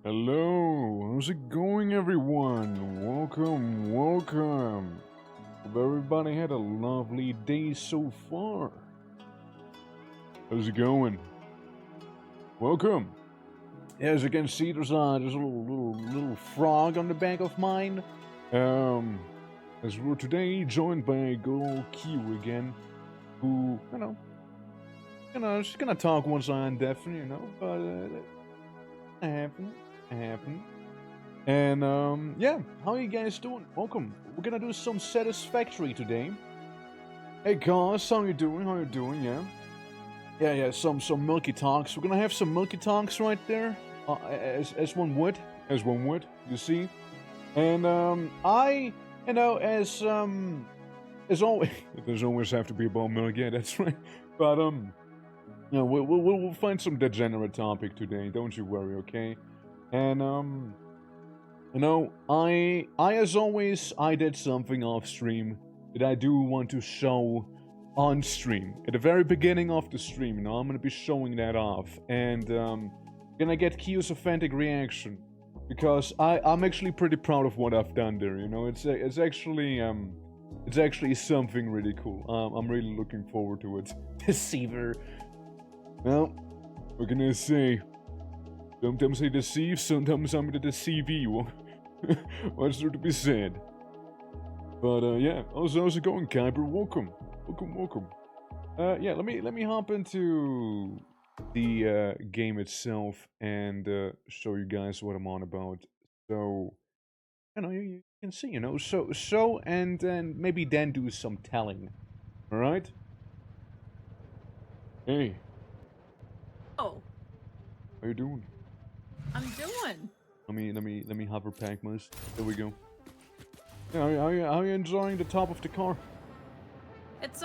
Hello, how's it going, everyone? Welcome. Hope everybody had a lovely day so far. How's it going? Welcome. As you can see, there's a little frog on the back of mine. As we're today joined by good old Q again, who, she's gonna talk once I'm deafened, but happen. And yeah, how are you guys doing? Welcome. We're gonna do some Satisfactory today. Hey guys, how you doing? Yeah, some milky talks. We're gonna have some milky talks right there, as one would, you see. And as always, there's always have to be about milk. Yeah, that's right. But we'll find some degenerate topic today. Don't you worry, okay? And I as always, I did something off stream that I do want to show on stream. At the very beginning of the stream, I'm gonna be showing that off, and gonna get Q's authentic reaction because I'm actually pretty proud of what I've done there. It's actually something really cool. I'm really looking forward to it. Deceiver. Well, what can I say? Sometimes I deceive, sometimes I'm gonna deceive you. What's there to be said? But yeah, how's it going, Kyber? Welcome. Yeah, let me hop into the game itself and show you guys what I'm on about. So, you can see, and then maybe then do some telling. All right? Hey, Oh, how you doing? I'm doing. Let me hover Pacmas. There we go. Yeah, how you enjoying the top of the car? It's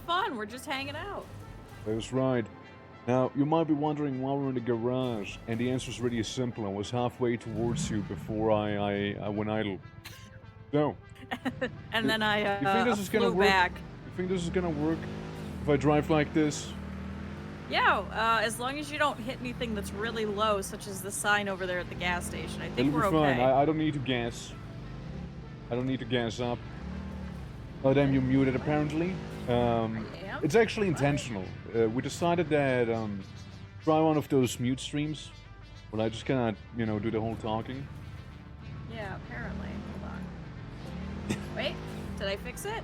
fun. We're just hanging out. That's right. Now, you might be wondering why we're in the garage, and the answer is really simple. I was halfway towards you before I went idle. So, And then I you think this is gonna flew work? back. You think this is gonna work if I drive like this? Yeah, as long as you don't hit anything that's really low, such as the sign over there at the gas station, I think It'll we're be fine. okay. I don't need to gas. I don't need to gas up. Oh, damn, you muted apparently. It's actually intentional. We decided that try one of those mute streams, where I just cannot, do the whole talking. Yeah, apparently. Hold on. Wait, did I fix it?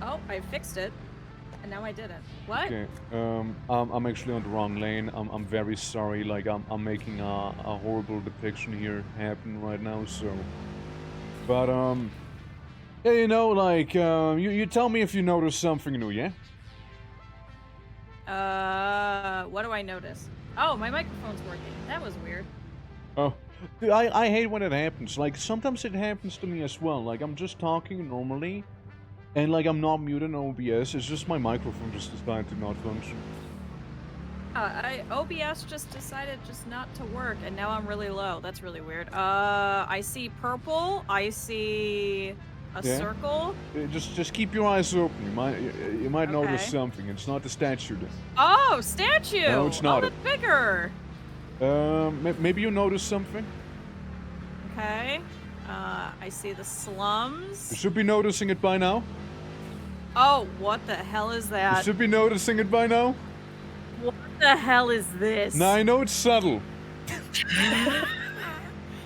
Oh, I fixed it, and now I didn't. What? Okay. I'm actually on the wrong lane. I'm very sorry. Like I'm making a horrible depiction here happen right now. So, but yeah, you tell me if you notice something new, yeah? What do I notice? Oh, my microphone's working. That was weird. Oh, dude, I hate when it happens. Like sometimes it happens to me as well. Like I'm just talking normally, and like I'm not muted on OBS. It's just my microphone just decided to not function. OBS just decided just not to work, and now I'm really low. That's really weird. I see purple. I see a circle. Just keep your eyes open. You might notice Okay. something. It's not the statue. Oh, statue! No, it's not Oh, it. that's bigger. Maybe you notice something. Okay. I see the slums. You should be noticing it by now. Oh, what the hell is You that? should be noticing it by now. What the hell is this? Now I know it's subtle.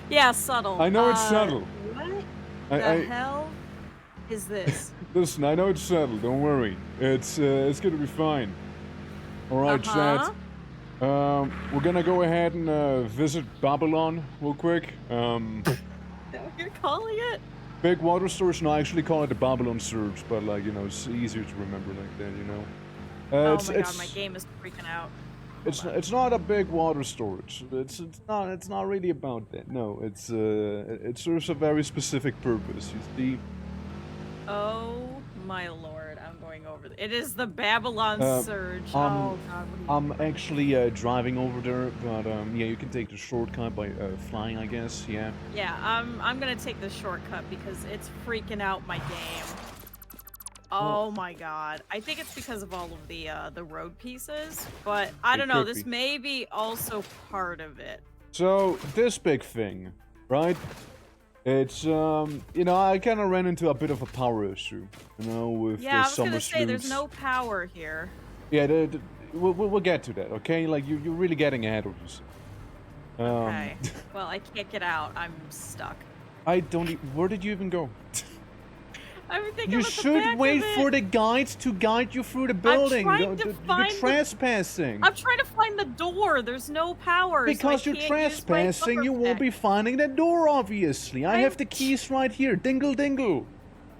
Yeah, subtle. I know it's subtle. What the hell is this? Listen, I know it's subtle. Don't worry. It's gonna be fine. All right, chat. We're gonna go ahead and visit Babylon real quick. Is that what you're calling it? Big water storage. No, I actually call it the Babylon Surge, but it's easier to remember like that, Oh my god, my game is freaking out. It's not a big water storage. It's not really about that. No, it serves a very specific purpose. You see. Oh my lord, I'm going over. It is the Babylon Surge. Oh god. I'm actually driving over there, but yeah, you can take the shortcut by flying, I guess. Yeah. Yeah, I'm gonna take the shortcut because it's freaking out my game. Oh my god. I think it's because of all of the road pieces, but I don't know, this may be also part of it. So, this big thing, right? It's, you know, I kind of ran into a bit of a power issue, you know, with Yeah, I the was summer gonna say, there's sleuths. no power here. Yeah, we'll get to that, okay? Like, you're really getting ahead of yourself. Okay. Well, I can't get out. I'm stuck. I don't where did you even go? I would think You I'm at the should back wait of it. for the guides to guide you through the I'm building. trying to You're find the- trespassing. I'm trying to find the door. There's no power. Because so I you're can't use my trespassing, you won't be hoverpack. finding the door, obviously. I have the keys right here. Dingle, dingle.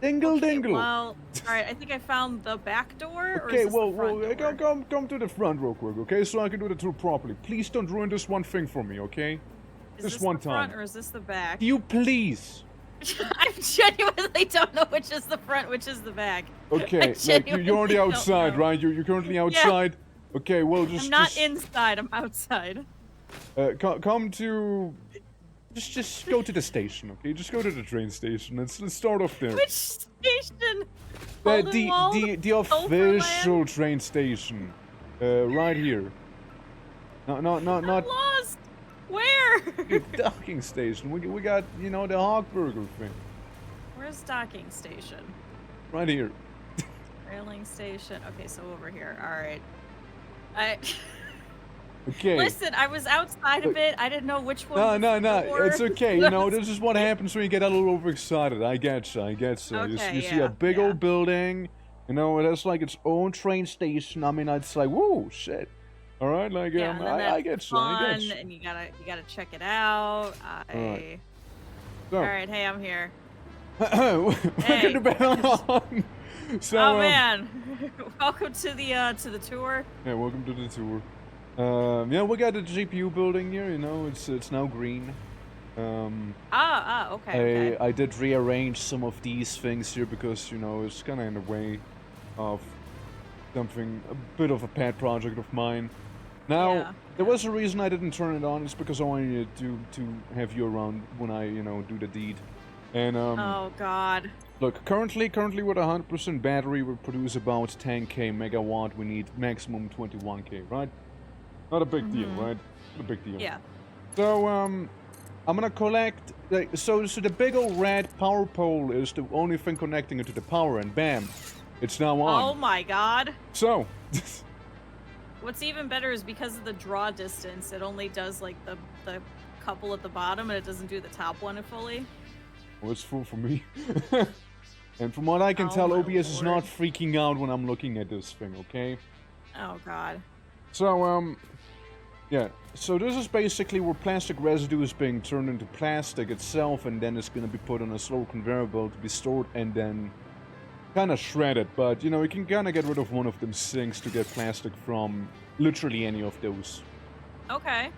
Dingle, Okay, dingle. well, alright, I think I found the back door. Or Okay, is this the front door? come to the front real quick, okay? So I can do the tour properly. Please don't ruin this one thing for me, okay? Is This this one the front time. or is this the back? You please. I genuinely don't know which is the front, which is the back. Okay, like you're already outside, right? You're currently outside. Yeah. Okay, well I'm not inside. I'm outside. Come to. Just go to the station, okay? Just go to the train station. Let's start off there. Which station? The official train station, right here. Not. I'm lost. Where? The docking station. We got, you know, the hog burger thing. Where's docking station? Right here. Railing station. Okay, so over here. All right. Okay. Listen, I was outside of it. I didn't know which one. No. It's okay. You know, this is what happens when you get a little overexcited. I get you. Okay, You see a big old building. You know, it has like its own train station. I mean, it's like, whoa, shit. All right, like, I get you. And you gotta check it out. Alright. All right, hey, I'm here. Welcome to Babylon. So, oh man, welcome to the tour. Yeah, welcome to the tour. Yeah, we got the GPU building here. You know, it's now green. Okay. I did rearrange some of these things here because, you know, it's kind of in the way of something, a bit of a pet project of mine. Now, there was a reason I didn't turn it on. It's because I wanted to have you around when I, you know, do the deed. And oh god. Look, currently with 100% battery, we produce about 10k megawatt. We need maximum 21k, right? Not a big deal, right? Not a big deal. Yeah. So I'm gonna collect. So the big old red power pole is the only thing connecting it to the power, and bam, it's now on. Oh my god. So. What's even better is because of the draw distance, it only does like the couple at the bottom, and it doesn't do the top one fully. Well, it's full for me. And from what I can tell, OBS is not freaking out when I'm looking at this thing, okay? Oh god. So, yeah. So this is basically where plastic residue is being turned into plastic itself, and then it's gonna be put on a slow conveyor belt to be stored and then kind of shredded. But, you know, you can kind of get rid of one of them sinks to get plastic from literally any of those. Okay.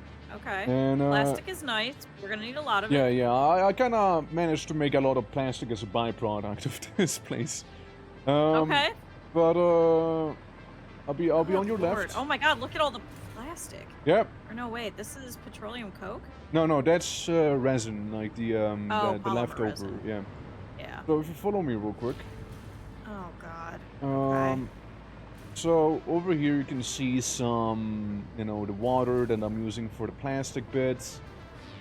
And, plastic is nice. We're gonna need a lot of it. Yeah. I kind of managed to make a lot of plastic as a byproduct of this place. Okay. But I'll be on your left. Oh my god! Look at all the plastic. Yep. Or no, wait. This is petroleum coke. No, that's resin, like the leftover. Resin. Yeah. Yeah. So if you follow me real quick. Oh god. Okay. So over here you can see some, you know, the water that I'm using for the plastic bits.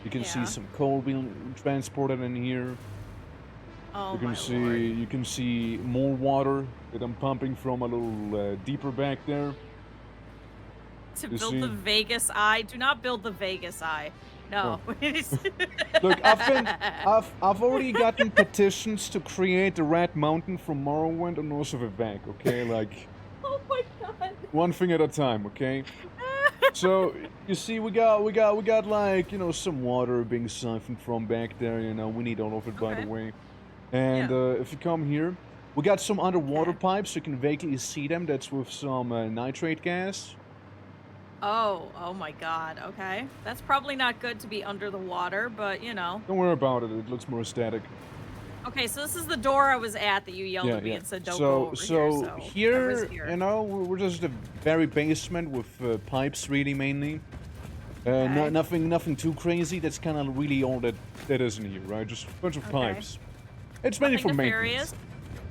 You can see some coal being transported in here. Oh You can see more water that I'm pumping from a little deeper back there. To build the Vegas Eye. Do not build the Vegas Eye. No. Oh. Look, I've already gotten petitions to create the Red Mountain from Morrowind and also Vivek, okay? Like, oh my god. one thing at a time, okay? So you see, we got like, you know, some water being siphoned from back there. You know, we need all of it, by the way. And if you come here, we got some underwater pipes. You can vaguely see them. That's with some nitrate gas. Oh my god, okay. That's probably not good to be under the water, but you know. Don't worry about it, it looks more aesthetic. Okay, so this is the door I was at that you yelled at me and said don't go over here. So you know, we're just the very basement with pipes, really, mainly. Nothing too crazy. That's kind of really all that is in here, right? Just a bunch of pipes. It's mainly for maintenance.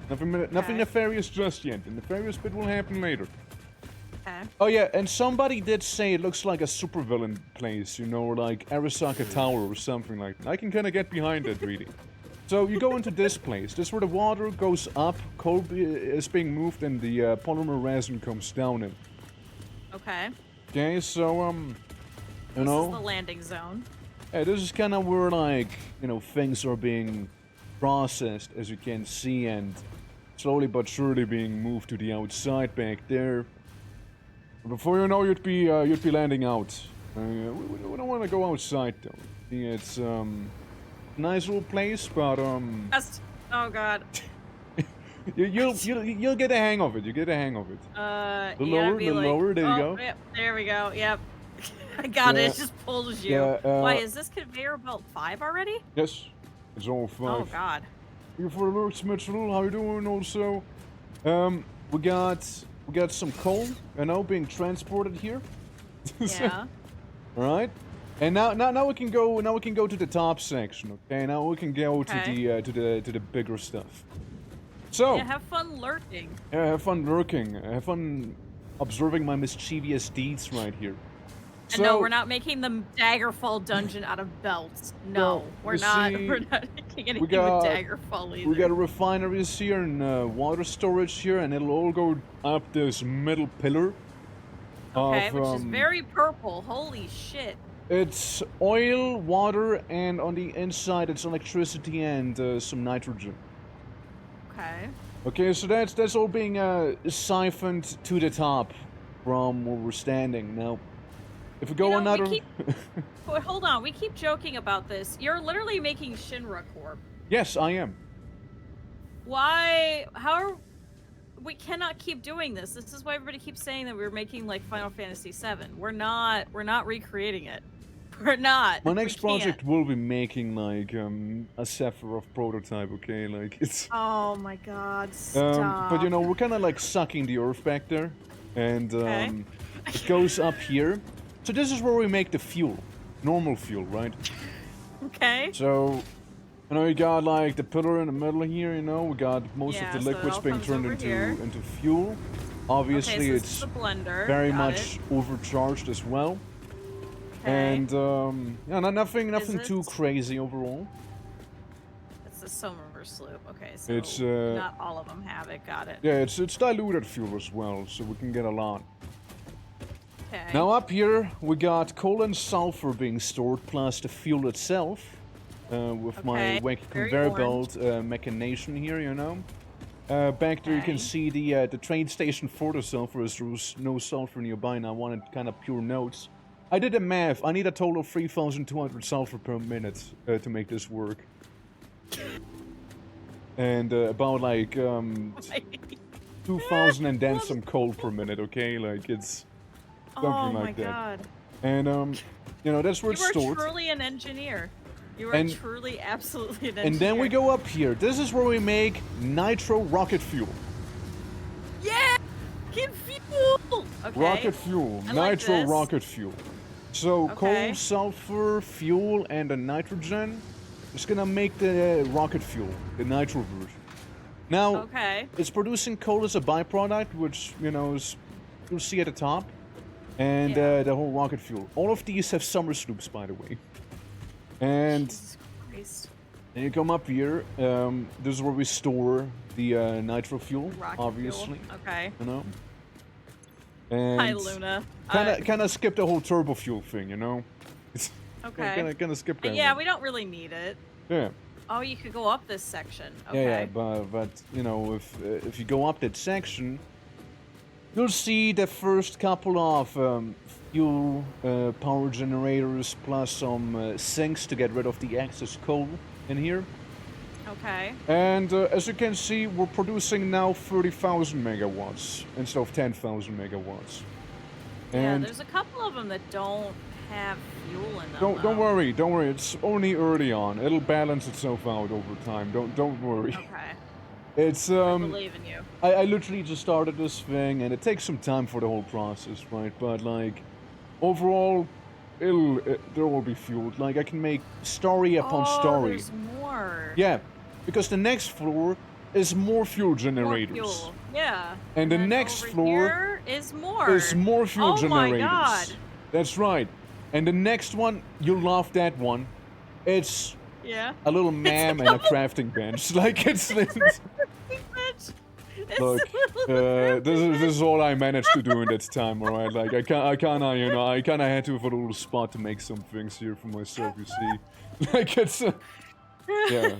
Nothing nefarious just yet. The nefarious bit will happen later. Okay. Oh yeah, and somebody did say it looks like a supervillain place, you know, like Arasaka Tower or something like that. I can kind of get behind that, really. So you go into this place. This is where the water goes up, coal is being moved, and the polymer resin comes down in. Okay. Okay, so, you know... This is the landing zone. Yeah, this is kind of where, like, you know, things are being processed, as you can see, and slowly but surely being moved to the outside back there. Before you know, you'd be landing out. We don't want to go outside, though. It's, nice little place, but, Oh, God. You'll get a hang of it. You get a hang of it. The lower. There you go. Yep, there we go. Yep. I got it. It just pulls you. Yeah, Why is this conveyor belt 5 already? Yes, it's all 5. Oh God. Here for the lurks, Mitchell. How you doing? Also, we got some coal, you know, being transported here. Yeah. All right. And now we can go. Now we can go to the top section. Okay. Now we can go to the bigger stuff. So. Yeah, have fun lurking. Yeah, have fun lurking. Have fun observing my mischievous deeds right here. And no, we're not making the Daggerfall dungeon out of belts. No, we're not making anything with Daggerfall either. We got refineries here and water storage here, and it'll all go up this middle pillar. Okay, which is very purple. Holy shit. It's oil, water, and on the inside it's electricity and some nitrogen. Okay. Okay, so that's all being siphoned to the top from where we're standing. Now, if we go another... Wait, hold on, we keep joking about this. You're literally making Shinra Corp. Yes, I am. Why? We cannot keep doing this. This is why everybody keeps saying that we're making like Final Fantasy VII. We're not recreating it. We're not. My next project will be making like a Sephiroth prototype, okay? Like it's... Oh my god, stop. But you know, we're kind of like sucking the earth back there. And it goes up here. So this is where we make the fuel. Normal fuel, right? Okay. So, you know, you got like the pillar in the middle here, you know, we got most of the liquids being turned into fuel. Obviously, okay, so it's the blender. very much overcharged as well. Okay. And, yeah, nothing too crazy overall. It's the summer sloop. Okay, so it's, not all of them have it. Got it. Yeah, it's diluted fuel as well, so we can get a lot. Okay. Now up here, we got coal and sulfur being stored, plus the fuel itself. With my wacky conveyor belt machination here, you know. Back there you can see the train station for the sulfur, as there was no sulfur nearby, and I wanted kind of pure notes. I did the math. I need a total of 3,200 sulfur per minute to make this work. And about like 2,000 and then some coal per minute, okay? Like it's something like that. God. And you know, that's where it's stored. You are truly an engineer. You are truly absolutely an engineer. And then we go up here. This is where we make nitro rocket fuel. Yeah! Get fuel! Okay. Rocket fuel. Nitro rocket fuel. So coal, sulfur, fuel, and the nitrogen is gonna make the rocket fuel, the nitro version. Now, it's producing coal as a byproduct, which, you know, is, you'll see at the top. And the whole rocket fuel. All of these have summer sloops, by the way. And then you come up here. This is where we store the nitro fuel, obviously. Fuel. Okay. You know. And hi, Luna. Kind of skip the whole turbo fuel thing, you know. Okay. Kind of skip that. Yeah, one. we don't really need it. Yeah. Oh, you could go up this section. Okay. Yeah, but you know, if you go up that section, you'll see the first couple of fuel power generators plus some sinks to get rid of the excess coal in here. Okay. And as you can see, we're producing now 30,000 megawatts instead of 10,000 megawatts. And yeah, there's a couple of them that don't have fuel in them. Don't worry. It's only early on. It'll balance itself out over time. Don't worry. Okay. It's I believe in you. I literally just started this thing, and it takes some time for the whole process, right? But like, overall, there will be fueled. Like I can make story upon story. There's more. Yeah, because the next floor is more fuel generators. More fuel. Yeah. And the next floor is more. There's more fuel Oh my generators. god. That's right. And the next one, you'll love that one. It's Yeah. a little ma'am and a crafting bench. Like, it's look, this is all I managed to do in that time, alright? Like, I kinda, you know, I kinda had to have a little spot to make some things here for myself, you see. Like, it's, yeah.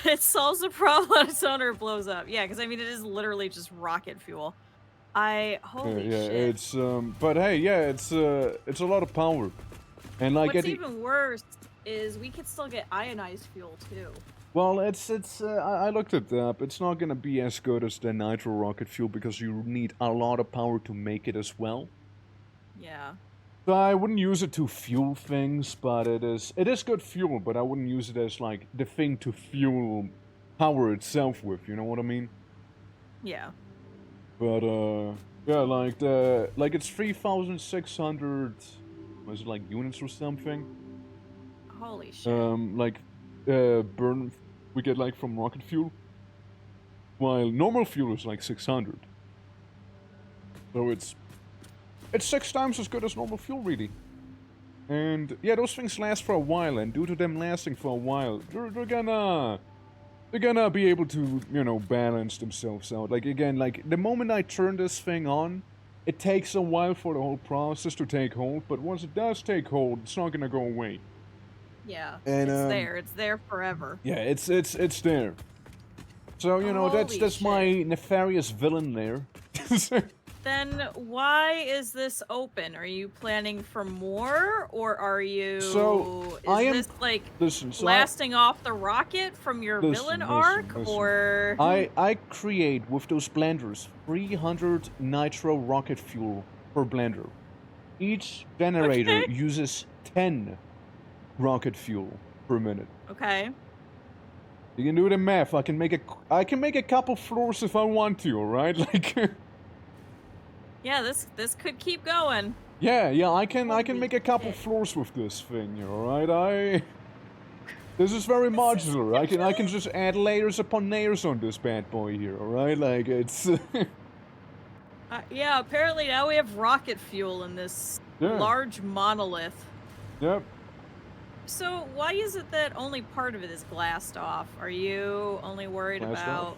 It solves the problem on its own or it blows up. Yeah, because I mean, it is literally just rocket fuel. Holy Yeah, shit. it's, but hey, yeah, it's a lot of power. And like, What's even worse is we could still get ionized fuel too. well, I looked it up. It's not gonna be as good as the nitro rocket fuel because you need a lot of power to make it as well. Yeah. So I wouldn't use it to fuel things, but it is good fuel, but I wouldn't use it as like the thing to fuel power itself with, you know what I mean? Yeah. But yeah, like it's 3,600 was it like units or something? Holy shit. Like burn we get like from rocket fuel, while normal fuel is like 600. So it's 6 times as good as normal fuel, really. And yeah, those things last for a while, and due to them lasting for a while, they're gonna be able to, you know, balance themselves out. Like, again, like the moment I turn this thing on, it takes a while for the whole process to take hold, but once it does take hold, it's not gonna go away. Yeah, And, it's there forever. Yeah, it's there. So, you know, Holy that's shit. my nefarious villain there. Then why is this open? Are you planning for more, or are you? So, is this like listen, so blasting off the rocket from your villain arc, or? I create with those blenders 300 nitro rocket fuel per blender. Each generator Okay. uses 10 rocket fuel per minute. Okay. You can do the math. I can make a couple floors if I want to. All right, like. Yeah, this could keep going. Yeah, I can Holy make a couple shit. floors with this thing. All right, this is very modular. I can just add layers upon layers on this bad boy here. All right, like it's. Yeah, apparently now we have rocket fuel in this large monolith. Yep. So why is it that only part of it is glassed off? Are you only worried about?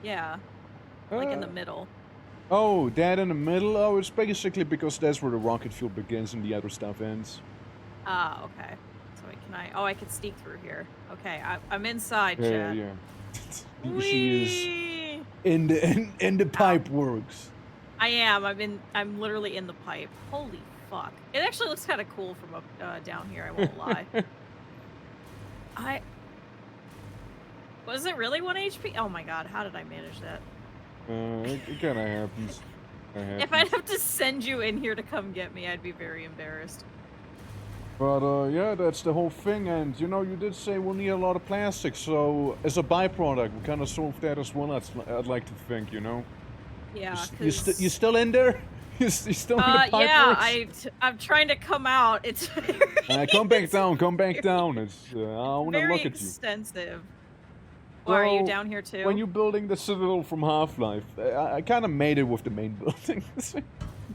Yeah, like in the middle. Oh, that in the middle? Oh, it's basically because that's where the rocket fuel begins and the other stuff ends. Ah, okay. So can I? Oh, I can sneak through here. Okay, I'm inside, Yeah, chat. yeah. She is in the pipe works. I am. I'm literally in the pipe. Holy fuck! It actually looks kind of cool from up down here. I won't lie. Was it really 1 HP? Oh my god! How did I manage that? It kind of happens. If I'd have to send you in here to come get me, I'd be very embarrassed. But yeah, that's the whole thing. And you know, you did say we'll need a lot of plastic, so as a byproduct, we kind of solved that as well. I'd like to think, you know. Yeah. You still in there? You still in the pipe yeah, works? I'm trying to come out. It's very, come back down. Come back down. It's I want to look at you. very extensive. Why are you down here too? When you're building the Citadel from Half-Life, I kind of made it with the main building.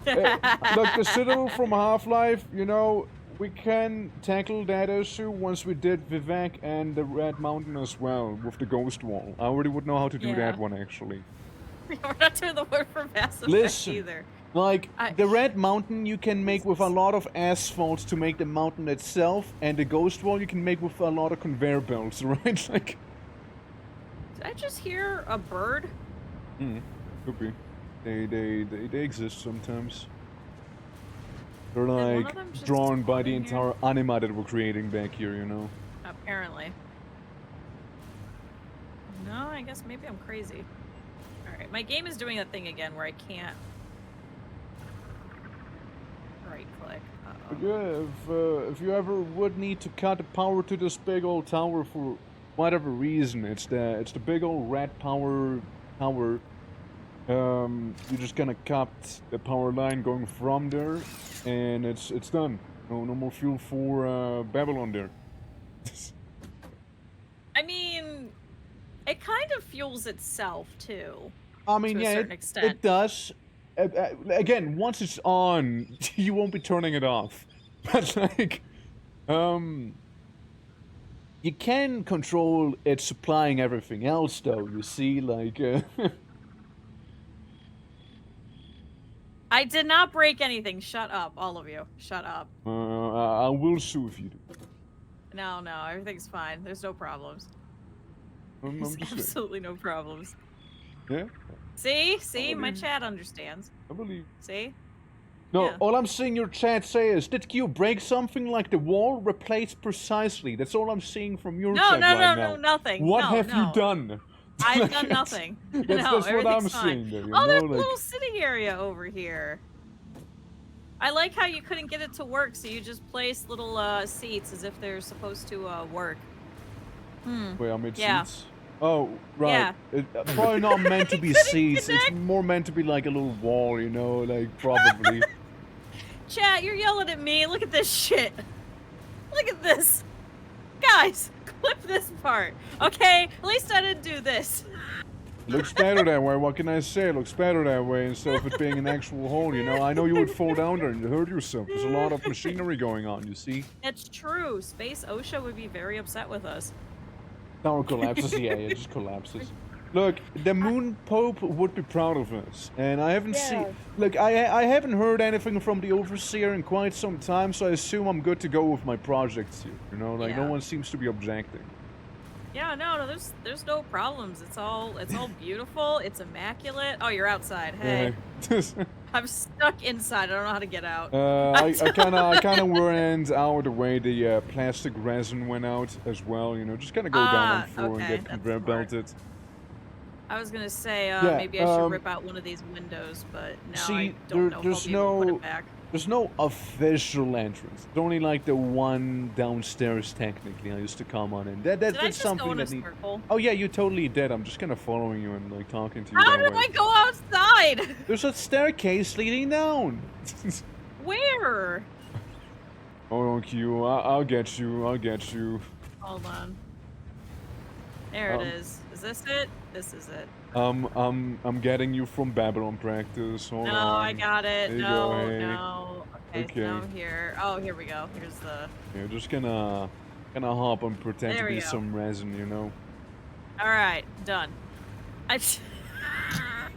Look, the Citadel from Half-Life, you know, we can tackle that issue once we did Vivek and the Red Mountain as well, with the Ghost Wall. I already would know how to do that one, actually. We're not doing the one for Mass Effect Listen, either. like, the Red Mountain you can make with a lot of asphalt to make the mountain itself, and the Ghost Wall you can make with a lot of conveyor belts, right? Like... Did I just hear a bird? Could be. They exist sometimes. They're like drawn by the entire anima that we're creating back here, you know? Apparently. No, I guess maybe I'm crazy. Alright, my game is doing that thing again where I can't right click. Yeah, if you ever would need to cut the power to this big old tower for whatever reason, it's the big old red power tower. You're just gonna cut the power line going from there, and it's done. No more fuel for Babylon there. I mean, it kind of fuels itself too. I mean, to a yeah, certain extent. it does. again, once it's on, you won't be turning it off. But like, you can control it supplying everything else, though. You see, like, I did not break anything. Shut up, all of you. Shut up. I will sue if you do. No, everything's fine. There's no problems. I'm There's just absolutely no problems. saying. See? My chat understands. I believe. See? No, Yeah. all I'm seeing your chat say is, did you break something like the wall replaced precisely? That's all I'm seeing from your chat right now. No, nothing. What have you done? I've done nothing. That's what I'm seeing there, Oh, there's a like... little sitting area over here. I like how you couldn't get it to work, so you just placed little seats as if they're supposed to work. Wait, I made Yeah. seats? Oh, right. Yeah. It's probably not meant to be seats. connect. It's more meant to be like a little wall, you know, like, probably. Chat, you're yelling at me. Look at this shit. Look at this. Guys, clip this part. Okay? At least I didn't do this. Looks better that way, what can I say? Looks better that way instead of it being an actual hole, you know? I know you would fall down there and hurt yourself. There's a lot of machinery going on, you see? It's true. Space OSHA would be very upset with us. Tower collapses, yeah, it just collapses. Look, the Moon Pope would be proud of us, and I haven't seen... Look, I haven't heard anything from the Overseer in quite some time, so I assume I'm good to go with my projects here, you know? Like, no one seems to be objecting. Yeah, no, there's no problems. It's all beautiful. It's immaculate. Oh, you're outside. Hey. Yeah. I'm stuck inside. I don't know how to get out. I kind of went out the way the plastic resin went out as well, you know? Just kind of go down on the floor and get conveyor belted. I was gonna say, Yeah, maybe I should rip out one of these windows, but now see, I don't know if I'll be able to put it back. There's no official entrance. It's only like the one downstairs, technically, I used to come on in. That's something that needs... Oh yeah, you totally did. I'm just kind of following you and like talking to you. How did I go outside? There's a staircase leading down. Where? Oh, Q, I'll get you. I'll get you. Hold on. There it is. Is this it? This is it. I'm getting you from Babylon practice. Hold on. I got it. No. Okay. Now I'm here. Oh, here we go. Here's the... You're just gonna hop and pretend to be some resin, you know? Alright, done.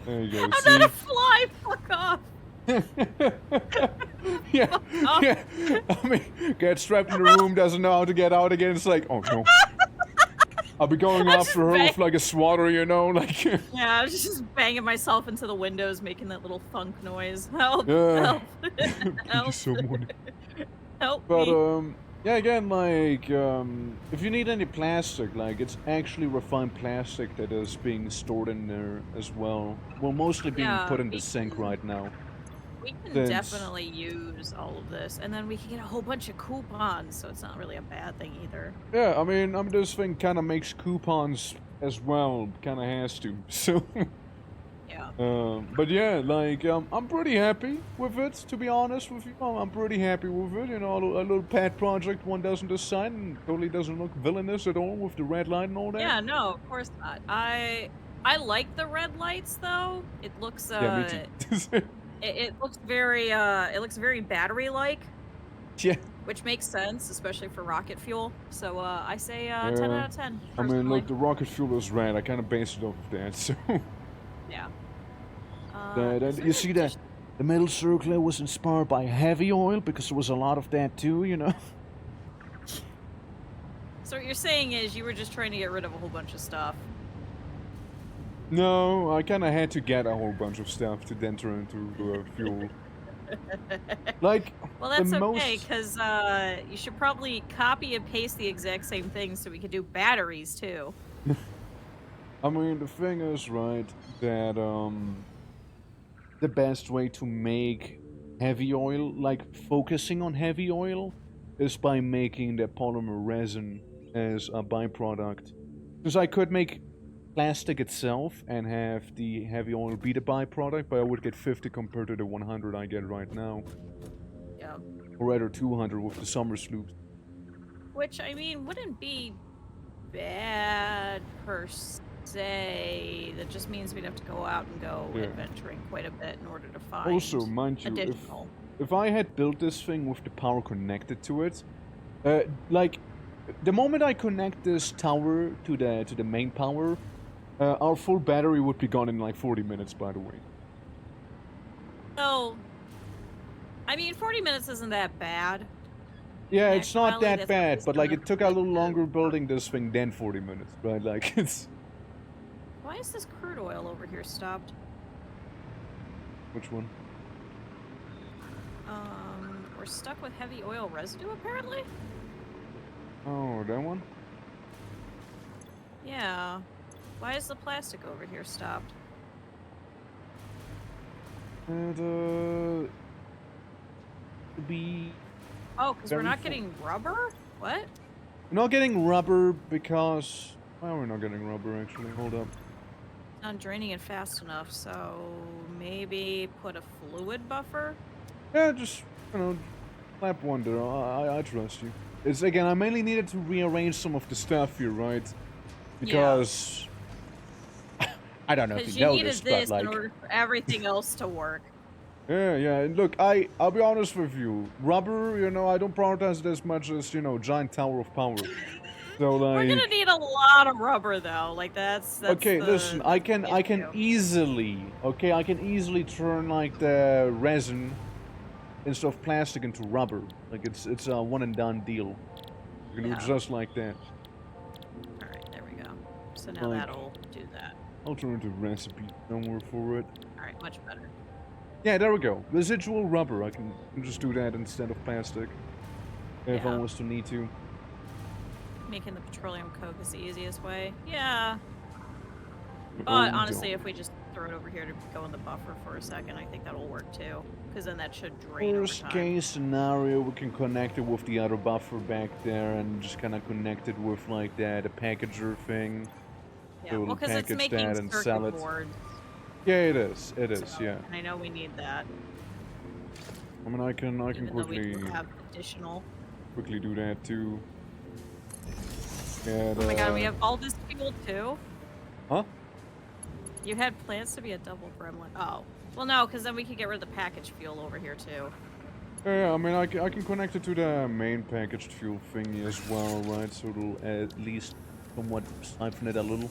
There you go. I'm not a fly! Fuck off! yeah. I mean, get strapped in the room, doesn't know how to get out again. It's like, oh no. I'll be going after her with like a swatter, you know, like. Yeah, I was just banging myself into the windows, making that little thunk noise. Help! Yeah. Help! Help! Someone. Help but me. yeah, again, like, if you need any plastic, like, it's actually refined plastic that is being stored in there as well. Well, mostly being put in the sink right now. We can definitely use all of this, and then we can get a whole bunch of coupons, so it's not really a bad thing either. Yeah, I mean, this thing kind of makes coupons as well, kind of has to, so... Yeah. But yeah, like, I'm pretty happy with it, to be honest with you. I'm pretty happy with it, you know, a little pet project one doesn't decide and totally doesn't look villainous at all with the red light and all that. Yeah, no, of course not. I like the red lights, though. It looks, Yeah, me too. It looks very battery-like. Yeah. Which makes sense, especially for rocket fuel. So, I say, 10 out of 10. I mean, look, the rocket fuel is red. I kind of based it off of that, so... Yeah. You see that? The metal circular was inspired by heavy oil, because there was a lot of that too, you know? So what you're saying is you were just trying to get rid of a whole bunch of stuff. No, I kind of had to get a whole bunch of stuff to then turn into fuel. Like, well, that's okay, because you should probably copy and paste the exact same thing so we could do batteries, too. I mean, the thing is, right, that, the best way to make heavy oil, like, focusing on heavy oil, is by making the polymer resin as a byproduct. Because I could make plastic itself and have the heavy oil be the byproduct, but I would get 50 compared to the 100 I get right now. Yeah. Or rather 200 with the summer sloops. Which, I mean, wouldn't be bad per say that just means we'd have to go out and go Yeah. adventuring quite a bit in order to find Also, mind you, additional. if I had built this thing with the power connected to it, like, the moment I connect this tower to the main power, our full battery would be gone in like 40 minutes, by the way. So, I mean, 40 minutes isn't that bad. Yeah, it's not Actually, that that's bad, always but like gonna it took a like little the- longer building this thing than 40 minutes, right? Like it's... Why is this crude oil over here stopped? Which one? We're stuck with heavy oil residue apparently? Oh, that one? Yeah. Why is the plastic over here stopped? And, be... Oh, because we're Very not full. getting rubber? What? We're not getting rubber because... Well, we're not getting rubber, actually. Hold up. Not draining it fast enough, so maybe put a fluid buffer? Yeah, just, you know, slap one there. I trust you. It's, again, I mainly needed to rearrange some of the stuff here, right? Because... I don't know if Because you you know needed this, this but, like... in order for everything else to work. Yeah, and look, I'll be honest with you. Rubber, you know, I don't prioritize it as much as, you know, giant tower of power. So, like... We're gonna need a lot of rubber, though. Like, that's Okay, listen, I can issue. easily, okay, I can easily turn, like, the resin instead of plastic into rubber. Like, it's a one and done deal. You can do it Yeah. just like that. Alright, there we go. So now Like- that'll do that. Alternative recipe somewhere for it. Alright, much better. Yeah, there we go. Residual rubber. I can just do that instead of plastic. If I Yeah. was to need to. Making the petroleum coke is the easiest way. Yeah. Oh, But honestly, if we just throw it over here to go in the buffer for a second, I think that'll work too. Because then that should drain over Worst time. case scenario, we can connect it with the other buffer back there and just kind of connect it with like the packager thing. Yeah, so well, it'll because it's package making that and sell circuit it. boards. Yeah, it is. It is. so- Yeah. And I know we need that. I mean, I can Even though we quickly do have additional. do that too. And, Oh my god, we have all this fuel too? Huh? You had plans to be a double gremlin. Oh. Well, no, because then we could get rid of the package fuel over here too. Yeah, I mean, I can connect it to the main packaged fuel thingy as well, right? So it'll at least somewhat siphon it a little.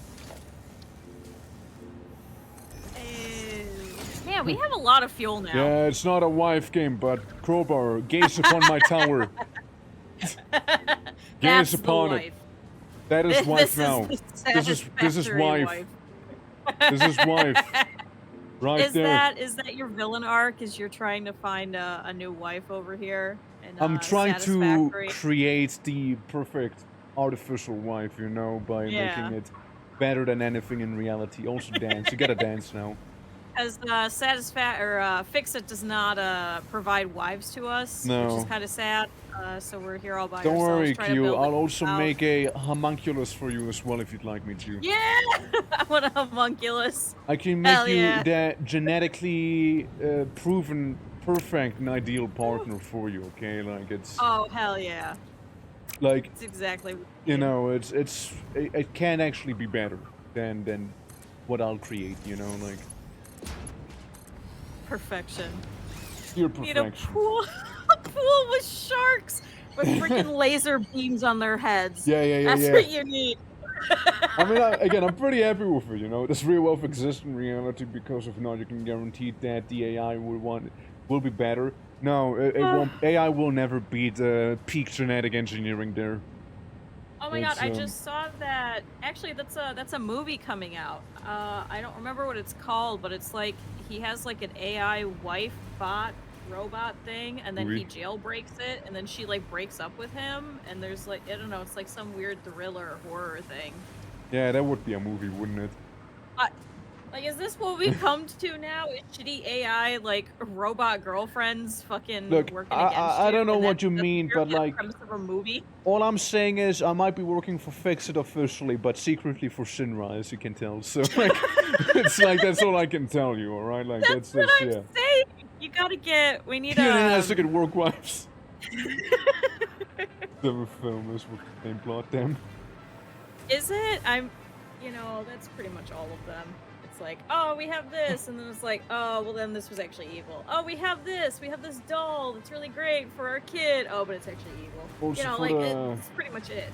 Man, we have a lot of fuel now. Yeah, it's not a wife game, but Crowbar, gaze upon my tower. That's Gaze the upon life. it. That is wife now. the This is satisfactory wife. This is wife. Right is there. Is that your villain arc? Is you're trying to find a new wife over here? In, I'm trying to Satisfactory? create the perfect artificial wife, you know, by Yeah. making it better than anything in reality. Also dance. You gotta dance now. Because Fix-It does not provide wives to us, which No. is kind of sad. So we're here all by Don't ourselves. worry, trying to Q. build I'll a also house. make a homunculus for you as well if you'd like me to. Yeah, I want a homunculus. I can Hell make you yeah. the genetically proven perfect and ideal partner for you, okay? Like, it's... Oh hell yeah! like, It's exactly. What we you need. know, it can actually be better than what I'll create, you know? Like, Perfection. pure Need a perfection. pool, a pool with sharks with freaking laser beams on their heads. Yeah, That's what you need. I mean, again, I'm pretty happy with it, you know? This real wealth exists in reality because if not, you can guarantee that the AI will be better. No, it won't. AI will never beat peak genetic engineering there. Oh my god, It's, I just saw that. Actually, that's a movie coming out. I don't remember what it's called, but it's like he has like an AI wife bot robot thing, and then he Movie? jailbreaks it, and then she like breaks up with him, and there's like, I don't know, it's like some weird thriller horror thing. Yeah, that would be a movie, wouldn't it? Like, is this what we've come to now? Is shitty AI like robot girlfriends fucking Look, working against you? I don't know and what you that's mean, literally but, the like- premise of a movie. All I'm saying is I might be working for Fix-It officially, but secretly for Shinra, as you can tell. So, like, it's like, that's all I can tell you, alright? Like, That's what I'm yeah. saying. You gotta get. We need Yeah, a. then has to get work wives. The film is with the same plot, damn. Is it? I'm. you know, that's pretty much all of them. It's like, oh, we have this, and then it's like, oh, well, then this was actually evil. Oh, we have this doll that's really great for our kid. Oh, but it's actually evil. You Also know, for like, the it's pretty much it.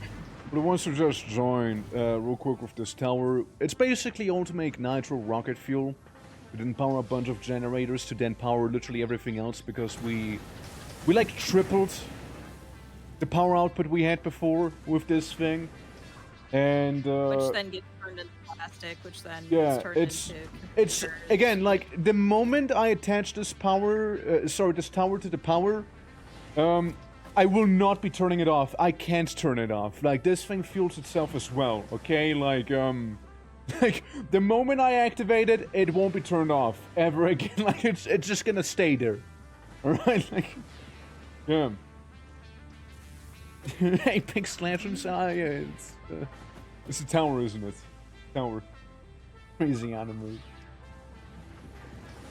for the ones who just joined, real quick with this tower, it's basically all to make nitro rocket fuel. We didn't power a bunch of generators to then power literally everything else because we like tripled the power output we had before with this thing. And Which then gets turned into plastic, which then yeah, gets turned it's into again like the moment I attach this this tower to the power, I will not be turning it off. I can't turn it off. Like this thing fuels itself as well. Okay, like like the moment I activate it, it won't be turned off ever again. Like it's just gonna stay there. All right, like yeah. Apex Legends, yeah, it's a tower, isn't it? Tower. Crazy anime.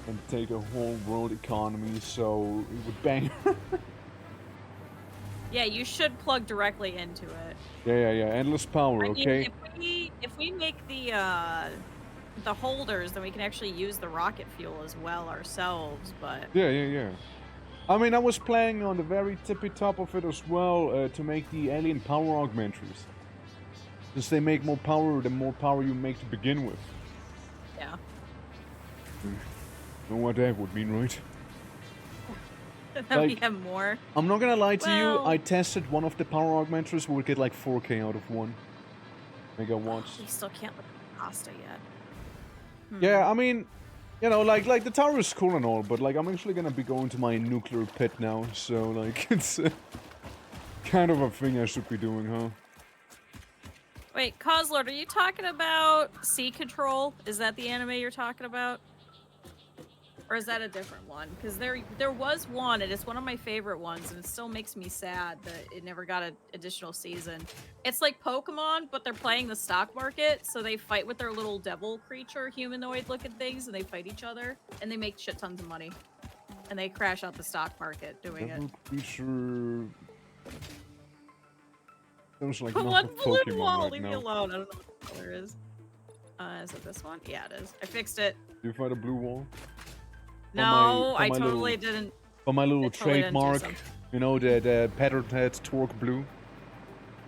And take a whole world economy, so it would bang. Yeah, you should plug directly into it. Yeah. Endless power, I mean, okay? if we make the holders, then we can actually use the rocket fuel as well ourselves, but Yeah. I mean, I was playing on the very tippy top of it as well to make the alien power augmenters. Since they make more power, the more power you make to begin with. yeah. Know what that would mean, right? Then we Like- have more. I'm not gonna lie to you, Well- I tested one of the power augmenters, we would get like 4K out of one. Megawatts. We still can't look at Costa yet. Yeah, I mean, you know, like the tower is cool and all, but like I'm actually gonna be going to my nuclear pit now, so like it's kind of a thing I should be doing, huh? Wait, Coslord, are you talking about Sea Control? Is that the anime you're talking about? Or is that a different one? Because there was one, and it's one of my favorite ones, and it still makes me sad that it never got an additional season. It's like Pokemon, but they're playing the stock market, so they fight with their little devil creature, humanoid-looking things, and they fight each other, and they make shit tons of money. And they crash out the stock market doing it. Devil creature. Sounds like One not a blue Pokemon wall, right leave me now. alone. I don't know what the color is. Is it this one? Yeah, it is. I fixed it. Do you find a blue wall? No, for I my totally little- didn't. For my little I totally didn't do trademark, something. you know, the patterned head torque blue.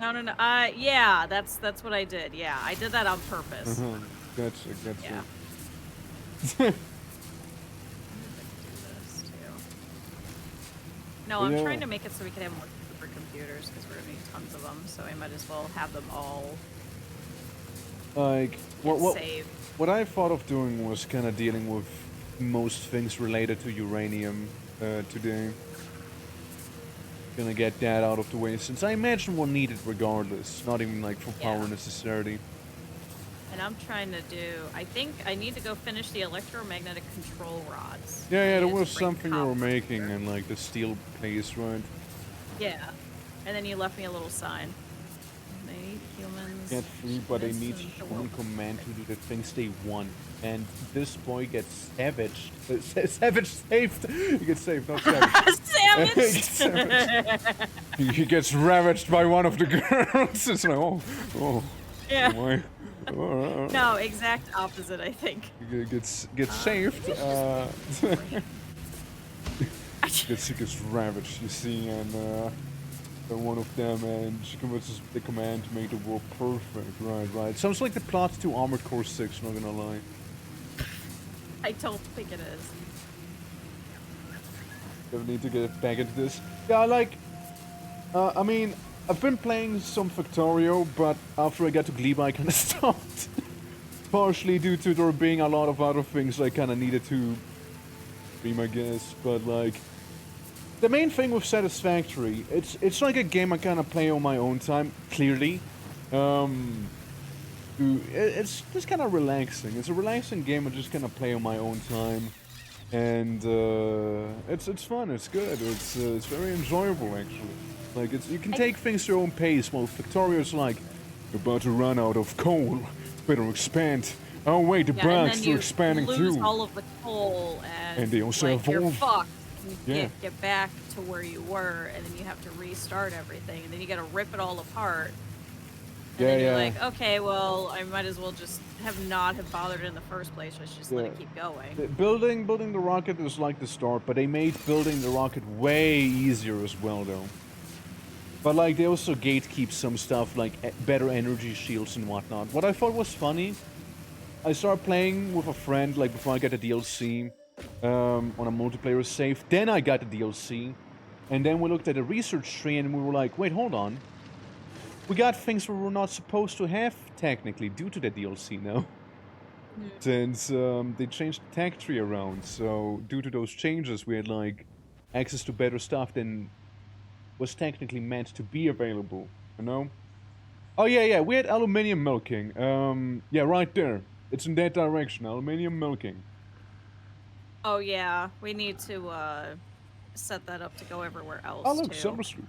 No. Yeah, that's what I did. Yeah, I did that on purpose. Uh-huh. Gotcha. Yeah. Yeah. Do this too. No, I'm Yeah. trying to make it so we can have more supercomputers because we're gonna need tons of them. So I might as well have them all Like, what saved. I thought of doing was kind of dealing with most things related to uranium today. Gonna get that out of the way, since I imagine we'll need it regardless, not even like for power Yeah. necessity. And I'm trying to do. I think I need to go finish the electromagnetic control rods. I Yeah, there needed to was bring something you were copper making here. in like the steel place, right? Yeah, and then you left me a little sign. They need humans. Get free, but they this need and the human world. command to do the things they want. And this boy gets savaged. Savage saved. He gets saved, not savaged. Savaged. He gets ravaged by one of the girls. It's like, oh Yeah. boy. Oh, No, exact opposite, I think. He gets saved. Gets ravaged, you see, and one of them, and she converts the command to make the world perfect. Right. Sounds like the plot to Armored Core 6, not gonna lie. I don't think it is. Don't need to get back into this. Yeah, like, I mean, I've been playing some Factorio, but after I got to Gleba, I kind of stopped. Partially due to there being a lot of other things I kind of needed to stream, I guess. But like, the main thing with Satisfactory, it's like a game I kind of play on my own time. Clearly, it's just kind of relaxing. It's a relaxing game I just kind of play on my own time. And it's fun. It's good. It's very enjoyable actually. Like you can take things your own pace. While Victoria's like, you're about to run out of coal. Better expand. Oh wait, the Yeah, and bugs then are you expanding lose too. all of the coal, and they also like, you're evolve. fucked. You Yeah. can't get back to where you were, and then you have to restart everything, and then you got to rip it all apart. And then you're Yeah. like, okay, well, I might as well just not have bothered in the first place. Let's just let it keep going. Building the rocket is like the start, but they made building the rocket way easier as well, though. But like, they also gatekeep some stuff like better energy shields and whatnot. What I thought was funny, I started playing with a friend like before I got the DLC on a multiplayer save. Then I got the DLC, and then we looked at the research tree and we were like, wait, hold on. We got things we were not supposed to have, technically, due to the DLC now. Since they changed the tag tree around, so due to those changes, we had, like, access to better stuff than was technically meant to be available, you know? Oh, yeah, we had aluminium milking. Yeah, right there. It's in that direction, aluminium milking. Oh, yeah, we need to, set that up to go everywhere else, Oh, look, too. Summer Street.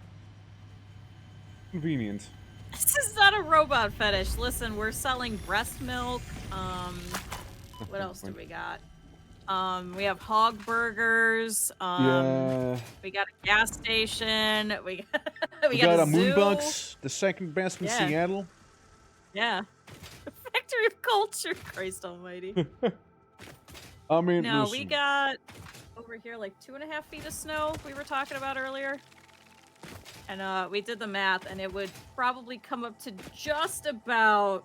Convenient. This is not a robot fetish. Listen, we're selling breast milk. What else do we got? We have hog burgers. Yeah. We got a gas station. We got got a zoo. Moonbugs, the second best in Seattle. Yeah. Factory of culture. Christ almighty. I mean, no, listen. we got over here like 2.5 feet of snow we were talking about earlier. And we did the math, and it would probably come up to just about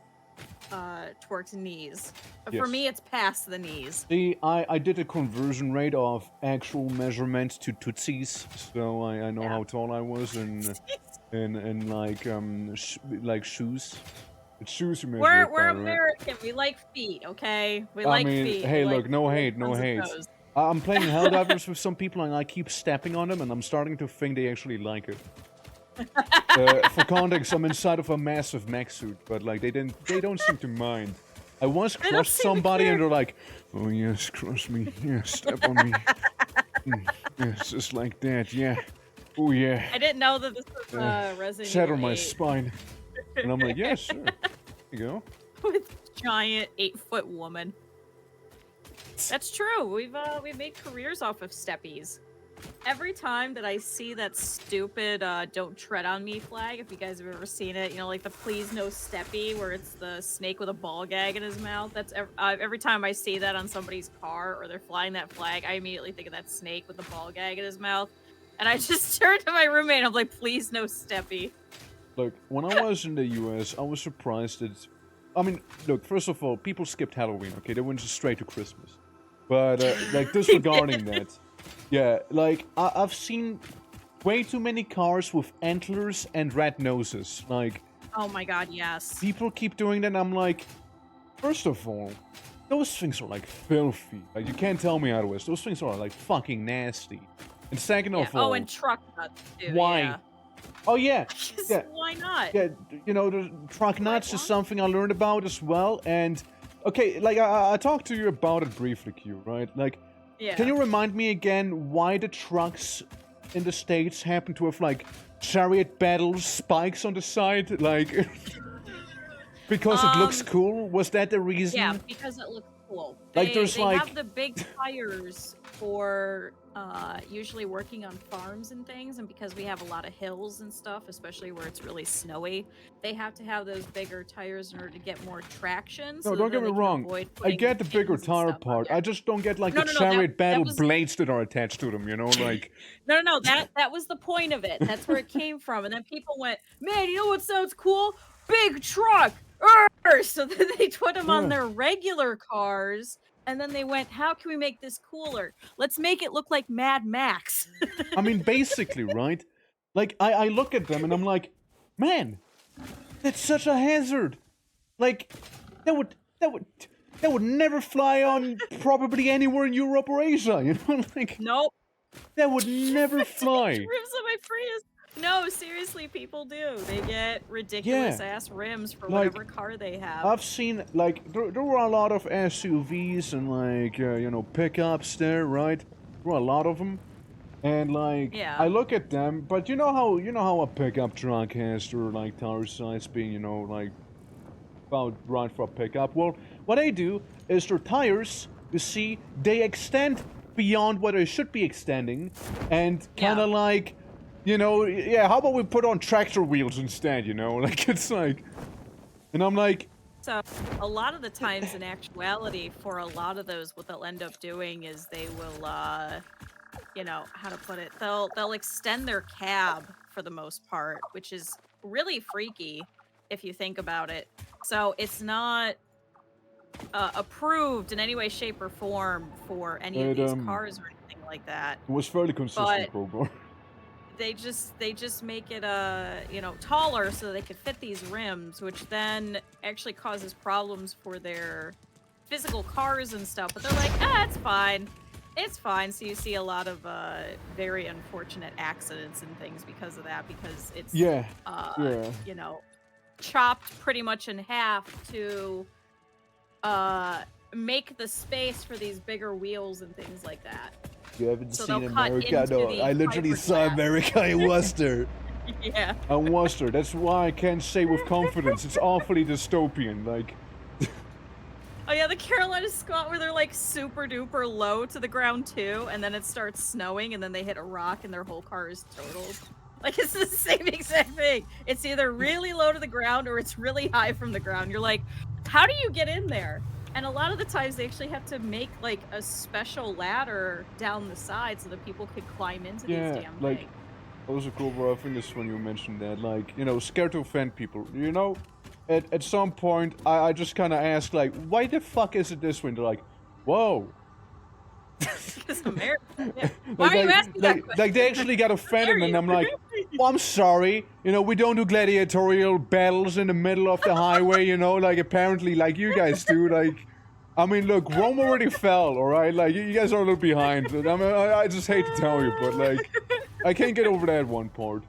Twerk's knees. But for me, it's past the knees. See, I did a conversion rate of actual measurements to tootsies, so I know how tall I was in like shoes. It's shoes you measure. We're American. We like feet, okay? We I like mean, feet. hey, we look, like no hate. I'm playing Helldivers with some people, and I keep stepping on them, and I'm starting to think they actually like it. For context, I'm inside of a massive mech suit, but like they don't seem to mind. I once crushed somebody, and they're like, "Oh yes, crush me, yeah, step on me, yes, just like that, yeah, oh yeah." I didn't know that this was Resident Evil Shatter my 8. spine, and I'm like, "Yeah, sure, there you go." With giant 8-foot woman. That's true. We've made careers off of steppies. Every time that I see that stupid "Don't Tread on Me" flag, if you guys have ever seen it, you know, like the "Please No Steppy," where it's the snake with a ball gag in his mouth. That's every time I see that on somebody's car or they're flying that flag, I immediately think of that snake with the ball gag in his mouth, and I just turn to my roommate and I'm like, "Please no Steppy." Look, when I was in the US, I was surprised that. I mean, look, first of all, people skipped Halloween. Okay, they went just straight to Christmas. But like disregarding that. Yeah, like, I've seen way too many cars with antlers and red noses. Like... Oh my god, yes. People keep doing that, and I'm like... First of all, those things are, like, filthy. Like, you can't tell me otherwise. Those things are, like, fucking nasty. And second of all... Oh, and truck nuts, too. Why? Yeah. Oh, yeah. Yeah. Why not? Yeah, you know, the truck nuts is something I learned about as well, and... Okay, like, I talked to you about it briefly, Q, right? Like... Yeah. Can you remind me again why the trucks in the States happen to have, like, chariot battle spikes on the side? Like, because it looks cool? Was that the reason? Yeah, because it looks cool. Like, They like... have the big tires for usually working on farms and things, and because we have a lot of hills and stuff, especially where it's really snowy, they have to have those bigger tires in order to get more traction. No, don't get me wrong. I get the bigger tire part. I just don't get, like, the chariot battle blades that are attached to them, you know, like... No, that was the point of it. That's where it came from. And then people went, man, you know what sounds cool? Big truck! Urgh! So then they put them on their regular cars, and then they went, how can we make this cooler? Let's make it look like Mad Max. I mean, basically, right? Like, I look at them and I'm like, man, that's such a hazard. Like, that would never fly on probably anywhere in Europe or Asia, you know? Like, nope. That would never fly. Rims on my Prius. No, seriously, people do. They get ridiculous ass rims for whatever car they have. I've seen, like, there were a lot of SUVs and, like, you know, pickups there, right? There were a lot of them. And, like, I look at them, but you know how a pickup truck has their, like, tire size being, you know, like, about right for a pickup? Well, what they do is their tires, you see, they extend beyond what they should be extending, and kind of like... You know, how about we put on tractor wheels instead, you know? Like, it's like... And I'm like, So a lot of the times in actuality, for a lot of those, what they'll end up doing is they will, you know, how to put it, they'll extend their cab for the most part, which is really freaky if you think about it. So it's not approved in any way, shape, or form for any of it these cars or anything like that. was fairly consistent, But Crowbar. they just make it you know, taller so they could fit these rims, which then actually causes problems for their physical cars and stuff. But they're like, it's fine. It's fine. So you see a lot of very unfortunate accidents and things because of that, because it's Yeah. you know, chopped pretty much in half to make the space for these bigger wheels and things like that. You haven't So seen they'll cut America? into No, the I literally saw fiberglass. America in Worcester. Yeah. In Worcester. That's why I can't say with confidence. It's awfully dystopian. Like, Oh yeah, the Carolina squat where they're like super duper low to the ground too, and then it starts snowing, and then they hit a rock and their whole car is totaled. Like, it's the same exact thing. It's either really low to the ground or it's really high from the ground. You're like, how do you get in there? And a lot of the times they actually have to make like a special ladder down the side so that people could climb into yeah, these damn like, things. also Crowbar, I think this when you mentioned that, like, you know, scared to offend people. You know, at some point, I just kind of asked, like, why the fuck is it this way? And they're like, whoa. Because America. Yeah. Why Like, are you asking that question? like, they actually got offended, Dare and you? I'm like, well, I'm sorry. You know, we don't do gladiatorial battles in the middle of the highway, you know, like, apparently, like, you guys do. Like, I mean, look, Rome already fell, alright? Like, you guys are a little behind. I mean, I just hate to tell you, but, like, I can't get over that one part.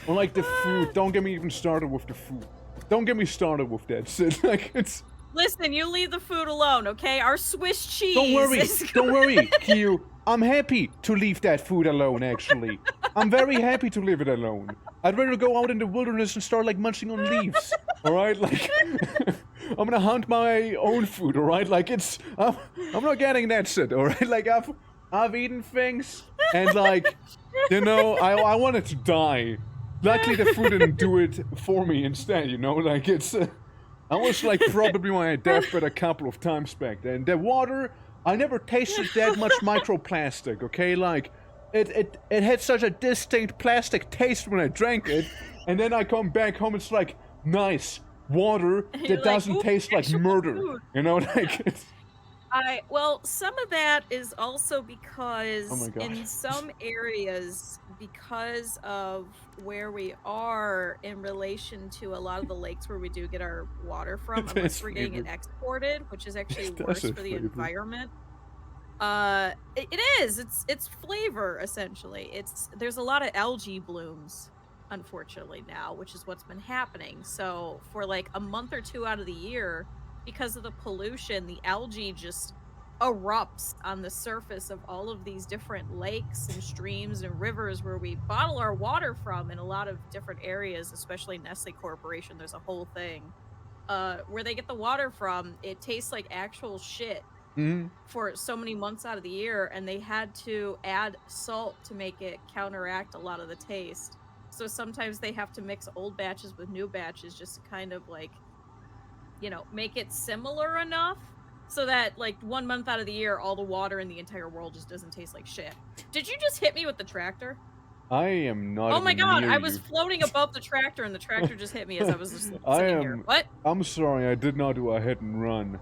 Or, like, the food. Don't get me even started with the food. Don't get me started with that shit. Like, it's... Listen, you leave the food alone, okay? Our Swiss cheese. Don't worry, is don't worry, Q. I'm happy to leave that food alone, actually. I'm very happy to leave it alone. I'd rather go out in the wilderness and start, like, munching on leaves. Alright? Like, I'm gonna hunt my own food, alright? Like, it's... I'm not getting that shit, alright? Like, I've eaten things, and, like, you know, I wanted to die. Luckily, the food didn't do it for me instead, you know? Like, it's... I was, like, probably on my deathbed a couple of times back then. The water, I never tasted that much microplastic, okay? Like, it had such a distinct plastic taste when I drank it, and then I come back home, it's like, nice, water You're that like, doesn't "Ooh, taste like actual murder. food." You know, like, it's... Well, some of that is also because Oh my God. in some areas, because of where we are in relation to a lot of the lakes where we do get our water from, It unless is we're getting it flavored. exported, which is actually It worse is for the flavored. environment. It is. It's flavor essentially. There's a lot of algae blooms, unfortunately now, which is what's been happening. So for like a month or two out of the year, because of the pollution, the algae just erupts on the surface of all of these different lakes and streams and rivers where we bottle our water from in a lot of different areas, especially Nestle Corporation. There's a whole thing where they get the water from. It tastes like actual shit Mhm. for so many months out of the year, and they had to add salt to make it counteract a lot of the taste. So sometimes they have to mix old batches with new batches just to kind of like, you know, make it similar enough so that like 1 month out of the year, all the water in the entire world just doesn't taste like shit. Did you just hit me with the tractor? I am not Oh my even god, near I was you. floating above the tractor and the tractor just hit me as I was just I sitting here. am... What? I'm sorry, I did not do a hit and run.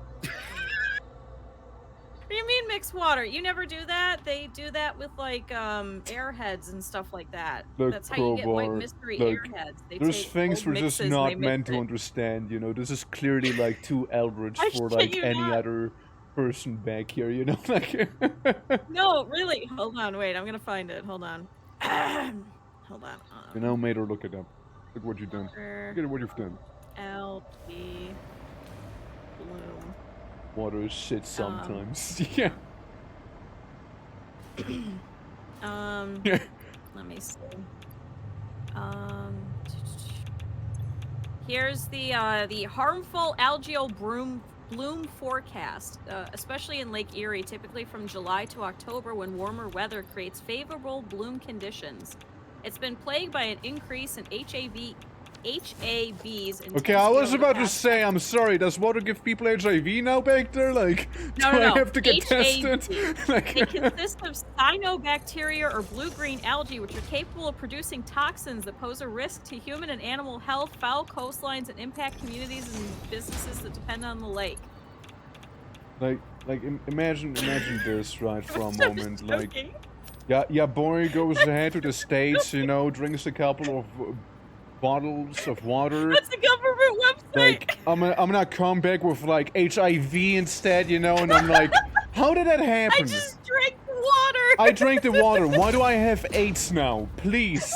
What do you mean mixed water? You never do that? They do that with like airheads and stuff like that. Look, That's how you get white Crowbar, mystery look, airheads. They there's take things old we're just mixes and not they meant mix to it. understand, you know? This is clearly, like, too eldritch I for, shit like, you any not. other person back here, you know? Like... No, really. Hold on, wait. I'm gonna find it. Hold on. Hold on. You know, made her look it up. Look what you've done. Water, Look at what you've done. algae bloom. Water is shit sometimes. Yeah. Let me see. Here's the harmful algal bloom forecast, especially in Lake Erie, typically from July to October when warmer weather creates favorable bloom conditions. It's been plagued by an increase in HAVs. Okay, I was about to say, I'm sorry, does water give people HIV now back there? Like, do I have to get tested? Like, They consist of cyanobacteria or blue-green algae, which are capable of producing toxins that pose a risk to human and animal health, foul coastlines, and impact communities and businesses that depend on the lake. Imagine this, right, for a moment. Like, yeah, boy goes ahead to the States, you know, drinks a couple of bottles of water. That's a government website. Like, I'm gonna come back with like HIV instead, you know, and I'm like, how did that happen? I just drank the water. I drank the water. Why do I have AIDS now? Please.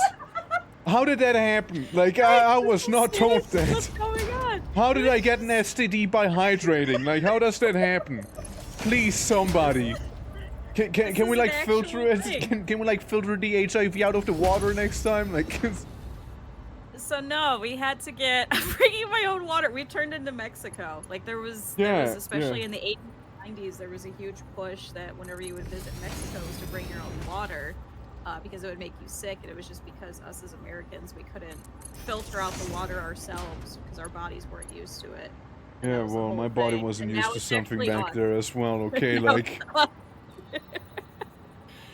How did that happen? Like, I was not told that. What's going on? How did I get an STD by hydrating? Like, how does that happen? Please, somebody. Can we like filter it? Can we like filter the HIV out of the water next time? Like. So no, we had to get bringing my own water. We turned into Mexico. Like there was especially in the 80s, 90s, there was a huge push that whenever you would visit Mexico was to bring your own water because it would make you sick, and it was just because us as Americans we couldn't filter out the water ourselves because our bodies weren't used to it. Yeah, well, my body wasn't used to something back there as well. Okay, like.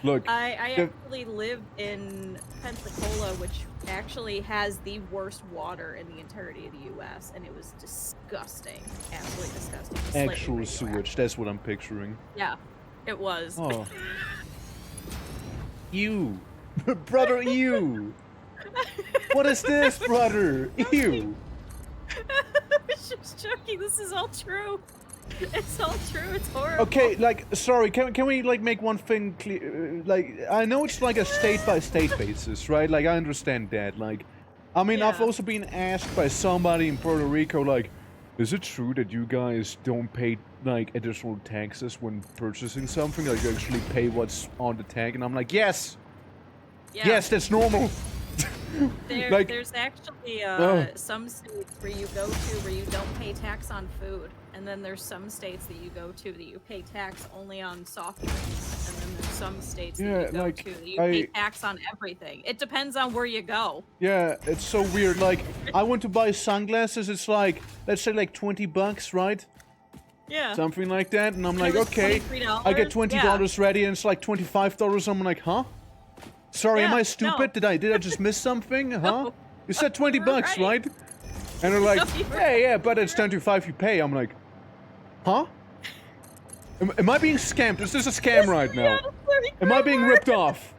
Look, I actually lived in Pensacola, which actually has the worst water in the entirety of the U.S., and it was disgusting, absolutely disgusting. Actual sewage, that's what I'm picturing. Yeah, it was. Oh. You, brother, you. What is this, brother? You. I was just joking. This is all true. It's all true. It's horrible. Okay, like, sorry, can we, like, make one thing clear? Like, I know it's, like, a state-by-state basis, right? Like, I understand that. Like, I mean, I've also been asked by somebody in Puerto Rico, like, is it true that you guys don't pay, like, additional taxes when purchasing something? Like, you actually pay what's on the tag? And I'm like, yes! Yeah. Yes, that's normal! There's actually some states where you go to where you don't pay tax on food, and then there's some states that you go to that you pay tax only on soft drinks, and then there's some states that you go to that you pay tax on everything. It depends on where you go. Yeah, it's so weird. Like, I went to buy sunglasses. It's like, let's say like $20, right? Yeah. Something like that, and I'm like, okay, I get $20 ready, and it's like $25. I'm like, huh? Sorry, am I stupid? No. Did I just miss something? Huh? No. You said $20, right? And they're like, yeah, but it's $25 you pay. I'm like, huh? Am I being scammed? Is this a scam right now? Am I being ripped off?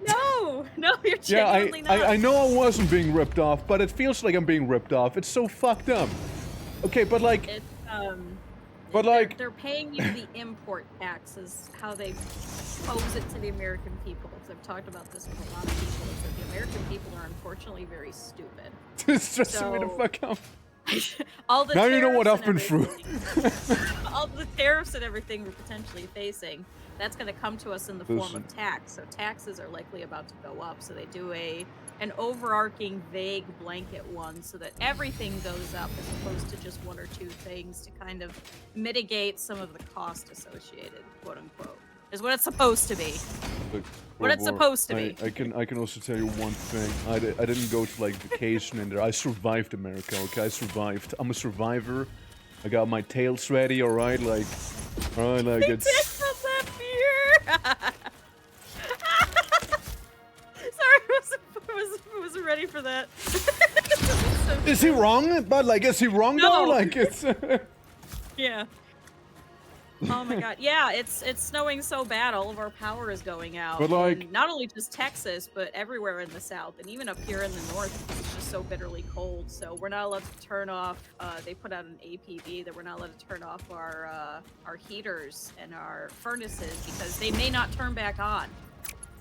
No, you're genuinely not. I know I wasn't being ripped off, but it feels like I'm being ripped off. It's so fucked up. Okay, but like... It's, but like... They're paying you the import tax is how they pose it to the American people. I've talked about this with a lot of people, is that the American people are unfortunately very stupid. It's stressing me the fuck out. All the now you know what I've been through. All the tariffs and everything we're potentially facing, that's going to come to us in the form of tax. So taxes are likely about to go up. So they do an overarching, vague blanket one so that everything goes up as opposed to just one or two things to kind of mitigate some of the cost associated, quote unquote. Is what it's supposed to be. Look, what it's supposed to be. I can also tell you one thing. I didn't go to like vacation in there. I survived America. Okay, I survived. I'm a survivor. I got my tails ready. All right, like it's. That beer. Sorry, I wasn't ready for that. Is he wrong? But like, is he wrong though? Like it's. Yeah. Oh my god, yeah, it's snowing so bad, all of our power is going out. But like, and not only just Texas, but everywhere in the south, and even up here in the north, it's just so bitterly cold. So we're not allowed to turn off. They put out an APB that we're not allowed to turn off our heaters and our furnaces because they may not turn back on.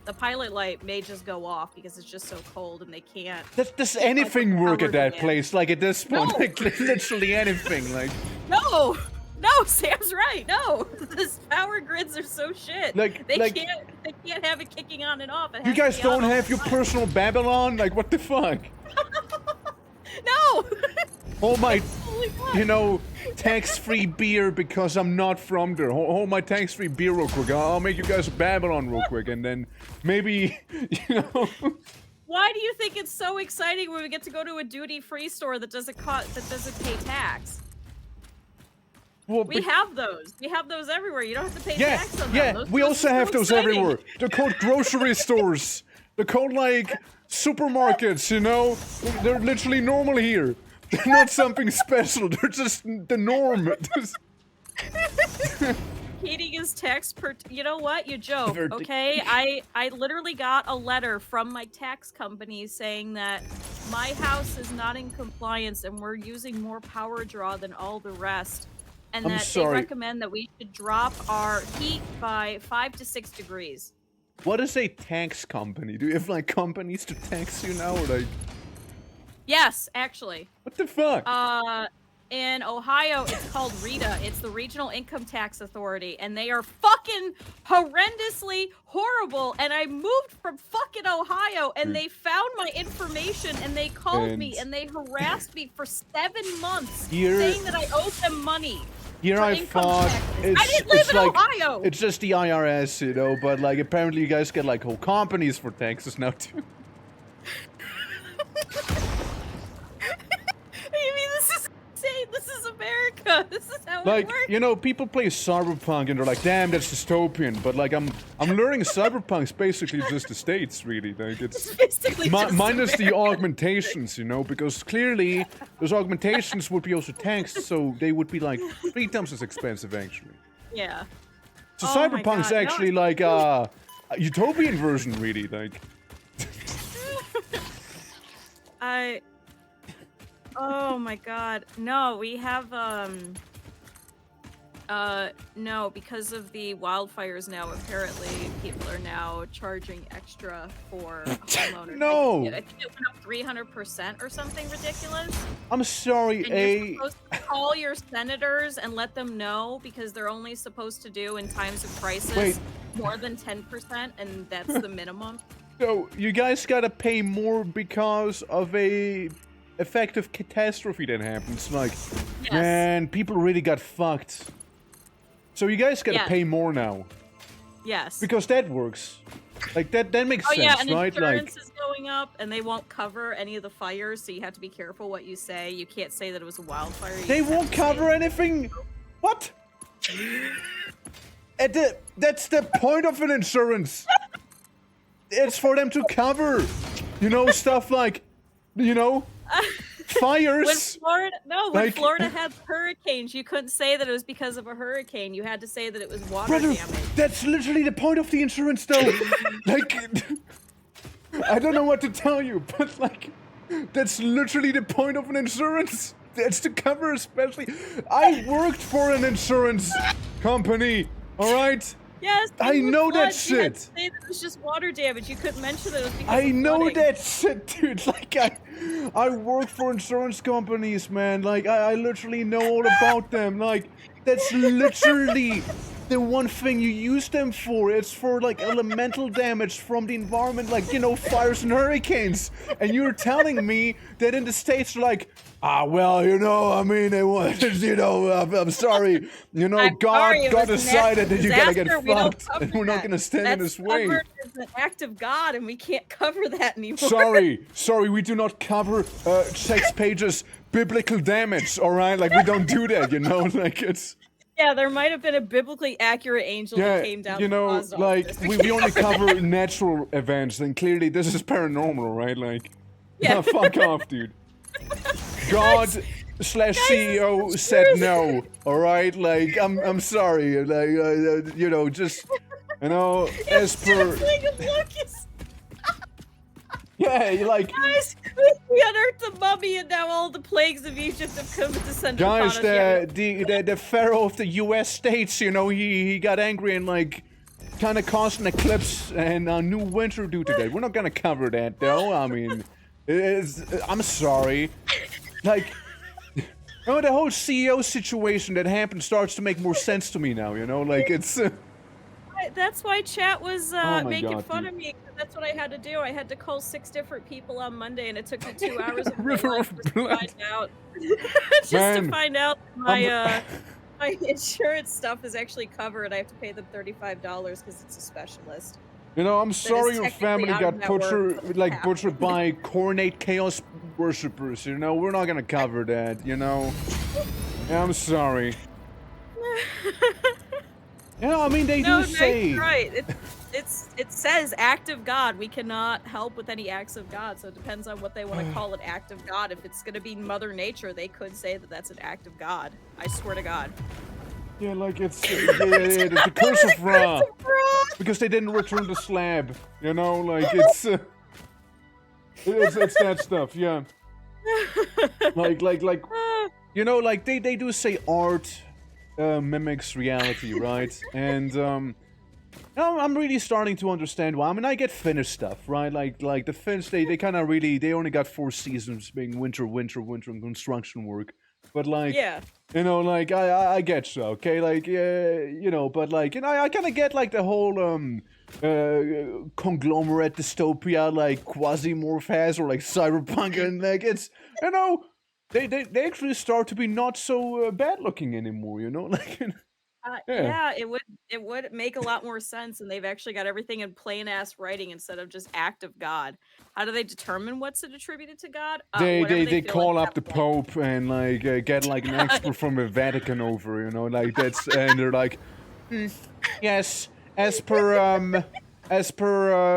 The pilot light may just go off because it's just so cold and they can't. Does anything work at that place? Like at this point, like literally anything. Like No, Sam's right. No, the power grids are so shit. Like they can't have it kicking on and off. You guys don't have your personal Babylon? Like what the fuck? No. Hold my, tax-free beer because I'm not from there. Hold my tax-free beer real quick. I'll make you guys a Babylon real quick, and then maybe, Why do you think it's so exciting when we get to go to a duty-free store that doesn't pay tax? Well, We have those. We have those everywhere. You don't have to pay yeah, tax on them. yeah. We also have those exciting. everywhere. They're called grocery stores. They're called like supermarkets. You know, they're literally normal here. They're not something special. They're just the norm. Heating is tax per. You know what? You joke, They're- okay? I literally got a letter from my tax company saying that my house is not in compliance and we're using more power draw than all the rest, and I'm that sorry. they recommend that we should drop our heat by 5 to 6 degrees. What is a tax company? Do you have like companies to tax you now, or like? Yes, actually. What the fuck? In Ohio, it's called RETA. It's the Regional Income Tax Authority, and they are fucking horrendously horrible. And I moved from fucking Ohio, and they found my information, and they called me, and they harassed me for 7 months, saying that I owed them money. Here I thought I didn't live in Ohio. It's just the IRS, you know, but like apparently you guys get like whole companies for taxes now too. You mean this is insane? This is America. This is how Like, it works. you know, people play Cyberpunk and they're like, damn, that's dystopian. But like, I'm learning Cyberpunk's basically just the States, really. Like, it's basically just minus the America. augmentations, you know, because clearly those augmentations would be also taxed, so they would be like 3 times as expensive, actually. Yeah. So Oh my Cyberpunk's God, actually like a utopian version, really. Like, Oh my god. No, we have, no, because of the wildfires now, apparently people are now charging extra for homeowners. No! I think it went up 300% or something ridiculous. I'm sorry, And you're supposed to call your senators and let them know, because they're only supposed to do in times of crisis more than 10%, and that's the minimum. So you guys gotta pay more because of a effective catastrophe that happens. Like, man, people really got fucked. So you guys gotta pay more now. Yes. Because that works. Like that makes sense, yeah, and right? insurance Like, is going up, and they won't cover any of the fires, so you have to be careful what you say. You can't say that it was a wildfire. they won't cover anything. What? That's the point of an insurance. It's for them to cover, you know, stuff like, you know, fires. When Florida had hurricanes, you couldn't say that it was because of a hurricane. You had to say that it was water Brother, damage. that's literally the point of the insurance, though. Like, I don't know what to tell you, but like, that's literally the point of an insurance. That's to cover, especially. I worked for an insurance company. All right. Yes, I know that You had to shit. say that it was just water damage. You couldn't mention that it was because I of know flooding. that shit, dude. Like, I work for insurance companies, man. Like, I literally know all about them. Like, that's literally the one thing you use them for. It's for, like, elemental damage from the environment, like, you know, fires and hurricanes. And you're telling me that in the States, like, well, you know, I mean, it was, you know, I'm sorry. You know, God decided that you gotta get fucked, and we're not gonna stand in his way. It's an act of God, and we can't cover that anymore. Sorry, we do not cover sex pages biblical damage, alright? Like, we don't do that, you know? Like, it's... Yeah, there might have been a biblically accurate angel that came down. You know, like, we only cover natural events, and clearly this is paranormal, right? Like, fuck off, dude. God/CEO said no, alright? Like, I'm sorry, like, you know, just, you know, as per... Yeah, you're like... Guys, we unearthed the mummy, and now all the plagues of Egypt have come to descend upon us. Guys, the pharaoh of the U.S. states, you know, he got angry and, like, kind of caused an eclipse and a new winter due to that. We're not gonna cover that, though. I mean, I'm sorry. Like, you know, the whole CEO situation that happened starts to make more sense to me now, you know? Like, it's... That's why chat was making fun of me. That's what I had to do. I had to call 6 different people on Monday, and it took me 2 hours of my life to find out. To find out my my insurance stuff is actually covered. I have to pay them $35 because it's a specialist. You know, I'm sorry your technically family out got of network, butchered by coronate chaos worshippers, you know? We're not gonna cover that, you know? Yeah, I'm sorry. Yeah, I mean, they No, do Nate's say... right. It says act of God. We cannot help with any acts of God, so it depends on what they want to call an act of God. If it's gonna be Mother Nature, they could say that that's an act of God. I swear to God. Yeah, like, it's... the curse of Ra. Because they didn't return the slab. You know, like, it's... it's that stuff, yeah. Like... You know, like, they do say art mimics reality, right? And, now I'm really starting to understand why. I mean, I get Finnish stuff, right? Like the Finns, they kind of really, they only got 4 seasons being winter, and construction work. But like, Yeah. you know, like I get you, okay? Like, you know, but like, you know, I kind of get like the whole conglomerate dystopia, like Quasimorph has, or like cyberpunk, and like it's, you know, they actually start to be not so bad looking anymore, you know, like. Yeah. Yeah, it would make a lot more sense, and they've actually got everything in plain ass writing instead of just act of God. How do they determine what's attributed to God? Whatever They feel like call up the that point. Pope and like get like an expert from the Vatican over, you know, like that's, and they're like, yes, as per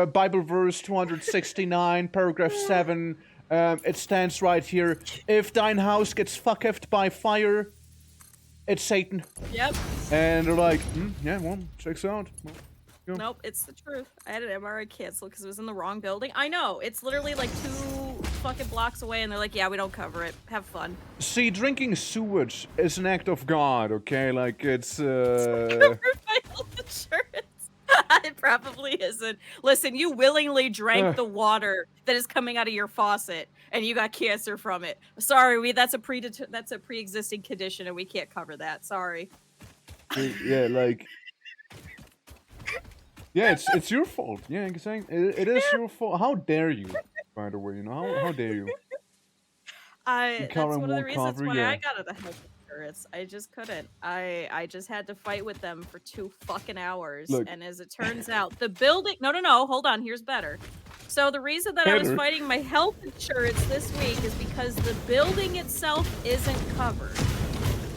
Bible verse 269, paragraph 7, it stands right here. If thine house gets fucked by fire, it's Satan. Yep. And they're like, yeah, well, checks out. Well, yeah. Nope, it's the truth. I had an MRI canceled because it was in the wrong building. I know, it's literally like 2 fucking blocks away, and they're like, yeah, we don't cover it. Have fun. See, drinking sewage is an act of God, okay? Like, it's, Covered by health insurance. It probably isn't. Listen, you willingly drank the water that is coming out of your faucet, and you got cancer from it. Sorry, that's a pre-existing condition, and we can't cover that. Sorry. Yeah, like, yeah, it's your fault. Yeah, exactly. It is your fault. How dare you? By the way, you know, how dare you? That's one of the reasons cover, why yeah. I got out of health insurance. I just couldn't. I just had to fight with them for 2 fucking hours. Look. And as it turns out, the building. No. Hold on. Here's better. So the reason that I was Better? fighting my health insurance this week is because the building itself isn't covered.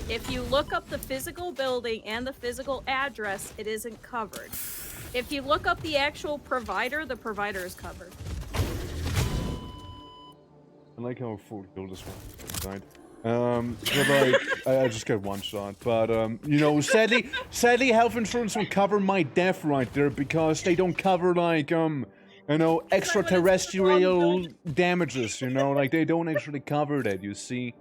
If you look up the physical building and the physical address, it isn't covered. If you look up the actual provider, the provider is covered. I like how full kill this one, right? But like, I just get one shot. But you know, sadly, health insurance will cover my death right there because they don't cover like you know, extraterrestrial damages. You know, like they don't actually cover that. You see.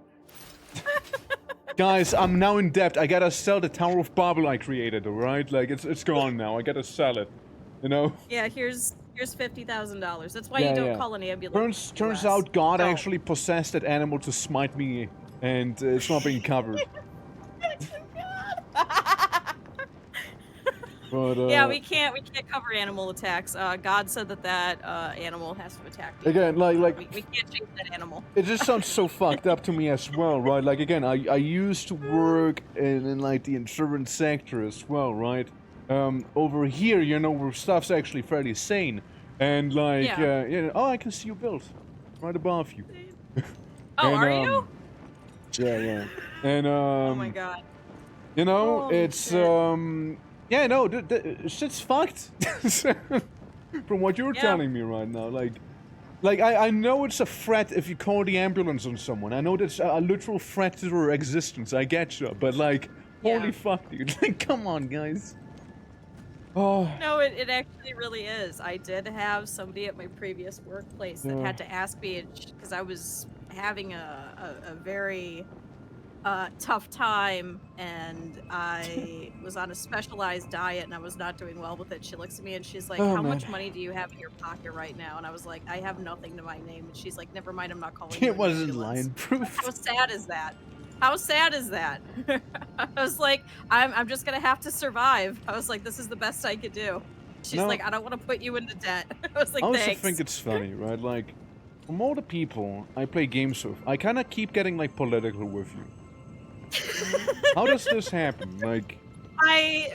Guys, I'm now in debt. I gotta sell the Tower of Babel I created, alright? Like, it's gone now. I gotta sell it. You know? Yeah, here's $50,000. That's why you don't call an ambulance. Turns out God actually possessed that animal to smite me, and it's not being covered. But, yeah, we can't cover animal attacks. God said that animal has to attack you. Again, like we can't change that animal. It just sounds so fucked up to me as well, right? Like, again, I used to work in like the insurance sector as well, right? Over here, you know, where stuff's actually fairly sane, and like, you know, oh, I can see your bills right above you. Oh, are you? Yeah. And oh my god. You know, Holy it's shit. yeah, no, shit's fucked. From what you're telling me right now, like I know it's a threat if you call the ambulance on someone. I know that's a literal threat to their existence. I get you, but like, holy fuck, dude! Like, come on, guys. Oh. No, it actually really is. I did have somebody at my previous workplace that had to ask me because I was having a very tough time, and I was on a specialized diet, and I was not doing well with it. She looks at me and she's like, how much money do you have in your pocket right now? And I was like, I have nothing to my name. And she's like, never mind, I'm not calling you. It wasn't line proof. How sad is that? How sad is that? I was like, I'm just gonna have to survive. I was like, this is the best I could do. She's like, I don't want to put you into debt. I was like, I also thanks. think it's funny, right? Like, from all the people I play games with, I kind of keep getting like political with you. How does this happen? Like,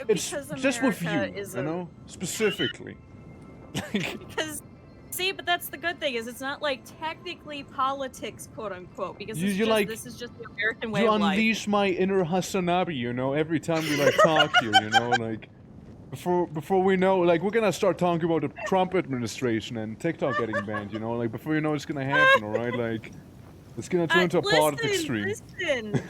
because it's just with you, America is you know, specifically. Like, Because, see, but that's the good thing is it's not like technically politics, quote unquote, because You- it's you just, like- this is just the American way you of life. unleash my inner Hasanabi, you know, every time we like talk here, you know, like before we know, like we're gonna start talking about the Trump administration and TikTok getting banned, you know, like before you know it's gonna happen, alright? Like it's gonna turn into a politics stream. Listen,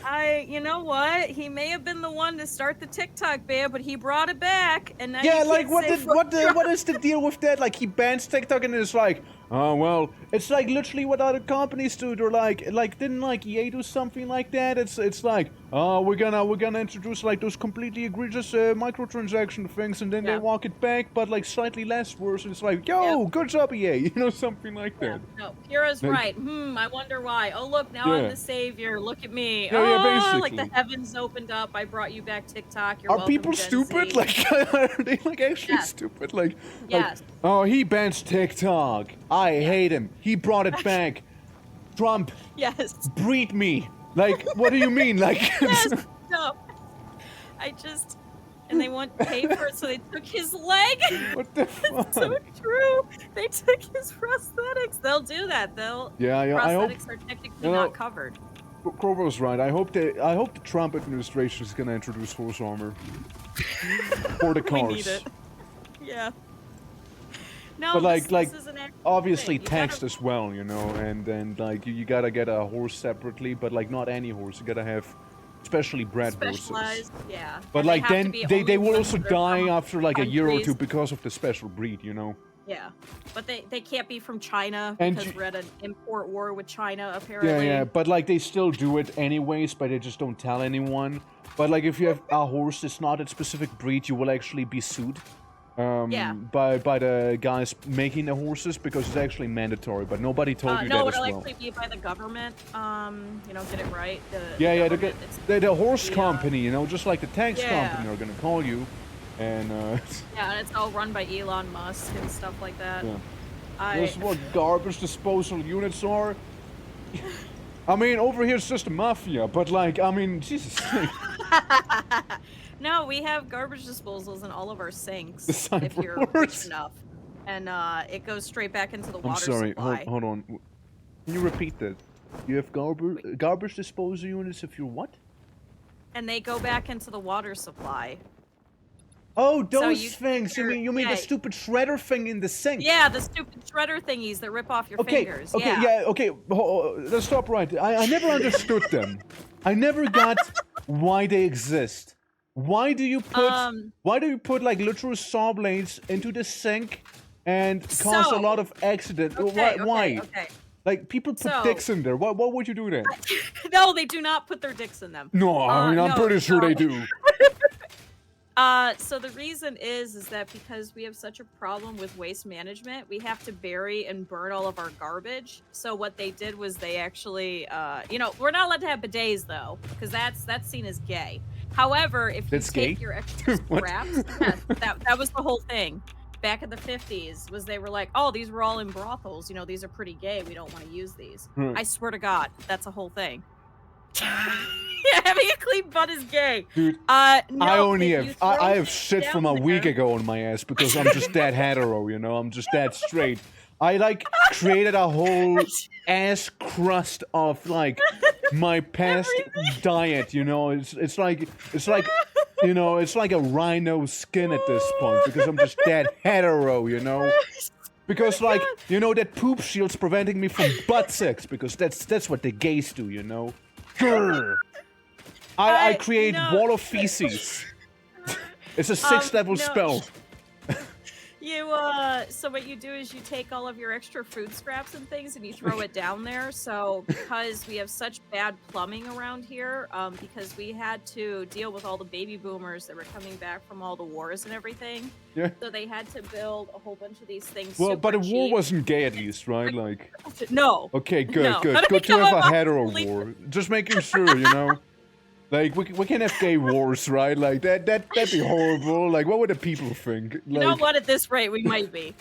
you know what? He may have been the one to start the TikTok ban, but he brought it back, and now Yeah, you like can't say fuck what is the deal with that? Like he bans TikTok and it's like, oh well, it's like literally what other companies do. They're like didn't like EA do something like that? It's like, oh we're gonna introduce like those completely egregious microtransaction things and then they Yeah. walk it back, but like slightly less worse. And it's like, yo, good job EA, you know, something like that. No, Kira's Like- right. I wonder why. Oh look, now Yeah. I'm the savior. Look at me. Yeah, yeah, oh, like basically. the heavens opened up. I brought you back TikTok. You're Are welcome, people Gen stupid? Z. Like, are they like actually Yes. stupid? Like, Yes. oh, he bans TikTok. I hate him. He brought it back. Trump, Yes. breed me. Like, what do you mean? Like, Yes. No. I just. And they want pay for it, so they took his leg. what the It's so fuck? true. They took his prosthetics. They'll do that. Yeah, I hope Prosthetics are technically you know, not covered. Krobo's right. I hope the Trump administration is gonna introduce horse armor for the We cars. need it. Yeah. No, But like this is an actual obviously thing. You text gotta- as well, you know, and like you gotta get a horse separately, but like not any horse. You gotta have specially bred horses. Specialized, yeah. But And like have to then be they only will ones also that are die from after like a year or two countries- because of the special breed, you know. Yeah, but they can't be from China And because you- we're at an import war with China Yeah, apparently. yeah, but like they still do it anyways, but they just don't tell anyone. But like if you have a horse that's not a specific breed, you will actually be sued. Yeah. By the guys making the horses because it's actually mandatory, but nobody told you No, that it'll as well. actually be by the government. You know, get it right. Yeah, yeah, government, it's- the horse the, company, you know, just like the tanks yeah. company are gonna call you, and yeah, and it's all run by Elon Musk and stuff like that. yeah. This is what garbage disposal units are. I mean, over here it's just a mafia, but like, I mean, Jesus. No, we have garbage disposals in all of our sinks The if you're cyber rich wars. enough, and it goes straight back into the I'm water sorry. supply. Hold on. Can you repeat that? You have garbage disposal units if you're what? And they go back into the water supply. Oh, So those you- things. You you're- mean the yeah. stupid shredder thing in the sink? Yeah, the stupid shredder thingies that rip off your Okay. fingers. Okay. Yeah. Okay. Let's stop right. I never understood them. I never got why they exist. Why do you put like literal saw blades into the sink and cause a So- lot of accident? Okay, Why? Okay. Like people put So- dicks in there. Why would you do that? No, they do not put their dicks in them. No, I mean I'm no, pretty sure no. they do. So the reason is that because we have such a problem with waste management, we have to bury and burn all of our garbage. So what they did was they actually, you know, we're not allowed to have bidets though, because that's seen as gay. However, if you That's take gay? your extra What? scraps, yeah, that was the whole thing. Back in the 50s, was they were like, oh, these were all in brothels. You know, these are pretty gay. We don't want to use these. Right. I swear to God, that's a whole thing. Yeah, having a clean butt is gay. Dude, No, I only if you have throw I have shit down from a week there- ago on my ass because I'm just that hetero, you know. I'm just that straight. I like created a whole ass crust of like my past diet, you know. It's like you know, it's like a rhino skin at this point because I'm just that hetero, you know. Because like you know that poop shield's preventing me from butt sex because that's what the gays do, you know. Grr. I create no. wall of feces. It's a 6th level no. spell. You so what you do is you take all of your extra food scraps and things and you throw it down there. So because we have such bad plumbing around here, because we had to deal with all the baby boomers that were coming back from all the wars and everything. Yeah. So they had to build a whole bunch of these things. Well, but a super war cheap. wasn't gay at least, right? Like, No. okay, good, No. good, How did good we to come have a up hetero with- war. Just making sure, you know. Like we can't have gay wars, right? Like that'd be horrible. Like what would the people think? Like, You know what? At this rate, we might be.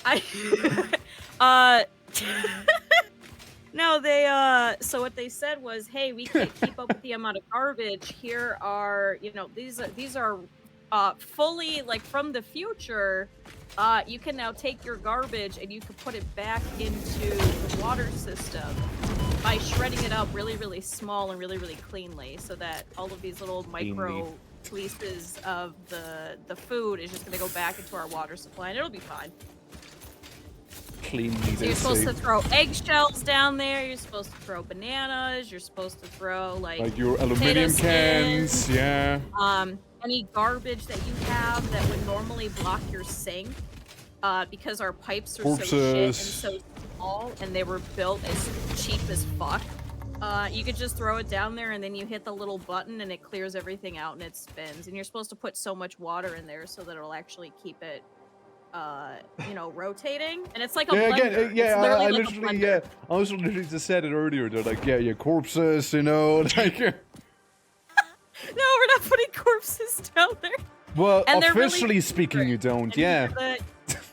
No, they. So what they said was, "Hey, we can't keep up with the amount of garbage. Here are, you know, these are fully, like, from the future, you can now take your garbage and you can put it back into the water system by shredding it up really, really small and really, really cleanly, so that all of these little micro pieces of the food is just going to go back into our water supply, and it'll be fine. Cleanly, So you're supposed to throw eggshells down there. You're supposed to throw bananas. You're supposed to throw like your aluminum cans, yeah. Any garbage that you have that would normally block your sink, because our pipes are so shit and so small, and they were built as cheap as fuck. You could just throw it down there, and then you hit the little button, and it clears everything out, and it spins. And you're supposed to put so much water in there so that it'll actually keep it, rotating. And it's like a blender. I was literally just said it earlier. They're like, yeah, your corpses, like. No, we're not putting corpses down there. Well, officially really speaking, you don't. Yeah.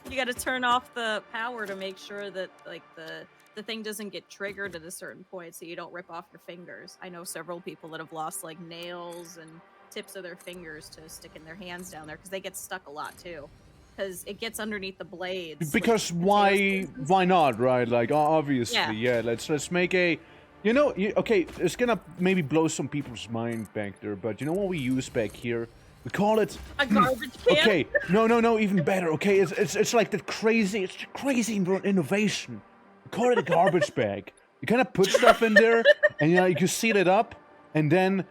You gotta turn off the power to make sure that like the thing doesn't get triggered at a certain point, so you don't rip off your fingers. I know several people that have lost like nails and tips of their fingers to stick in their hands down there because they get stuck a lot too. Because it gets underneath the blades. Because like, why not, right? Like, obviously, yeah. Let's make a, okay, it's gonna maybe blow some people's mind back there, but you know what we use back here? We call it a garbage can. Okay, no, even better. Okay, it's like the crazy innovation. We call it a garbage bag. You kind of put stuff in there, and you seal it up, and then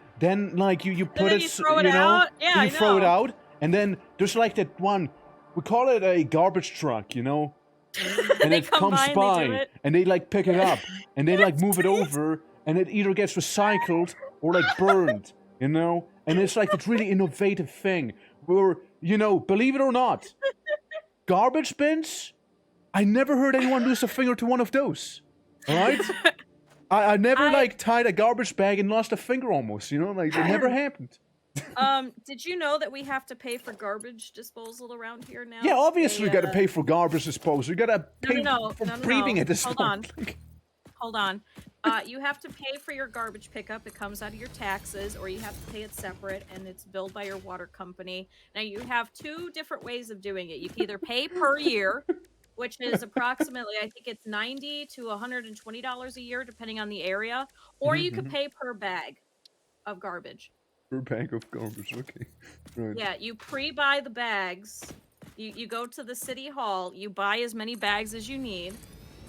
like you put it, throw it out. Yeah, you throw it out, and then there's like that one. We call it a garbage truck, and it comes by, and they like pick it up, and they like move it over, and it either gets recycled or like burned, and it's like this really innovative thing where, believe it or not, garbage bins, I never heard anyone lose a finger to one of those, alright? I never tied a garbage bag and lost a finger almost, like it never happened. Did you know that we have to pay for garbage disposal around here now? Yeah, obviously you gotta pay for garbage disposal. You gotta pay for breathing at this point. Hold on. You have to pay for your garbage pickup. It comes out of your taxes, or you have to pay it separate, and it's billed by your water company. Now, you have two different ways of doing it. You can either pay per year, which is approximately, I think it's $90 to $120 a year, depending on the area, or you can pay per bag of garbage. Per bag of garbage, okay. Right. Yeah, you pre-buy the bags. You go to the city hall, you buy as many bags as you need,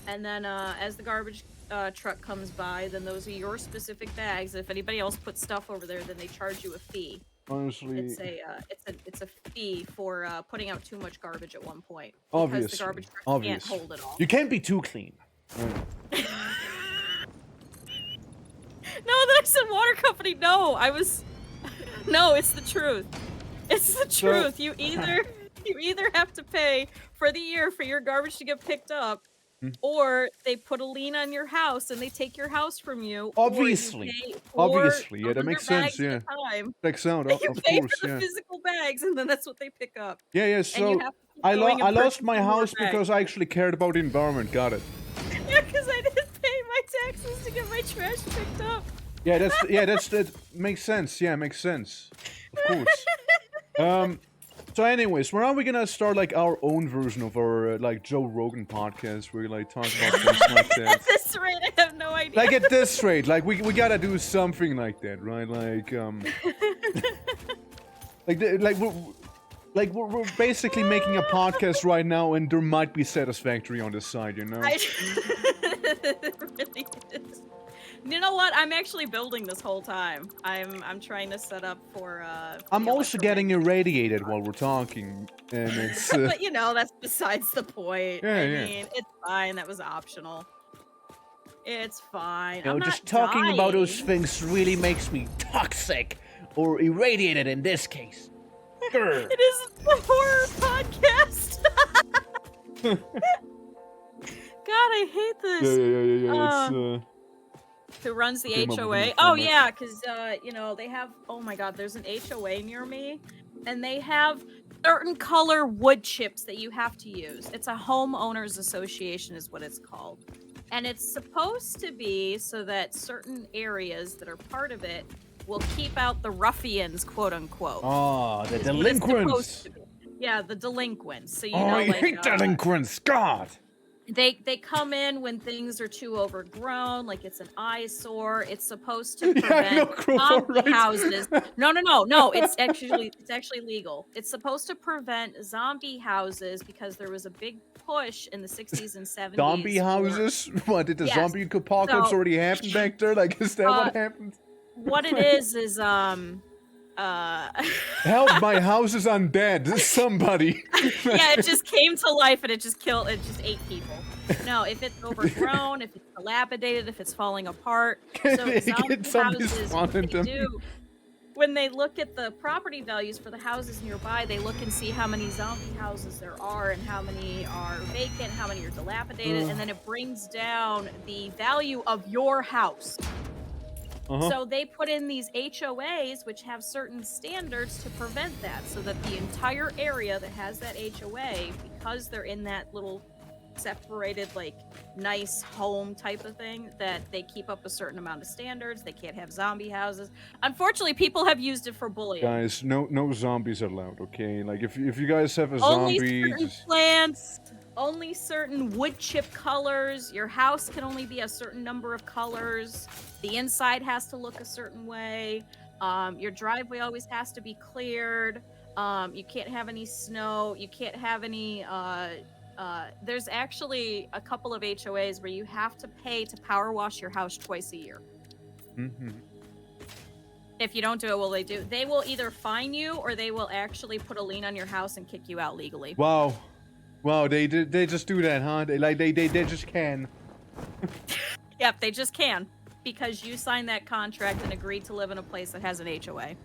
and then as the garbage truck comes by, then those are your specific bags. If anybody else puts stuff over there, then they charge you a fee. Honestly, it's a fee for putting out too much garbage at one point. Obviously, because the garbage truck can't hold it all. You can't be too clean. Right. No, that I said water company. No, No, it's the truth. It's the truth. You either have to pay for the year for your garbage to get picked up, or they put a lien on your house and they take your house from you. Obviously, yeah, that makes sense. Yeah, checks out. Of you pay course, for the physical bags, and then that's what they pick up. Yeah. So I lost my house because I actually cared about the environment. Got it. Yeah, because I didn't pay my taxes to get my trash picked up. Yeah, that makes sense. Yeah, makes sense. Of course. So anyways, when are we gonna start like our own version of our like Joe Rogan podcast where we like talk about things like that? At this rate, I have no idea. Like at this rate, like we gotta do something like that, right? Like we're basically making a podcast right now, and there might be Satisfactory on the side, It really is. You know what? I'm actually building this whole time. I'm trying to set up for I'm also getting irradiated while we're talking, and it's. But that's besides the point. Yeah, I mean, it's fine. That was optional. It's fine. I'm just not talking dying. about those things really makes me toxic, or irradiated in this case. It is the horror podcast. God, I hate this. Yeah. Who runs the HOA? Oh yeah, because they have. Oh my God, there's an HOA near me, and they have certain color wood chips that you have to use. It's a homeowners association, is what it's called, and it's supposed to be so that certain areas that are part of it will keep out the ruffians, quote unquote. Oh, the is what it's supposed delinquents. to be. Yeah, the delinquents. So you Oh, know, I like hate delinquents. God. they come in when things are too overgrown, like it's an eyesore. It's supposed to Yeah, I know, prevent Crowbar, zombie right? houses. No. It's actually legal. It's supposed to prevent zombie houses because there was a big push in the 60s and 70s. Zombie houses? What, did the Yes. zombie apocalypse So, already happen back there? Like, is that what happened? what it is Help, my house is undead. Somebody. yeah, it just came to life and it just ate people. No, if it's overgrown, if it's dilapidated, if it's falling apart. So They zombie get zombies houses, spawned what in they them. do, when they look at the property values for the houses nearby, they look and see how many zombie houses there are and how many are vacant, how many are dilapidated, and then it brings down the value of your house. So they put in these HOAs, which have certain standards to prevent that, so that the entire area that has that HOA, because they're in that little separated, like, nice home type of thing, that they keep up a certain amount of standards. They can't have zombie houses. Unfortunately, people have used it for bullying. Guys, no zombies allowed, okay? Like, if you guys have a Only zombie... certain plants, only certain wood chip colors. Your house can only be a certain number of colors. The inside has to look a certain way. Your driveway always has to be cleared. You can't have any snow. You can't have any... there's actually a couple of HOAs where you have to pay to power wash your house twice a year. If you don't do it, they will either fine you or they will actually put a lien on your house and kick you out legally. Wow, they just do that, huh? They just can. Yep, they just can, because you signed that contract and agreed to live in a place that has an HOA.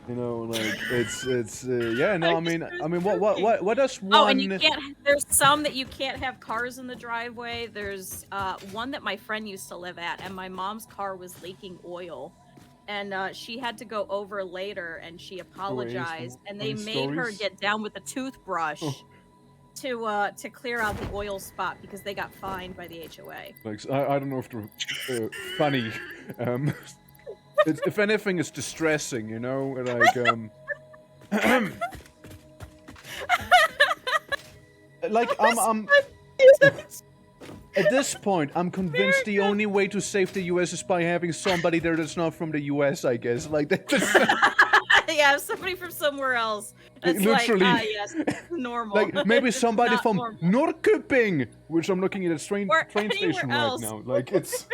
You know, like, it's yeah, no, I mean, what does one... Oh, and you can't, there's some that you can't have cars in the driveway. There's one that my friend used to live at, and my mom's car was leaking oil. And she had to go over later, and she apologized, and they made her get down with a toothbrush to clear out the oil spot because they got fined by the HOA. Like, I don't know if they're funny. If anything, it's distressing, you know? Like, like, I'm at this point, I'm convinced the only way to save the US is by having somebody there that's not from the US, I guess. Like, that's... Yeah, somebody from somewhere else. That's literally. like, yes, normal. Like, maybe somebody from Norrköping, which I'm looking at a train station else. right now. Like, it's...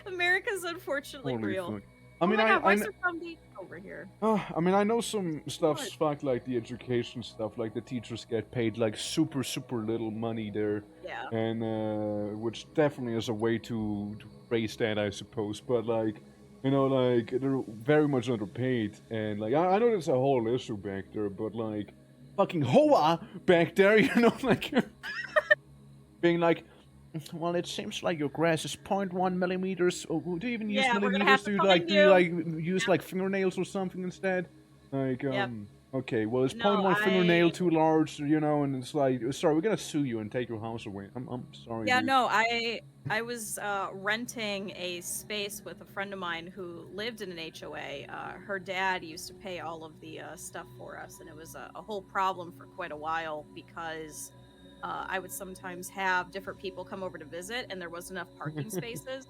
America's unfortunately Holy real. fuck. I mean, why is there some beach over here? I mean, I know some stuff's fucked, like the education stuff, like the teachers get paid like super little money there. Yeah. And which definitely is a way to raise that, I suppose. But like, you know, like they're very much underpaid, and like I know there's a whole issue back there, but like fucking Hoa back there, you know, like being like, well, it seems like your grass is 0.1 millimeters. Or do you even use millimeters? Do you use like fingernails or something instead? Like, okay, well, it's 0.1 fingernail too large, you know, and it's like, sorry, we're gonna sue you and take your house away. I'm sorry. Yeah, dude. no, I was renting a space with a friend of mine who lived in an HOA. Her dad used to pay all of the stuff for us, and it was a whole problem for quite a while because I would sometimes have different people come over to visit, and there wasn't enough parking spaces.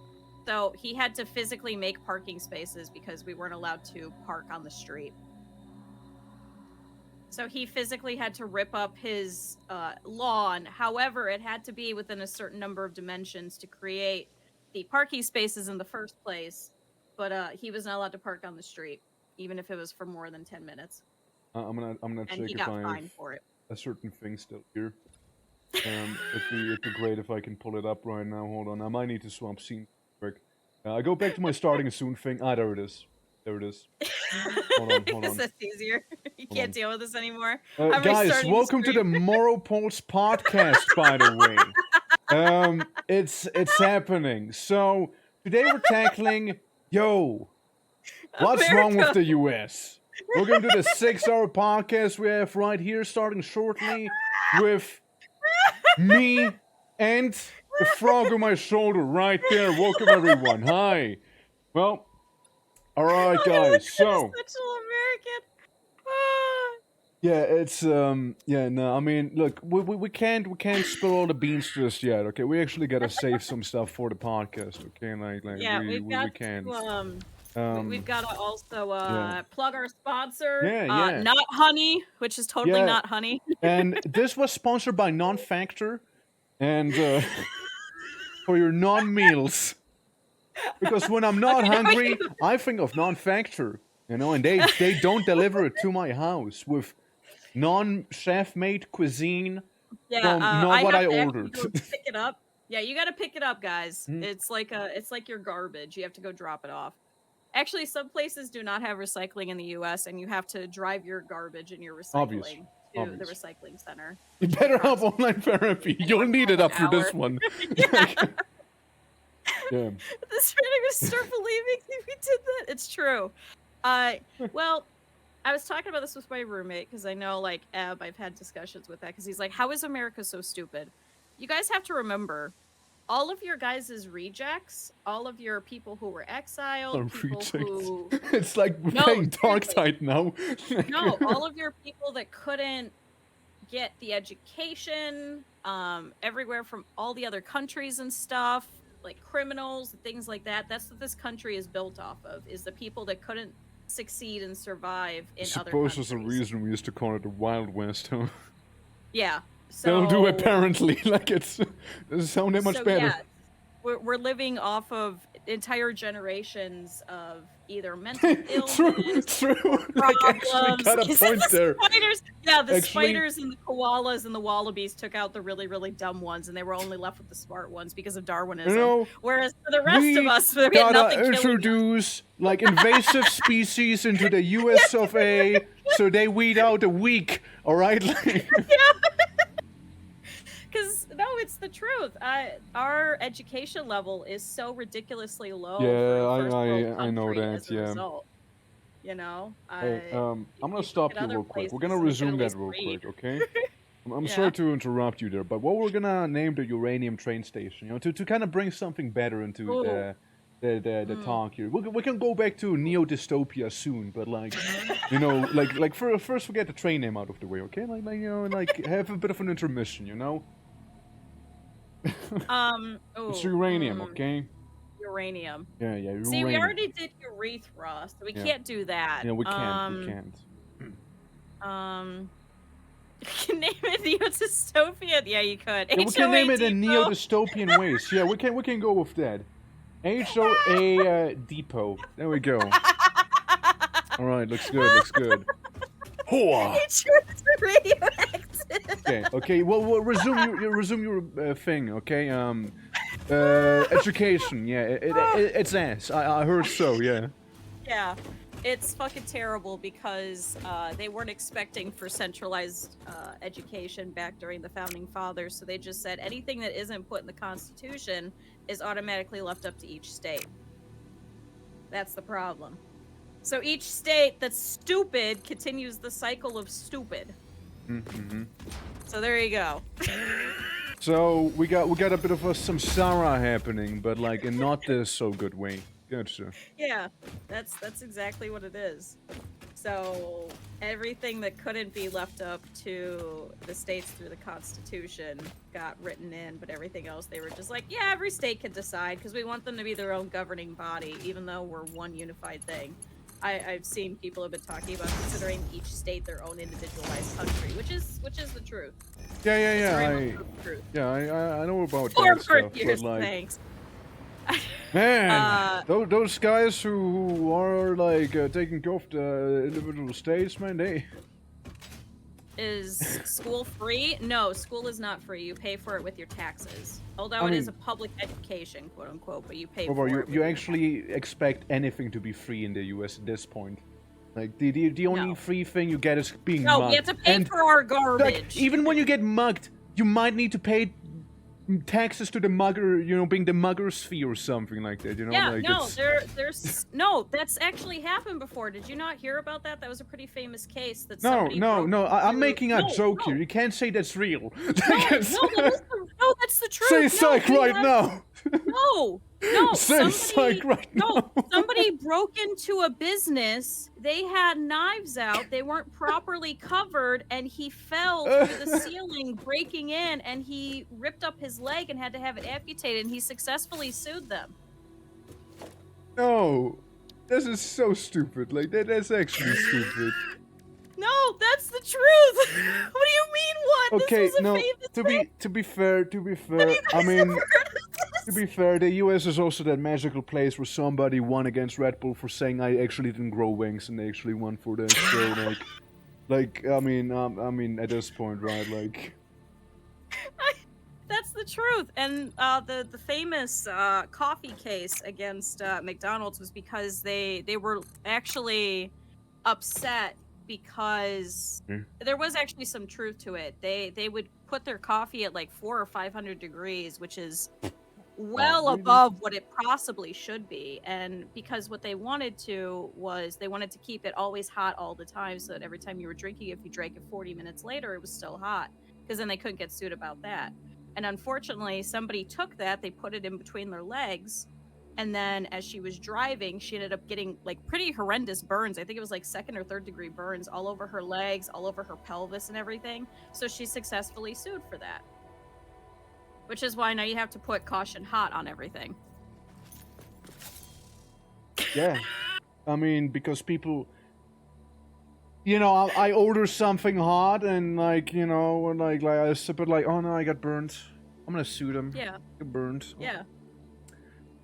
So he had to physically make parking spaces because we weren't allowed to park on the street. So he physically had to rip up his lawn. However, it had to be within a certain number of dimensions to create the parking spaces in the first place. But he was not allowed to park on the street, even if it was for more than 10 minutes. I'm gonna check if I have for it. a certain thing still here. It'd be great if I can pull it up right now. Hold on, I might need to swap scene quick. I go back to my starting soon thing. Ah, there it is. There it is. Hold on. That's easier. You can't deal with this anymore. Guys, welcome to the Morrow Pulse podcast, by the way. It's happening. So today we're tackling, what's wrong with the US? We're going to do the 6-hour podcast we have right here, starting shortly with me and The frog on my shoulder right there. Welcome everyone. Hi. Well, all right, guys. So. Central American. Ah. Yeah, it's yeah, no, I mean, look, we can't spill all the beans just yet, okay? We actually gotta save some stuff for the podcast, okay? Like Yeah, we can't. we've got to also yeah. plug our sponsor. Yeah. Not Honey, which is totally Yeah. not Honey. And this was sponsored by Non-Factor, and for your non-meals, because when I'm not hungry, I think of Non-Factor, you know, and they don't deliver it to my house with non-chef made cuisine. Yeah, not what I ordered. Go pick it up. Yeah, you got to pick it up, guys. It's like your garbage. You have to go drop it off. Actually, some places do not have recycling in the U.S., and you have to drive your garbage and your recycling to the recycling center. You better have online therapy. You'll need it after this one. Yeah. This really gonna start believing we did that. It's true. Well, I was talking about this with my roommate because I know, like, Eb, I've had discussions with that because he's like, how is America so stupid? You guys have to remember, all of your guys' rejects, all of your people who were exiled, people who... It's like we're playing Darktide now. No, all of your people that couldn't get the education, everywhere from all the other countries and stuff, like criminals and things like that. That's what this country is built off of, is the people that couldn't succeed and survive in other countries. I suppose there's a reason we used to call it the Wild West, huh? Yeah. So, they'll do apparently, like it sounded much better. Yeah, we're living off of entire generations of either mental illness, true. Like, actually got a point there. Spiders, yeah, the spiders and the koalas and the wallabies took out the really, really dumb ones, and they were only left with the smart ones because of Darwinism. You know, whereas for the rest of us, we had gotta nothing introduce like invasive species into the U.S. of A. So they weed out a weak. All right. Yeah. Because, no, it's the truth. Our education level is so ridiculously low. Yeah, I know that, as a result. You know? Hey, I'm going to stop you real quick. We're going to resume that real quick, okay? I'm sorry to interrupt you there, but what we're going to name the uranium train station, you know, to kind of bring something better into the talk here. We can go back to neo-dystopia soon, but, like, you know, like first we get the train name out of the way, okay? Like you know, like, have a bit of an intermission, you know? It's uranium, okay? Uranium. Yeah, uranium. See, we already did urethra, so we can't do that. Yeah, we can't. You can name it neo-dystopian. Yeah, you could. Yeah, we can name it in neo-dystopian ways. Yeah, we can go with that. HOA depot. There we go. All right, looks good. Hoa. Radioactive. Okay. Well, resume your thing. Okay. Education. Yeah, it's ass. I heard so. Yeah. Yeah, it's fucking terrible because they weren't expecting for centralized education back during the founding fathers, so they just said anything that isn't put in the Constitution is automatically left up to each state. That's the problem. So each state that's stupid continues the cycle of stupid. Mm-hmm. So there you go. So we got a bit of a samsara happening, but like in not this so good way. Gotcha. Yeah, that's exactly what it is. So everything that couldn't be left up to the states through the Constitution got written in, but everything else they were just like, yeah, every state can decide because we want them to be their own governing body, even though we're one unified thing. I've seen people have been talking about considering each state their own individualized country, which is the truth. Yeah. I know about that stuff, but like, thanks. Man, those guys who are like taking care of the individual states, man, Is school free? No, school is not free. You pay for it with your taxes. Although it is a public education, quote unquote, but you pay for it. You actually expect anything to be free in the US at this point. Like, the only free thing you get is being mugged. No, we have to pay for our garbage. Like, even when you get mugged, you might need to pay taxes to the mugger, you know, being the mugger's fee or something like that, you know? Yeah, like, no, no, that's actually happened before. Did you not hear about that? That was a pretty famous case that No, I'm making a joke here. You can't say that's real. No, that is the No, that's the truth. Say No, psych he right had- now! No, no. Say psych right now! Somebody broke into a business. They had knives out. They weren't properly covered, and he fell through the ceiling, breaking in, and he ripped up his leg and had to have it amputated. And he successfully sued them. No, this is so stupid. Like that's actually stupid. No, that's the truth. What do you mean? What? Okay, This was a no. famous To be fair, Have you I guys mean, ever heard of to this? be fair, the US is also that magical place where somebody won against Red Bull for saying I actually didn't grow wings, and they actually won for that. So I mean, at this point, right? Like, That's the truth. And the famous coffee case against McDonald's was because they were actually upset because there was actually some truth to it. They would put their coffee at like 400 or 500 degrees, which is well really? above what it possibly should be. And because what they wanted to was they wanted to keep it always hot all the time, so that every time you were drinking, if you drank it 40 minutes later, it was still hot. Because then they couldn't get sued about that. And unfortunately, somebody took that, they put it in between their legs, and then as she was driving, she ended up getting like pretty horrendous burns. I think it was like 2nd or 3rd degree burns all over her legs, all over her pelvis and everything. So she successfully sued for that. Which is why now you have to put caution hot on everything. yeah. I mean, because people, you know, I order something hot and like, you know, like I sip it like, oh no, I got burnt. I'm gonna sue them. Yeah. Get burned. Yeah.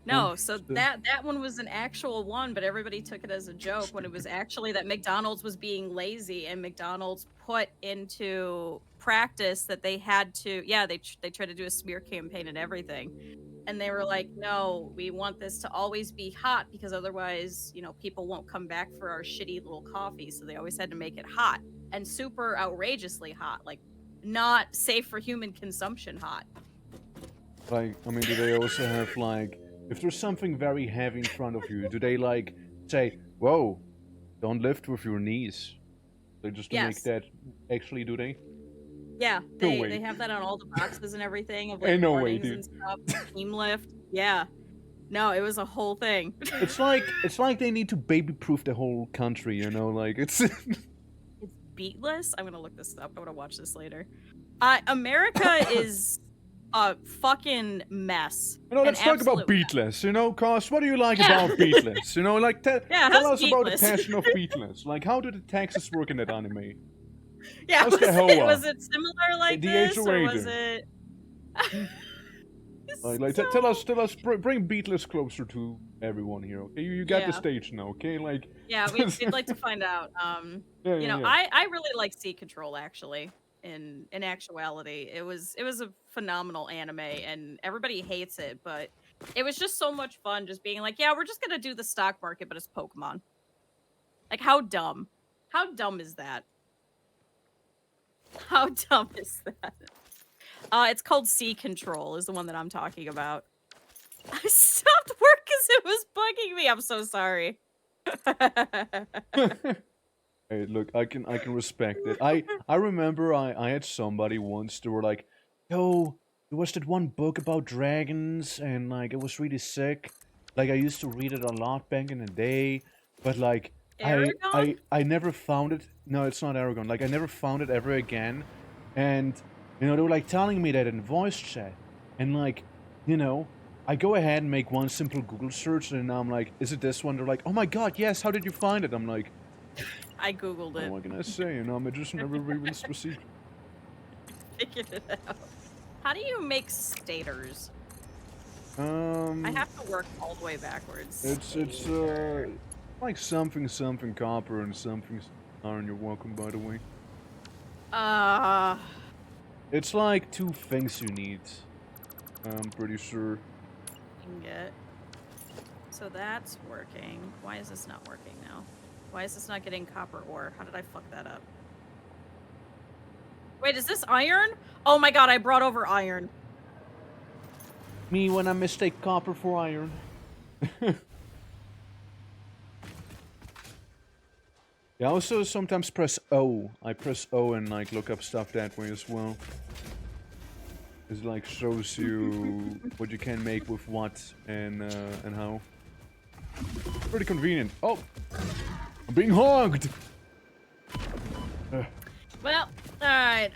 No, so the- that one was an actual one, but everybody took it as a joke when it was actually that McDonald's was being lazy, and McDonald's put into practice that they had to, they tried to do a smear campaign and everything. And they were like, no, we want this to always be hot because otherwise, you know, people won't come back for our shitty little coffee. So they always had to make it hot and super outrageously hot, like not safe for human consumption hot. Like, I mean, do they also have like, if there's something very heavy in front of you, do they like say, whoa, don't lift with your knees? They just to make Yes. that, actually, do they? Yeah, No they way. have that on all the boxes and everything of Ain't like no way, warnings dude. and stuff. Team lift. Yeah. No, it was a whole thing. It's like they need to baby-proof the whole country, you know, like it's... It's beatless. I'm gonna look this up. I'm gonna watch this later. America is a fucking mess. You know, let's An talk about absolute mess. Beatless, you know, cause what do you like Yeah. about Beatless? You know, like, Yeah, tell how's us about the Beatless? passion of Beatless. Like, how do the taxes work in that anime? Yeah, How's the was Hoa? it similar like The this, Age of or was Radium. it? Like tell us, bring Beatless closer to everyone here, okay? You got the Yeah. stage now, okay? Like, Yeah, we'd like to find out. yeah, You know, yeah. I really like Sea Control actually. In actuality, it was a phenomenal anime, and everybody hates it, but it was just so much fun just being like, yeah, we're just gonna do the stock market, but it's Pokemon. Like, how dumb? How dumb is that? How dumb is that? It's called Sea Control is the one that I'm talking about. I stopped work because it was bugging me. I'm so sorry. Hey, look, I can respect it. I remember I had somebody once. They were like, "Yo, there was that one book about dragons, and like it was really sick. Like I used to read it a lot back in the day, but like Aragon? I never found it. No, it's not Aragon. Like I never found it ever again. And you know they were like telling me that in voice chat, and like you know." I go ahead and make one simple Google search, and I'm like, "Is it this one?" They're like, "Oh my god, yes! How did you find it?" I'm like, I googled it. what can I say? You know, I'm just never reveals the secret. Figured it out. How do you make stators? I I have to work all the way backwards. It's like something copper and something iron. You're welcome, by the way. It's like 2 things you need. I'm pretty sure. Ingot. So that's working. Why is this not working now? Why is this not getting copper ore? How did I fuck that up? Wait, is this iron? Oh my god, I brought over iron. Me when I mistake copper for iron. Yeah, I also sometimes press O. I press O and like look up stuff that way as well. It like shows you what you can make with what and how. Pretty convenient. Oh, I'm being hogged. Well, alright,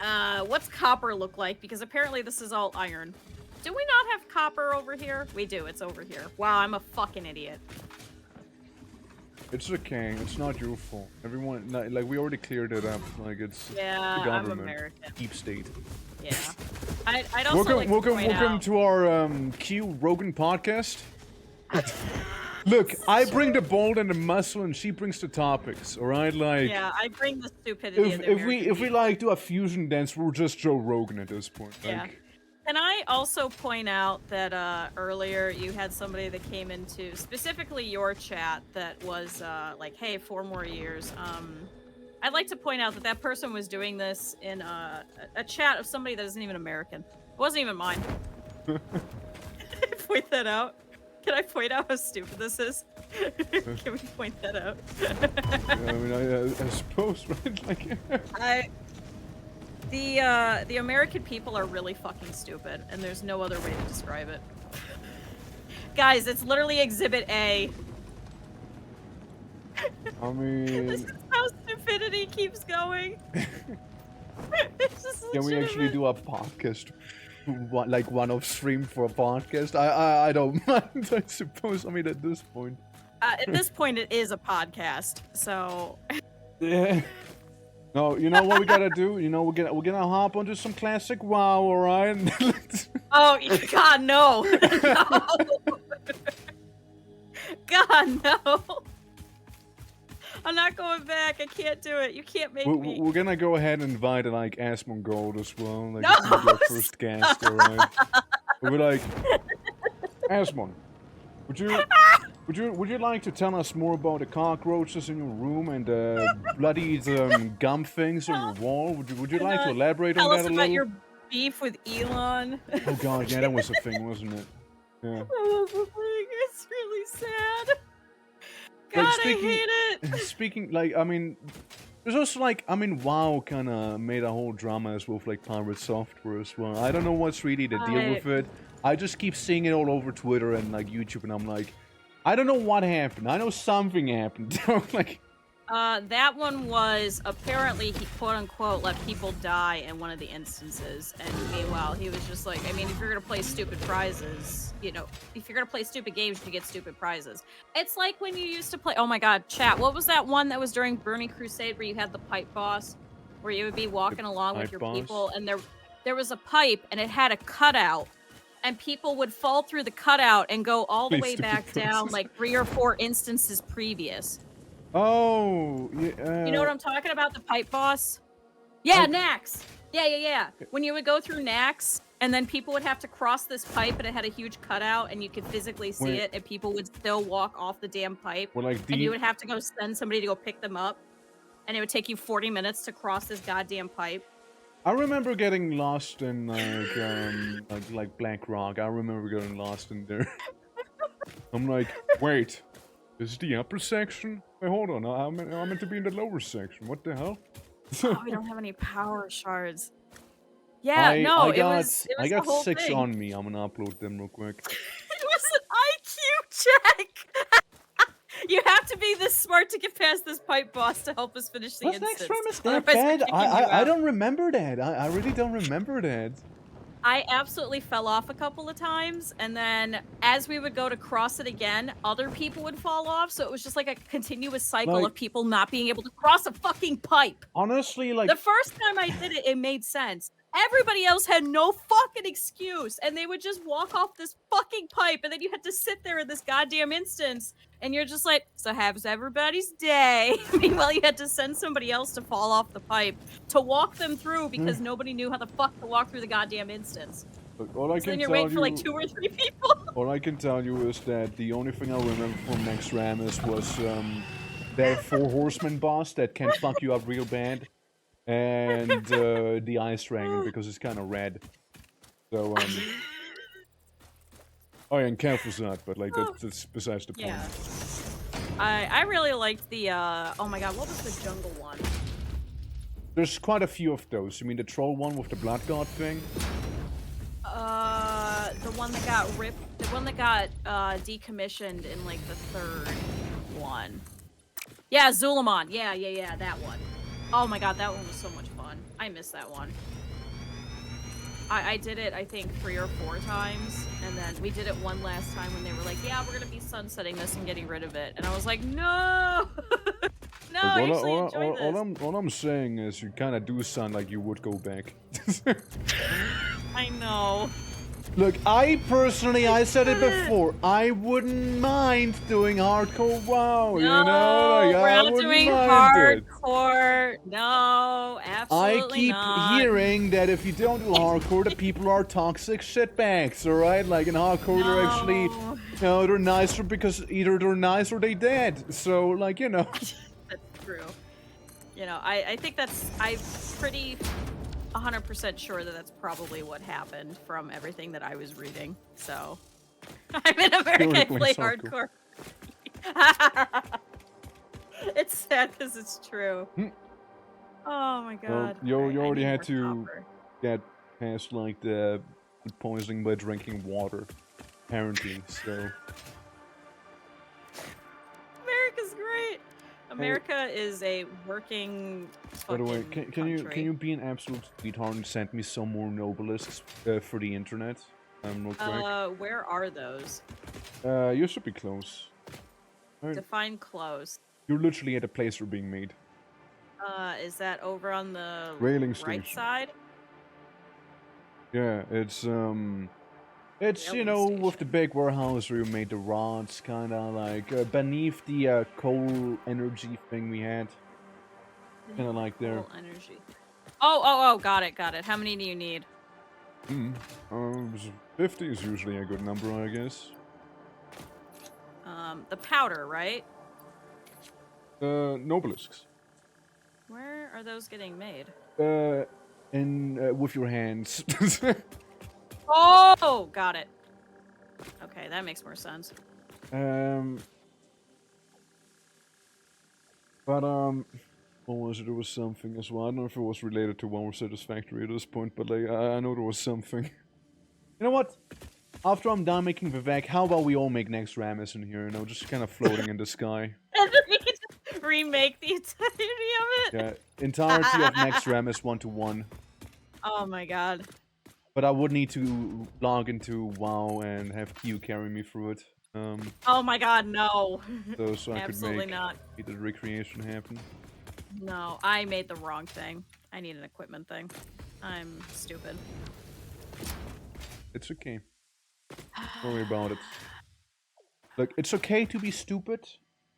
what's copper look like? Because apparently this is all iron. Do we not have copper over here? We do, it's over here. Wow, I'm a fucking idiot. It's okay. It's not your fault. Everyone, like, we already cleared it up. Like, it's Yeah, the government. I'm American. Deep state. Yeah. I'd also like to point welcome out... to our Q Rogan podcast. Look, I bring the bold and the muscle, and she brings the topics. All right, like. Yeah, I bring the stupidity. If we like do a fusion dance, we're just Joe Rogan at this point. Yeah. Like, Can I also point out that earlier you had somebody that came into specifically your chat that was like, hey, 4 more years. I'd like to point out that that person was doing this in a chat of somebody that isn't even American. It wasn't even mine. Can I point that out? Can I point out how stupid this is? Can we point that out? I mean, I suppose, right? Like. The American people are really fucking stupid, and there's no other way to describe it. Guys, it's literally Exhibit A. I mean... This is how stupidity keeps going. Can we actually do a podcast? Like one-off stream for a podcast? I don't mind, I suppose. I mean, at this point. At this point, it is a podcast, so... Yeah. No, you know what we gotta do? You know, we're gonna hop onto some classic WoW, alright? Oh, God, no! No! God, no! I'm not going back. I can't do it. You can't make me. We're gonna go ahead and invite like Asmongold as well. Like, No! it's our first guest, alright? We'll be like, Asmon, would you like to tell us more about the cockroaches in your room and the bloody gum things on your wall? Would you like to elaborate on that a little? Tell us about your beef with Elon. Oh god, yeah, that was a thing, wasn't it? Yeah. That was a thing. It's really sad. God, Like, I hate it. Speaking, like, I mean, there's also like, I mean, WoW kind of made a whole drama as well with like pirate software as well. I don't know what's really the deal with it. I just keep seeing it all over Twitter and like YouTube, and I'm like, I don't know what happened. I know something happened. Like, that one was apparently he quote unquote let people die in one of the instances, and meanwhile he was just like, I mean, if you're gonna play stupid prizes, you know, if you're gonna play stupid games, you get stupid prizes. It's like when you used to play. Oh my God, chat! What was that one that was during Burning Crusade where you had the pipe boss, where you would be walking along with your people, and there was a pipe and it had a cutout. And people would fall through the cutout and go all the way back down, like 3 or 4 instances previous. Oh, yeah. You know what I'm talking about? The pipe boss? Yeah, Nax! Yeah. When you would go through Nax, and then people would have to cross this pipe, and it had a huge cutout, and you could physically see it, and people would still walk off the damn pipe. Well, like and you would have to go send somebody to go pick them up, and it would take you 40 minutes to cross this goddamn pipe. I remember getting lost in like Black Rock. I remember getting lost in there. I'm like, wait, this is the upper section? Wait, hold on, I'm meant to be in the lower section. What the hell? Oh, we don't have any power shards. Yeah, it was I got the whole 6 thing. on me. I'm gonna upload them real quick. It was an IQ check. You have to be this smart to get past this pipe boss to help us finish the instance. Next premise that Otherwise, we're bad? kicking you I out. don't remember that. I really don't remember that. I absolutely fell off a couple of times, and then as we would go to cross it again, other people would fall off, so it was just like a continuous cycle Like, of people not being able to cross a fucking pipe. Honestly, like, The first time I did it, it made sense. Everybody else had no fucking excuse, and they would just walk off this fucking pipe, and then you had to sit there in this goddamn instance, and you're just like, so how's everybody's day? Meanwhile, you had to send somebody else to fall off the pipe to walk them through because nobody knew how the fuck to walk through the goddamn instance. look, all I So can then you're tell waiting for like 2 or 3 people. All I can tell you is that the only thing I remember from Max Ramus was that 4 horseman boss that can fuck you up real bad, and the ice dragon because it's kind of red. So oh yeah, and Careful's not, but like that's besides the point. Yeah. I really liked the oh my god, what was the jungle one? There's quite a few of those. You mean the troll one with the blood god thing? one that got ripped, the one that got decommissioned in like the third one. Yeah, Zulamon. Yeah, that one. Oh my god, that one was so much fun. I miss that one. I did it, I think, 3 or 4 times, and then we did it one last time when they were like, yeah, we're gonna be sunsetting this and getting rid of it. And I was like, no! No, I actually enjoy this. All I'm saying is you kind of do sound like you would go back. I know. Look, I personally, I said it before, I wouldn't mind doing hardcore WoW, No, you know? Like, we're I not wouldn't doing mind it. hardcore. No, absolutely I keep not. hearing that if you don't do hardcore, the people are toxic shitbags, alright? Like, in hardcore, they're actually, you know, they're nicer because either they're nice or they dead. So, like, you know. That's true. You know, I think I'm pretty 100% sure that that's probably what happened from everything that I was reading. So, I'm in America, I play hardcore. It's sad because it's true. Oh my god. Well, you already had to get past, like, the poisoning by drinking water, apparently, so... America's great! America is a working By the way, country. can you be an absolute sweetheart and send me some more nobelisks for the internet? Real quick. Where are those? You should be close. Right. Define close. You're literally at a place they're being made. Is that over on the Railing right station. side? Yeah, it's you Railing know, station. with the big warehouse where you made the rods, kinda like beneath the coal energy thing we had. Kinda like there. Coal energy. Oh, got it. How many do you need? 50 is usually a good number, I guess. The powder, right? Nobelisks. Where are those getting made? With your hands. Oh, got it. Okay, that makes more sense. But what was it? There was something as well. I don't know if it was related to one or Satisfactory at this point, but like, I know there was something. You know what? After I'm done making Vivek, how about we all make next Ramus in here, you know, just kind of floating in the sky. And then we can just remake the entirety of it? Yeah, entirety of next Ramus 1-to-1. Oh my god. But I would need to log into WoW and have Q carry me through it. Oh my god, no. So I Absolutely could not. make the recreation happen. No, I made the wrong thing. I need an equipment thing. I'm stupid. It's okay. Don't worry about it. Look, it's okay to be stupid,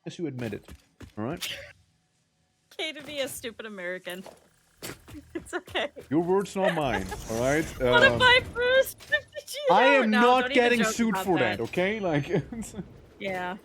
as you admit it. Alright? Okay to be a stupid American. It's okay. Your words, not mine, alright? What if I first 50 GER? I am No, not don't even getting joke sued about for that, okay? Like... Yeah.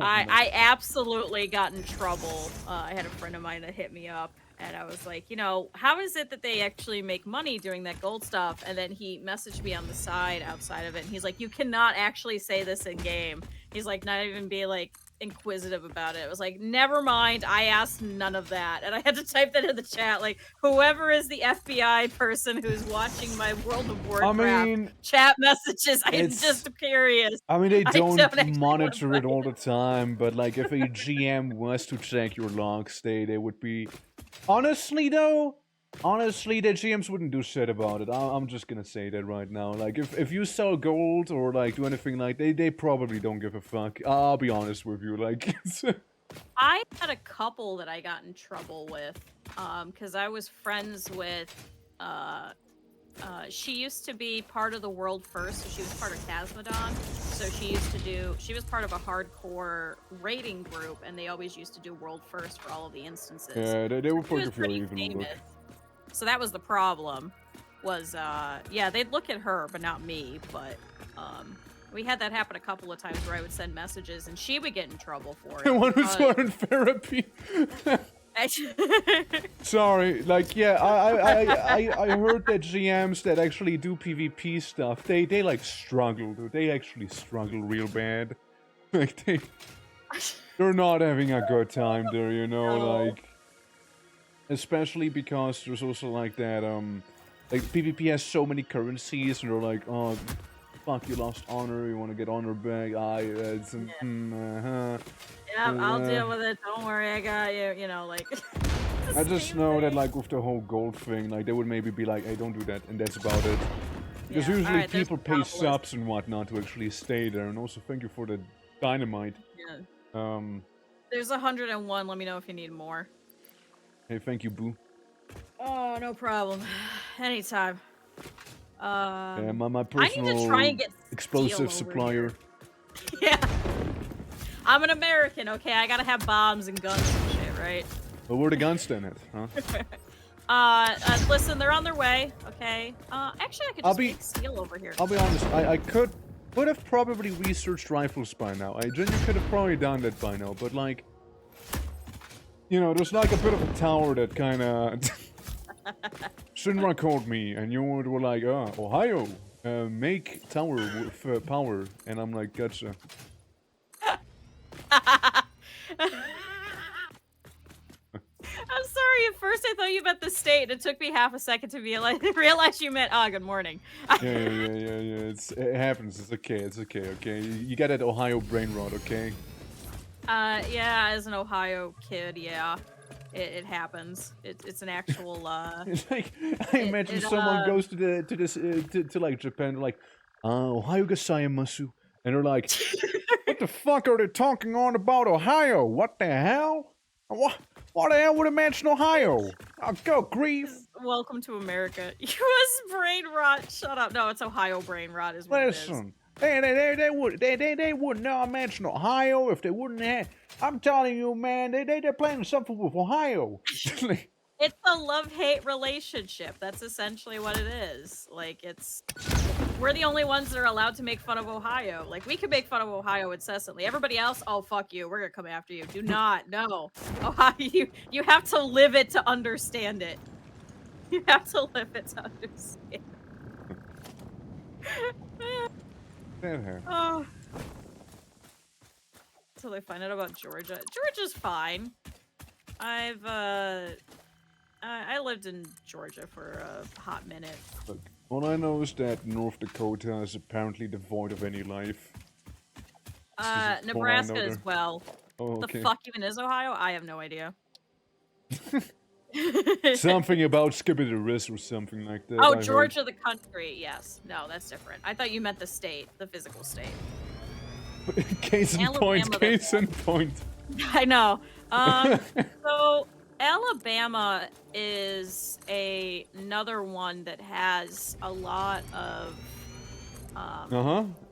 I absolutely got in trouble. I had a friend of mine that hit me up, and I was like, you know, how is it that they actually make money doing that gold stuff? And then he messaged me on the side outside of it, and he's like, you cannot actually say this in game. He's like, not even be like inquisitive about it. It was like, never mind, I asked none of that. And I had to type that in the chat, like, whoever is the FBI person who's watching my World of Warcraft chat messages, I'm just curious. I mean, they don't monitor it all the time, but like, if a GM was to check your logs, they would be... Honestly, though, honestly, the GMs wouldn't do shit about it. I'm just gonna say that right now. Like, if you sell gold or like do anything like, they probably don't give a fuck. I'll be honest with you, like. I had a couple that I got in trouble with, because I was friends with, she used to be part of the World First, so she was part of Casmodon. So she was part of a hardcore raiding group, and they always used to do World First for all of the instances. Yeah, they were part of your even famous. So that was the problem, was, yeah, they'd look at her, but not me, but, we had that happen a couple of times where I would send messages, and she would get in trouble for it. The one who's in therapy. Sorry, like, yeah, I heard that GMs that actually do PvP stuff, they like struggle, dude. They actually struggle real bad. Like, they're not having a good time there, you know, like, especially because there's also like that, like, PvP has so many currencies, and they're like, oh, fuck, you lost honor, you want to get honor back, it's, Yeah, I'll deal with it, don't worry, I got you, you know, like... I just know that, like, with the whole gold thing, like, they would maybe be like, hey, don't do that, and that's about it. Because Yeah, usually alright, people pay subs and whatnot to actually stay there, and also thank you for the dynamite. Yeah. There's 101, let me know if you need more. Hey, thank you, boo. Oh, no problem. Anytime. Yeah, my I personal need to try and get explosive supplier. Yeah. I'm an American, okay? I gotta have bombs and guns and shit, right? Well, where the guns then at, huh? Listen, they're on their way, okay? Actually, I could just make steel over here. I'll be honest, I could have probably researched rifles by now. I genuinely could have probably done that by now, but like... You know, there's like a bit of a tower that kinda... Shinra called me, and you were like, Ohio, make tower with power. And I'm like, gotcha. I'm sorry, at first I thought you meant the state, and it took me half a second to realize you meant, good morning. yeah, it happens, it's okay, okay? You got that Ohio brain rot, okay? Yeah, as an Ohio kid, yeah. It happens. It's an actual, It's like, I imagine someone goes to like Japan, like, Ohio gozaimasu, and they're like, what the fuck are they talking on about Ohio? What the hell? What the hell would it mention Ohio? Oh, go grief. Welcome to America. U.S. brain rot. Shut up. No, it's Ohio brain rot is what Listen, they wouldn't know I mentioned Ohio if they wouldn't have. I'm telling you, man, they're playing something with Ohio. It's a love-hate relationship. That's essentially what it is. Like, we're the only ones that are allowed to make fun of Ohio. Like, we can make fun of Ohio incessantly. Everybody else, oh, fuck you. We're gonna come after you. Do not. No. Ohio, you have to live it to understand it. You have to live it to understand. Oh. Until they find out about Georgia. Georgia's fine. I lived in Georgia for a hot minute. Look, all I know is that North Dakota is apparently devoid of any life. Nebraska as well. Oh, okay. The fuck even is Ohio? I have no idea. Something about skipping the wrist or something like that. Oh, Georgia the country. Yes. No, that's different. I thought you meant the state, the physical state. Case in point. I know. So Alabama is another one that has a lot of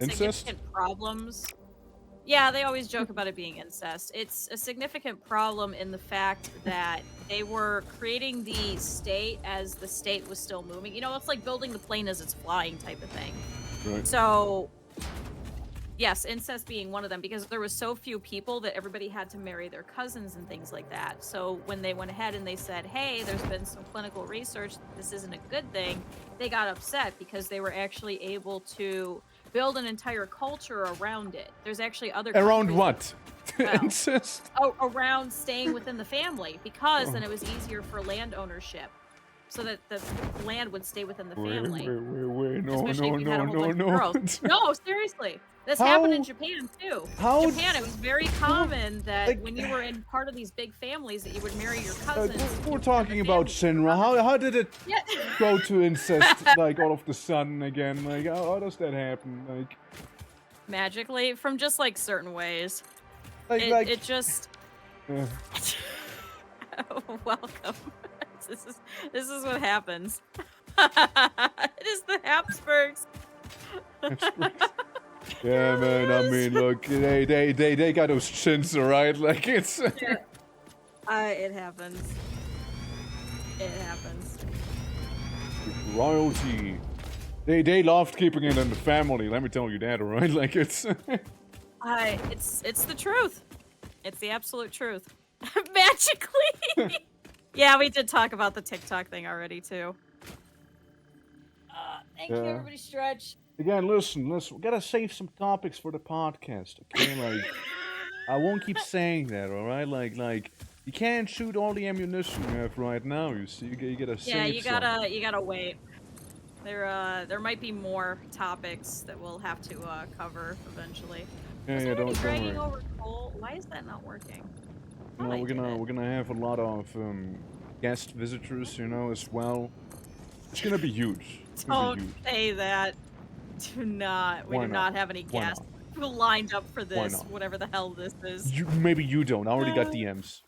incest significant problems. Yeah, they always joke about it being incest. It's a significant problem in the fact that they were creating the state as the state was still moving. You know, it's like building the plane as it's flying type of thing. Right. So yes, incest being one of them, because there was so few people that everybody had to marry their cousins and things like that. So when they went ahead and they said, hey, there's been some clinical research, this isn't a good thing, they got upset because they were actually able to build an entire culture around it. There's actually other around what? Well, incest? Around staying within the family, because then it was easier for land ownership. So that the land would stay within the family. Wait, no. No, seriously. This happened in Japan, too. Japan, it was very common that when you were in part of these big families that you would marry your cousins. We're talking about Shinra. How did it go to incest, like, all of the sudden again? Like, how does that happen? Like, magically? From just, like, certain ways. It just... Welcome. This is what happens. It is the Habsburgs. Yeah, man. I mean, look, they got those chins, alright? Like, it's. Yeah. It happens. It happens. Royalty. They loved keeping it in the family. Let me tell you that, alright? Like, it's. It's the truth. It's the absolute truth. Magically. Yeah, we did talk about the TikTok thing already, too. Thank you, everybody stretch. Again, listen, we gotta save some topics for the podcast, okay? Like, I won't keep saying that, alright? Like, you can't shoot all the ammunition you have right now, you see? You gotta save you gotta wait. There might be more topics that we'll have to cover eventually. Yeah, Is yeah, already don't dragging worry. over coal? Why is that not working? You know, we're gonna have a lot of guest visitors, you know, as well. It's gonna be huge. It's gonna be Don't huge. say that. Do not. We Why do not? not have any Why guests not? lined up for Why this, not? whatever the hell this is. Maybe you don't. I already got DMs.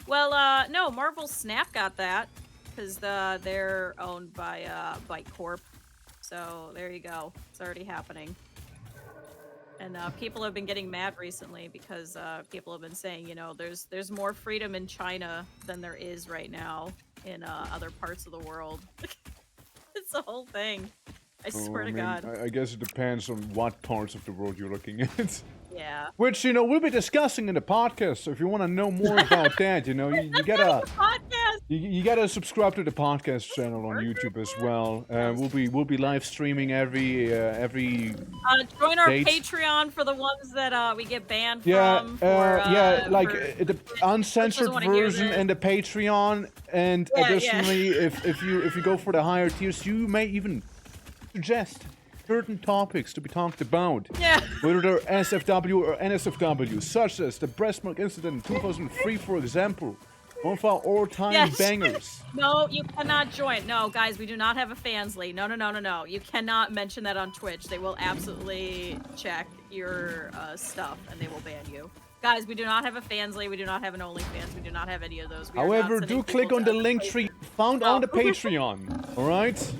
Well, no, Marvel Snap got that because they're owned by Byte Corp. So there you go. It's already happening. And people have been getting mad recently because people have been saying, you know, there's more freedom in China than there is right now in other parts of the world. It's the whole thing. I swear to God. I guess it depends on what parts of the world you're looking at. Yeah. Which, you know, we'll be discussing in the podcast, so if you want to know more about that, you know, you gotta... Podcast. You gotta subscribe to the podcast channel on YouTube as well. We'll be live streaming every join our date. Patreon for the ones that we get banned Yeah, from. the uncensored version and the Patreon, and Yeah, additionally, if you go for the higher tiers, you may even suggest certain topics to be talked about. Yeah. Whether they're SFW or NSFW, such as the breast milk incident in 2003, for example. One of our all-time bangers. No, you cannot join. No, guys, we do not have a fansly. No. You cannot mention that on Twitch. They will absolutely check your stuff, and they will ban you. Guys, we do not have a fansly. We do not have an OnlyFans. We do not have any of those. However, do click on the link tree found on the Patreon. All right?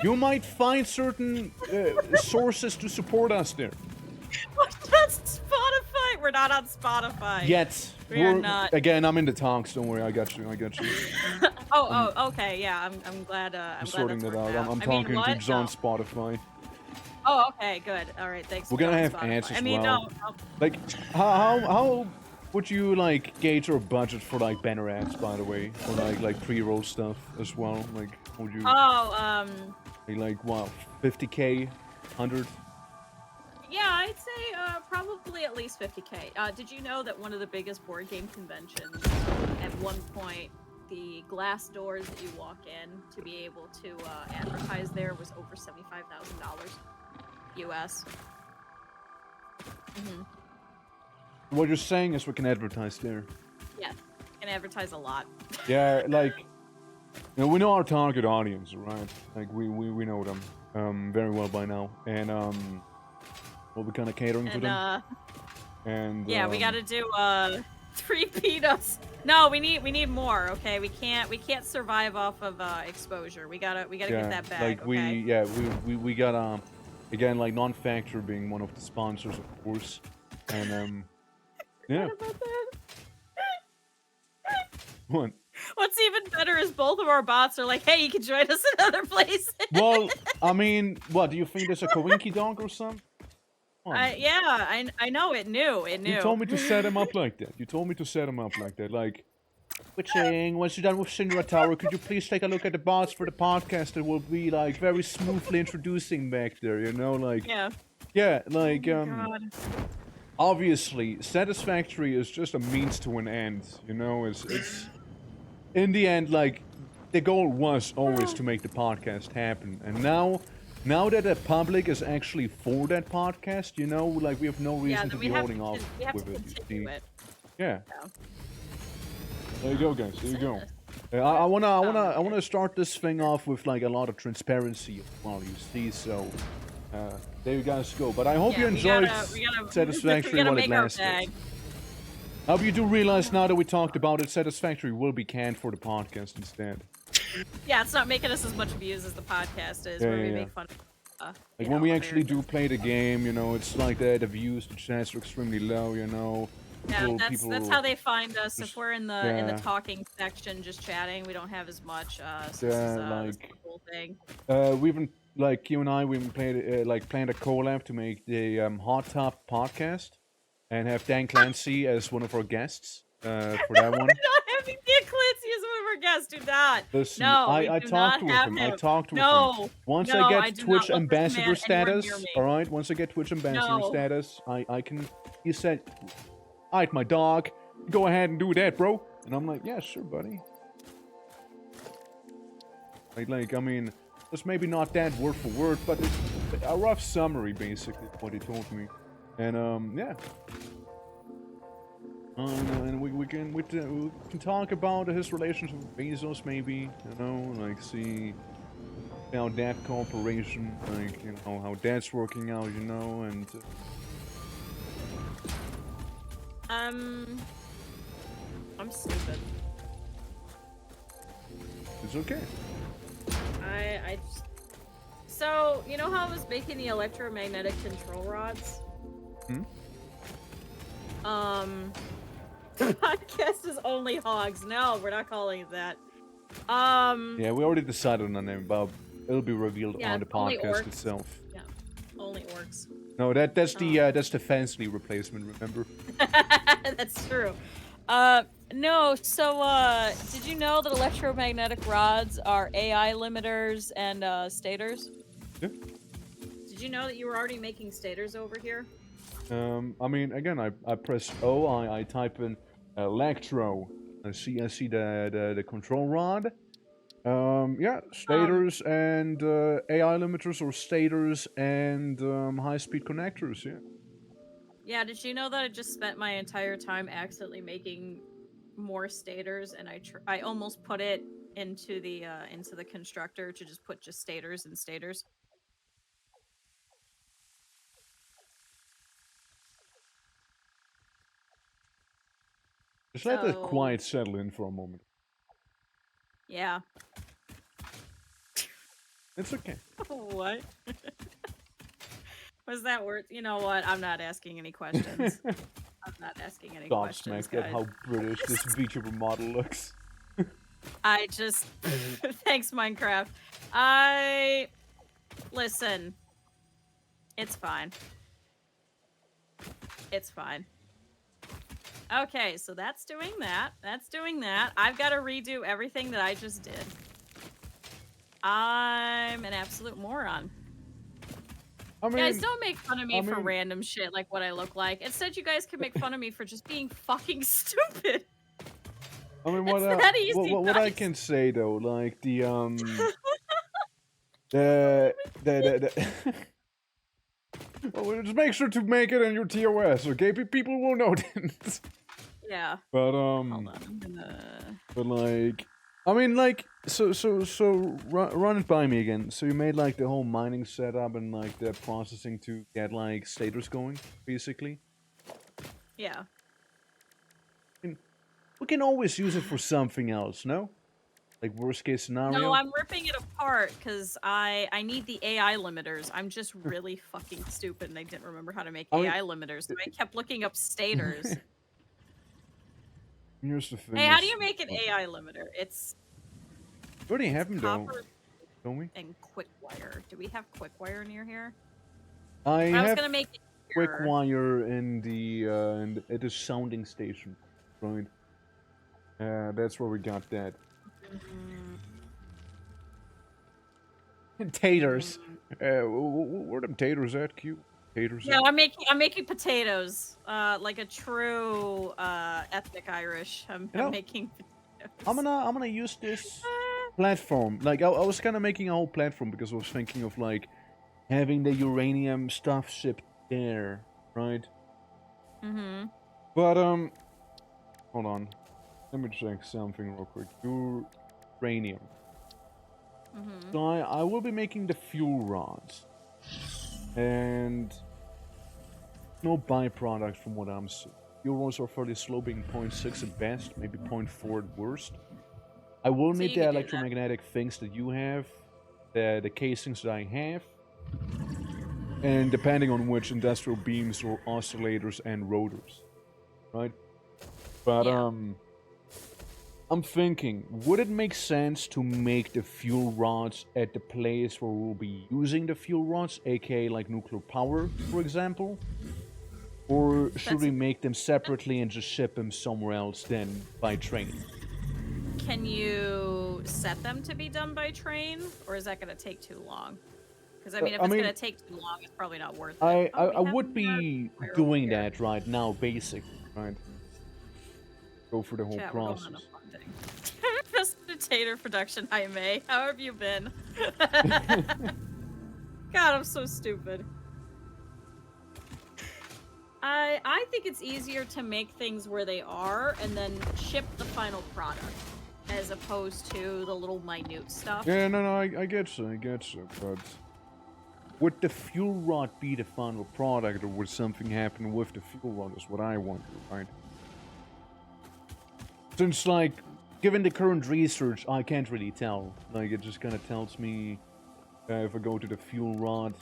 You might find certain sources to support us there. We're not Spotify. We're not on Spotify. Yet. We're not. Again, I'm in the talks. Don't worry, I got you. Okay. Yeah, I'm glad. I'm sorting glad that out. I'm I mean, talking to John Spotify. Oh, okay, good. All right, thanks. We're gonna have Spotify. ads as I mean, well. no. Like, how would you like gauge our budget for like banner ads, by the way, or like pre-roll stuff as well? Like, would you? Oh, like what? 50K, 100? Yeah, I'd say probably at least 50K. Did you know that one of the biggest board game conventions, at one point, the glass doors that you walk in to be able to advertise there was over $75,000 US. Mm-hmm. What you're saying is we can advertise there. Yeah, can advertise a lot. Yeah, like, you know, we know our target audience, right? Like, we know them very well by now, and we'll be kind of catering to them. And yeah, we gotta do 3 peanuts. No, we need more. Okay, we can't survive off of exposure. We gotta get that back. Like okay? we got again, like Non-Factor being one of the sponsors, of course, and yeah. What about that? What? What's even better is both of our bots are like, hey, you can join us in other places. Well, I mean, what do you think? There's a coinky donk or something? Yeah, I know it knew. You told me to set him up like that. Like, Witching, once you're done with Shinra Tower, could you please take a look at the bots for the podcast that will be, like, very smoothly introducing back there, you know? Like, yeah, like, obviously, Satisfactory is just a means to an end, you know? It's in the end, like, the goal was always to make the podcast happen. And now that the public is actually for that podcast, you know, like, we have no reason to be holding off with it, you see? Yeah. There you go, guys. There you go. I wanna start this thing off with like a lot of transparency as well. You see, so there you guys go. But I hope you enjoyed Satisfactory while it lasted. I hope you do realize now that we talked about it, Satisfactory will be canned for the podcast instead. Yeah, it's not making us as much views as the podcast is, where we make fun of like when we actually do play the game, you know, it's like the views, the chats are extremely low, you know. Yeah, that's how they find us. If we're in the talking section, just chatting, we don't have as much. So this is a cool thing. We even like you and I, we even planned a collab to make the Hot Top podcast, and have Dan Clancy as one of our guests for that one. Not having Dan Clancy as one of our guests. Do not. Listen, no, I talked with him. I talked with him. Once I get Twitch ambassador status, all right. Once I get Twitch ambassador status, I can. He said. Alright, my dog, go ahead and do that, bro. And I'm like, yeah, sure, buddy. Like, I mean, it's maybe not that word for word, but it's a rough summary, basically, of what he told me. And, yeah. And we can talk about his relationship with Bezos, maybe, you know, like, see how that cooperation, like, you know, how that's working out, you know, and... I'm stupid. It's okay. I just... So, you know how I was making the electromagnetic control rods? Hmm? Podcast is only hogs. No, we're not calling it that. Yeah, we already decided on the name, but it'll be revealed yeah, on the only podcast orcs. itself. Yeah, only orcs. No, that's the Fancy replacement, remember? That's true. No, so, did you know that electromagnetic rods are AI limiters and, stators? Yeah. Did you know that you were already making stators over here? I mean, again, I press O, I type in electro. I see the control rod. Yeah, stators and AI limiters or stators and high-speed connectors, yeah. Yeah, did you know that I just spent my entire time accidentally making more stators, and I almost put it into the constructor to just put just stators and stators. Just let that quiet settle in for a moment. Yeah. It's okay. What? Was that worth? You know what? I'm not asking any questions. I'm not asking any questions, guys. At how British this VTuber model looks. I just... Thanks, Minecraft. Listen. It's fine. It's fine. Okay, so that's doing that. That's doing that. I've got to redo everything that I just did. I'm an absolute moron. I mean, guys, don't make fun of me for random shit like what I look like. Instead, you guys can make fun of me for just being fucking stupid. I mean, what I can say though, like well, just make sure to make it in your TOS, okay? People will notice. Yeah. But hold on, I'm gonna... But like, I mean, like, so run it by me again. So you made like the whole mining setup and like the processing to get like stators going, basically. Yeah. I mean, we can always use it for something else, no? Like worst case scenario. No, I'm ripping it apart because I need the AI limiters. I'm just really fucking stupid and I didn't remember how to make AI limiters. So I kept looking up stators. Here's the thing. Hey, how do you make an AI limiter? It's... We already have them though, don't we? And quick wire. Do we have quick wire near here? I was gonna make it quick wire in the at the sounding station, right? That's where we got that. Taters. Where them taters at? Cute taters. Yeah, I'm making potatoes. Like a true ethnic Irish. I'm making potatoes. I'm gonna use this platform. Like I was kind of making a whole platform because I was thinking of like having the uranium stuff shipped there, right? Mm-hmm. But hold on. Let me check something real quick. Uranium. Mm-hmm. So I will be making the fuel rods. And no byproduct from what I'm seeing. Fuel rods are fairly slow, being 0.6 at best, maybe 0.4 at worst. I will need the electromagnetic things that you have, the casings that I have, and depending on which industrial beams or oscillators and rotors, right? But I'm thinking, would it make sense to make the fuel rods at the place where we'll be using the fuel rods, aka like nuclear power, for example? Or should we make them separately and just ship them somewhere else then by train? Can you set them to be done by train, or is that going to take too long? Because I mean, if it's going to take too long, it's probably not worth it. I would be doing that right now, basically, right? Go for the whole process. Tater production, Jaime. How have you been? God, I'm so stupid. I think it's easier to make things where they are and then ship the final product, as opposed to the little minute stuff. Yeah, no, I get you, but would the fuel rod be the final product, or would something happen with the fuel rod is what I wonder, right? Since, like, given the current research, I can't really tell. Like, it just kind of tells me if I go to the fuel rod.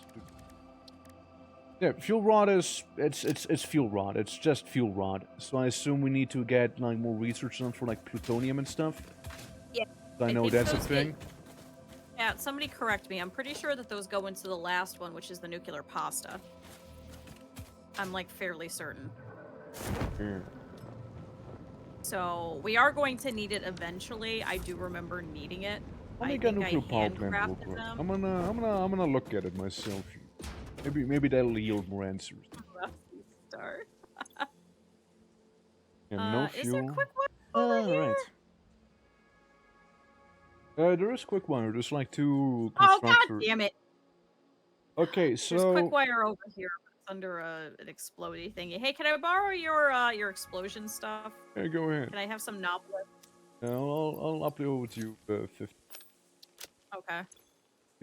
Yeah, fuel rod is it's fuel rod. It's just fuel rod. So I assume we need to get like more research done for like plutonium and stuff. Yeah, I know that's a thing. Yeah, somebody correct me. I'm pretty sure that those go into the last one, which is the nuclear pasta. I'm like fairly certain. Yeah. So we are going to need it eventually. I do remember needing it. I'll make a nuclear power plant real quick. I'm gonna look at it myself. Maybe that'll yield more answers. Start. Yeah, no fuel. Is there quick wire over here? Right. There is quick wire. There's like two constructors. Oh, god damn it. Okay, so... There's quick wire over here. It's under an explodey thingy. Hey, can I borrow your explosion stuff? Yeah, go ahead. Can I have some novelist? I'll upload over to you 50. Okay.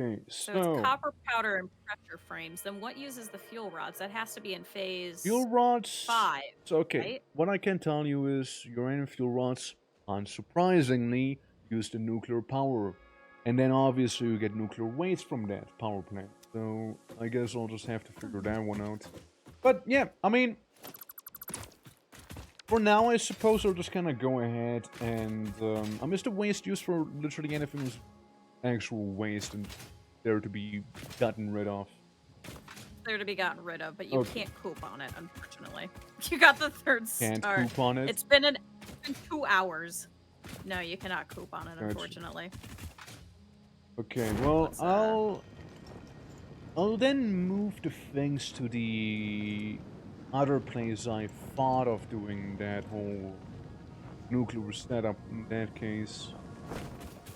Okay, so it's copper powder and pressure frames. Then what uses the fuel rods? That has to be in phase... Fuel rods? 5. So, okay, right? What I can tell you is uranium fuel rods, unsurprisingly, use the nuclear power. And then obviously you get nuclear waste from that power plant. So I guess I'll just have to figure that one out. But yeah, I mean, for now I suppose I'll just kind of go ahead and I miss the waste used for literally anything was actual waste and there to be gotten rid of. There to be gotten rid of, but you can't coop on it, unfortunately. You got the third star. Can't coop on it? It's been 2 hours. No, you cannot coop on it, unfortunately. Okay, well, I'll then move the things to the other place I thought of doing that whole nuclear setup in that case.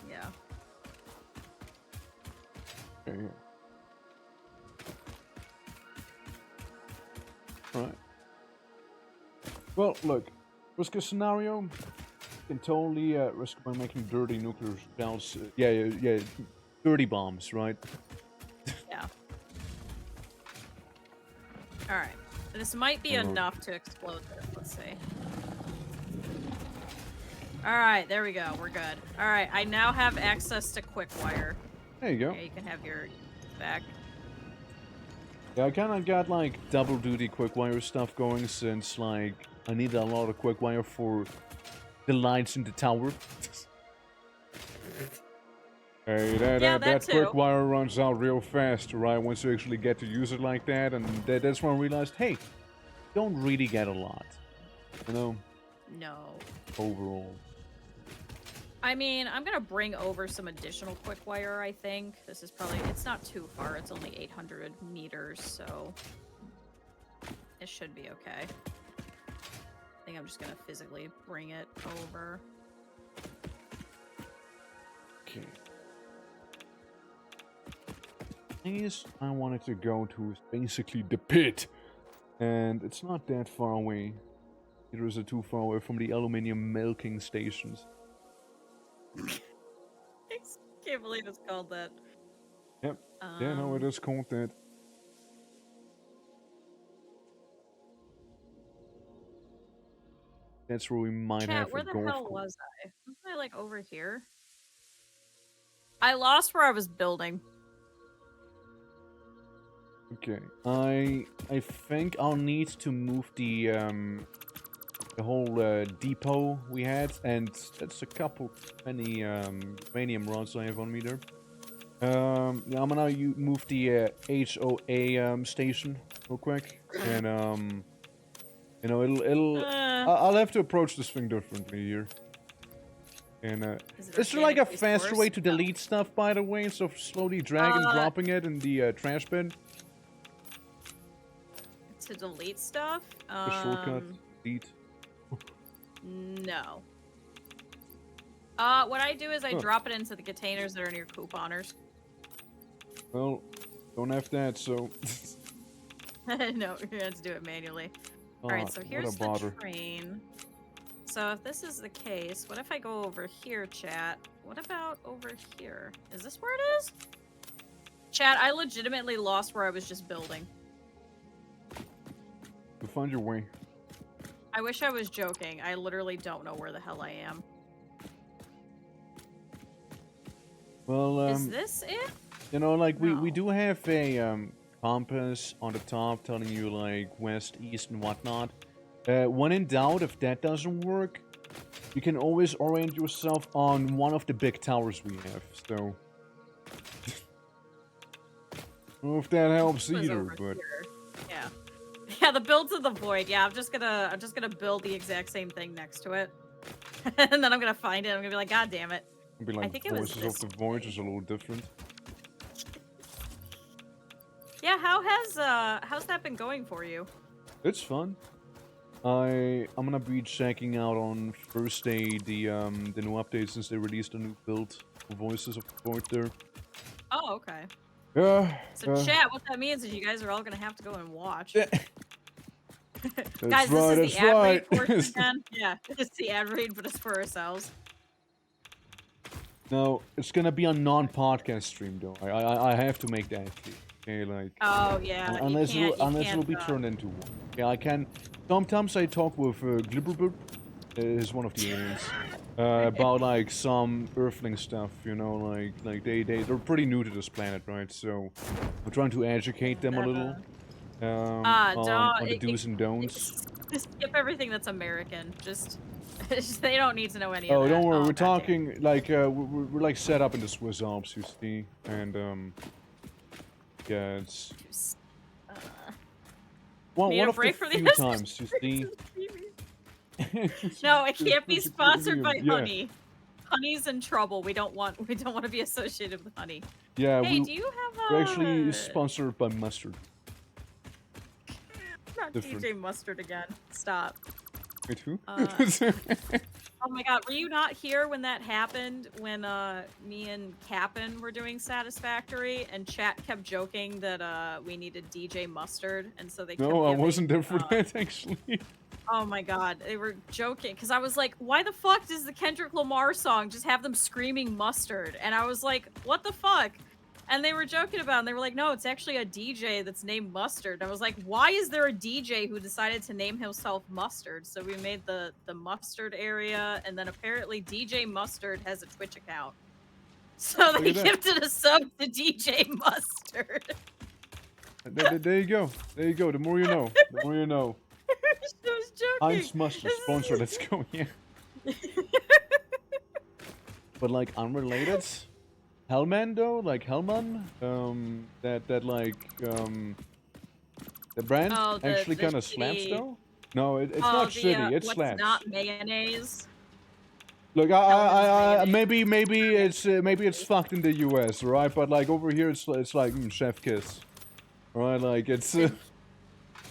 Yeah. Okay. Alright. Well, look, worst case scenario, you can totally risk by making dirty nuclear shells. Yeah, dirty bombs, right? Yeah. Alright. This might be enough to explode this. Let's see. Alright, there we go. We're good. Alright, I now have access to quick wire. There you go. Okay, you can have your back. Yeah, I kind of got like double duty quick wire stuff going since like I need a lot of quick wire for the lights in the tower. Hey, that quick wire runs out real fast, right? Once you actually get to use it like that, and that's when I realized, hey, don't really get a lot, you know? No. Overall. I mean, I'm gonna bring over some additional quick wire, I think. This is probably, it's not too far, it's only 800 meters, so it should be okay. I think I'm just gonna physically bring it over. Okay. Place I wanted to go to is basically the pit. And it's not that far away. Either is it too far away from the aluminium milking stations. I can't believe it's called that. Yep. Yeah, no, it is called that. That's where we might have to go. Where the hell was I? Wasn't I like over here? I lost where I was building. Okay. I think I'll need to move the whole depot we had, and that's a couple many uranium rods I have on me there. Yeah, I'm gonna move the HOA station real quick, and you know, I'll have to approach this thing differently here. And is there like a faster way to delete stuff, by the way, instead of slowly dragging and dropping it in the trash bin? To delete stuff? A shortcut, delete. No. What I do is I Huh. drop it into the containers that are near couponers. Well, don't have that, so... No, you're gonna have to do it manually. Alright, so what a here's the bother. train. So if this is the case, what if I go over here, chat? What about over here? Is this where it is? Chat, I legitimately lost where I was just building. You'll find your way. I wish I was joking. I literally don't know where the hell I am. Well, Is this it? you know, like, we No. do have a, compass on the top telling you, like, west, east, and whatnot. When in doubt, if that doesn't work, you can always orient yourself on one of the big towers we have, so... I don't know if that helps It was either, over but... here. Yeah. Yeah, the build to the void. Yeah, I'm just gonna build the exact same thing next to it. And then I'm gonna find it. I'm gonna be like, God damn it. It'd be like think it was Voices of this the Void is a little different. Yeah, how's that been going for you? It's fun. I'm gonna be checking out on Thursday the new update since they released a new build for Voices of the Void there. Oh, okay. Yeah. So chat, what that means is you guys are all gonna have to go and watch. Yeah. Guys, right, this is that's the ad read right. portion again. Yeah, it's the ad read, but it's for ourselves. No, it's gonna be a non-podcast stream though. I have to make that clear. Okay, like Oh yeah. unless it'll be can't, turned into one. Yeah, I can. Sometimes I talk with Glibberbird, is one of the aliens, about like some Earthling stuff. You know, like they're pretty new to this planet, right? So I'm trying to educate them a little on the do's and don'ts. Just skip everything that's American. Just they don't need to know any of Oh, that. don't worry. We're God damn. talking like we're like set up in the Swiss Alps, you see, and yeah, it's Need one a of the break for the few times, you see. No, it can't be sponsored by Yeah. Honey. Honey's in trouble. We don't want to be associated with Honey. Yeah, Hey, do you have we're actually sponsored by Mustard. not different. DJ Mustard again? Stop. Wait, who? Oh my god, were you not here when that happened? When me and Cap'n were doing Satisfactory and chat kept joking that we needed DJ Mustard, and so they kept No, I giving, wasn't there for that actually. Oh my god, they were joking because I was like, why the fuck does the Kendrick Lamar song just have them screaming mustard? And I was like, what the fuck? And they were joking about it, and they were like, no, it's actually a DJ that's named Mustard. And I was like, why is there a DJ who decided to name himself Mustard? So we made the Mustard area, and then apparently DJ Mustard has a Twitch account. So they gifted a sub to DJ Mustard. There you go. There you go. The more you know. The more you know. I was joking. I'm Mustard sponsor. Let's go. Yeah. But like unrelated. Hellman though, like Hellman, that like the brand actually kind of slaps though. No, it's not shitty. It what's slaps. Not mayonnaise. Look, maybe it's fucked in the U.S. right? But like over here, it's like chef kiss, right? Like it's.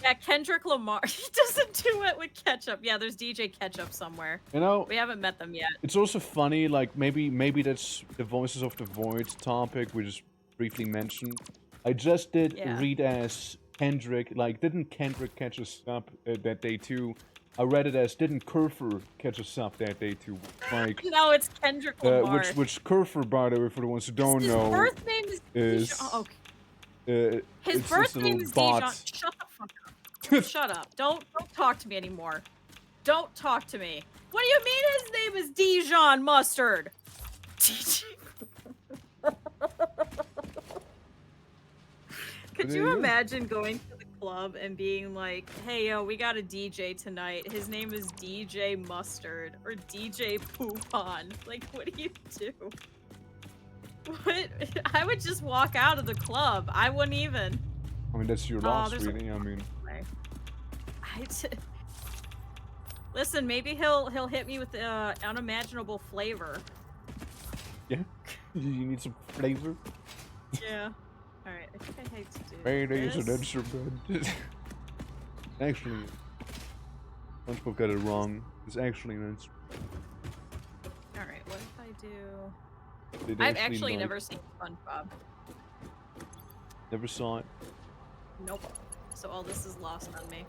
Yeah, Kendrick Lamar. He doesn't do it with ketchup. Yeah, there's DJ Ketchup somewhere. You know, we haven't met them yet. It's also funny, like maybe that's the Voices of the Void topic we just briefly mentioned. I just did read as Kendrick, like didn't Kendrick catch us up that day too? I read it as didn't Kerfer catch us up that day too? Like no, it's Kendrick Lamar. Which Kerfer, by the way, for the ones who don't know, his birth name is his birth name is Dijon. Shut the fuck up. Shut up. Don't talk to me anymore. Don't talk to me. What do you mean his name is Dijon Mustard? Could you imagine going to the club and being like, hey, yo, we got a DJ tonight. His name is DJ Mustard or DJ Poupon. Like, what do you do? What? I would just walk out of the club. I wouldn't even. I mean, that's your loss, really. I mean. Listen, maybe he'll hit me with unimaginable flavor. Yeah, you need some flavor. Yeah. All right. I think I hate to do Mayonnaise and extra bread. Actually, SpongeBob got it wrong. It's actually an. All right. What if do? I've actually like, never seen SpongeBob. Never saw it. Nope. So all this is lost on me.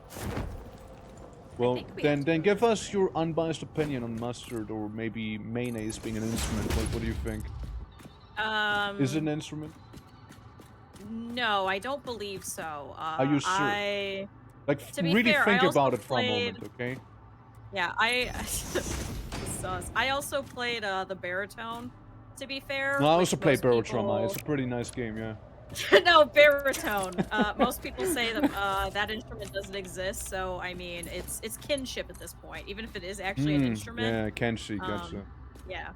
Well, then give us your unbiased opinion on mustard or maybe mayonnaise being an instrument. Like, what do you think? Is it an instrument? No, I don't believe so. Are you sure? Like, to be really fair, think I also about it for a played- moment, okay? Yeah, sus. I also played the baritone. To be fair, No, I also played most Baritone. people- It's a pretty nice game, yeah. No, baritone. Most people say that that instrument doesn't exist, so I mean, it's kinship at this point, even if it is actually an instrument. Yeah, Kenshi, gotcha. Yeah.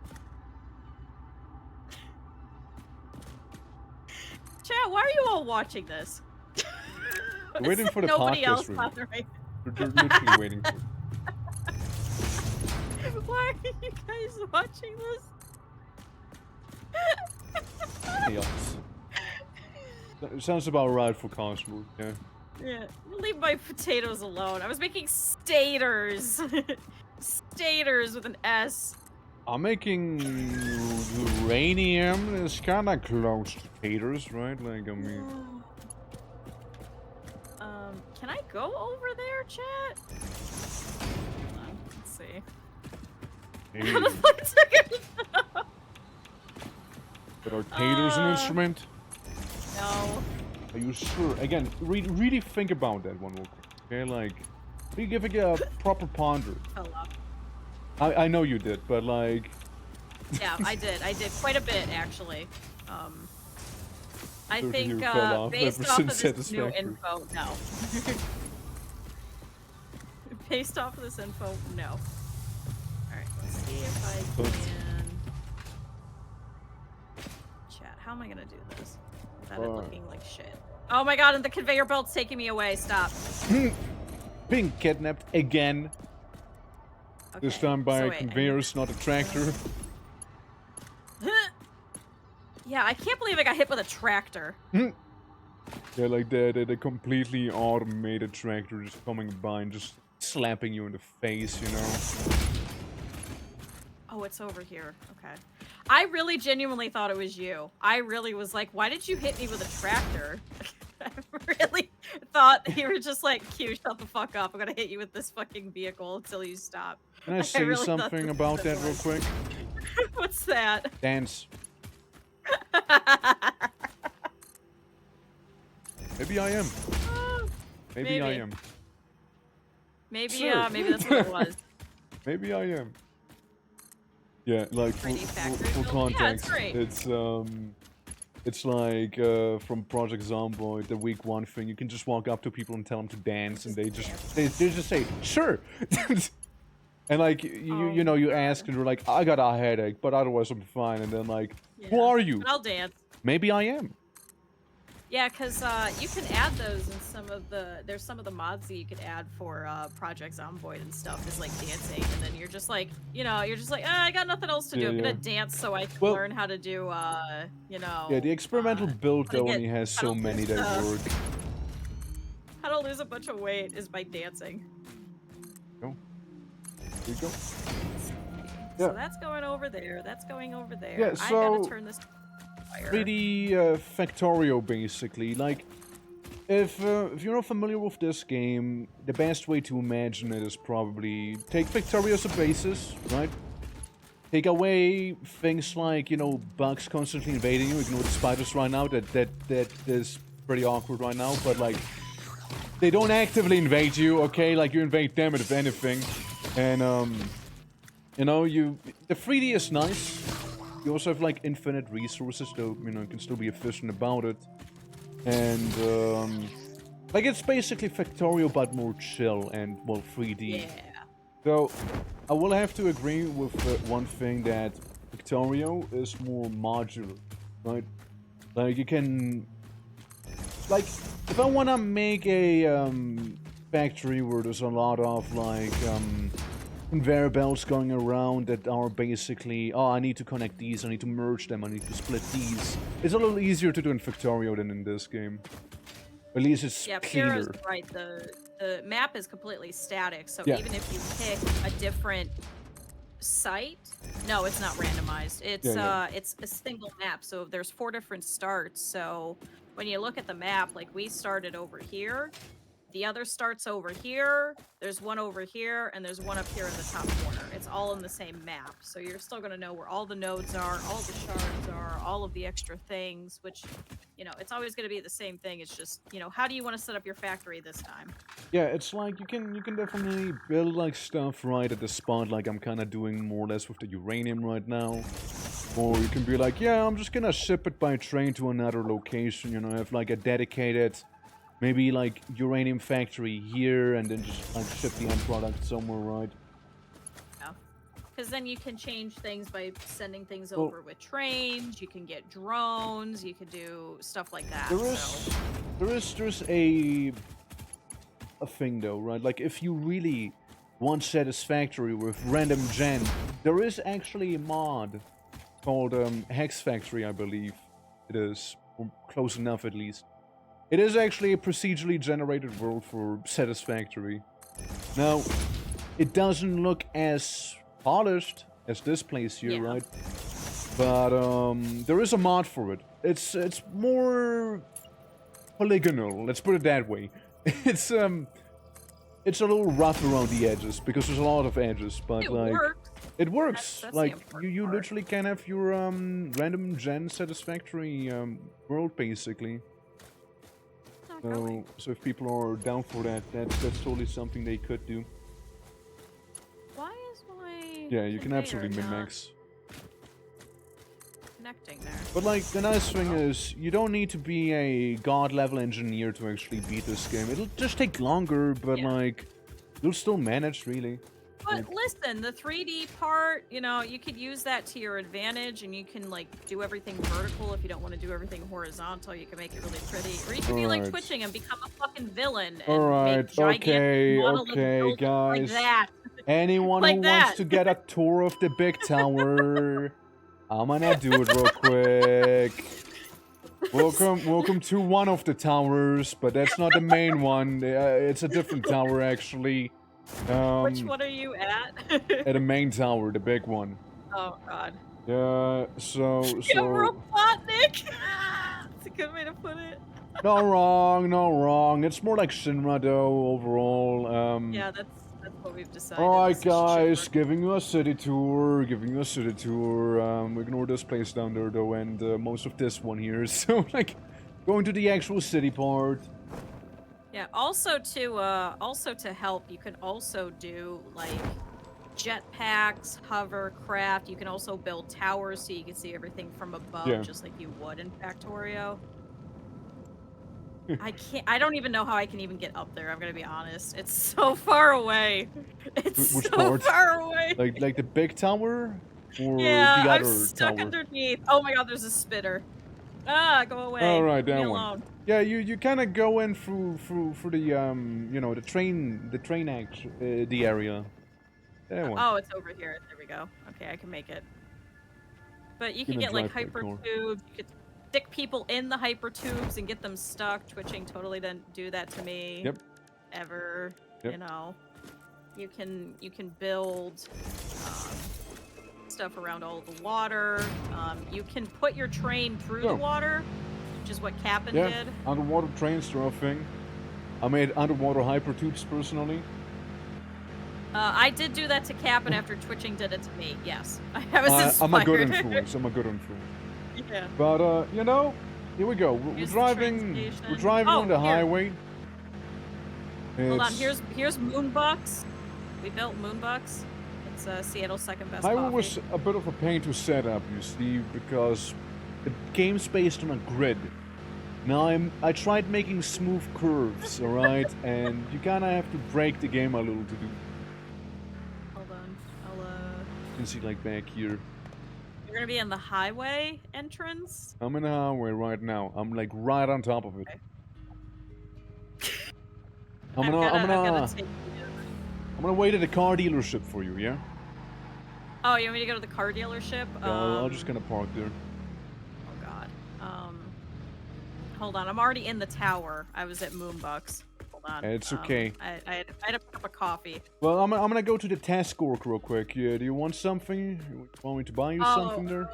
Chat, why are you all watching this? We're waiting for the Nobody podcast else review. on the right. We're literally waiting for it. Why are you guys watching this? Chaos. It sounds about right for Cosmo, yeah. Yeah, leave my potatoes alone. I was making staters. Staters with an S. I'm making uranium. It's kind of close to taters, right? Like, I mean... Can I go over there, chat? Hold on, let's see. Hey. How the fuck took it? But are taters an instrument? No. Are you sure? Again, really think about that one real quick, okay? Like, be giving it a proper ponder. Hello. I know you did, but like... Yeah, I did. I did quite a bit, actually. I So think, you fell off based ever off of since this new Satisfactory. info, no. Based off of this info, no. Alright, let's see if I can... Chat, how am I gonna do this without it looking like shit? Oh my god, and the conveyor belt's taking me away, stop. Being kidnapped again. Okay, This time by so a wait, conveyor, not a tractor. Yeah, I can't believe I got hit with a tractor. Yeah, like the completely automated tractor just coming by and just slapping you in the face, you know? Oh, it's over here. Okay. I really genuinely thought it was you. I really was like, why did you hit me with a tractor? I really thought you were just like, Q, shut the fuck up. I'm gonna hit you with this fucking vehicle until you stop. Can I say really thought something that's about what it that real was. quick? What's that? Dance. Maybe I am. Maybe I am. Maybe, Sure. maybe that's what it was. Maybe I am. Yeah, like for 3D factory for build? Yeah, it's context, great. it's like from Project Zomboid, the week 1 thing. You can just walk up to people and tell them to dance, and they just say sure. And like you know you ask and you're like, I got a headache, but otherwise I'm fine. And then like, who are you? But I'll dance. Maybe I am. Yeah, because you can add those in some of the... There's some of the mods that you could add for Project Zomboid and stuff is like dancing, and then you're just like, you know, you're just like, I got nothing else to do. Yeah, I'm gonna yeah. dance so I can Well- learn how to do, you know... Yeah, the experimental build how to though get- only has how so to many lose, that work. How to lose a bunch of weight is by dancing. Go. There you go. So Yeah. that's going over there. That's going over there. Yeah, I so- gotta turn this fire. 3D Factorio, basically. Like, if you're not familiar with this game, the best way to imagine it is probably take Factorio as a basis, right? Take away things like, you know, bugs constantly invading you. Ignore the spiders right now. That is pretty awkward right now. But like, they don't actively invade you, okay? Like you invade them, if anything. And you know, the 3D is nice. You also have like infinite resources, though, you know, you can still be efficient about it. And like it's basically Factorio but more chill and well 3D. Yeah. So I will have to agree with one thing, that Factorio is more modular, right? Like you can, like if I wanna make a factory where there's a lot of like conveyor belts going around that are basically, oh, I need to connect these, I need to merge them, I need to split these. It's a little easier to do in Factorio than in this game. At least it's Yeah, cleaner. Pyrrha's right. The map is completely static, so Yeah. even if you pick a different site. No, it's not randomized. It's Yeah. it's a single map. So there's 4 different starts. So when you look at the map, like we started over here. The other starts over here, there's one over here, and there's one up here in the top corner. It's all in the same map, so you're still going to know where all the nodes are, all the shards are, all of the extra things, which, you know, it's always going to be the same thing. It's just, you know, how do you want to set up your factory this time? Yeah, it's like you can definitely build like stuff right at the spot, like I'm kind of doing more or less with the uranium right now. Or you can be like, yeah, I'm just gonna ship it by train to another location, you know, have like a dedicated, maybe like uranium factory here, and then just like ship the end product somewhere, right? Yeah. Because then you can change things by sending things Well, over with trains, you can get drones, you can do stuff like that. there's a thing though, right? Like if you really want Satisfactory with random gen, there is actually a mod called Hex Factory, I believe it is, or close enough at least. It is actually a procedurally generated world for Satisfactory. Now, it doesn't look as polished as this place here, Yeah. right? But there is a mod for it. It's more polygonal, let's put it that way. It's a little rough around the edges because there's a lot of edges, but It like works. it works. That's the Like important you part. literally can have your random gen Satisfactory world basically. Not going. So if people are down for that, that's totally something they could do. Why is my Yeah, you can conveyor absolutely not min-max. connecting there? But like the nice thing is, you don't need to be a god level engineer to actually beat this game. It'll just take longer, but Yeah. like you'll still manage really. But listen, the 3D part, you know, you could use that to your advantage, and you can like do everything vertical if you don't want to do everything horizontal. You can make it really pretty, or you can be like Alright. twitching and become a fucking villain and Alright, make gigantic monolith okay, buildings like guys. that. Anyone Like who that. wants to get a tour of the big tower, I'm gonna do it real quick. Welcome to one of the towers, but that's not the main one. It's a different tower actually. Which one are you at? At the main tower, the big one. Oh God. Yeah, so Yeah, Robotnik. That's a good way to put it. no wrong. It's more like Shinra though overall. Yeah, that's what we've decided. Alright This is guys, Shinra. giving you a city tour, ignore this place down there though, and most of this one here, so like, going to the actual city part. Yeah, also to help, you can also do like jetpacks, hovercraft. You can also build towers so you can see everything from above, Yeah. just like you would in Factorio. I don't even know how I can even get up there, I'm gonna be honest. It's so far away. It's Which so part? far away. Like the big tower? Or Yeah, the I'm other stuck tower? underneath. Oh my God, there's a spitter. Ah, go away. Alright, Leave me that one. alone. Yeah, you kind of go in through the you know, the train the area. That one. Oh, it's over here. There we go. Okay, I can make it. But you can Gonna get like drive by hyper car. tubes. You could stick people in the hyper tubes and get them stuck. Twitching totally didn't do that to me. Yep. Ever. Yep. You know. You can build stuff around all the water. You can put your train through the Oh. water, which is what Cap'n Yeah, did. underwater trains are a thing. I made underwater hyper tubes personally. I did do that to Cap'n after Twitching did it to me. Yes, I was inspired. I'm a good influence. Yeah. But you know, here we go. We're Here's the train driving. We're station. driving Oh, on the here. highway. Hold on, It's- here's Moonbucks. We built Moonbucks. It's Seattle's second best highway coffee. was a bit of a pain to set up, you see, because the game's based on a grid. Now I tried making smooth curves, alright, and you kinda have to break the game a little to do. Hold on, You can see like back here. you're gonna be in the highway entrance. I'm in the highway right now. I'm like right on top of it. Okay. I'm I've gonna gotta take you. I'm gonna wait at a car dealership for you, yeah? Oh, you want me to go to the car dealership? Yeah, I'm just gonna park there. Oh God. Hold on, I'm already in the tower. I was at Moonbucks. Hold on. It's okay. I had a cup of coffee. Well, I'm gonna go to the task org real quick. Yeah, do you want something? You want me to buy you something there?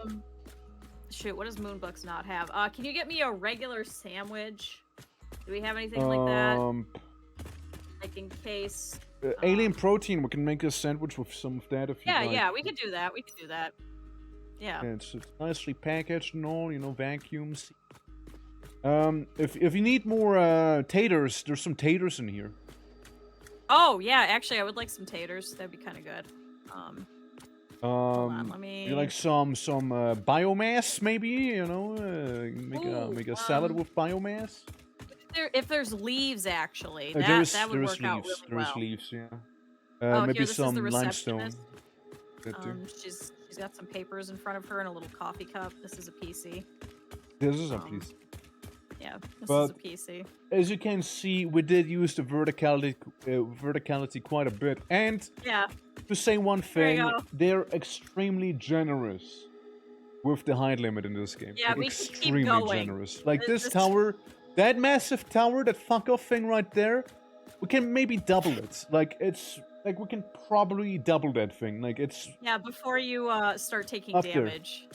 Shoot, what does Moonbucks not have? Can you get me a regular sandwich? Do we have anything like that? Like in case. Alien protein. We can make a sandwich with some of that if you like. Yeah, we could do that. We could do that. Yeah. It's nicely packaged and all. You know, vacuums. If you need more taters, there's some taters in here. Oh yeah, actually, I would like some taters. That'd be kind of good. Hold on, let me. You like some biomass, maybe? You know, make a salad with biomass. If there's leaves, actually, that would work out really well. There's leaves, yeah. Maybe here, this some is the limestone. She's got some papers in front of her and a little coffee cup. This is a PC. This is a PC. Yeah, this is a PC. As you can see, we did use the verticality quite a bit. And to say one thing, they're extremely generous with the height limit in this game. Yeah, like, we extremely keep going. generous. Like this tower, that massive tower, that fuck off thing right there, we can maybe double it. Like it's like we can probably double that thing. Like it's before you start taking damage.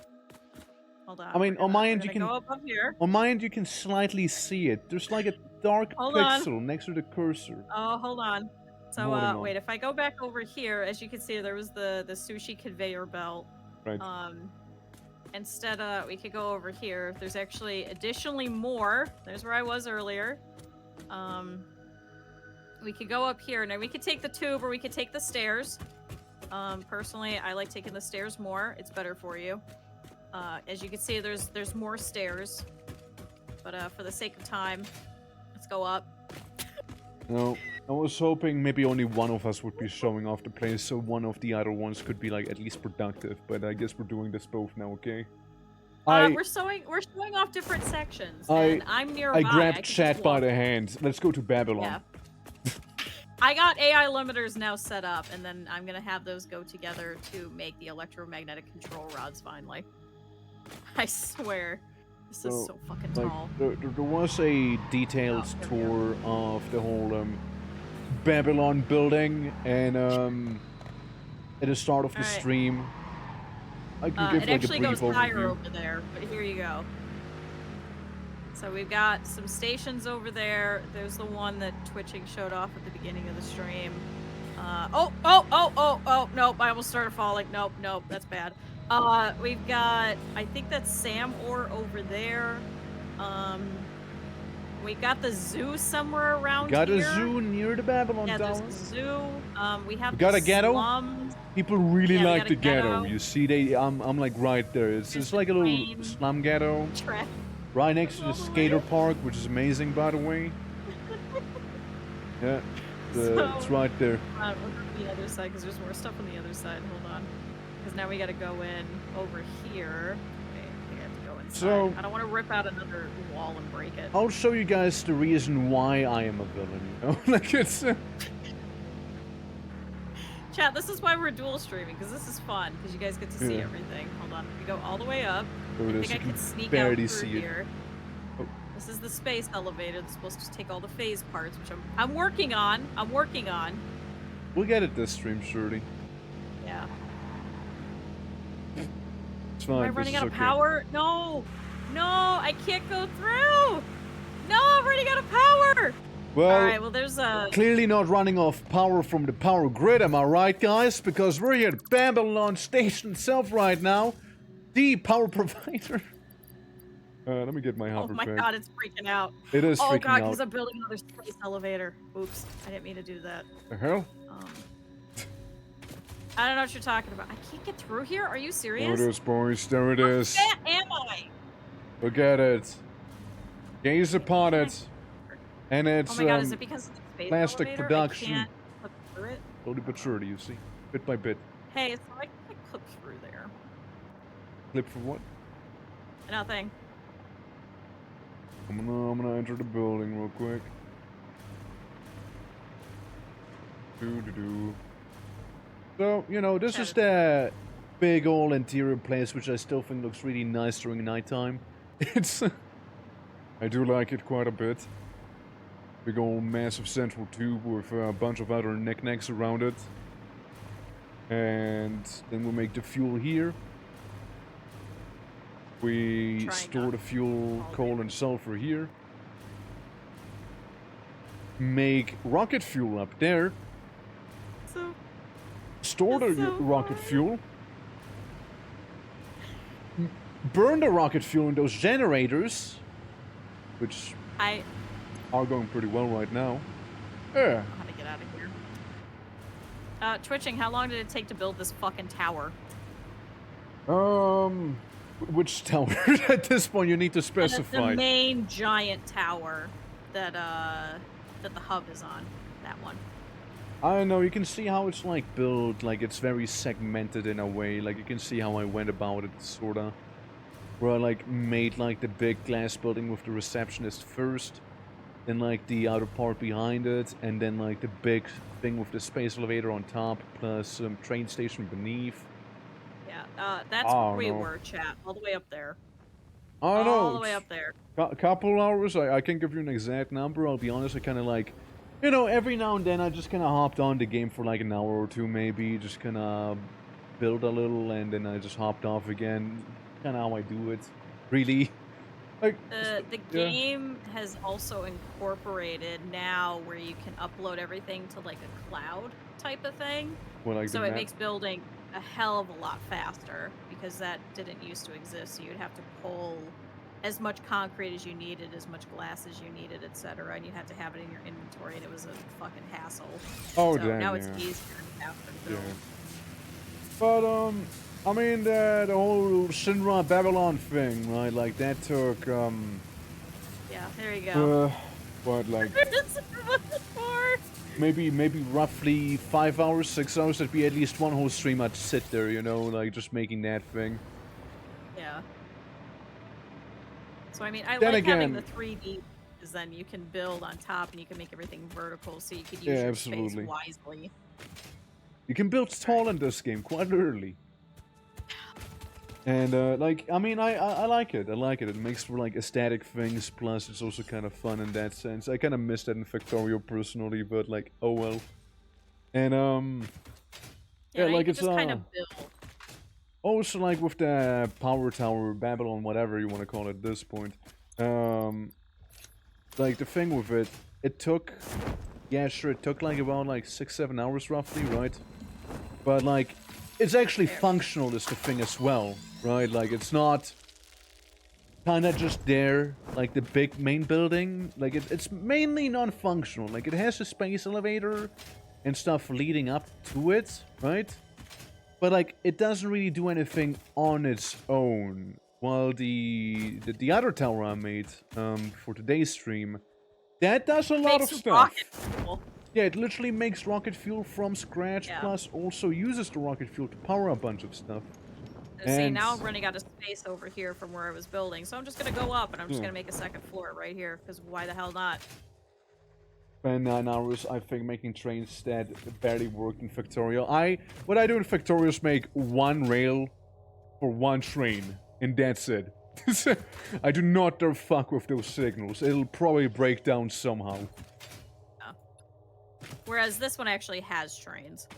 Hold on. I mean, on my end you can go above here. On my end you can slightly see it. There's like a dark pixel next to the cursor. Oh, hold on. So wait, if I go back over here, as you can see, there was the sushi conveyor belt. Right. Instead, we could go over here. There's actually additionally more. There's where I was earlier. We could go up here. Now we could take the tube or we could take the stairs. Personally, I like taking the stairs more. It's better for you. As you can see, there's more stairs. But for the sake of time, let's go up. No, I was hoping maybe only one of us would be showing off the place, so one of the other ones could be like at least productive. But I guess we're doing this both now, okay? We're showing off different sections, and I'm nearby. I grabbed chat by the hand. Let's go to Babylon. Yeah. I got AI limiters now set up, and then I'm gonna have those go together to make the electromagnetic control rods finally. I swear. This is so fucking tall. There was a detailed tour of the whole Babylon building, and at the start of the stream, I can give it like actually a brief goes higher overview. over there, but here you go. So we've got some stations over there. There's the one that Twitching showed off at the beginning of the stream. Nope, I almost started falling. Nope, that's bad. We've got, I think that's Sam Ore over there. We got the zoo somewhere around here. Got a zoo near the Babylon Tower. There's a zoo. We have got a ghetto. Slums. People really like the ghetto. You see, I'm like right there. It's like a little slum ghetto. Right next to the skater park, which is amazing, by the way. Yeah, it's right there. We'll go to the other side because there's more stuff on the other side. Hold on, because now we got to go in over here. Okay, we have to go inside. So I don't want to rip out another wall and break it. I'll show you guys the reason why I am a villain. You know, like it's. Chat, this is why we're dual streaming, because this is fun, because you guys get to see everything. Hold on, we go all the way up. I think I can sneak out through here. Oh. This is the space elevator that's supposed to take all the phase parts, which I'm working on. We'll get it this stream, surely. Yeah. It's fine. Am I running out of power? No, I can't go through. No, I'm running out of power. Well, all right, well, there's clearly not running off power from the power grid, am I right, guys? Because we're here at Babylon Station itself right now, the power provider. Let me get my hover back. Oh my god, it's freaking out. It is freaking out. Oh god, because I'm building another space elevator. Oops, I didn't mean to do that. The hell? I don't know what you're talking about. I can't get through here? Are you serious? There it is, boys. There it is. How fat am I? Look at it. Gaze upon it. And it's oh my god, is it because of the space plastic elevator? production. I can't clip through it? Slowly but surely, you see. Bit by bit. Hey, it's like I can't clip through there. Clip for what? Nothing. I'm gonna enter the building real quick. So, you know, this is the big old interior place, which I still think looks really nice during nighttime. It's... I do like it quite a bit. Big old massive central tube with a bunch of other knickknacks around it. And then we'll make the fuel here. We store the fuel, coal, and sulfur here. Make rocket fuel up there. Store the rocket fuel. Burn the rocket fuel in those generators, which are going pretty well right now. Yeah. How to get out of here? Twitching. How long did it take to build this fucking tower? Which tower? At this point, you need to specify. The main giant tower that that the hub is on. That one. I don't know. You can see how it's like built. Like it's very segmented in a way. Like you can see how I went about it, sorta. Where I like made like the big glass building with the receptionist first, then like the outer part behind it, and then like the big thing with the space elevator on top, plus some train station beneath. Yeah, that's where we were, chat. All the way up there. I don't know. All the way up there. Couple hours. I can't give you an exact number. I'll be honest. I kind of like, you know, every now and then I just kind of hopped on the game for like an hour or two, maybe, just kind of build a little, and then I just hopped off again. Kind of how I do it, really. Like the game has also incorporated now where you can upload everything to like a cloud type of thing. Well, like so it makes building a hell of a lot faster because that didn't used to exist. So you'd have to pull as much concrete as you needed, as much glass as you needed, etc. And you had to have it in your inventory, and it was a fucking hassle. Oh, so damn, now it's easier and faster to build. Yeah. But I mean, the whole Shinra Babylon thing, right? Like, that took, yeah, there you go. What, like... maybe roughly 5 hours, 6 hours. That'd be at least one whole stream I'd sit there, you know, like, just making that thing. Yeah. So, I mean, I then like again, having the 3D, because then you can build on top and you can make everything vertical, so you could use your space wisely. You can build tall in this game, quite literally. And, like, I mean, I like it. I like it. It makes for, like, aesthetic things, plus it's also kind of fun in that sense. I kind of miss that in Factorio personally, but, like, oh well. And, yeah, like, it's, just kind of build. Also, like, with the Power Tower, Babylon, whatever you want to call it at this point. Like, the thing with it, it took... Yeah, sure, it took, like, about, like, 6-7 hours, roughly, right? But, like... It's actually functional, is the thing as well, right? Like, it's not kinda just there, like the big main building. Like, it's mainly non-functional. Like, it has a space elevator and stuff leading up to it, right? But, like, it doesn't really do anything on its own. While the other tower I made for today's stream, that does a lot of stuff. Yeah, it literally makes rocket fuel from scratch, plus also uses the rocket fuel to power a bunch of stuff. See, now I'm running out of space over here from where I was building, so I'm just gonna go up and I'm just gonna make a second floor right here, because why the hell not? Spent 9 hours, I think, making trains that barely worked in Factorio. What I do in Factorio is make one rail for one train, and that's it. I do not dare fuck with those signals. It'll probably break down somehow. Whereas this one actually has trains,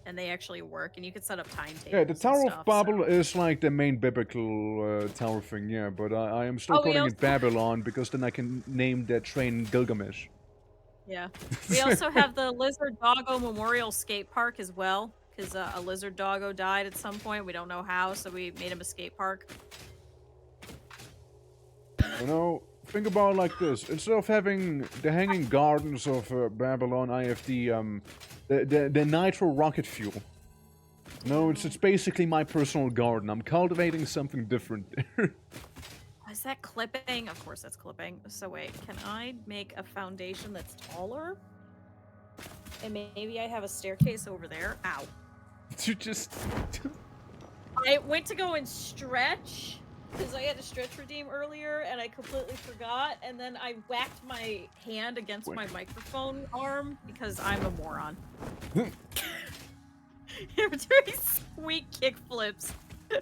and they actually work, and you can set up timetables. Yeah, the Tower of Babel is like the main biblical tower thing, yeah, but I am still calling it Babylon, because then I can name that train Gilgamesh. Yeah. We also have the Lizard Doggo Memorial Skate Park as well, because a lizard doggo died at some point. We don't know how, so we made him a skate park. You know, think about it like this. Instead of having the hanging gardens of Babylon, I have the nitro rocket fuel. No, it's basically my personal garden. I'm cultivating something different there. Is that clipping? Of course that's clipping. So wait, can I make a foundation that's taller? And maybe I have a staircase over there. Ow. You just... I went to go and stretch, because I had a stretch redeem earlier, and I completely forgot, and then I whacked my hand against my microphone arm, because I'm a moron. We're doing sweet kickflips.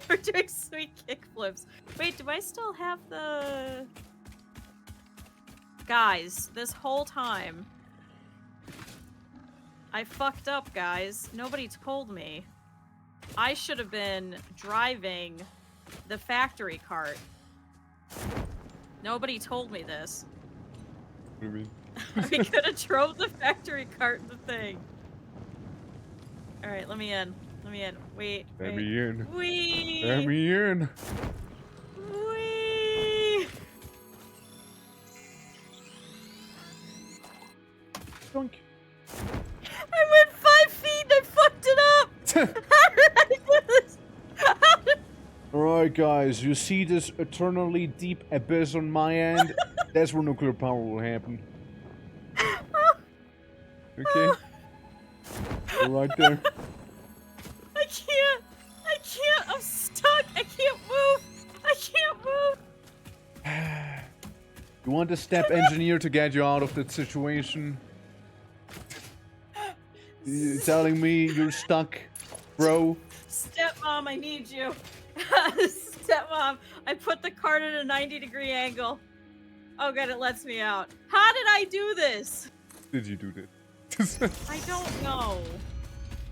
We're doing sweet kickflips. Wait, do I still have the... Guys, this whole time, I fucked up, guys. Nobody told me. I should have been driving the factory cart. Nobody told me this. What do you mean? We could have drove the factory cart in the thing. Alright, let me in. Let me in. Wait. Let me in. Wee! Let me in. Wee! Doink. I went 5 feet and I fucked it up! How did I do this? Alright guys, you see this eternally deep abyss on my end? That's where nuclear power will happen. Okay? We're right there. I can't! I'm stuck! I can't move! I can't move! You want a step engineer to get you out of that situation? You telling me you're stuck, bro? Stepmom, I need you. Stepmom, I put the cart at a 90-degree angle. Oh god, it lets me out. How did I do this? Did you do this? I don't know.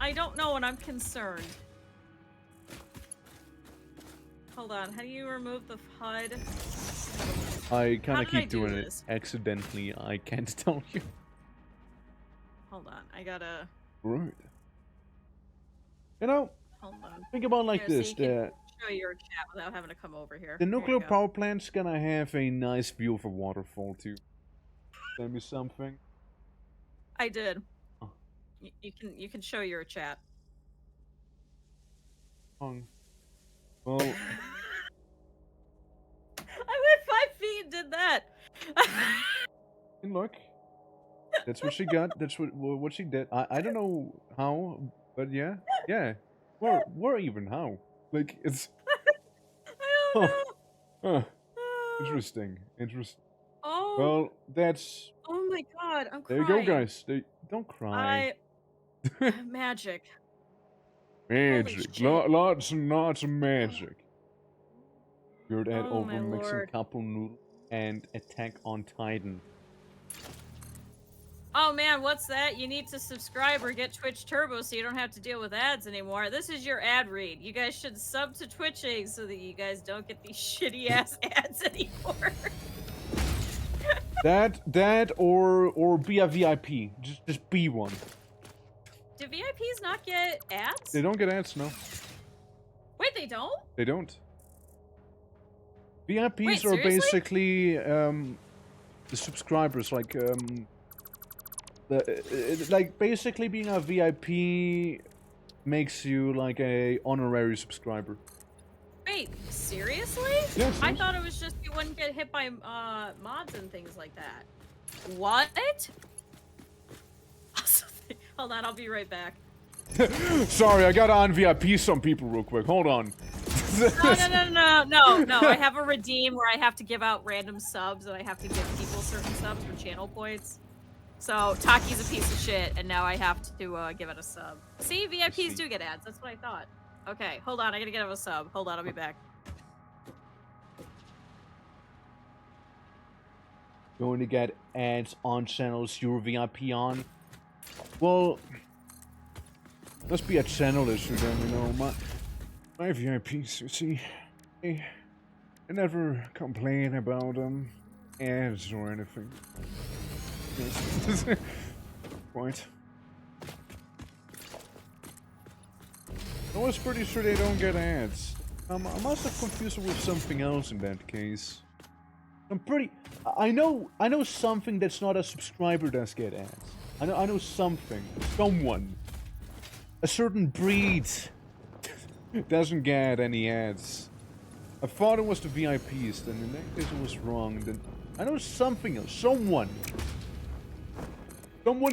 I don't know and I'm concerned. Hold on, how do you remove the HUD? I kind How of did I keep do doing this? it accidentally. I can't tell you. Hold on, I gotta... Right. You know, Hold on. think about it like Here, this. so you can show your chat without having to come over here. The Here you nuclear go. power plant's gonna have a nice view of a waterfall too. Send me something. I did. Oh. You can show your chat. Well, I went 5 feet and did that. and look. That's what she got. That's what she did. I don't know how, but yeah. We're even how. Like it's. I don't know. Interesting. Oh. Well, that's. Oh my god, I'm There crying. you go, guys. Don't cry. Magic. Magic. shit. Lots and lots of magic. Good at Oh my overmixing lord. couple noodle and Attack on Titan. Oh man, what's that? You need to subscribe or get Twitch Turbo so you don't have to deal with ads anymore. This is your ad read. You guys should sub to Twitching so that you guys don't get these shitty ass ads anymore. that or be a VIP. Just be one. Do VIPs not get ads? They don't get ads, no. Wait, they don't? They don't. VIPs Wait, are seriously? basically the subscribers, like like basically being a VIP makes you like a honorary subscriber. Wait, seriously? Yes. I thought it was just you wouldn't get hit by mods and things like that. What? Hold on, I'll be right back. Sorry, I gotta un-VIP some people real quick. Hold on. No. I have a redeem where I have to give out random subs and I have to give people certain subs for channel points. So Taki's a piece of shit, and now I have to give it a sub. See, VIPs do get ads. That's what I thought. Okay, hold on. I gotta get him a sub. Hold on, I'll be back. Going to get ads on channels you're VIP on? Well, must be a channel issue then, you know. My VIPs, you see, I never complain about ads or anything. Yes. Right. I was pretty sure they don't get ads. I must have confused it with something else in that case. I know something that's not a subscriber does get ads. I know something. Someone. A certain breed doesn't get any ads. I thought it was the VIPs, then in that case it was wrong. Then I know something else. Someone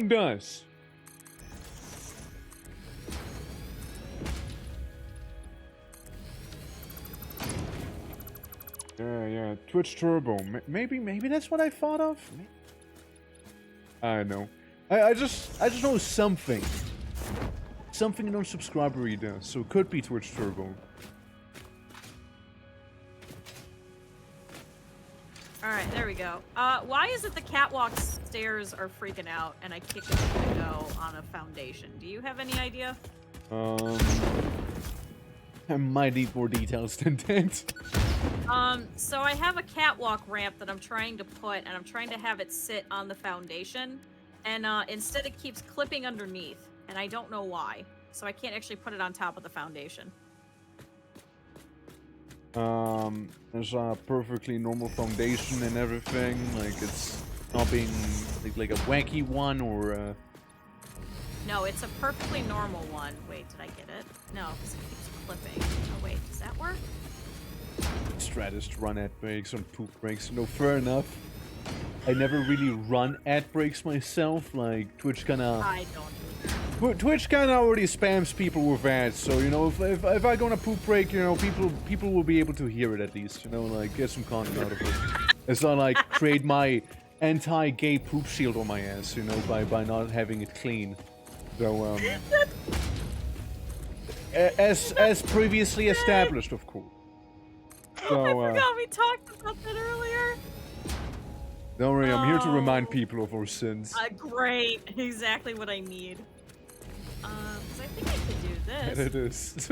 does. Yeah. Twitch Turbo. Maybe that's what I thought of. I don't know. I just know something. Something an unsubscriber does. So it could be Twitch Turbo. Alright, there we we go. Why is it the catwalk stairs are freaking out and I kick a window on a foundation? Do you have any idea? I might need more details than that. So I have a catwalk ramp that I'm trying to put, and I'm trying to have it sit on the foundation, and instead it keeps clipping underneath, and I don't know why. So I can't actually put it on top of the foundation. There's a perfectly normal foundation and everything. Like, it's not being like a wacky one or. No, it's a perfectly normal one. Wait, did I get it? No, because it keeps clipping. Oh wait, does that work? Strategist run ad breaks on poop breaks. No, fair enough. I never really run ad breaks myself. Like, Twitch kinda. I don't do that. Twitch kinda already spams people with ads, so you know, if I go on a poop break, you know, people will be able to hear it at least. You know, like get some content out of it. It's not like create my anti-gay poop shield on my ass, you know, by not having it clean. So as previously established, of course. So, I forgot we talked about that earlier. Don't worry, I'm here to remind people of our sins. Great, exactly what I need. Because I think I could do this. And it is.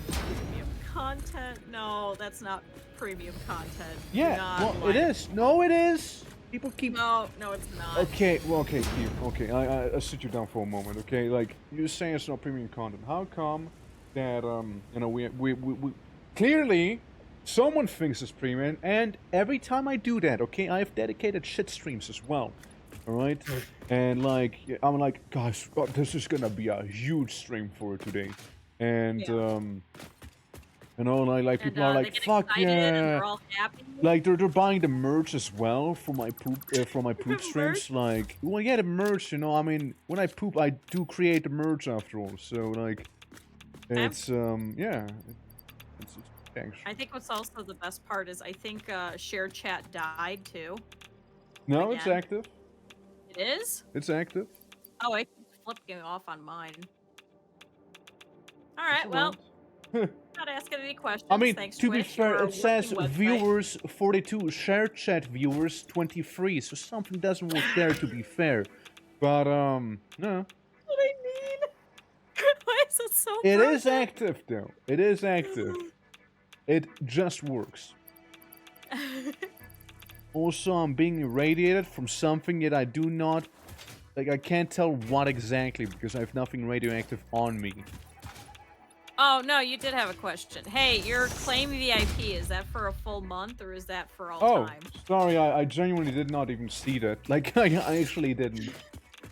Premium content? No, that's not premium content. Yeah, well, it is. No, it is. People keep. No, it's not. Okay, well, okay, Keith. Okay, I'll sit you down for a moment. Okay, like you're saying it's not premium content. How come that you know we clearly someone thinks it's premium, and every time I do that, okay, I have dedicated shit streams as well. All right, and like I'm like, guys, this is gonna be a huge stream for today, and you know, like people are like, fuck yeah, all happy. like they're buying the merch as well for my poop streams. Like, well, yeah, the merch, you know. I mean, when I poop, I do create the merch after all. So like, it's yeah, it's thanks. I think what's also the best part is I think share chat died too. No, Again. it's active. It is? It's active. Oh, I flipping off on mine. All right, well. Not asking any questions. I mean, thanks, to be Twitch, fair, it says website. viewers 42, share chat viewers 23, so something doesn't work there, to be fair. But no. What I mean? Why is it so? It broken? is active, though. It is active. It just works. Also, I'm being irradiated from something that I do not, like, I can't tell what exactly because I have nothing radioactive on me. Oh, no, you did have a question. Hey, your claim VIP, is that for a full month or is that for all time? Oh, sorry, I genuinely did not even see that. Like, I actually didn't.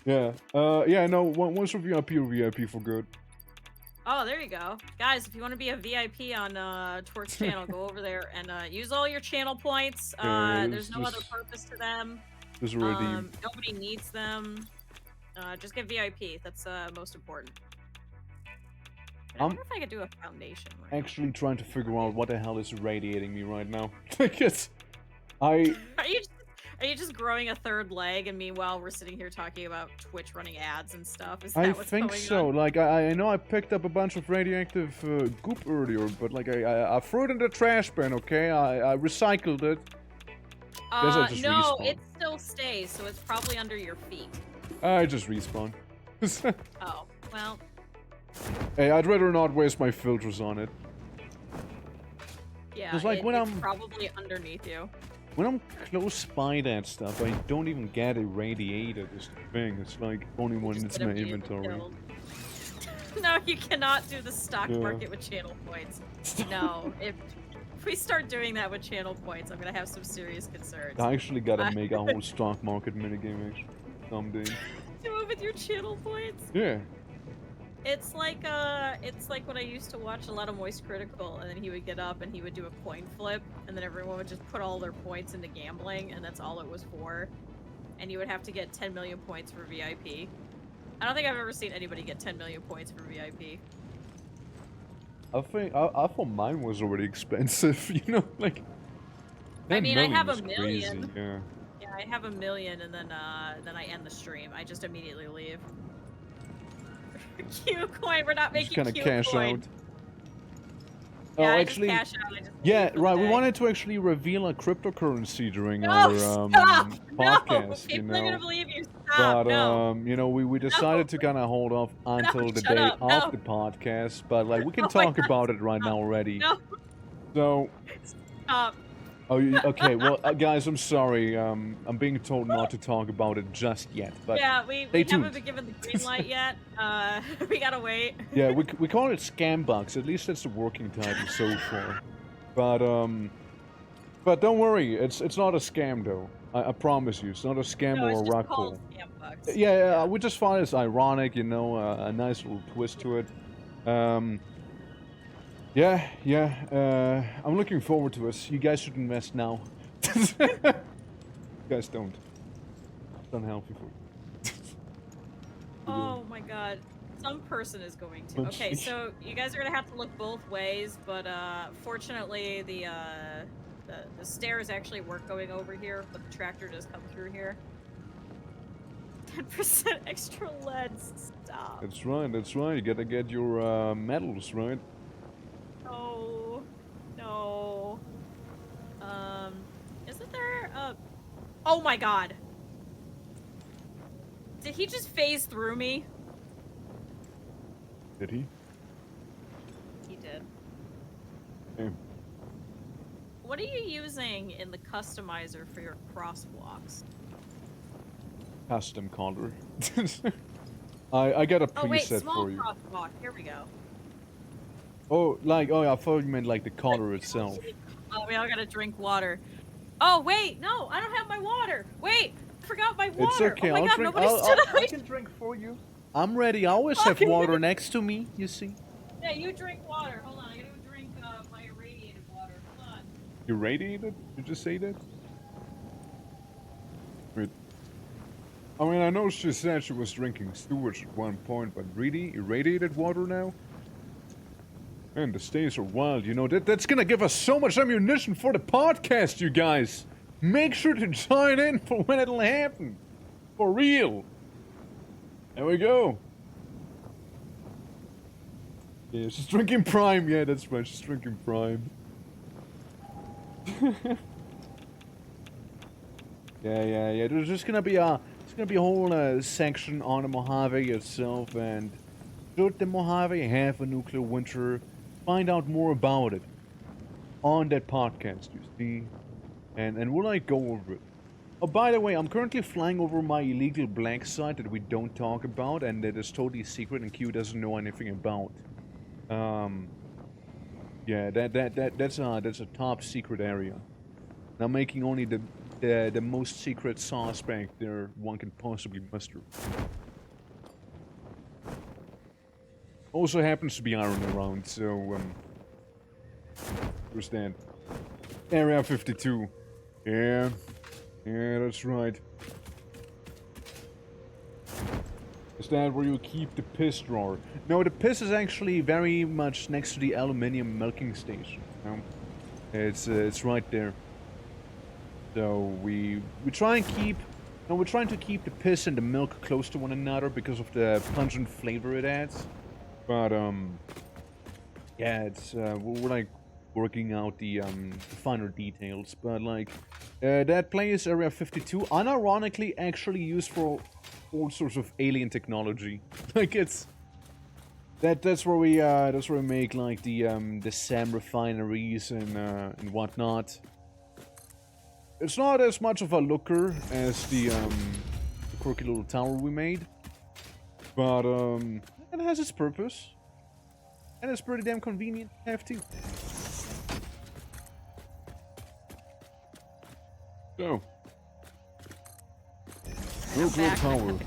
Yeah. Yeah, no, once you're VIP for good. Oh, there you go. Guys, if you want to be a VIP on Twerk's channel, go over there and use all your channel points. There's no other purpose to them. Just redeem. Nobody needs them. Just get VIP. That's most important. I wonder if I could do a foundation. Right actually trying to figure out what the hell is irradiating me right now. Like it's, Are you just growing a third leg, and meanwhile we're sitting here talking about Twitch running ads and stuff? Is that what's going on? I think so. Like I know I picked up a bunch of radioactive goop earlier, but like I threw it in the trash bin. Okay, I recycled it. No, it still stays, so it's probably under your feet. I just respawn. Oh well. Hey, I'd rather not waste my filters on it. Yeah, like it's probably underneath you. When I'm close by that stuff, I don't even get irradiated. Is the thing. It's like only when it's in my inventory. No, you cannot do the stock market with channel points. No, if we start doing that with channel points, I'm gonna have some serious concerns. I actually gotta make a whole stock market minigame actually someday. Do it with your channel points? Yeah. It's like when I used to watch a lot of Moist Critical, and then he would get up and he would do a coin flip, and then everyone would just put all their points into gambling, and that's all it was for. And you would have to get 10 million points for VIP. I don't think I've ever seen anybody get 10 million points for VIP. I thought mine was already expensive, you know, like. I mean, I have a million. Crazy, yeah. Yeah, I have a million, and then I end the stream. I just immediately leave. Q coin, we're not making Just Q cash coin. out. Oh, Yeah, I actually, just cash out. I just yeah, leave for the right. We day. wanted to actually reveal a cryptocurrency during No, our stop! No, podcast, you people are gonna know. believe you. Stop! But No, you know, we no, decided to kind of hold off no! until the Shut day up! of No! the podcast. But like, we can Oh my talk God! about it right Stop! now already. No! So, Stop! oh, okay. Well, guys, I'm sorry. I'm being told not to talk about it just yet. But Yeah, we stay haven't tuned. been given the green light yet. We gotta wait. Yeah, we call it Scam Bucks. At least that's the working title so far. But don't worry, it's not a scam though. I promise you, it's not a scam No, or it's a just rug called pull. scam bucks. Yeah, we just find it's ironic, you know, a nice little twist to it. Yeah. I'm looking forward to it. You guys should invest now. You guys don't. It's unhealthy for you. Oh my God. Some person is going to. Okay, so you guys are gonna have to look both ways, but fortunately the stairs actually work going over here, but the tractor does come through here. 10% extra lead. Stop. That's right. You gotta get your medals, right? No. No. Isn't there a... Oh my God. Did he just phase through me? Did he? He did. Okay. What are you using in the customizer for your crosswalks? Custom color. I got a Oh wait, preset small for you. crosswalk. Here we go. Oh, yeah, I thought you meant like the color itself. Oh, we all gotta drink water. Oh wait, no, I don't have my water. Wait, I forgot my water. It's okay. Oh my I'll God, drink. nobody stood up. I can drink for you. I'm ready. I always have water next to me. You see. Yeah, you drink water. Hold on, I gotta drink my irradiated water. Hold on. Irradiated? Did you just say that? Wait. I mean, I know she said she was drinking sewage at one point, but really? Irradiated water now? Man, the stays are wild, you know. That's gonna give us so much ammunition for the podcast, you guys! Make sure to join in for when it'll happen! For real! There we go! Yeah, she's drinking Prime. Yeah, that's right, she's drinking Prime. Yeah. There's just gonna be a whole section on the Mojave itself, and should the Mojave have a nuclear winter, find out more about it on that podcast, you see, and we'll like go over it. Oh, by the way, I'm currently flying over my illegal black site that we don't talk about, and that is totally secret, and Q doesn't know anything about. Yeah, that's a top secret area. And I'm making only the most secret sauce back there one can possibly muster. Also happens to be iron around, so where's that? Area 52. Yeah, that's right. Is that where you keep the piss drawer? No, the piss is actually very much next to the aluminium milking station. You know? It's right there. So we're trying to keep the piss and the milk close to one another because of the pungent flavor it adds. But yeah, it's we're like working out the finer details. But like that place, Area 52, unironically actually used for all sorts of alien technology. Like it's that's where we make like the SAM refineries and whatnot. It's not as much of a looker as the quirky little tower we made, but it has its purpose, and it's pretty damn convenient to have too. So, real tower.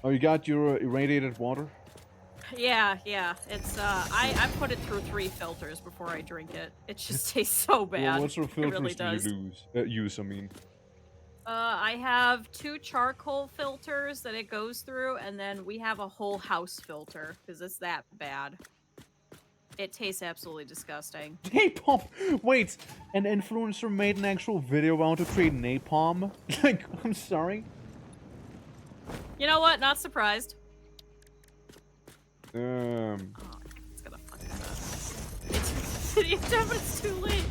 Oh, you got your irradiated water? Yeah. It's I put it through 3 filters before I drink it. It just tastes so bad. Well, what sort of filters really do you use? I mean. I have 2 charcoal filters that it goes through, and then we have a whole house filter because it's that bad. It tastes absolutely disgusting. Napalm! Wait, an influencer made an actual video about how to create napalm? Like, I'm sorry? You know what? Not surprised. Oh, it's gonna fuck that up. City of Death, but it's too late.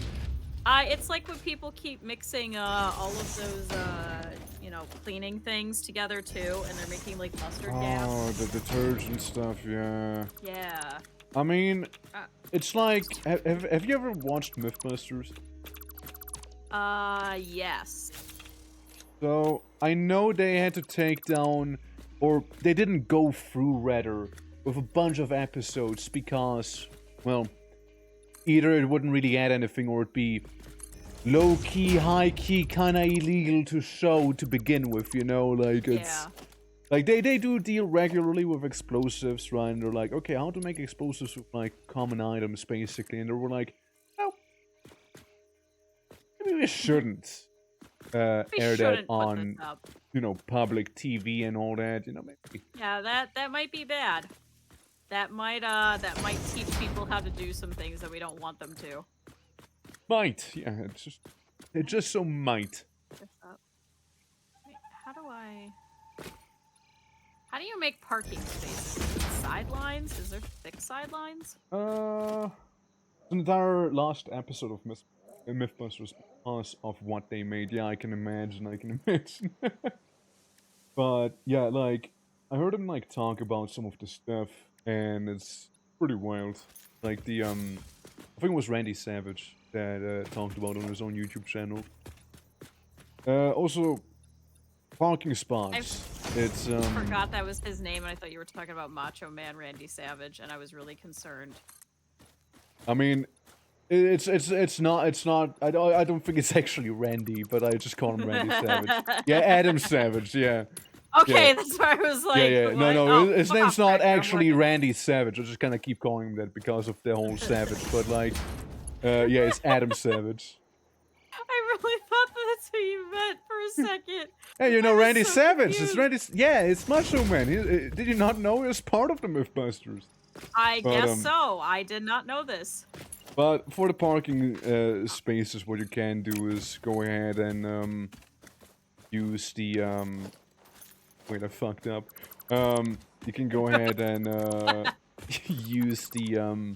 It's like when people keep mixing all of those, you know, cleaning things together too, and they're making like mustard gas. Oh, the detergent stuff, yeah. Yeah. I mean, it's like, have you ever watched Mythbusters? Yes. So, I know they had to take down, or they didn't go through, rather, with a bunch of episodes because, well, either it wouldn't really add anything or it'd be low-key, high-key, kinda illegal to show to begin with, you know? Like, it's... Yeah. Like, they do deal regularly with explosives, right? And they're like, okay, how to make explosives with, like, common items, basically. And they were like, no, maybe we shouldn't air that on, you know, public TV and all that, you know, maybe. Yeah, that might be bad. That might teach people how to do some things that we don't want them to. Might, yeah, it just so might. Wait, how do you make parking spaces? Sidelines? Is there thick sidelines? The entire last episode of Mythbusters because of what they made. Yeah, I can imagine. But, yeah, like, I heard him, like, talk about some of the stuff, and it's pretty wild. Like, I think it was Randy Savage that talked about it on his own YouTube channel. Also, parking spots. It's I forgot that was his name, and I thought you were talking about Macho Man Randy Savage, and I was really concerned. I mean, it's not. I don't think it's actually Randy, but I just call him Randy Savage. Yeah, Adam Savage. Yeah. Okay, yeah. that's why I was like. Yeah. What? No. Oh, his name's not right, actually Randy Savage. I just kind of keep calling him that because of the whole Savage. But like, yeah, it's Adam Savage. I really thought that's who you meant for a second. Hey, you know Randy so Savage. confused. It's Randy. Yeah, it's Macho Man. Did you not know he was part of the Mythbusters? I guess so. I did not know this. But for the parking spaces, what you can do is go ahead and use the wait, I fucked up. You can go ahead and use the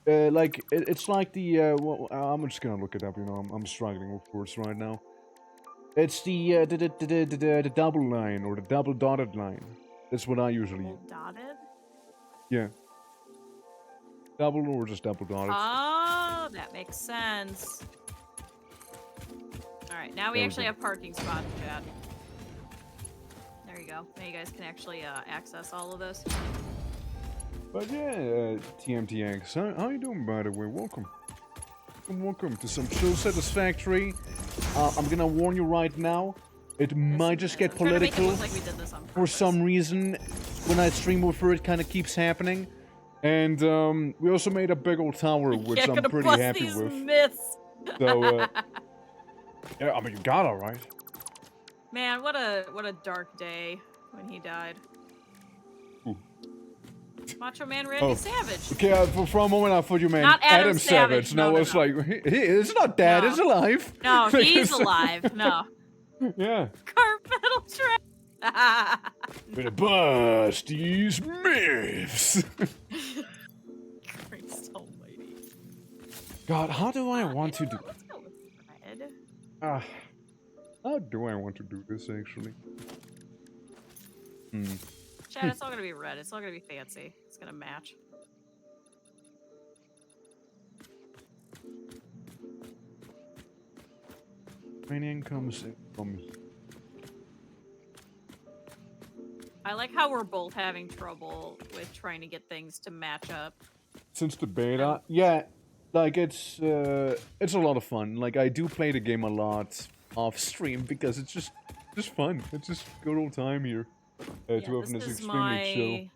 like it's like the well, I'm just gonna look it up. You know, I'm struggling with words right now. It's the double line or the double dotted line. That's what I usually use. Dotted? Yeah. Double or just double dotted. Oh, that makes sense. Alright, now we actually have parking spots, chat. There you go. Now you guys can actually access all of this. But yeah, TMTX, how you doing, by the way? Welcome. Welcome to some chill Satisfactory. I'm gonna warn you right now, it might just get political. Like we did this on for some reason. When I stream with her, it kind of keeps happening. And we also made a big old tower, which I'm pretty happy with. Myths. So, yeah, I mean, you got it, right? Man, what a dark day when he died. Ooh. Macho Man Randy Savage. Okay, for a moment I thought you meant Not Adam Savage. No, it's like, it's not dead, it's alive. No, he's alive. No. Yeah. Carpet track. With a bust these myths. Christ almighty. God, how do I want to do? Let's go with red. How do I want to do this actually? Chad, it's all gonna be red. It's all gonna be fancy. It's gonna match. Training comes in from. I like how we're both having trouble with trying to get things to match up. Since the beta, yeah, like it's a lot of fun. Like I do play the game a lot off stream because it's just fun. It's just good old time here. To open this extremely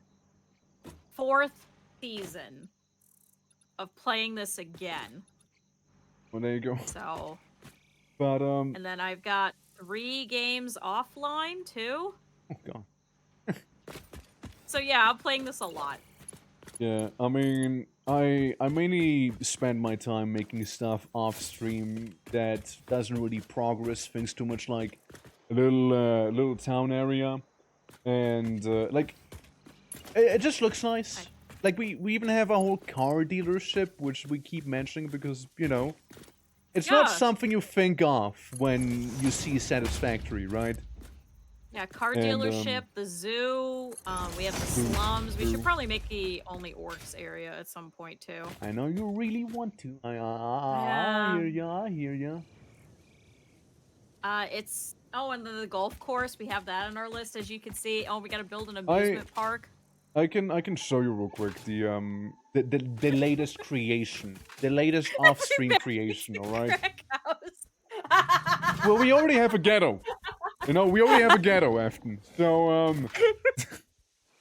chill. 4th season of playing this again. Well, there you go. So. But And then I've got 3 games offline too. Oh god. So yeah, I'm playing this a lot. Yeah, I mean, I mainly spend my time making stuff off stream that doesn't really progress things too much, like a little town area, and like it just looks nice. like we even have a whole car dealership, which we keep mentioning because, you know, it's not Yeah. something you think of when you see Satisfactory, right? Yeah, car And, dealership, the zoo, we have the true, slums. We should true. probably make the only orcs area at some point too. I know you really want to. I Yeah. hear ya, I hear ya. It's and then the golf course, we have that on our list, as you can see. Oh, we gotta build an I amusement park. I can show you real quick the latest creation, the latest off-stream creation. All right. Crack house. Well, we already have a ghetto. You know, we already have a ghetto, Afton. So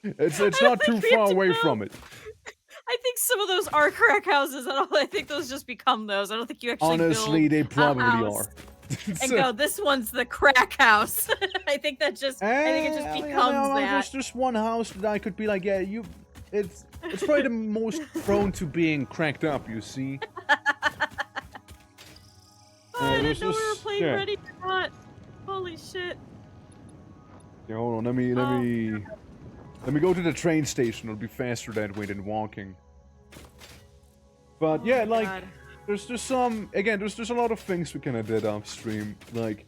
it's I not too think we have far to away go. from it. I think some of those are crack houses. I think those just become those. I don't think you actually Honestly, build they a probably house are. and go, this one's the crack house. I think it just becomes that. There's one house that I could be like, yeah, it's probably the most prone to being cracked up. You see. I there's didn't know we were this- playing yeah. Ready or Not. Holy shit. Yeah, hold on. Let me go to the train station. It'll be faster that way than walking. But Oh yeah, my like, God. there's just a lot of things we kind of did off stream. Like,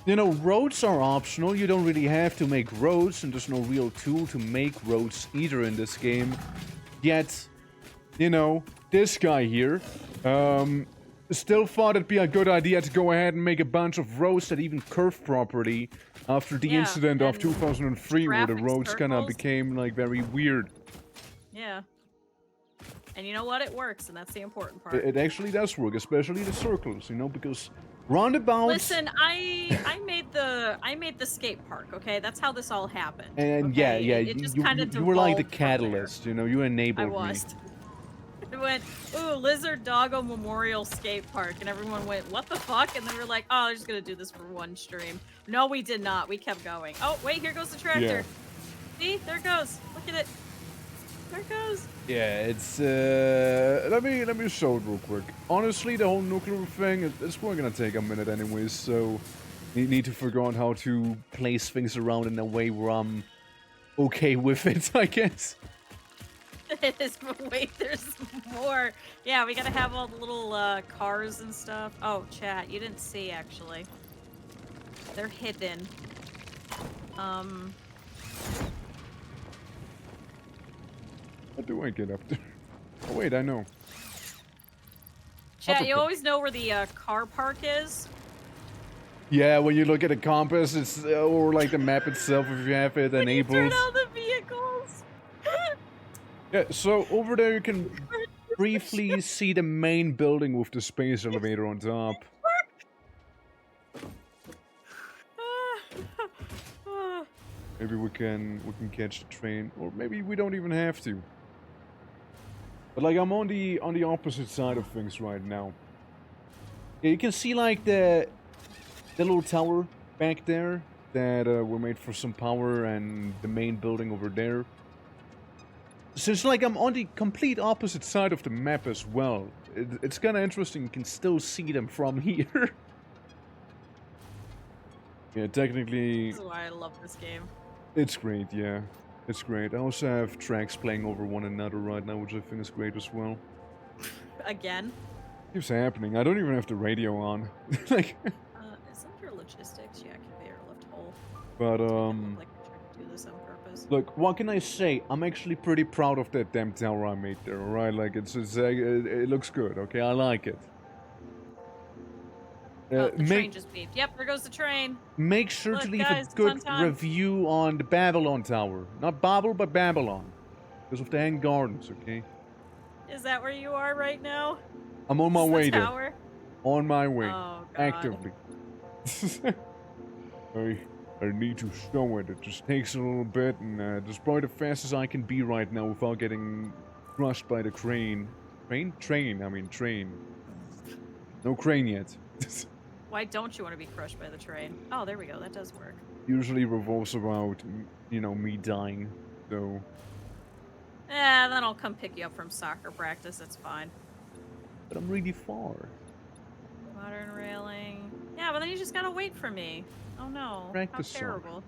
you know, roads are optional. You don't really have to make roads, and there's no real tool to make roads either in this game. Yet, you know, this guy here, still thought it'd be a good idea to go ahead and make a bunch of roads that even curve properly after the Yeah, incident of and 2003 where the traffic roads kind of circles. became, like, very weird. Yeah. And you know what? It works, and that's the important part. It actually does work, especially the circles, you know, because roundabouts... Listen, I made the skate park, okay? That's how this all happened. And okay? yeah, It just you kind of were like the devolved from there. catalyst, you know, you enabled I me. was. It went, ooh, Lizard Doggo Memorial Skate Park, and everyone went, what the fuck? And then we were like, oh, they're just gonna do this for one stream. No, we did not. We kept going. Oh, wait, here goes the tractor. See? There it goes. Look at it. There it goes. Yeah, it's let me show it real quick. Honestly, the whole nuclear thing, it's probably gonna take a minute anyways, so need to figure out how to place things around in a way where I'm okay with it, I guess. It is, but wait, there's more. Yeah, we gotta have all the little cars and stuff. Oh, chat, you didn't see actually. They're hidden. How do I get up there? Oh wait, I know. Chat, you okay. always know where the car park is? Yeah, when you look at a compass, it's or like the map itself if you have it When you enabled. turn on the vehicles. Yeah, so over there you can briefly see the main building with the space elevator on top. Maybe we can catch the train, or maybe we don't even have to. But like I'm on the opposite side of things right now. Yeah, you can see like the little tower back there that were made for some power, and the main building over there. So it's like I'm on the complete opposite side of the map as well. It's kind of interesting. You can still see them from here. Yeah, technically, This is why I love this game. it's great, yeah. It's great. I also have tracks playing over one another right now, which I think is great as well. Again. Keeps happening. I don't even have the radio on. Like, Is under logistics? Yeah, conveyor lift hole. but, Like we're trying to do this on purpose. look, what can I say? I'm actually pretty proud of that damn tower I made there, alright? Like, it looks good, okay? I like it. Oh, the train just beeped. Yep, there goes the train. Make sure Look, to leave guys, a it's good on time. review on the Babylon Tower. Not Babel, but Babylon. Because of the Hanged Gardens, okay? Is that where you are right now? I'm on my Is the way there. tower? On my way. Oh, God. Actively. I need to show it. It just takes a little bit, and just probably the fastest I can be right now without getting crushed by the crane. Crane? Train, I mean train. No crane yet. Why don't you want to be crushed by the train? Oh, there we go. That does work. Usually revolves around, you know, me dying, so... Eh, then I'll come pick you up from soccer practice. It's fine. But I'm really far. Modern railing. Yeah, but then you just gotta wait for me. Oh no. Practice How terrible.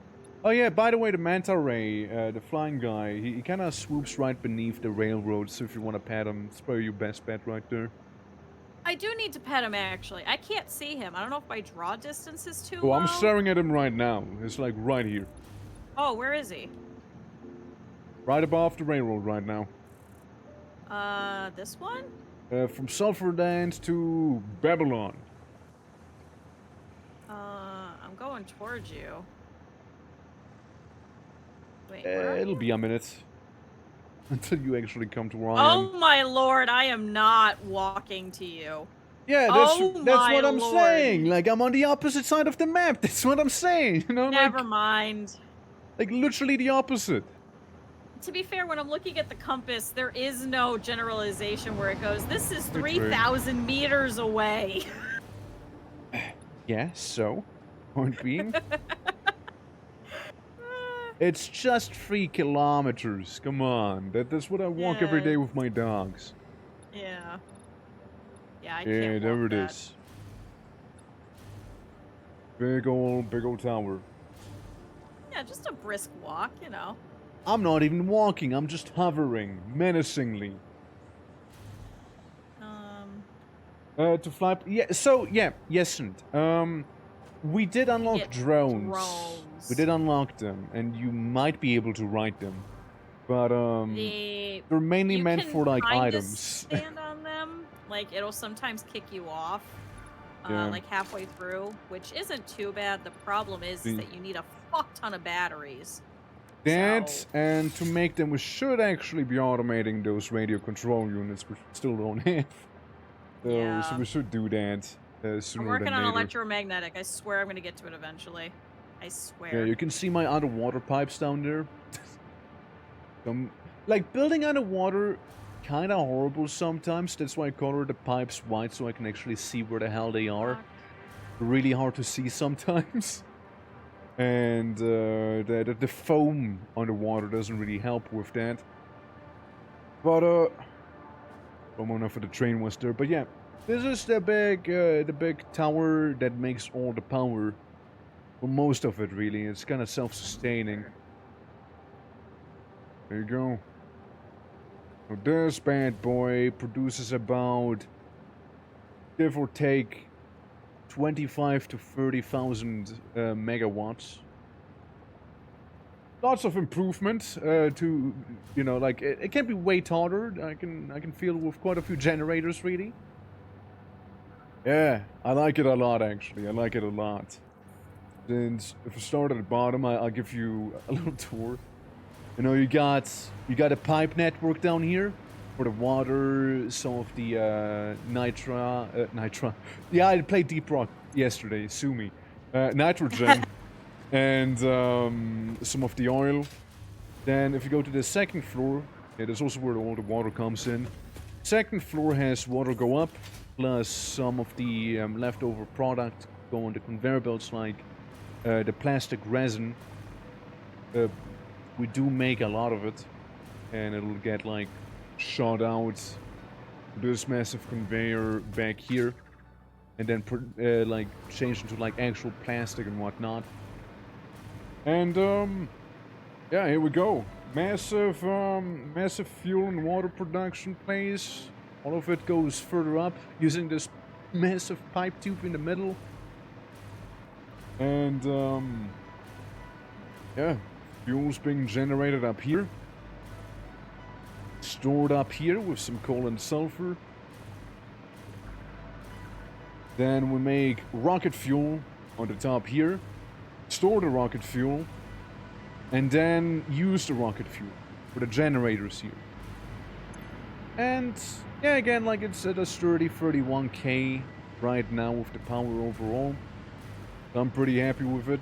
Oh yeah, by the way, the manta ray, the flying guy, he kind of swoops right beneath the railroad, so if you want to pet him, it's probably your best bet right there. I do need to pet him, actually. I can't see him. I don't know if my draw distance is too Oh, low. I'm staring at him right now. It's like right here. Oh, where is he? Right above the railroad right now. This one? From Sulphurland to Babylon. I'm going towards you. Wait, where are It'll you? be a minute. Until you actually come to where I am. Oh my lord, I am not walking to you. Yeah, that's what I'm saying. Like, I'm on the opposite side of the map. That's what I'm saying. You know, Never like, mind. like literally the opposite. To be fair, when I'm looking at the compass, there is no generalization where it goes, this is 3,000 meters away. Yeah, so, point being, it's just 3 kilometers. Come on, that's what I walk every day with my dogs. Yeah. Yeah, I can't Yeah, there walk it that. is. Big old tower. Yeah, just a brisk walk, you know. I'm not even walking, I'm just hovering, menacingly. To fly... Yeah, so, yeah, yes, we did unlock drones. We did unlock them, and you might be able to ride them. But, they're mainly meant for, like, items. Stand on them. Like, it'll sometimes kick you off, Yeah. like, halfway through, which isn't too bad. The problem is that you need a fuck ton of batteries. That, so... and to make them, we should actually be automating those radio control units, which we still don't have. So we should do that sooner than later. I'm working on electromagnetic. I swear I'm going to get to it eventually. I swear. Yeah, you can see my underwater pipes down there. Like, building underwater, kind of horrible sometimes. That's why I color the pipes white, so I can actually see where the hell they are. Really hard to see sometimes. And the foam underwater doesn't really help with that. But, enough for the train was there. But yeah, this is the big tower that makes all the power. Well, most of it, really. It's kind of self-sustaining. There you go. Now this bad boy produces about, give or take, 25 to 30,000 megawatts. Lots of improvement to, you know, like, it can be way taller. I can feel with quite a few generators, really. Yeah, I like it a lot, actually. I like it a lot. And if we start at the bottom, I'll give you a little tour. You know, you got a pipe network down here for the water, some of the nitra. Yeah, I played Deep Rock yesterday. Sue me. Nitrogen. And some of the oil. Then if you go to the second floor, yeah, that's also where all the water comes in. Second floor has water go up, plus some of the leftover product go on the conveyor belts, like the plastic resin. We do make a lot of it, and it'll get like shot out this massive conveyor back here, and then like changed into like actual plastic and whatnot. And yeah, here we go. Massive fuel and water production place. All of it goes further up using this massive pipe tube in the middle. And yeah, fuel's being generated up here. Stored up here with some coal and sulfur. Then we make rocket fuel on the top here. Store the rocket fuel, and then use the rocket fuel for the generators here. And yeah, again, like it's at a sturdy 31k right now with the power overall. I'm pretty happy with it.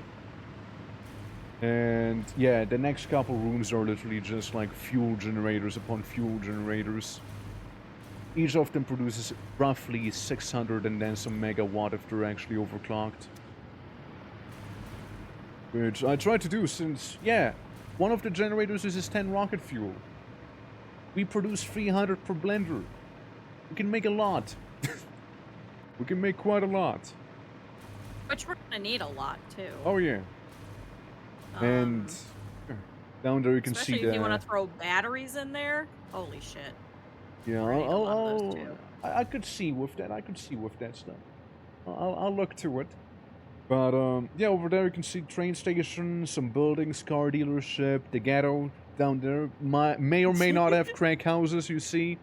And yeah, the next couple rooms are literally just like fuel generators upon fuel generators. Each of them produces roughly 600 and then some megawatt if they're actually overclocked. Which I try to do since, yeah, one of the generators uses 10 rocket fuel. We produce 300 per blender. We can make a lot. We can make quite a lot. Which we're gonna need a lot, too. Oh, yeah. And down there you can see especially the... if you want to throw batteries in there. Holy shit. Yeah, We're gonna need a lot of those too. I could see with that. I could see with that stuff. I'll look to it. But yeah, over there you can see train station, some buildings, car dealership, the ghetto down there. May or may not have crack houses. You see,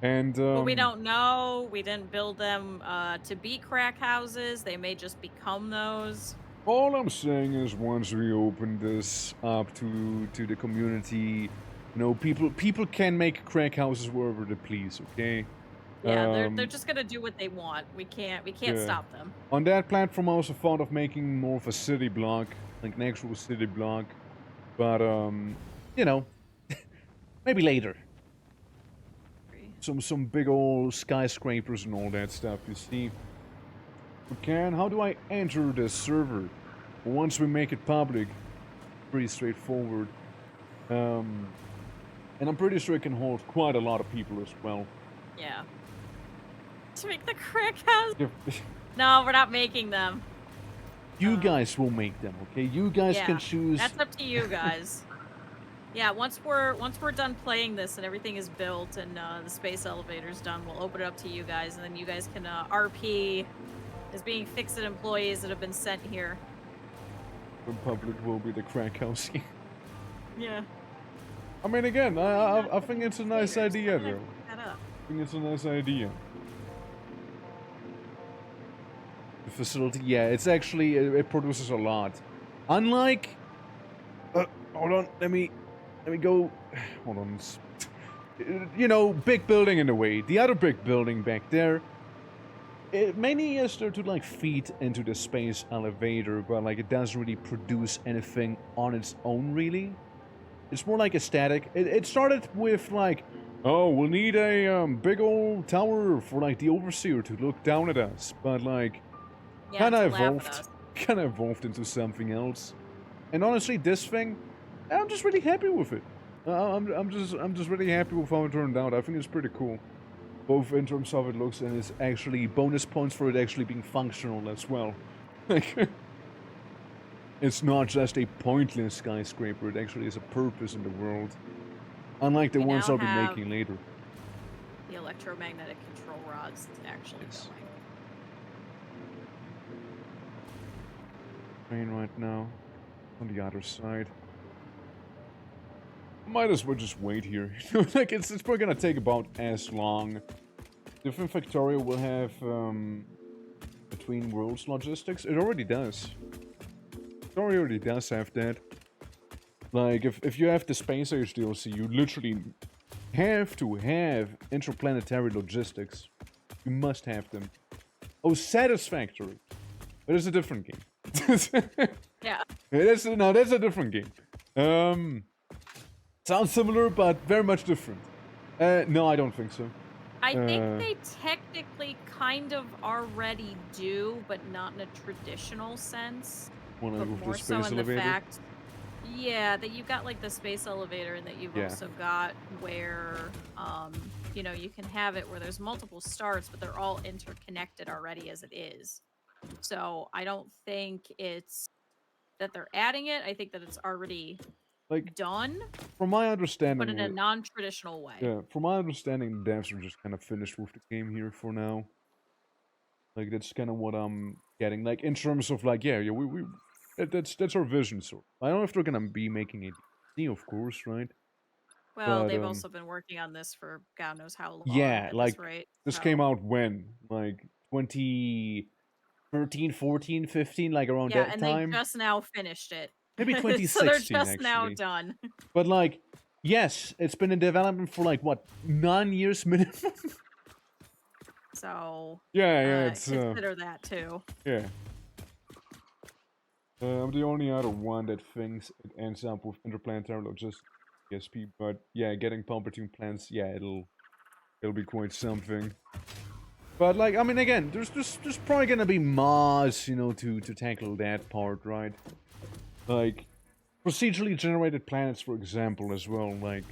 and But we don't know. We didn't build them to be crack houses. They may just become those. all I'm saying is, once we open this up to the community, you know, people can make crack houses wherever they please. Okay. Yeah, they're just gonna do what they want. We can't Yeah. stop them. On that platform, I also thought of making more of a city block, like an actual city block. But you know, maybe later. Some big old skyscrapers and all that stuff. You see. Okay, how do I enter the server? Once we make it public, pretty straightforward. And I'm pretty sure it can hold quite a lot of people as well. Yeah. To make the crack house? No, we're not making them. You guys will make them, okay? You guys can choose. That's up to you guys. Yeah, once we're done playing this and everything is built and the space elevator's done, we'll open it up to you guys, and then you guys can RP as being fixed employees that have been sent here. The public will be the crack house. Yeah. I mean, again, I think it's a nice idea, though. I think it's a nice idea. The facility, yeah, it's actually, it produces a lot. Unlike, hold on, let me go, hold on, you know, big building in a way. The other big building back there, it mainly is there to, like, feed into the space elevator, but, like, it doesn't really produce anything on its own, really. It's more like a static. It started with, like, oh, we'll need a big old tower for, like, the overseer to look down at us, but, like, Yeah, kind of to evolved into something else. And honestly, this thing, I'm just really happy with it. I'm just really happy with how it turned out. I think it's pretty cool, both in terms of how it looks and it's actually bonus points for it actually being functional as well. Like, it's not just a pointless skyscraper. It actually has a purpose in the world, unlike the ones I'll be making later. The electromagnetic control rods actually going. Right now, on the other side. Might as well just wait here. Like, it's probably gonna take about as long. Different Factorio will have between worlds logistics. It already does. It already does have that. Like, if you have the Space Age DLC, you literally have to have interplanetary logistics. You must have them. Oh, Satisfactory. But it's a different game. Yeah. That's a different game. Sounds similar, but very much different. No, I don't think so. I think they technically kind of already do, but not in a traditional sense. But more so in the fact, yeah, that you've got like the space elevator, and that you've also got where, you know, you can have it where there's multiple starts, but they're all interconnected already as it is. So I don't think it's that they're adding it. I think that it's already like done. From my understanding, but in a non-traditional way. Yeah, from my understanding, the devs are just kind of finished with the game here for now. Like, that's kind of what I'm getting. Like, in terms of, like, yeah, that's our vision. So I don't know if they're gonna be making a DLC, of course, right? Well, but, they've also been working on this for God knows how long. Yeah, like this came out when, like 2013, 14, 15, like around that time. Yeah, and they just now finished it. Maybe 2016, so they're just actually. now done. But, like, yes, it's been in development for, like, what, 9 years minimum? So, yeah, it's, consider that, too. Yeah. I'm the only other one that thinks it ends up with interplanetary logistics, ESP, but, yeah, getting Palpatine plans, yeah, it'll be quite something. But, like, I mean, again, there's probably gonna be mods, you know, to tackle that part, right? Like, procedurally generated planets, for example, as well. Like,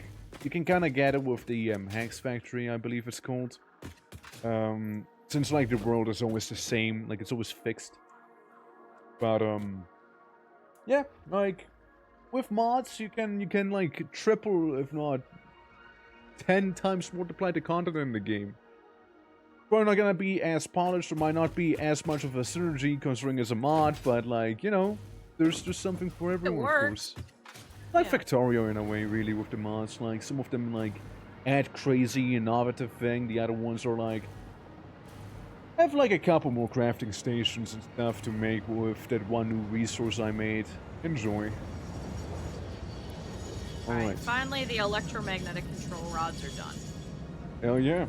you can kind of get it with the Hex Factory, I believe it's called. Since, like, the world is always the same, like, it's always fixed. But, yeah, like, with mods, you can like triple, if not 10 times multiply the content in the game. Probably not gonna be as polished, or might not be as much of a synergy considering it's a mod, but like, you know, there's just something for everyone, of course. Like Factorio in a way, really, with the mods. Like, some of them, like, add crazy, innovative thing. The other ones are like, have like a couple more crafting stations and stuff to make with that one new resource I made. Enjoy. Alright, finally the electromagnetic control rods are done. Hell yeah.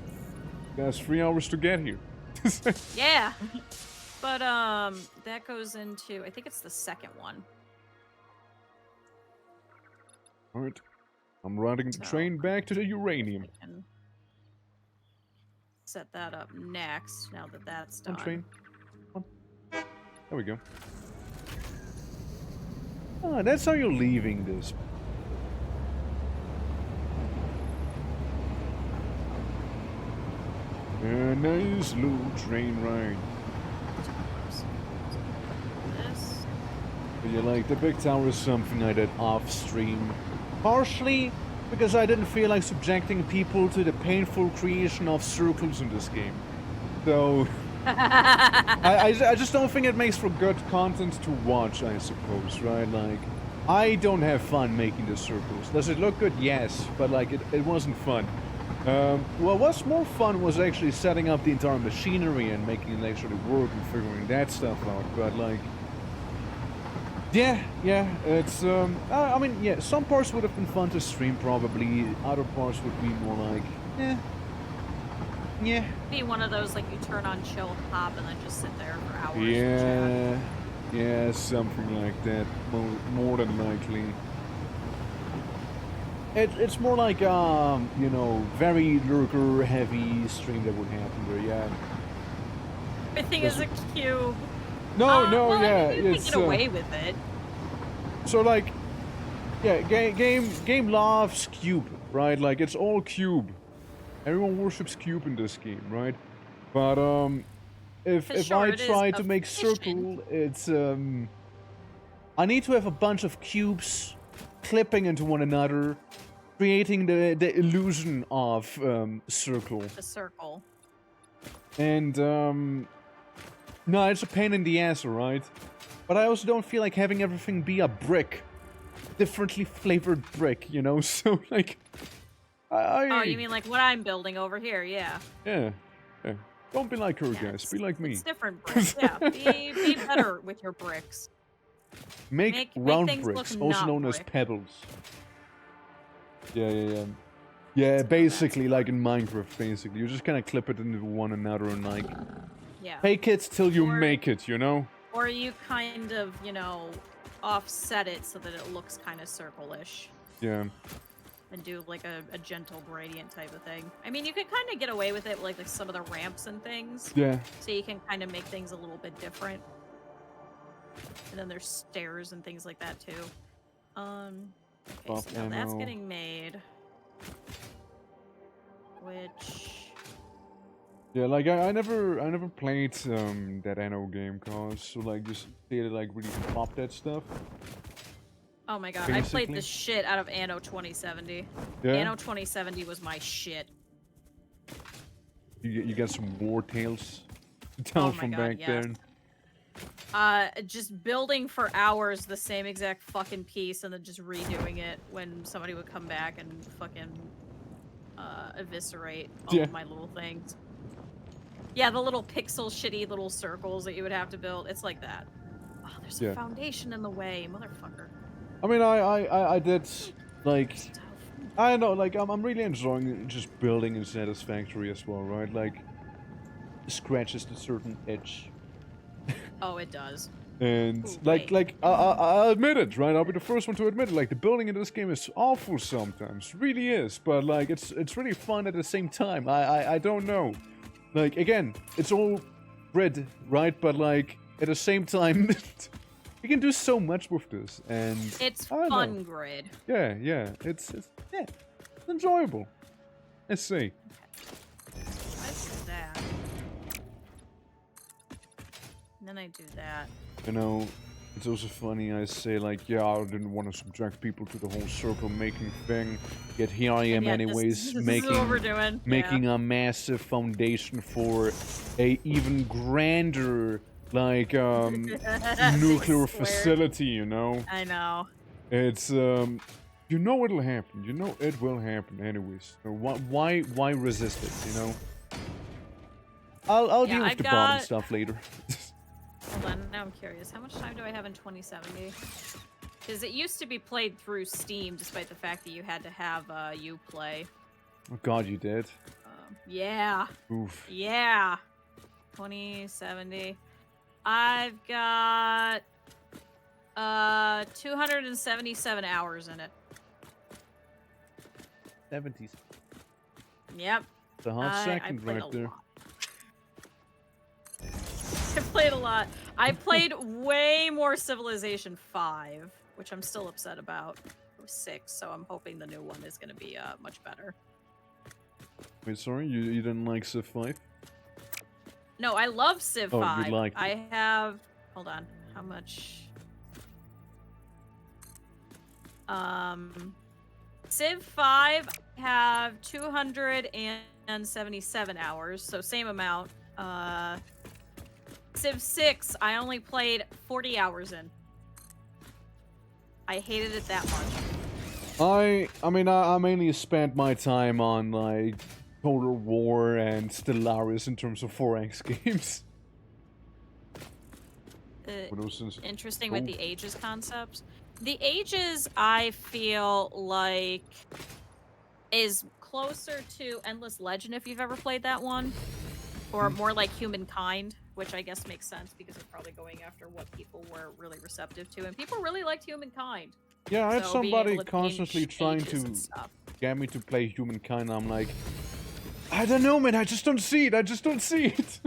That's 3 hours to get here. Yeah. But, that goes into, I think it's the second one. Alright. I'm riding the train back to the uranium. I can set that up next, now that that's done. Train. Come on. There we go. Ah, that's how you're leaving this. A nice little train ride. This. But yeah, like, the big tower is something I did off-stream. Partially because I didn't feel like subjecting people to the painful creation of circles in this game. So... I just don't think it makes for good content to watch, I suppose, right? Like, I don't have fun making the circles. Does it look good? Yes, but like, it wasn't fun. Well, what's more fun was actually setting up the entire machinery and making it actually work and figuring that stuff out, but like... Yeah, it's, I mean, yeah, some parts would have been fun to stream, probably. Other parts would be more like, yeah. Be one of those, like, you turn on chill, hop, and then just sit there for hours. Yeah, something like that, more than likely. It's more like, you know, very lurker-heavy stream that would happen there, yeah. Everything is a cube. No, well, yeah, I mean, you can get away with it. So, like, yeah, game loves cube, right? Like, it's all cube. Everyone worships cube in this game, right? But, if I try to make circle, it's, I need to have a bunch of cubes clipping into one another, creating the illusion of, circle. The circle. And, no, it's a pain in the ass, alright? But I also don't feel like having everything be a brick. Differently flavored brick, you know? So, like... Oh, you mean like what I'm building over here, yeah. Yeah. Don't be like her, guys. Be like me. It's different bricks, yeah. Be better with your bricks. Make round bricks, also known as pebbles. Yeah, basically, like in Minecraft, basically. You just kind of clip it into one another and, like... Yeah. Fake it till you make it, you know? Or you kind of, you know, offset it so that it looks kind of circle-ish. Yeah. And do like a gentle gradient type of thing. I mean, you could kind of get away with it with like some of the ramps and things. Yeah. So you can kind of make things a little bit different. And then there's stairs and things like that too. Okay, so now that's getting made. Which... Yeah, like I never played that Anno game, cause so like just did like really pop that stuff. Oh my god, basically. I played the shit out of Anno 2070. Yeah? Anno 2070 was my shit. You got some war tales to tell from back then. Just building for hours the same exact fucking piece and then just redoing it when somebody would come back and fucking eviscerate all of my little things. Yeah, the little pixel shitty little circles that you would have to build. It's like that. Oh, there's a foundation in the way, motherfucker. I mean, I did, like... I don't know, like, I'm really enjoying just building in Satisfactory as well, right? Like, scratches to certain edge. Oh, it does. And, I'll admit it, right? I'll be the first one to admit it. Like, the building in this game is awful sometimes. Really is. But, like, it's really fun at the same time. I don't know. Like, again, it's all grid, right? But, like, at the same time, you can do so much with this, and... It's fun grid. Yeah, it's enjoyable. Let's see. Okay. Let's do that. And then I do that. You know, It's also funny I say like, yeah, I didn't want to subject people to the whole circle making thing. Yet here I am yet anyways, this is what we're doing. making a massive foundation for a even grander, like, nuclear Big square. facility, you know? I know. It's, you know it'll happen. You know it will happen anyways. So why resist it, you know? I'll deal with the bottom stuff later. Hold on, now I'm curious. How much time do I have in 2070? Because it used to be played through Steam, despite the fact that you had to have Uplay. Oh god, you did? Yeah. Oof. Yeah. 2070. I've got 277 hours in it. 70s. Yep. It's a hot second right there. I played a lot. I played way more Civilization 5, which I'm still upset about. It was 6, so I'm hoping the new one is going to be much better. Wait, sorry? You didn't like Civ 5? No, I love Civ 5. You liked it. I have... Hold on. How much... Civ 5, I have 277 hours, so same amount. Civ 6, I only played 40 hours in. I hated it that much. I mean, I mainly spent my time on, like, Total War and Stellaris in terms of 4X games. Interesting with the Ages concept. The Ages, I feel like, is closer to Endless Legend if you've ever played that one. Or more like Humankind, which I guess makes sense because it's probably going after what people were really receptive to. And people really liked Humankind. Yeah, I had somebody constantly trying to get me to play Humankind. I'm like, I don't know, man. I just don't see it. I just don't see it.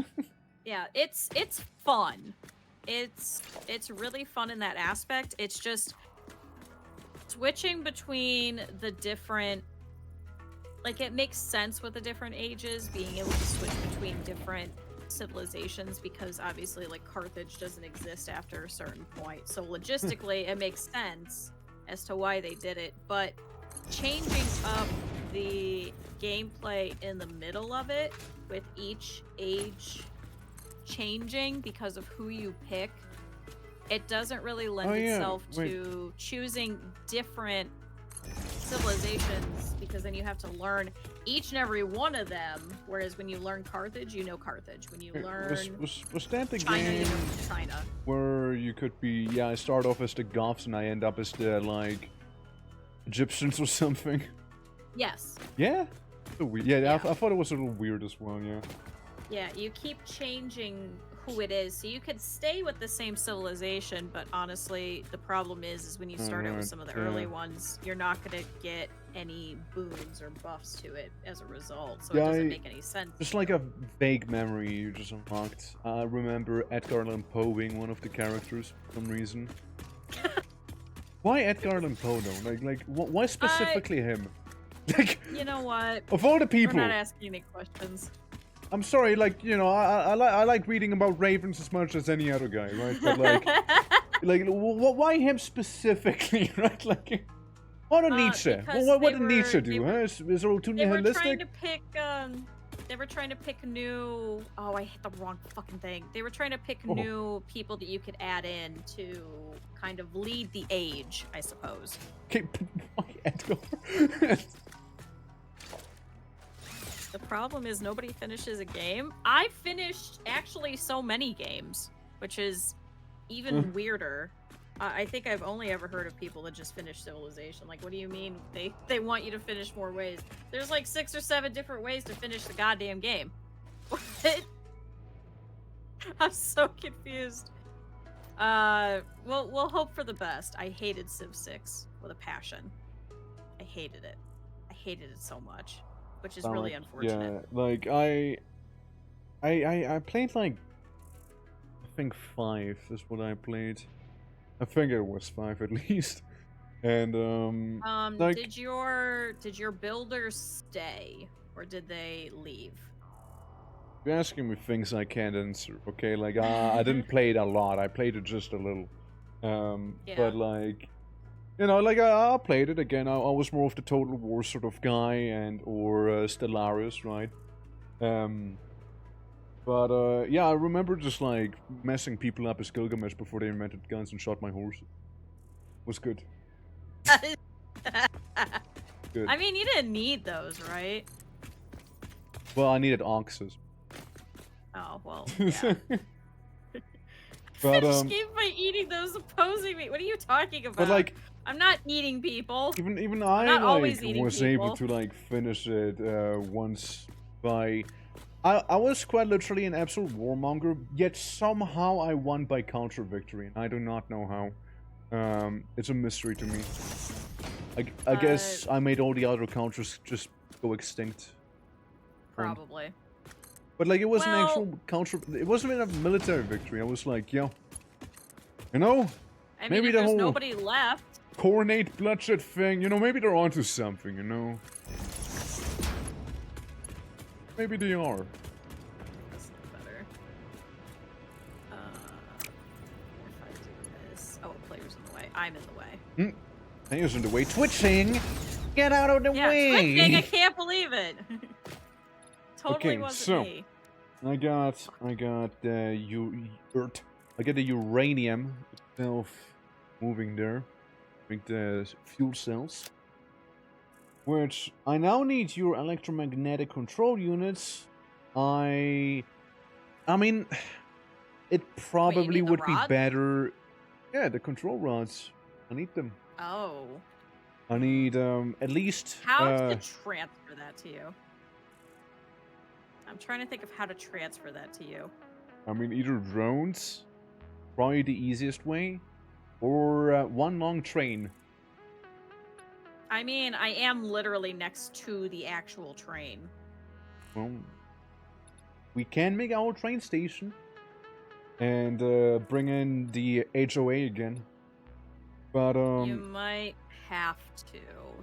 Yeah, it's fun. It's really fun in that aspect. It's just switching between the different... Like, it makes sense with the different ages, being able to switch between different civilizations, because obviously, like, Carthage doesn't exist after a certain point. So logistically, it makes sense as to why they did it, but changing up the gameplay in the middle of it, with each age changing because of who you pick, it doesn't really lend itself to choosing different civilizations, because then you have to learn each and every one of them, whereas when you learn Carthage, you know Carthage. When you learn was that the China, game you know China. Where you could be, yeah, I start off as the Goths and I end up as the, like, Egyptians or something? Yes. Yeah? Yeah. I thought it was a little weird as well, yeah. Yeah, you keep changing who it is, so you could stay with the same civilization, but honestly, the problem is when you start out with some of the early ones, you're not going to get any boons or buffs to it as a result, so it doesn't make any sense. Just like a vague memory you just unlocked. I remember Edgar Allan Poe being one of the characters for some reason. Why Edgar Allan Poe though? Like, why specifically him? Like, you know what? Of all the people. We're not asking any questions. I'm sorry, like, you know, I like reading about ravens as much as any other guy, right? But like, why him specifically, right? Like, what did Nietzsche? What did Nietzsche do? Is it all too nihilistic? They were trying to pick new... Oh, I hit the wrong fucking thing. They were trying to pick new people that you could add in to kind of lead the age, I suppose. Okay, why Edgar? The problem is nobody finishes a game. I finished actually so many games, which is even weirder. I think I've only ever heard of people that just finish Civilization. Like, what do you mean they want you to finish more ways? There's like 6 or 7 different ways to finish the goddamn game. What? I'm so confused. We'll hope for the best. I hated Civ 6 with a passion. I hated it. I hated it so much. Which is really unfortunate. Yeah, like I played like I think 5 is what I played. I think it was 5 at least. And like, did your builders stay or did they leave? You're asking me things I can't answer, okay? Like I didn't play it a lot. I played it just a little. Yeah. But like, you know, like I played it again. I was more of the Total War sort of guy or Stellaris, right? But yeah, I remember just like messing people up as Gilgamesh before they invented guns and shot my horse. Was good. Good. I mean, you didn't need those, right? Well, I needed oxes. Oh, well, yeah. But Finish game by eating those opposing me. What are you talking about? but like I'm not eating people. even I'm I not like always eating was people. able to like finish it once by. I was quite literally an absolute warmonger, yet somehow I won by counter victory, and I do not know how. It's a mystery to me. I guess I made all the other counters just go extinct. Probably. But like, it was an Well- actual counter. It wasn't even a military victory. I was like, yo, you know, I mean, maybe if the there's whole- nobody left. coronate bloodshed thing. You know, maybe they're onto something. You know, maybe they are. This is better. If I do this. Oh, a player's in the way. I'm in the way. Players in the way. Twitching. Get out of the Yeah, way. twitching, I can't believe it. Totally Okay, wasn't so- me. I got the I get the uranium itself moving there. Make the fuel cells. Which I now need your electromagnetic control units. I mean, it probably mean the would be rods? better. Yeah, the control rods. I need them. Oh. I need at least How to transfer that to you? I'm trying to think of how to transfer that to you. I mean, either drones, probably the easiest way, or one long train. I mean, I am literally next to the actual train. Well, we can make our train station and bring in the HOA again. But You might have to.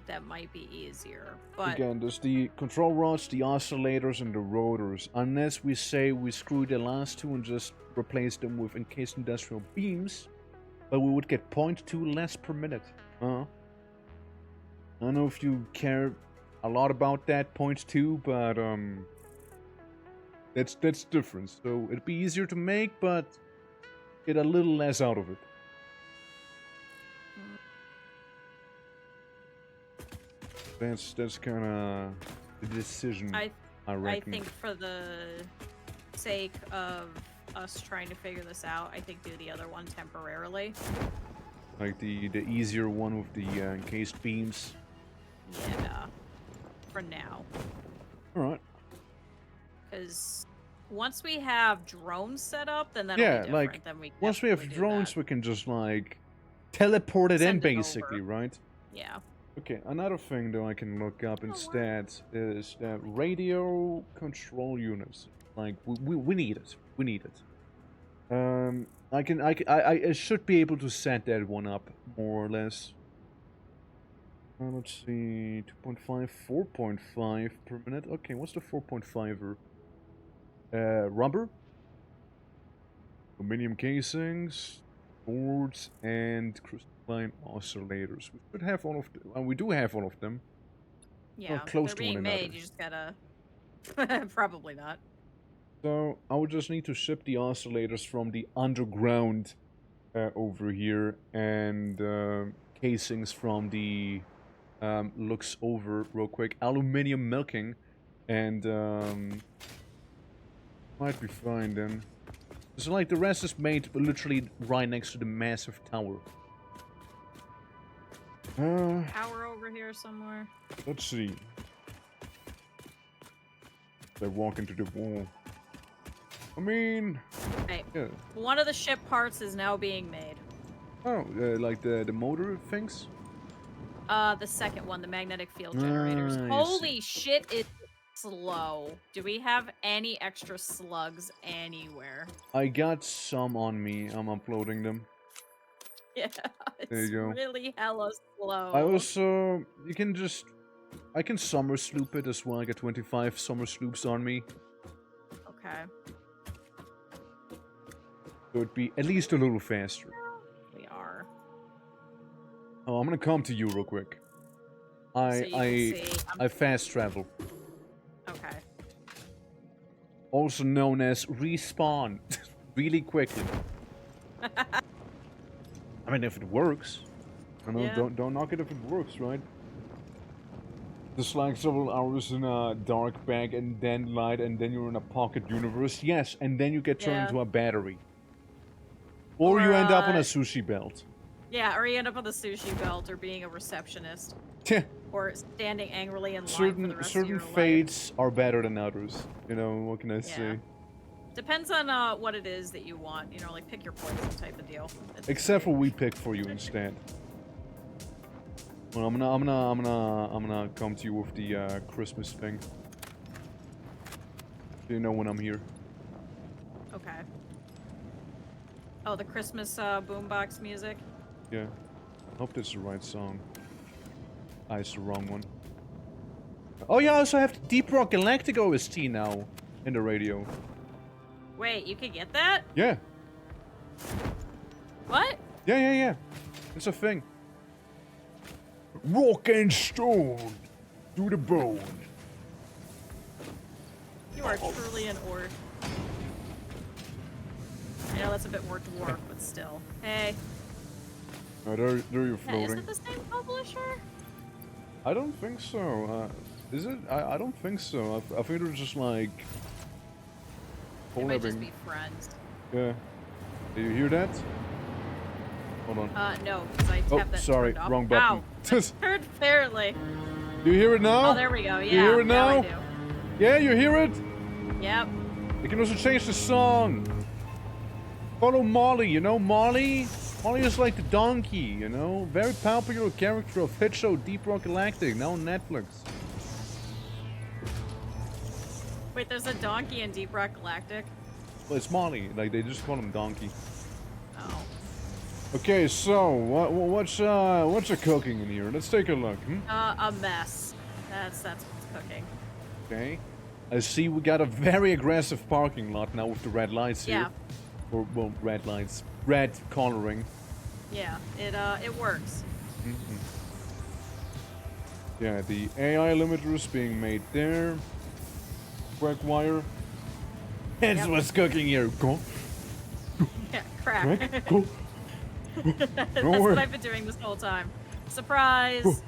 That might be easier. But again, there's the control rods, the oscillators, and the rotors. Unless we say we screw the last two and just replace them with encased industrial beams, but we would get 0.2 less per minute. I don't know if you care a lot about that 0.2, but that's different. So it'd be easier to make, but get a little less out of it. That's kind of the decision. I reckon. I think for the sake of us trying to figure this out, I think do the other one temporarily. Like the easier one with the encased beams. Yeah. For now. Alright. Because once we have drones set up, then that'll Yeah, be different. like, then we can Once we have definitely do drones, that. we can just like teleport it in, Send it over. basically, right? Yeah. Okay, another thing though I can look up instead is that radio control units. Like we need it. We need it. I should be able to set that one up more or less. Let's see, 2.5, 4.5 per minute. Okay, what's the 4.5er? Rubber, aluminum casings, boards, and crystalline oscillators. We should have all of them. We do have all of them. Yeah. close they're to one being made. another. You just gotta. Probably not. So I would just need to ship the oscillators from the underground over here, and casings from the looks over real quick. Aluminium milking, and might be fine then. So like the rest is made literally right next to the massive tower. Power over here somewhere. Let's see. They walk into the wall. I mean, Hey, yeah. one of the ship parts is now being made. Oh, like the motor things? The second one, the magnetic field generators. Ah, I Holy shit, it's slow. Do we have any extra slugs anywhere? I got some on me. I'm uploading them. Yeah, There you it's go. really hella slow. I also, you can just, I can summer sloop it as well. I got 25 summer sloops on me. Okay. So it'd be at least a little faster. We are. Oh, I'm gonna come to you real quick. So you can see, I fast travel. Okay. Also known as respawn. Really quickly. I mean, if it works. I know, Yeah. don't knock it if it works, right? Just like several hours in a dark bag and then light and then you're in a pocket universe. Yes, and then you get turned into a battery. Or you end up on a sushi belt. Yeah, or you end up on the sushi belt or being a receptionist. Or standing angrily in line for the rest of your life. Certain fates are better than others. You know, what can I say? Depends on what it is that you want. You know, like pick your poison type of deal. Except for we pick for you instead. Well, I'm gonna come to you with the Christmas thing. So you know when I'm here. Okay. Oh, the Christmas boombox music? Yeah. I hope that's the right song. Ah, it's the wrong one. Oh yeah, I also have the Deep Rock Galactic OST now in the radio. Wait, you could get that? Yeah. What? Yeah. It's a thing. Rock and stone to the bone. You are truly an orc. I know that's a bit more dwarf, but still. Hey. Oh, there you're Yeah, floating. is it the same publisher? I don't think so. Is it? I don't think so. I think they're just like... They might just be friends. Yeah. Do you hear that? Hold on. No, because I tapped that sorry, turned off. wrong button. Ow! Turned fairly. Do you hear it now? Oh, there we go. Yeah. You hear it now? I do. Yeah, you hear it? Yep. You can also change the song. Follow Molly, you know Molly? Molly is like the donkey, you know? Very popular character of hit show Deep Rock Galactic, now on Netflix. Wait, there's a donkey in Deep Rock Galactic? Well, it's Molly, like they just call him Donkey. Oh. Okay, so what's cooking in here? Let's take a look. A mess. That's what's cooking. Okay. I see we got a very aggressive parking lot now with the red lights here. Yeah. Or, well, red lights. Red coloring. Yeah, it works. Yeah, the AI limiter is being made there. Crack wire. That's what's cooking here. Go. Yeah, crack. Go. That's what I've been doing this whole time. Surprise!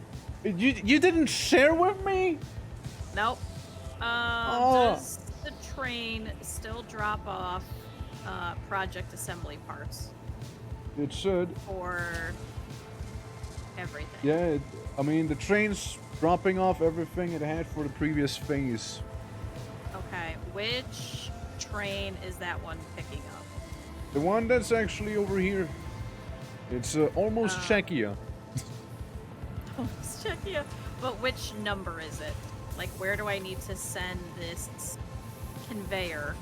You didn't share with me? Nope. Does the train still drop off project assembly parts? It should. For everything. Yeah, I mean, the train's dropping off everything it had for the previous phase. Okay, which train is that one picking up? The one that's actually over here. It's almost Czechia. Almost Czechia? But which number is it? Like, where do I need to send this conveyor,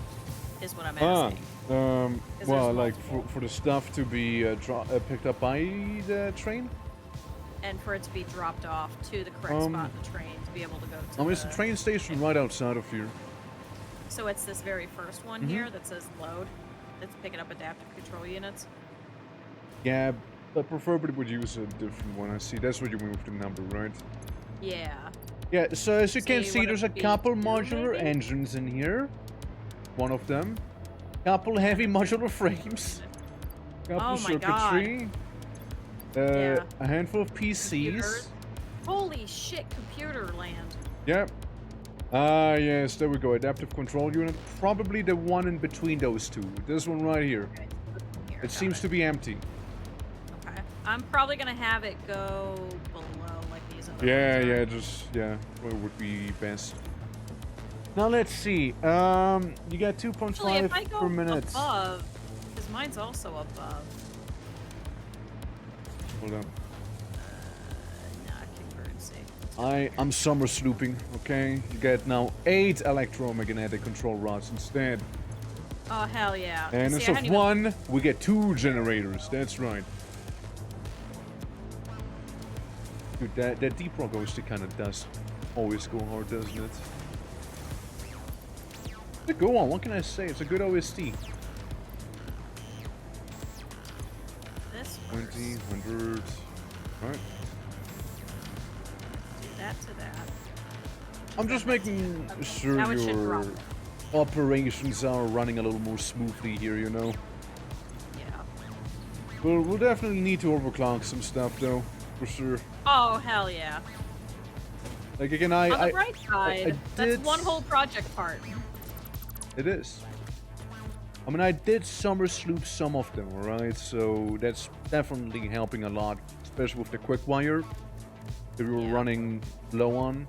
is what I'm asking. Well, like, for the stuff to be picked up by the train? And for it to be dropped off to the correct spot in the train to be able to go to it's a train station right outside of here. So it's this very first one here that says load. That's picking up adaptive control units. Yeah, but preferably would use a different one. I see. That's what you mean with the number, right? Yeah. Yeah, so as you can see, want there's it a to be couple two, modular maybe? engines in here. One of them. Couple heavy modular frames. Couple Oh my God. circuitry. A handful of PCs. Computers. Holy shit, computer land. Yep. Ah, yes, there we go. Adaptive control unit. Probably the one in between those two. This one right here. Okay, here, It seems to be empty. Okay. I'm probably gonna have it go below like these other Yeah, ones are. yeah, just, yeah, what would be best. Now let's see, you got Actually, 2.5 if I go per minute. above, because mine's also above. Hold on. Nah, congruency. I'm summer slooping, okay? You get now 8 electromagnetic control rods instead. Oh, hell yeah. And See, instead of one, we get 2 generators, that's right. Dude, that deep rock OST kind of does always go hard, doesn't it? It's a good one, what can I say? It's a good OST. This 20, 100. Alright. Do that to that. I'm just making sure Now it should your drop. operations are running a little more smoothly here, you know? Yeah. We'll definitely need to overclock some stuff, though, for sure. Oh, hell yeah. Like, again, On the bright side, that's one whole project part. It is. I mean, I did summer sloop some of them, alright? So that's definitely helping a lot, especially with the quick wire that we were running low on.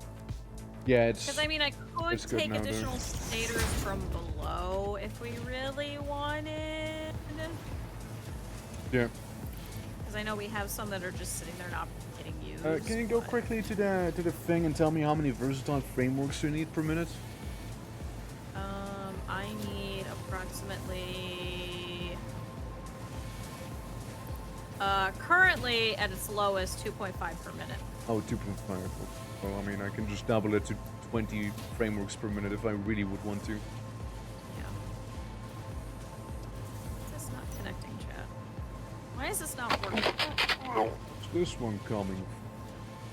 Yeah, it's... Because, I mean, I could take additional stators from below if we really wanted. Yeah. Because I know we have some that are just sitting there not getting used. Can you go quickly to the thing and tell me how many versatile frameworks you need per minute? I need approximately... currently, at its lowest, 2.5 per minute. Oh, 2.5. Well, I mean, I can just double it to 20 frameworks per minute if I really would want to. Yeah. Is this not connecting, chat? Why is this not working? Where's this one coming?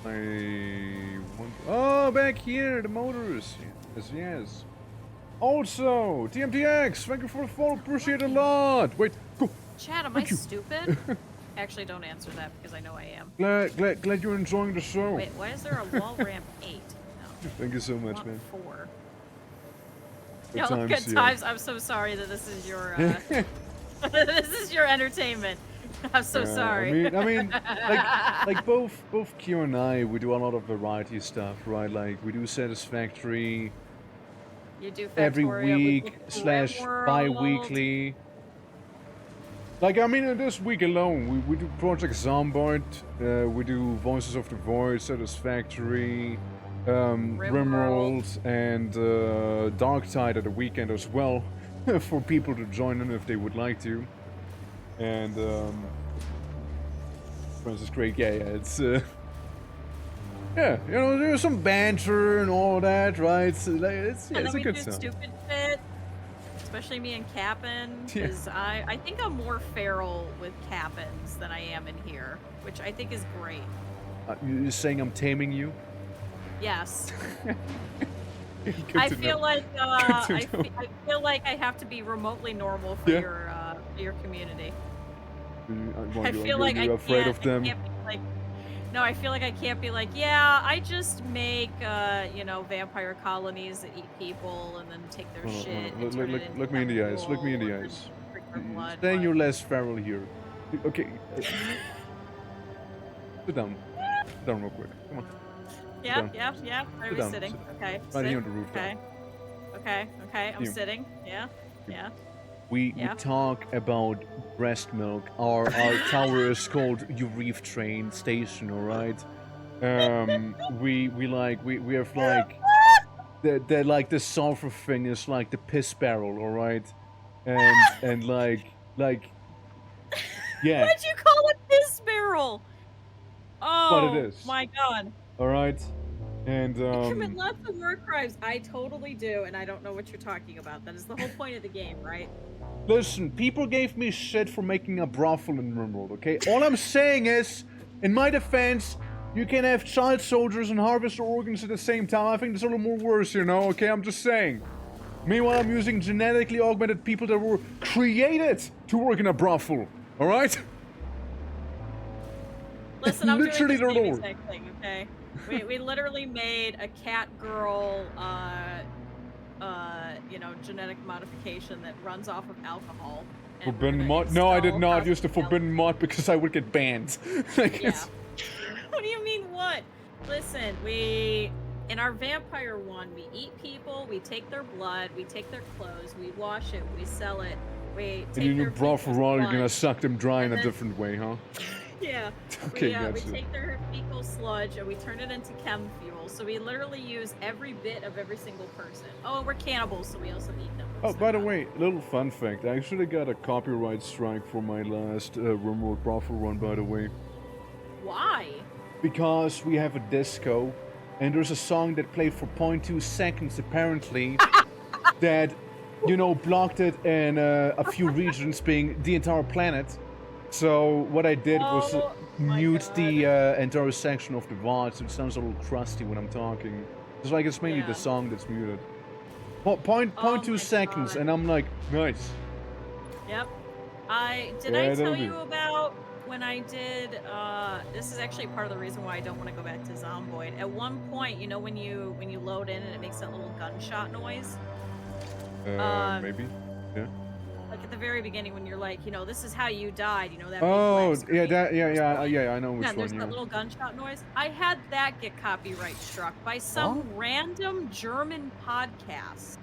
I want... Oh, back here, the motors. Yes, yes. Also, TMTX, thank you for the follow, appreciate it a lot. Wait, go. Chat, am I stupid? Actually, don't answer that because I know I am. Glad you're enjoying the show. Wait, why is there a wall ramp 8? No. Thank you so much, man. 4. Good times, good times. I'm so sorry that this is your this is your entertainment. I'm so sorry. I mean, like both Q and I, we do a lot of variety stuff, right? Like we do Satisfactory. You do every week / bi-weekly. Like, I mean, this week alone, we do Project Zombard, we do Voices of the Void, Satisfactory, Rimworld, and Darktide at the weekend as well, for people to join in if they would like to. And, Francis Craig, yeah, it's, yeah, you know, there's some banter and all that, right? So, like, it's a good stuff. Stupid shit, especially me and Cap'n, because I think I'm more feral with Cap'ns than I am in here, which I think is great. You're saying I'm taming you? Yes. I feel like I feel like I have to be remotely normal for your community. I feel like you're afraid of them. No, I feel like I can't be like, yeah, I just make, you know, vampire colonies that eat people and then take their shit. Look me in the eyes. Look me in the eyes. Saying you're less feral here. Okay. Sit down. Sit down real quick. Come on. Yeah. Where are we sitting? Okay. Right here on the rooftop. Okay. I'm sitting. Yeah. We talk about breast milk. Our tower is called Ureef Train Station, alright? We have like the sulfur thing is like the piss barrel, alright? And like yeah. What'd you call it, piss barrel? Oh, but it is. My god. Alright? And I commit lots of war crimes. I totally do, and I don't know what you're talking about. That is the whole point of the game, right? Listen, people gave me shit for making a brothel in Rimworld, okay? All I'm saying is, in my defense, you can have child soldiers and harvest organs at the same time. I think that's a little more worse, you know, okay? I'm just saying. Meanwhile, I'm using genetically augmented people that were created to work in a brothel, alright? Listen, I'm doing the same exact thing, okay? We literally made a cat girl, you know, genetic modification that runs off of alcohol. Forbidden mod? No, I did not use the forbidden mod because I would get banned. Yeah. What do you mean what? Listen, in our vampire one, we eat people, we take their blood, we take their clothes, we wash it, we sell it, we take and you brothel, you're gonna suck them dry in a different way, huh? Yeah. Okay, we take their fecal sludge and we turn it into chem fuel. So we literally use every bit of every single person. Oh, we're cannibals, so we also eat them. Oh, by the way, little fun fact. I actually got a copyright strike for my last Rimworld brothel run, by the way. Why? Because we have a disco, and there's a song that played for 0.2 seconds, apparently, that, you know, blocked it in a few regions, being the entire planet. So what I did was my mute the God. entire section of the VOD, so it sounds a little crusty when I'm talking. It's like it's mainly Yeah. the song that's muted. Oh 0.2 my seconds, God. and I'm like, nice. Yep. Did I Yeah, tell that'll you do. about when I did this is actually part of the reason why I don't want to go back to Zomboid. At one point, you know when you load in and it makes that little gunshot noise? Maybe. Yeah. Like at the very beginning when you're like, this is how you died, that big black Oh, yeah, screen. that, yeah, There's yeah, no, yeah, I know yeah, which and one, there's that yeah. little gunshot noise. I had that get copyright struck by some What? random German podcast.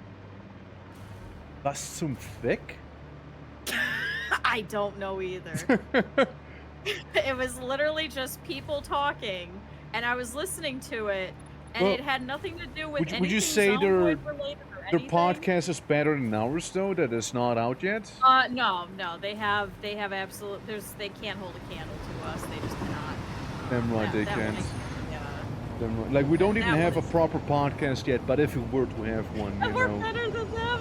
That's some thick? I don't know either. It was literally just people talking, and I was listening to it, and Well, it had nothing to do with would anything you say Zomboid related or their anything. podcast is better than ours though? That is not out yet. No, they have absolute. They can't hold a candle to us. They just cannot. Damn right they That one, can't. yeah. Damn right. Like we don't even That have a one is- proper podcast yet, but if we were to have one, you We're know. better than them.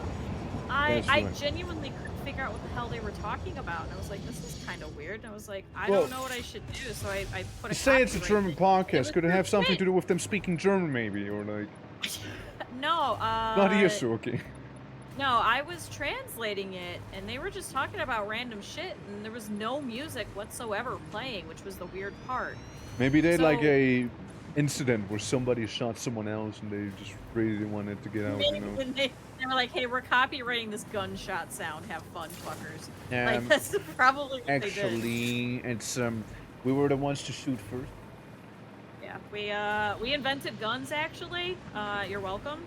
That's I right. genuinely couldn't figure out what the hell they were talking about, and I was like, this is kind of weird. And I was like, I Well, don't know what I should do, so I put a. You say it's a German copyright thing. podcast. Could it have something to do with them speaking German, maybe, or like? No. Not Yesu, okay. No, I was translating it, and they were just talking about random shit, and there was no music whatsoever playing, which was the weird part. Maybe they had like So- a incident where somebody shot someone else, and they just really wanted to get out. You Maybe know. when they were like, "Hey, we're copywriting this gunshot sound. Have fun, fuckers." Um, Like that's probably what they did. Actually, it's we were the ones to shoot first. Yeah, we invented guns. Actually, you're welcome.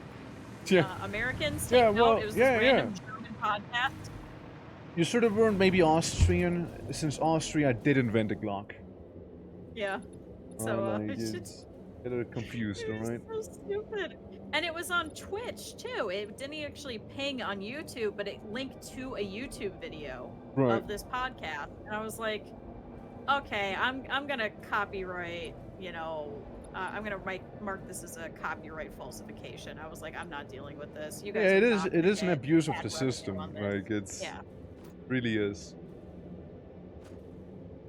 Yeah. Americans, Yeah, take well, note. It was yeah, this random German podcast. You sort of weren't maybe Austrian, since Austria did invent the Glock. Yeah. So like, it's it's get it confused, It was alright? so stupid. And it was on Twitch too. It didn't actually ping on YouTube, but it linked to a YouTube video Right. of this podcast. And I was like, okay, I'm gonna copyright, I'm gonna mark this as a copyright falsification. I was like, I'm not dealing with this. You guys Yeah, are not it gonna is an get abuse of ad the revenue system. on this. Like it's Yeah. really is.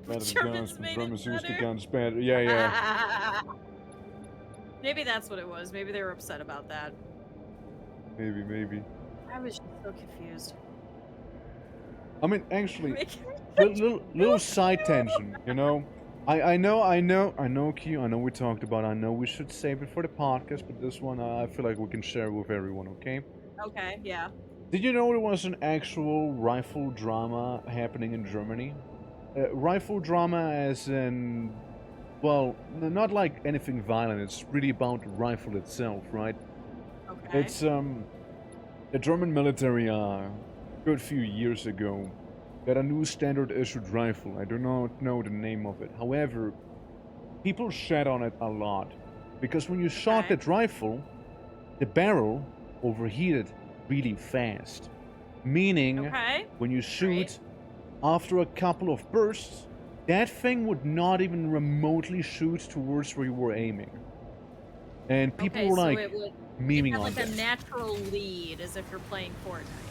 Better than Germans guns, made Germans it use the better. guns better. Yeah, yeah. Maybe that's what it was. Maybe they were upset about that. Maybe. I was just so confused. I mean, actually, Making little side tension, you know. I know, Q. I know we talked about. I know we should save it for the podcast, but this one I feel like we can share with everyone. Okay. Okay, yeah. Did you know there was an actual rifle drama happening in Germany? Rifle drama as in, well, not like anything violent. It's really about the rifle itself, right? Okay. It's the German military a good few years ago got a new standard issued rifle. I do not know the name of it. However, people shat on it a lot because when you shot Okay. that rifle, the barrel overheated really fast. Meaning, Okay. when you shoot, after a couple of bursts, that thing would not even remotely shoot towards where you were aiming. And people Okay, were so like it would memeing have on like a that. natural lead as if you're playing Fortnite.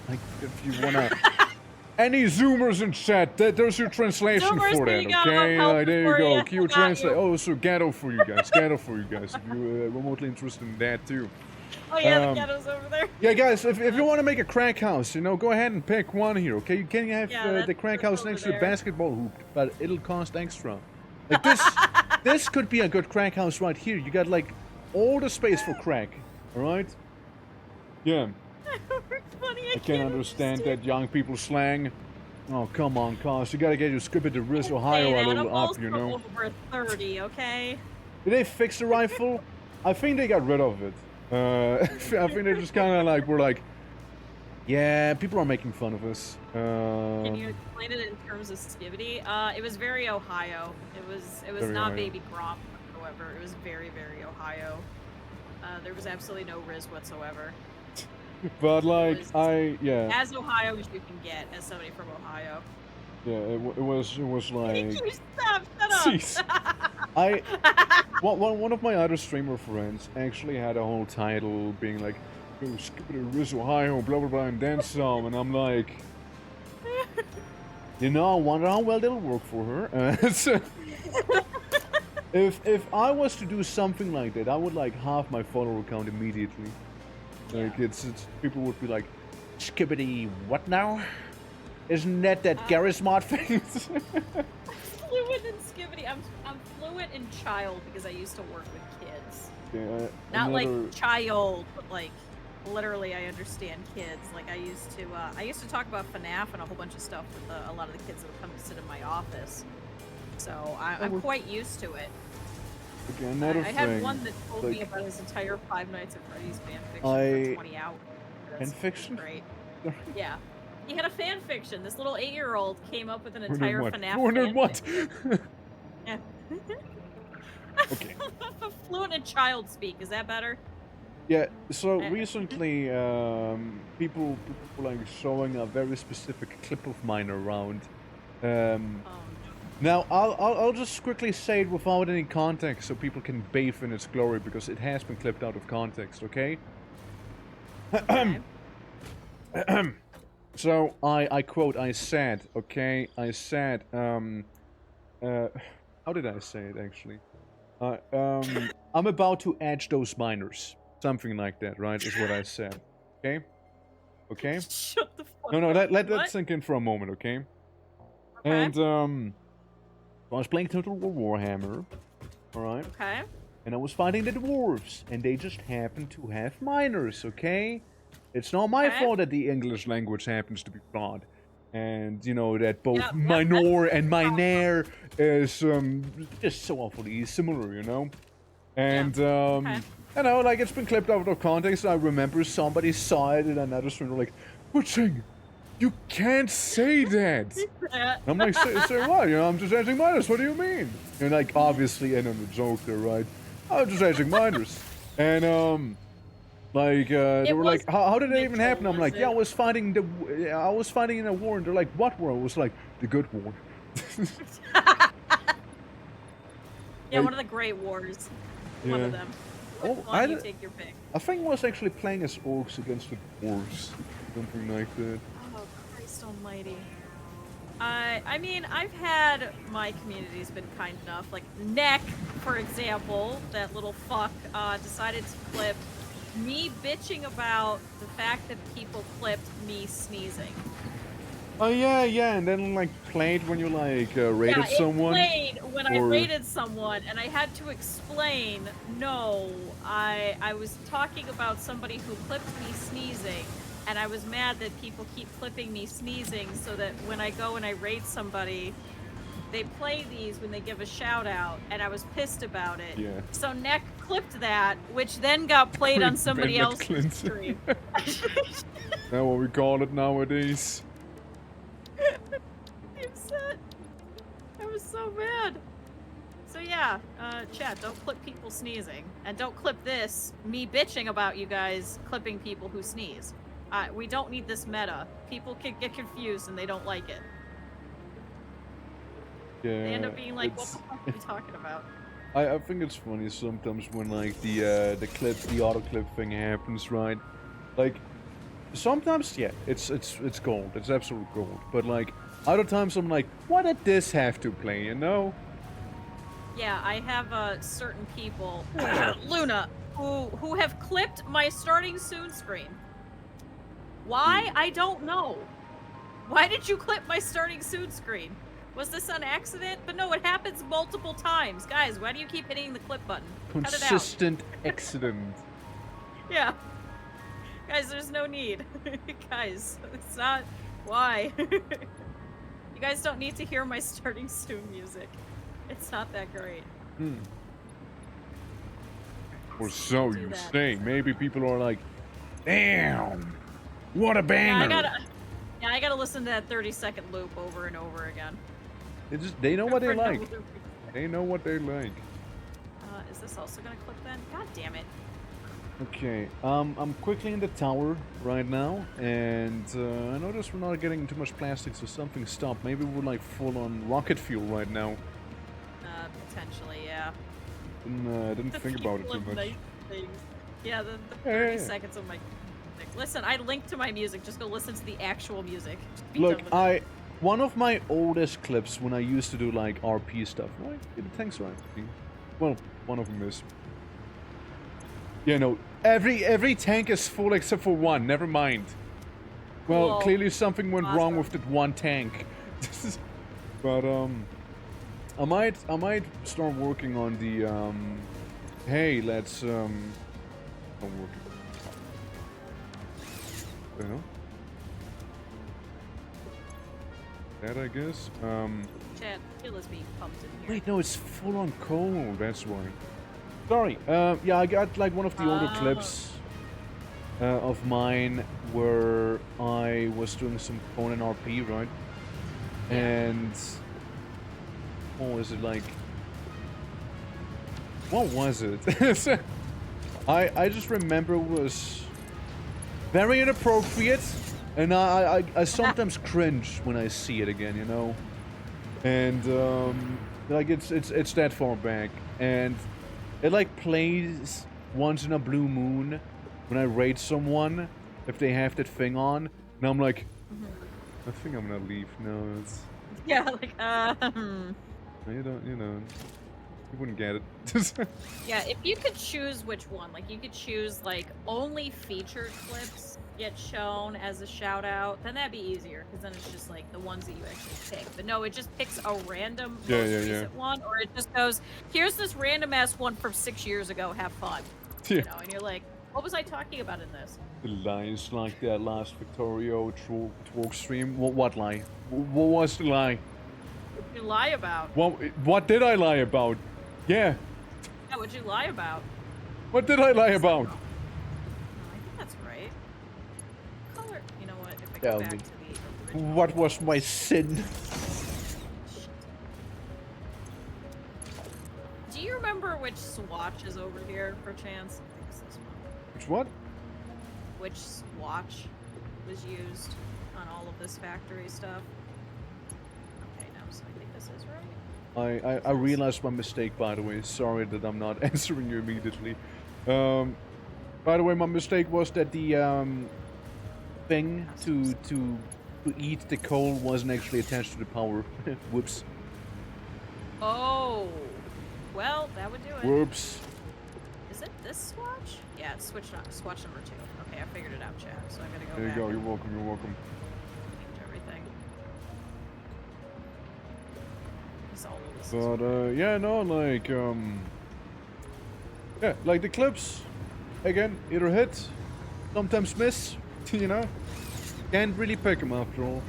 Like, if you wanna. Any Zoomers in chat, there's your translation Zoomers, for there that, you go, okay? I'm Like, there you helping go. for Q you. Got translate. you. Oh, so ghetto for you guys. Ghetto for you guys. If you're remotely interested in that too. Oh yeah, Um, the ghetto's over there. Yeah, guys, if you want to make a crack house, go ahead and pick one here, okay? You can have Yeah, the crack that's house over next to the there. basketball hoop, but it'll cost extra. Like this, this could be a good crack house right here. You got like all the space for crack, all right? Yeah, Funny, I can't understand that young people slang. Oh, come on, cuz. You gotta get your skip to Riz, Ohio a little up, you know? Over 30, okay? Did they fix the rifle? I think they got rid of it. I think they just kind of like were like, yeah, people are making fun of us. Can you explain it in terms of skivity? It was very Ohio. It was Very not Ohio. Baby Gromp, however. It was very, very Ohio. There was absolutely no Riz whatsoever. But like, was- yeah, As Ohio as you can get, as somebody from Ohio. it was like, You stop! Shut up! jeez. One of my other streamer friends actually had a whole title being like, "Go skip to Riz, Ohio, blah blah blah, and then some," and I'm like, You know, I wonder how well that'll work for her. So, if I was to do something like that, I would like halve my follower count immediately. Like it's people would be like, skibbity, what now? Isn't that Gary Smart thing? Fluent in skibbity. I'm fluent in child because I used to work with kids. Yeah, Not like child, but like literally I understand kids. Like I used to talk about FNAF and a whole bunch of stuff with a lot of the kids that would come to sit in my office. So I'm quite used to it. Okay, another I thing. had one that told me about his entire Five Nights at Freddy's fanfiction for 20 hours. Fanfiction? Great. Yeah. He had a fan fiction. This little 8-year-old came up with an entire FNAF what? Yeah. Okay. Fluent in child speak. Is that better? Yeah, so recently, people were like showing a very specific clip of mine around. Now, I'll just quickly say it without any context so people can bathe in its glory, because it has been clipped out of context, okay? Okay. So, I quote, I said, okay? I said, how did I say it, actually? I'm about to edge those miners. Something like that, right, is what I said. Okay? Okay? Shut the fuck No, up. let that sink in for a moment, okay? Okay. And, I was playing Total War Warhammer, alright? Okay. And I was fighting the dwarves, and they just happened to have miners, okay? It's not my fault that the English language happens to be flawed. And, you know, that both minor and miner is, just so awfully similar, you know? And, you know, like, it's been clipped out of context. I remember somebody saw it in another stream, they're like, Butching, you can't say that! I'm like, say what? You know, I'm just edging minors, what do you mean? And, like, obviously, and on the joke there, right? I'm just edging minors. And, like, they were like, how did that even happen? I'm like, yeah, I was fighting in a war, and they're like, what war? I was like, the good war. Yeah, one of the great wars. One of them. You take your pick. I think I was actually playing as orcs against the dwarves. Something like that. Oh, Christ almighty. I mean, I've had, my community's been kind enough. Like, Neck, for example, that little fuck, decided to clip me bitching about the fact that people clipped me sneezing. Oh, yeah, and then, like, played when you, like, raided someone? Yeah, it played when I raided someone, and I had to explain, no, I was talking about somebody who clipped me sneezing, and I was mad that people keep clipping me sneezing, so that when I go and I raid somebody, they play these when they give a shout out, and I was pissed about it. Yeah. So Neck clipped that, which then got played on somebody else's stream. That's what we call it nowadays. I'm upset. I was so mad. So yeah, chat, don't clip people sneezing. And don't clip this, me bitching about you guys clipping people who sneeze. We don't need this meta. People can get confused and they don't like it. Yeah, they end up being like, what the fuck are you talking about? I think it's funny sometimes when, like, the auto clip thing happens, right? Like, sometimes, yeah, it's gold. It's absolute gold. But, like, other times I'm like, what did this have to play, you know? Yeah, I have certain people, Luna, who have clipped my starting soon screen. Why? I don't know. Why did you clip my starting soon screen? Was this an accident? But no, it happens multiple times. Guys, why do you keep hitting the clip button? Consistent accident. Yeah. Guys, there's no need. Guys, it's not... Why? You guys don't need to hear my starting soon music. It's not that great. Or so you say. Maybe people are like, damn, what a banger. Yeah, I gotta listen to that 30-second loop over and over again. They know what they like. They know what they like. Is this also gonna clip then? God damn it. Okay, I'm quickly in the tower right now, and I noticed we're not getting too much plastic, so something stopped. Maybe we're like full on rocket fuel right now. Potentially, yeah. Didn't think about it too much. Nice things. Yeah, the 30 seconds of my music. Listen, I linked to my music. Just go listen to the actual music. Look, one of my oldest clips when I used to do like RP stuff. Right? Yeah, the tank's right. Well, one of them is. Yeah, no. Every tank is full except for one. Never mind. Well, Cool. clearly something went wrong Awesome. with that one tank. But I might start working on the hey, let's I'm working. You know? That I guess. Chat, fuel is being pumped in here. Wait, no, it's full on coal. That's why. Sorry. Yeah, I got like one of the older clips of mine where I was doing some Conan RP, right? Yeah. And what was it like? What was it? I just remember it was very inappropriate, and I sometimes cringe when I see it again, you know. And like it's that far back, and it like plays once in a blue moon when I raid someone if they have that thing on, and I'm like, I think I'm gonna leave. No, it's Yeah, like, no, you don't, you know, you wouldn't get it. Yeah, if you could choose which one, like, you could choose, like, only featured clips get shown as a shout out, then that'd be easier, because then it's just, like, the ones that you actually pick. But no, it just picks a random most recent one, or it just goes, here's this random-ass one from 6 years ago, have fun. Yeah. You know, and you're like, what was I talking about in this? The lies like that last Victorio talk stream. What lie? What was the lie? What'd you lie about? What did I lie about? Yeah. Yeah, what'd you lie about? What did I lie about? Oh, I think that's right. Color. You know what? If I Tell go back me. to the original. What was my sin? Do you remember which swatch is over here, perchance? I think it's this one. Which what? Which swatch was used on all of this factory stuff? Okay, no, so I think this is right. I realized my mistake, by the way. Sorry that I'm not answering you immediately. By the way, my mistake was that the thing to eat the coal wasn't actually attached to the power. Whoops. Oh, well, that would do it. Whoops. Is it this swatch? Yeah, it's swatch number 2. Okay, I figured it out, chat. So I'm gonna go There you back go. and You're welcome. You're welcome. change everything. It's all of this. But yeah, no, like yeah, like the clips. Again, either hit, sometimes miss. You know, can't really pick them after all.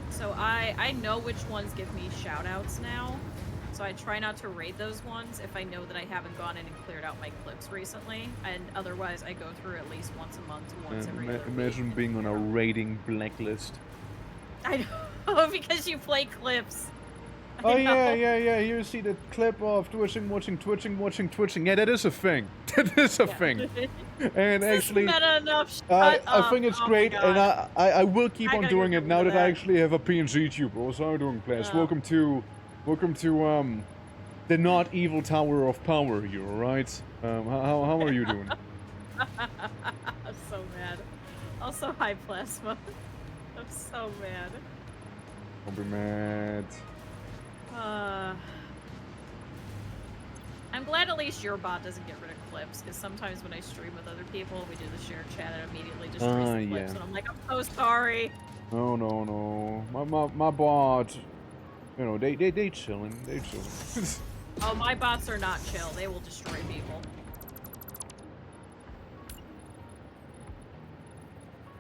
So I know which ones give me shoutouts now. So I try not to raid those ones if I know that I haven't gone in and cleared out my clips recently. And otherwise, I go through at least once a month to once every other Imagine week. being on a rating blacklist. I know, because you play clips. Oh I know. yeah. You see the clip of twitching, watching. Yeah, that is a thing. That is a thing. And This actually, is meta enough. I think it's Oh my great, God. and I will keep I on gotta doing get it now rid of that I that. actually have a PNG tuber. Also, how are you doing, class? Oh. Welcome to the not evil tower of power here. All right. How are you doing? I'm so mad. Also, hi, Plasma. I'm so mad. Don't be mad. I'm glad at least your bot doesn't get rid of clips, because sometimes when I stream with other people, we do the shared chat and immediately just the clips, Yeah. and I'm like, I'm so sorry. No. My bot. You know, they chilling. They chilling. Oh, my bots are not chill. They will destroy people.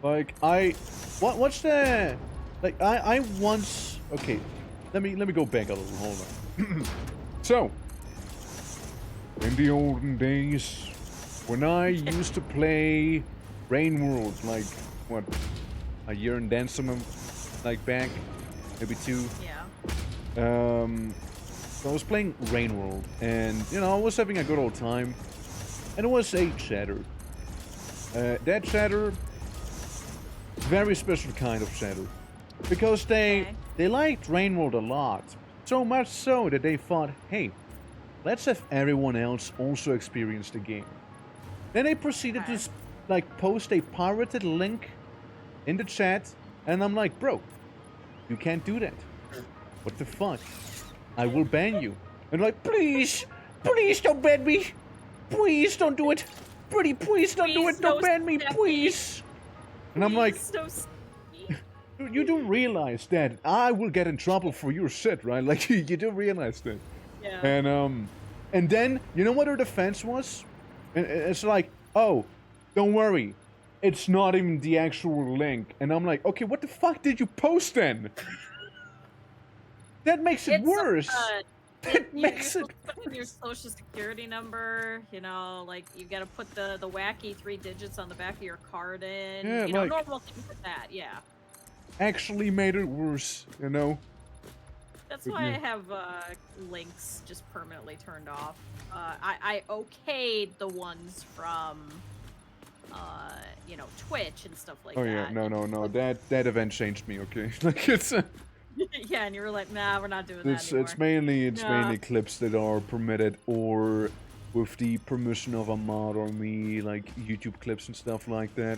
Like what's the like I once okay. Let me go back a little. Hold on. So, in the olden days, when I used to play Rain World, like what, a year and then some, like back, maybe 2. Yeah. So I was playing Rain World, and you know I was having a good old time, and it was a chatter. That chatter, very special kind of chatter, because they liked Rain World a lot, so much so that they thought, hey, let's have everyone else also experience the game. Then they proceeded to like post a pirated link in the chat, and I'm like, bro, You can't do that. What the fuck? I will ban you. And like, please don't ban me. Please don't do it. Please don't do it. Don't ban me, please. And I'm like, you do realize that I will get in trouble for your shit, right? Like, you do realize that. Yeah. And then, you know what her defense was? It's like, oh, don't worry. It's not even the actual link. And I'm like, okay, what the fuck did you post then? That makes it worse. That makes it put in your social security number, you know, like you gotta put the wacky 3 digits on the back of your card in. Yeah, you know, like, normal things like that, yeah. Actually made it worse, you know? That's why I have links just permanently turned off. I okayed the ones from you know, Twitch and stuff like that. Oh yeah, no. That event changed me, okay? Like it's yeah, and you were like, nah, we're not doing that anymore. It's mainly clips that are permitted or with the permission of a mod or me, like YouTube clips and stuff like that.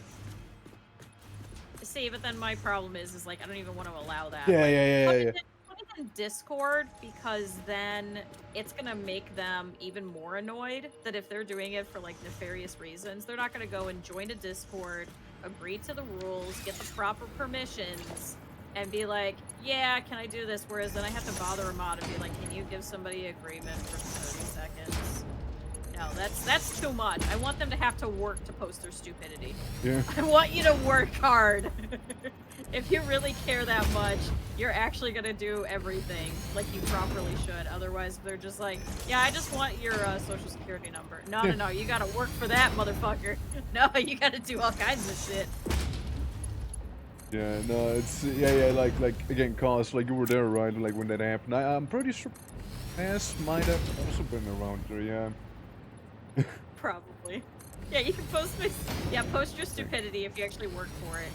See, but then my problem is like I don't even want to allow that. Yeah, like, yeah. Put it in Discord, because then it's gonna make them even more annoyed that if they're doing it for like nefarious reasons, they're not gonna go and join a Discord, agree to the rules, get the proper permissions, and be like, yeah, can I do this? Whereas then I have to bother a mod and be like, can you give somebody agreement for 30 seconds? No, that's too much. I want them to have to work to post their stupidity. Yeah. I want you to work hard. If you really care that much, you're actually gonna do everything like you properly should. Otherwise, they're just like, yeah, I just want your social security number. No, you gotta work for that, motherfucker. No, you gotta do all kinds of shit. Yeah, no, it's like again, cause like you were there, right? Like when that happened, I'm pretty sure Ass might have also been around there, yeah. Probably. Yeah, you can post post your stupidity if you actually work for it.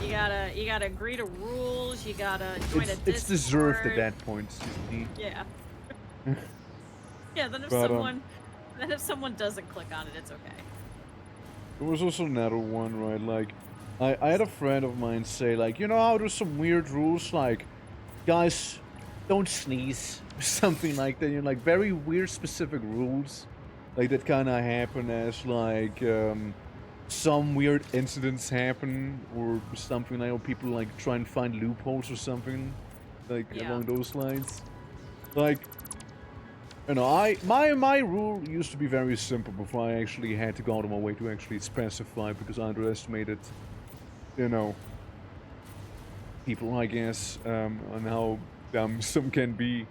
You gotta agree to rules. You gotta join a Discord. It's deserved at that point. Yeah. Yeah. Then if someone doesn't click on it, it's okay. There was also another one, right? Like, I had a friend of mine say, like, you know how there's some weird rules, like, guys, don't sneeze, or something like that. You know, like very weird specific rules, like that kind of happen as like some weird incidents happen or something like, or people like try and find loopholes or something, like along those lines. Like, you know, my rule used to be very simple before I actually had to go out of my way to actually specify, because I underestimated, you know, people, I guess, on how dumb some can be.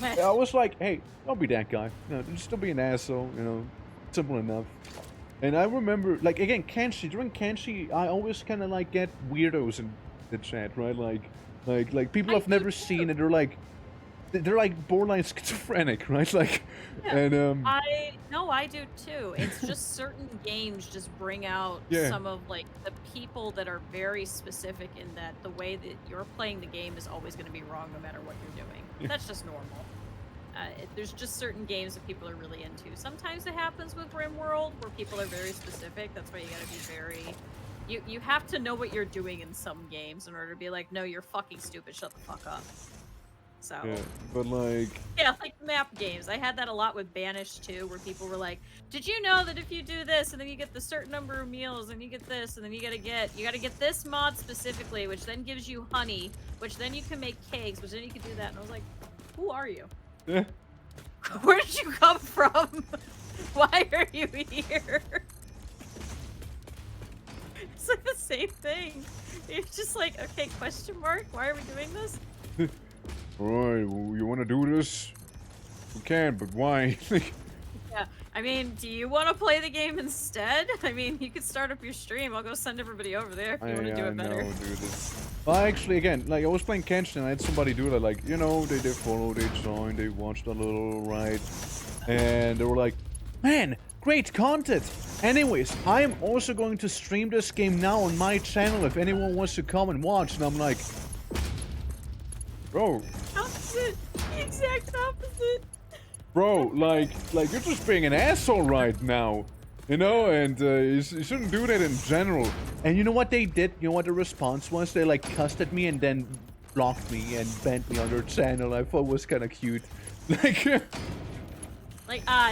I was like, hey, don't be that guy. No, just don't be an asshole, you know, simple enough. And I remember, like, again, Kenshi, during Kenshi, I always kind of, like, get weirdos in the chat, right? Like people I've never seen, and they're like borderline schizophrenic, right? Like, yeah. And I do too. It's just certain games just bring out some of like the people that are very specific in that the way that you're playing the game is always going to be wrong no matter what you're doing. Yeah. That's just normal. There's just certain games that people are really into. Sometimes it happens with RimWorld where people are very specific. That's why you got to be very. You have to know what you're doing in some games in order to be like, no, you're fucking stupid. Shut the fuck up. So. Yeah, but like. Yeah, like map games. I had that a lot with Banished too, where people were like, "Did you know that if you do this, and then you get the certain number of meals, and you get this, and then you gotta get this mod specifically, which then gives you honey, which then you can make cakes, which then you can do that." And I was like, "Who are you? Yeah. Where did you come from? Why are you here?" It's like the same thing. It's just like, okay, question mark. Why are we doing this? Alright, well, you want to do this? We can, but why? Yeah, I mean, do you want to play the game instead? I mean, you could start up your stream. I'll go send everybody over there if you want to do it better. No, dude, well, actually, again, like, I was playing Kenshin and I had somebody do that, like, you know, they followed, they joined, they watched a little, right? And they were like, man, great content! Anyways, I am also going to stream this game now on my channel if anyone wants to come and watch. And I'm like, bro. Opposite. The exact opposite. Bro, like you're just being an asshole right now, you know, and you shouldn't do that in general. And you know what they did? You know what the response was? They like cussed at me and then blocked me and banned me on their channel. I thought was kind of cute. Like,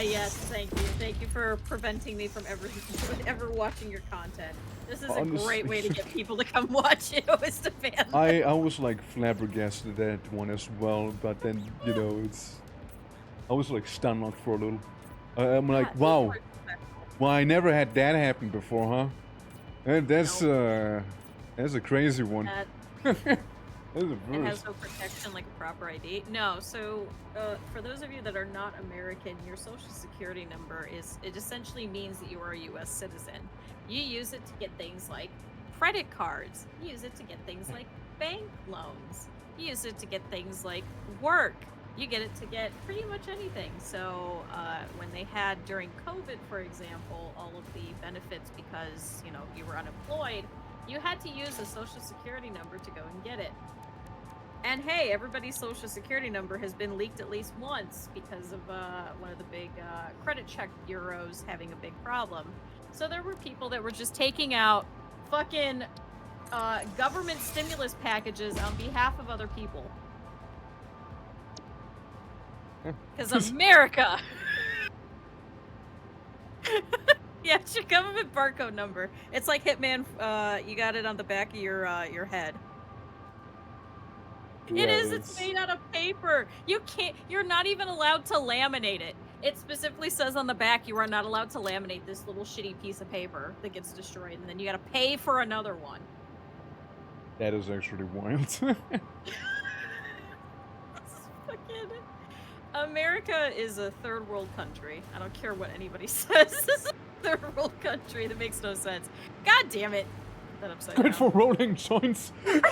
Yes, thank you for preventing me from ever watching your content. This is a great way to get people to come watch it, is to ban them. I was like flabbergasted at that one as well, but then, you know, I was like stunned for a little. I'm like, wow. Well, I never had that happen before, huh? That's a crazy one. It has no protection like a proper ID. No, so for those of you that are not American, your social security number it essentially means that you are a U.S. citizen. You use it to get things like credit cards. You use it to get things like bank loans. You use it to get things like work. You get it to get pretty much anything. So when they had during COVID, for example, all of the benefits because you were unemployed, you had to use a social security number to go and get it. And hey, everybody's social security number has been leaked at least once because of one of the big credit check bureaus having a big problem. So there were people that were just taking out fucking government stimulus packages on behalf of other people. Because America! Yeah, it's your government barcode number. It's like Hitman, you got it on the back of your head. Yeah, it is, it's made out of paper. You're not even allowed to laminate it. It specifically says on the back you are not allowed to laminate this little shitty piece of paper that gets destroyed, and then you gotta pay for another one. That is actually wild. America is a third world country. I don't care what anybody says. This is a third world country. That makes no sense. God damn it. That upside down. Good for rolling joints. It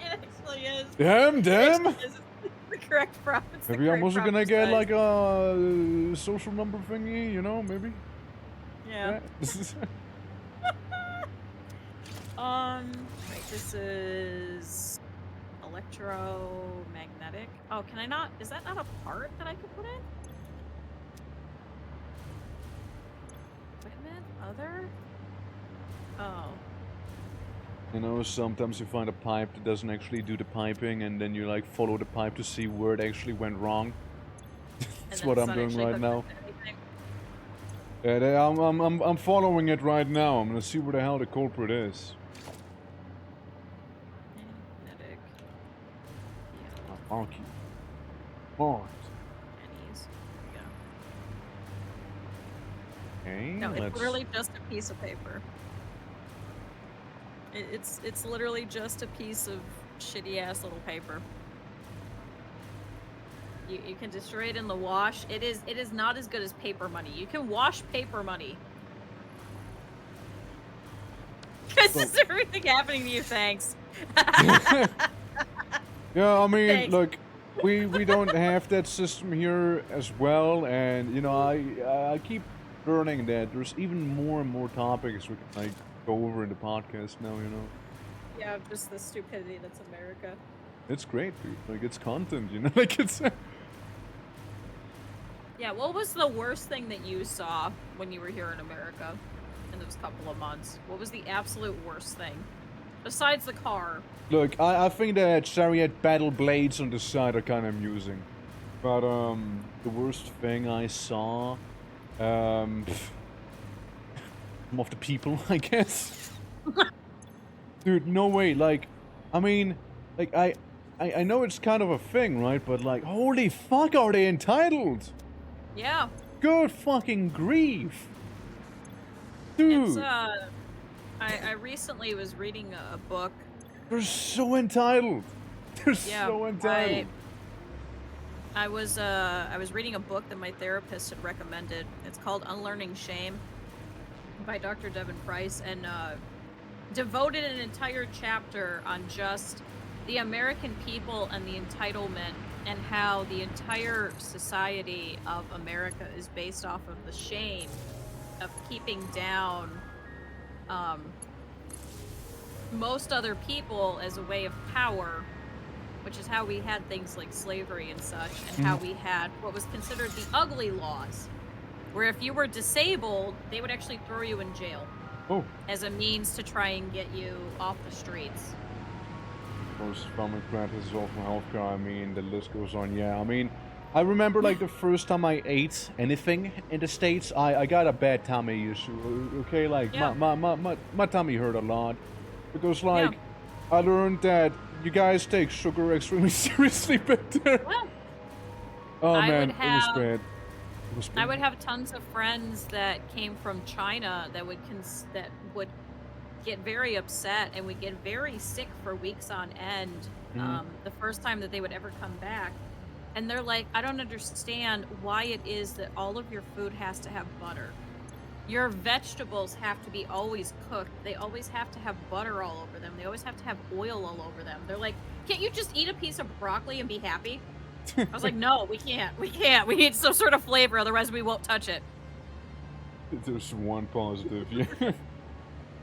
actually is. Damn. It's the correct prop. Maybe I'm also gonna get like a social number thingy, maybe? Yeah. Wait, this is electromagnetic. Oh, can I not? Is that not a part that I could put in? Equipment? Other? Oh. Sometimes you find a pipe that doesn't actually do the piping, and then you like follow the pipe to see where it actually went wrong. That's what I'm doing right now. Yeah, I'm following it right now. I'm gonna see where the hell the culprit is. Thank you. Alright. Okay, no, it's literally just a piece of paper. It's literally just a piece of shitty ass little paper. You can destroy it in the wash. It is not as good as paper money. You can wash paper money. This is everything happening to you, thanks. Yeah, I mean, Thanks. look, we don't have that system here as well, and I keep learning that there's even more and more topics we can like go over in the podcast now, Yeah, just the stupidity that's America. It's great, dude. Like, it's content, like it's. Yeah, what was the worst thing that you saw when you were here in America in those couple of months? What was the absolute worst thing? Besides the car. Look, I think that chariot battle blades on the side are kind of amusing. But, the worst thing I saw, some of the people, I guess. Dude, no way, like, I mean, like, I know it's kind of a thing, right? But, like, holy fuck, are they entitled? Yeah. Good fucking grief. Dude. It's, I recently was reading a book. They're so entitled. They're so entitled. I was reading a book that my therapist had recommended. It's called Unlearning Shame by Dr. Devin Price, and devoted an entire chapter on just the American people and the entitlement, and how the entire society of America is based off of the shame of keeping down most other people as a way of power, which is how we had things like slavery and such, and how we had what was considered the ugly laws, where if you were disabled, they would actually throw you in jail as a means to try and get you off the streets. Most farming practices also healthcare. I mean, the list goes on. Yeah, I mean, I remember like the first time I ate anything in the States, I got a bad tummy issue. Okay, like Yeah. my tummy hurt a lot because like Yeah. I learned that you guys take sugar extremely seriously back there. Well, Oh I man, would it was have bad. It was I would bad. have tons of friends that came from China that would get very upset and would get very sick for weeks on end. Mhm. The first time that they would ever come back, and they're like, I don't understand why it is that all of your food has to have butter. Your vegetables have to be always cooked. They always have to have butter all over them. They always have to have oil all over them. They're like, can't you just eat a piece of broccoli and be happy? I was like, no, we can't. We can't. We need some sort of flavor, otherwise we won't touch it. There's one positive, yeah.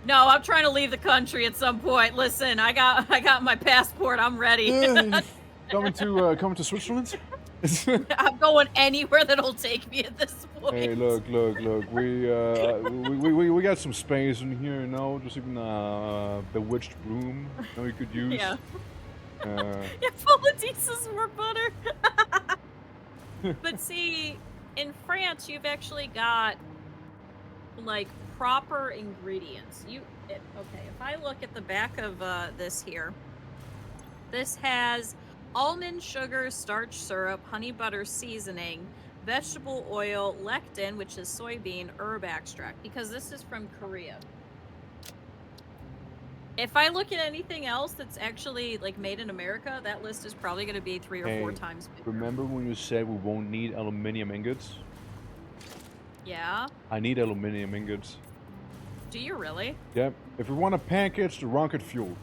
No, I'm trying to leave the country at some point. Listen, I got my passport. I'm ready. Coming to Switzerland? I'm going anywhere that'll take me at this point. Hey, look. We got some space in here, you know. Just even bewitched broom, you know, you could use. Yeah. Uh, Yeah, full of diesels more butter. But see, in France, you've actually got like proper ingredients. Okay, if I look at the back of this here, this has almond sugar, starch syrup, honey butter seasoning, vegetable oil, lectin, which is soybean, herb extract, because this is from Korea. If I look at anything else that's actually like made in America, that list is probably going to be 3 or 4 hey, times bigger. remember when you said we won't need aluminum ingots? Yeah? I need aluminum ingots. Do you really? Yep. If we want to package the rocket fuel,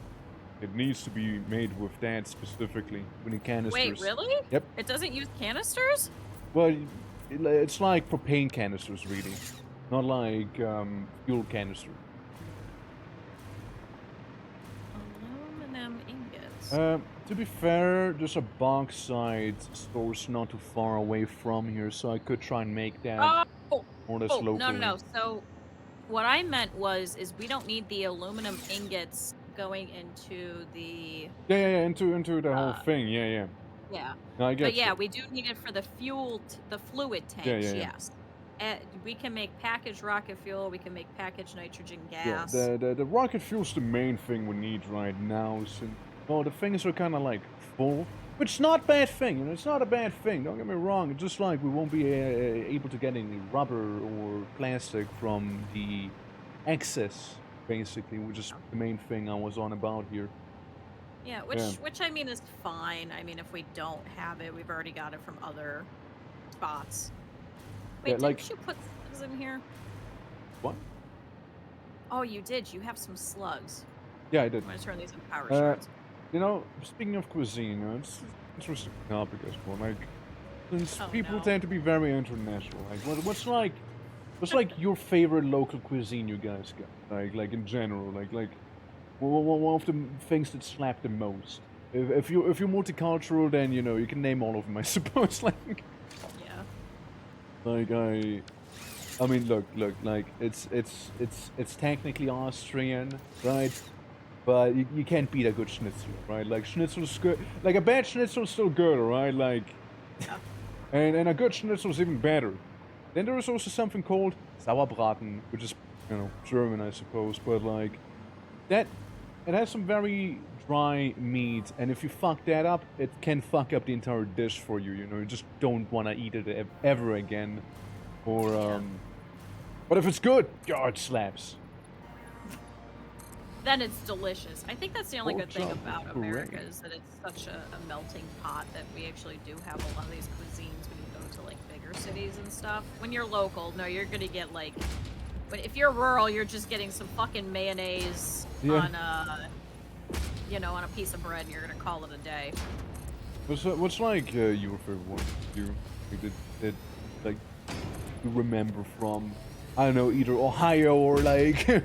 it needs to be made with that specifically. We need canisters. Wait, really? Yep. It doesn't use canisters? Well, it's like propane canisters, really. Not like fuel canister. Aluminum ingots. To be fair, there's a bauxite source not too far away from here, so I could try and make that Oh, more or less oh, locally. no. So, what I meant is we don't need the aluminum ingots going into the Yeah, into the whole thing. Yeah. yeah. No, I get But yeah, you. we do need it for the the fluid tanks. Yeah. Yes. We can make packaged rocket fuel. We can make packaged nitrogen Yeah, gas. the rocket fuel's the main thing we need right now. So, well, the things are kind of like full, which is not a bad thing. You know, it's not a bad thing. Don't get me wrong. It's just like we won't be able to get any rubber or plastic from the excess, basically, which is the main thing I was on about here. Yeah, which I mean is fine. I mean, if we don't have it, we've already got it from other spots. Wait, Yeah, didn't like you put slugs in here? what? Oh, you did. You have some slugs. Yeah, I did. I'm gonna turn these into power Uh, shards. You know, speaking of cuisine, you know, it's an interesting topic as well. Like, since Oh, people no. tend to be very international, like, what's like your favorite local cuisine you guys got? Like in general, like, one of the things that slap the most. If you're multicultural, then you know you can name all of them, I suppose. Yeah. Like I mean, look, like it's technically Austrian, right? But you can't beat a good schnitzel, right? Like schnitzel's good. Like a bad schnitzel's still good, right? Like, Yeah. and a good schnitzel's even better. Then there is also something called Sauerbraten, which is, you know, German, I suppose. But like that, it has some very dry meat, and if you fuck that up, it can fuck up the entire dish for you. You know, you just don't want to eat it ever again. Or Yeah. but if it's good, God, it slaps. Then it's delicious. I think that's the only good thing Pork chop, about America correct. is that it's such a melting pot that we actually do have a lot of these cuisines when you go to like bigger cities and stuff. When you're local, no, you're gonna get like, but if you're rural, you're just getting some fucking mayonnaise Yeah. on on a piece of bread, and you're gonna call it a day. What's like your favorite one? You did like you remember from, I don't know, either Ohio or like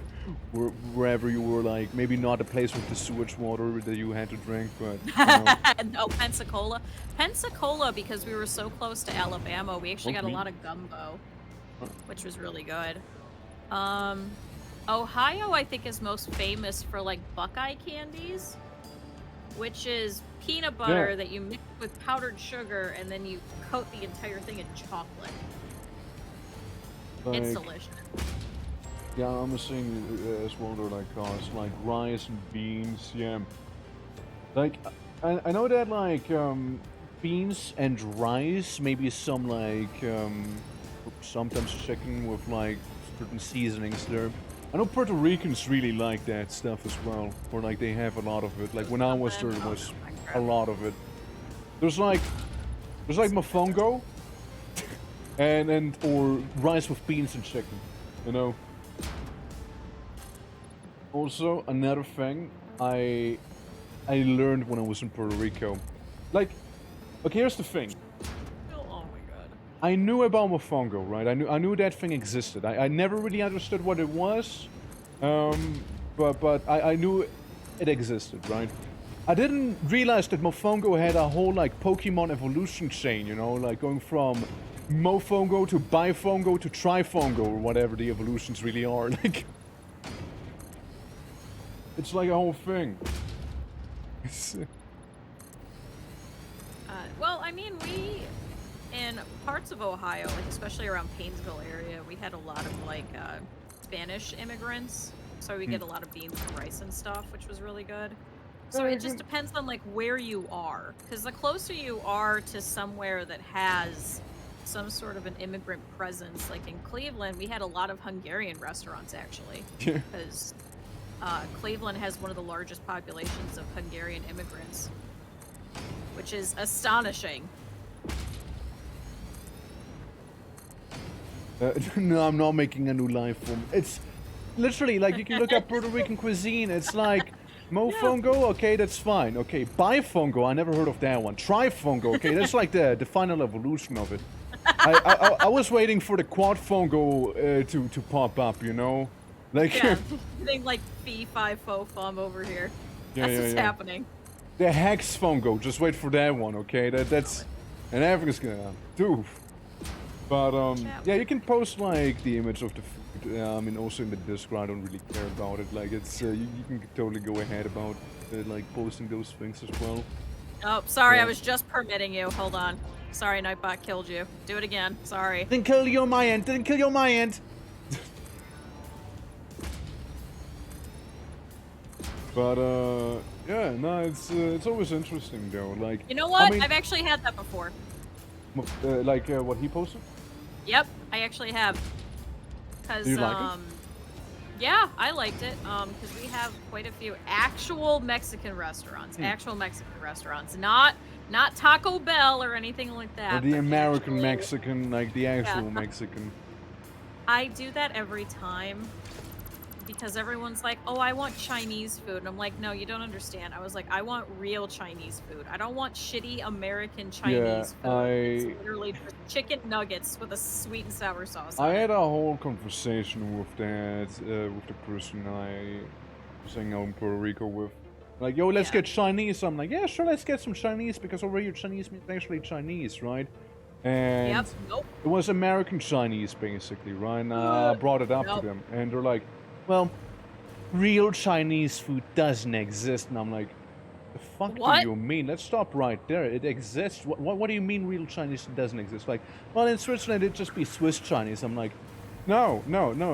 wherever you were, like maybe not a place with the sewage water that you had to drink, but you know. No, Pensacola. Pensacola, because we were so close to Alabama, we actually got a me. lot of gumbo, Huh. which was really good. Ohio, I think, is most famous for like Buckeye candies. which is peanut butter that you mix with powdered sugar, and then you coat the entire thing in chocolate. Like, It's delicious. yeah, I'm seeing as well. They're like cars, like rice and beans. Yeah, like I know that like beans and rice, maybe some like sometimes chicken with like certain seasonings there. I know Puerto Ricans really like that stuff as well, or like they have a lot of it. Like when I was there, there was a lot of it. There's like mofongo, and or rice with beans and chicken, you know. Also, another thing I learned when I was in Puerto Rico, like, okay, here's the thing. Oh my god. I knew about mofongo, right? I knew that thing existed. I never really understood what it was, but I knew it existed, right? I didn't realize that mofongo had a whole like Pokemon evolution chain, you know, like going from mofongo to bifongo to trifongo or whatever the evolutions really are. Like, it's like a whole thing. Well, I mean, we in parts of Ohio, like especially around Paynesville area, we had a lot of like Spanish immigrants, so we get a lot of beans and rice and stuff, which was really good. So it just depends on like where you are, because the closer you are to somewhere that has some sort of an immigrant presence, like in Cleveland, we had a lot of Hungarian restaurants actually, because Cleveland has one of the largest populations of Hungarian immigrants, which is astonishing. No, I'm not making a new life form. It's literally like you can look up Puerto Rican cuisine. It's like mofongo, okay, that's fine. Okay, bifongo, I never heard of that one. Trifongo, okay, that's like the final evolution of it. I was waiting for the quadfongo to pop up, you know, like Thing like fee fi fo fum over here. Yeah, That's what's happening. The hexfongo, just wait for that one, okay? That's and everything's gonna do. But yeah, you can post like the image of the food. I mean, also in the Discord, I don't really care about it. Like it's you can totally go ahead about like posting those things as well. Oh, sorry, I was just permitting you. Hold on. Sorry, Nightbot killed you. Do it again. Sorry. Didn't kill you on my end. Didn't kill you on my end. But yeah, no, it's always interesting though. Like, you know what? I mean, I've actually had that before. Like what he posted. Yep, I actually have. Cause Do you like it? yeah, I liked it. Cause we have quite a few actual Mexican restaurants. Actual Mexican restaurants, not Taco Bell or anything like that. Or the American actual... Mexican, like the actual Mexican. I do that every time. Because everyone's like, oh, I want Chinese food. And I'm like, no, you don't understand. I was like, I want real Chinese food. I don't want shitty American Chinese food. It's literally just chicken nuggets with a sweet and sour sauce on I had it. a whole conversation with that, with the person I was hanging out in Puerto Rico with. Like, yo, let's get Chinese. I'm like, yeah, sure, let's get some Chinese, because over here Chinese means actually Chinese, right? And it was American Chinese, basically, right? And I brought it up to them, and they're like, well, real Chinese food doesn't exist. And I'm like, the fuck do you mean? Let's stop right there. It exists. What do you mean real Chinese doesn't exist? Like, well, in Switzerland, it'd just be Swiss Chinese. I'm like, no.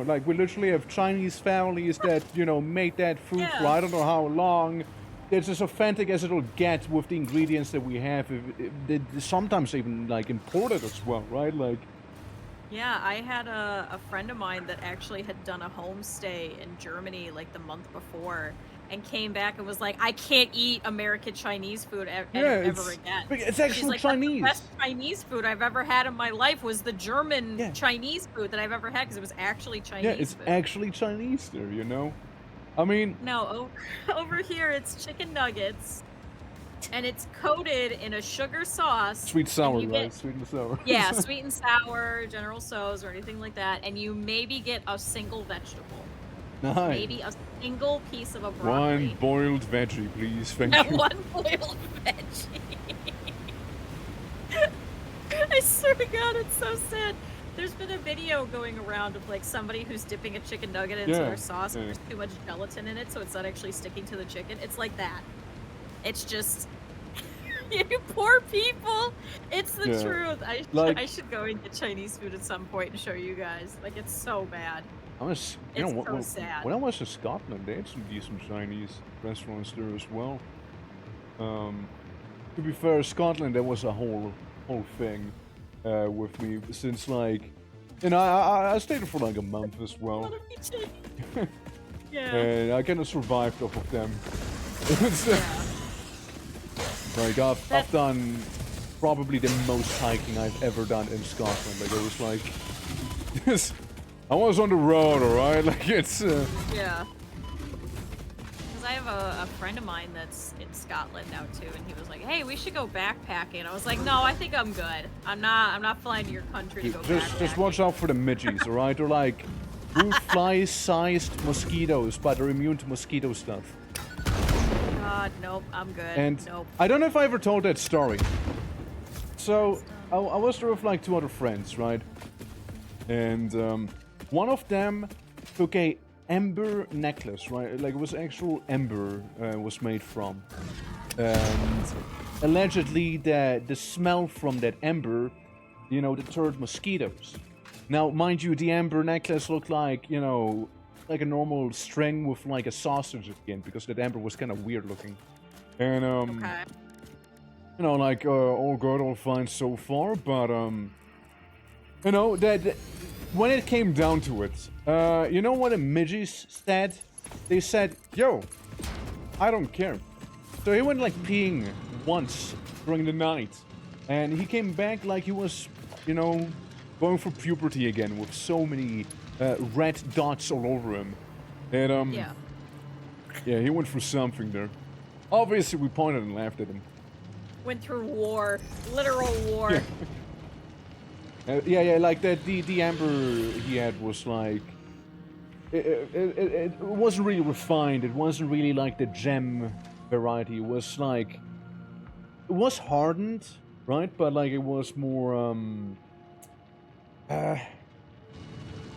Like, we literally have Chinese families that, you know, make that food for I don't know how long. It's as authentic as it'll get with the ingredients that we have. Sometimes even, like, imported as well, right? Like... Yeah, I had a friend of mine that actually had done a homestay in Germany like the month before and came back and was like, I can't eat American Chinese food ever again. It's actually like, Chinese. The best Chinese food I've ever had in my life was the German Chinese food that I've ever had because it was actually Chinese Yeah, it's food. actually Chinese there, you know? I mean... No, over here it's chicken nuggets. And it's coated in a sugar sauce. Sweet sour, right? Sweet and sour. Yeah, sweet and sour, General Tso's, or anything like that. And you maybe get a single vegetable. Nice. Maybe a single piece of a broccoli. One boiled veggie, please. Thank you. One boiled veggie. I swear to God, it's so sad. There's been a video going around of like somebody who's dipping a chicken nugget into their sauce and there's too much gelatin in it, so it's not actually sticking to the chicken. It's like that. It's just you poor people. It's the Yeah. truth. Like- I should go and get Chinese food at some point and show you guys. Like it's so bad. You know, It's so sad. when I was in Scotland, they had some decent Chinese restaurants there as well. To be fair, Scotland, there was a whole thing with me since like, you know, I stayed there for like a month as well, Yeah. and I kind of survived off of them. Like I've done probably the most hiking I've ever done in Scotland. Like it was like this. I was on the road, alright? Like it's Yeah. Because I have a friend of mine that's in Scotland now too, and he was like, "Hey, we should go backpacking." I was like, "No, I think I'm good. I'm not flying to your country to go backpacking." just watch out for the midgies, alright? They're like fruit fly-sized mosquitoes, but they're immune to mosquito stuff. God, nope, I'm good. And nope. I don't know if I ever told that story. So I was there with like 2 other friends, right? And one of them took a ember necklace, right? Like it was actual ember was made from. And allegedly the smell from that ember, you know, deterred mosquitoes. Now, mind you, the ember necklace looked like, you know, like a normal string with like a sausage at the end, because that ember was kind of weird looking. And Okay. you know, like all good, all fine so far, but you know, that when it came down to it, you know what the midgies said? They said, "Yo, I don't care." So he went like peeing once during the night, and he came back like he was, you know, going for puberty again with so many red dots all over him. And Yeah. yeah, he went for something there. Obviously, we pointed and laughed at him. Went through war, literal war. Yeah. Yeah, like that. The amber he had was like, it wasn't really refined. It wasn't really like the gem variety. It was like, it was hardened, right? But like it was more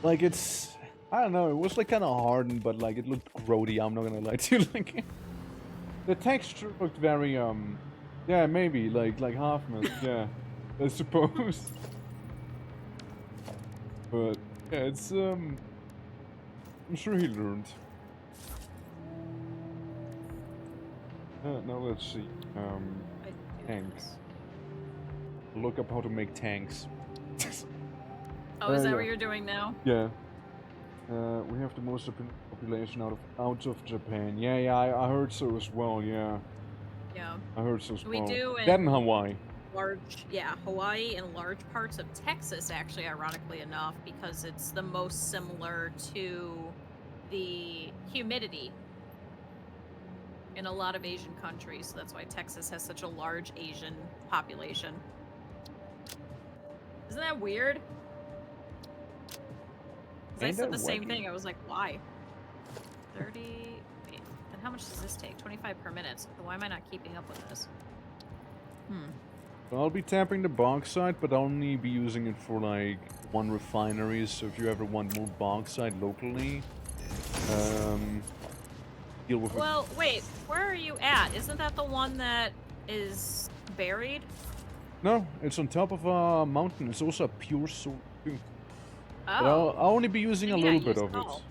like it's, I don't know. It was like kind of hardened, but like it looked grody. I'm not gonna lie to you. Like the texture looked very yeah, maybe like half mint. Yeah, I suppose. But yeah, it's I'm sure he learned. Now let's see. Tanks. Look up how to make tanks. Oh, is that yeah. what you're doing now? Yeah. We have the most population out of Japan. Yeah, I heard so as well. Yeah, Yeah. I heard so as We well. do That in in Hawaii. Hawaii and large parts of Texas, actually, ironically enough, because it's the most similar to the humidity in a lot of Asian countries. So that's why Texas has such a large Asian population. Isn't that weird? 'Cause I Ain't said that the same wacky? thing. I was like, why? 30. Wait, and how much does this take? 25 per minute. So why am I not keeping up with this? I'll be tapping the bauxite, but I'll only be using it for like one refinery. So if you ever want more bauxite locally, deal with it. Well, wait, where are you at? Isn't that the one that is buried? No, it's on top of a mountain. It's also a pure salt too. But Oh. I'll only be using a Maybe I little bit used of it. all.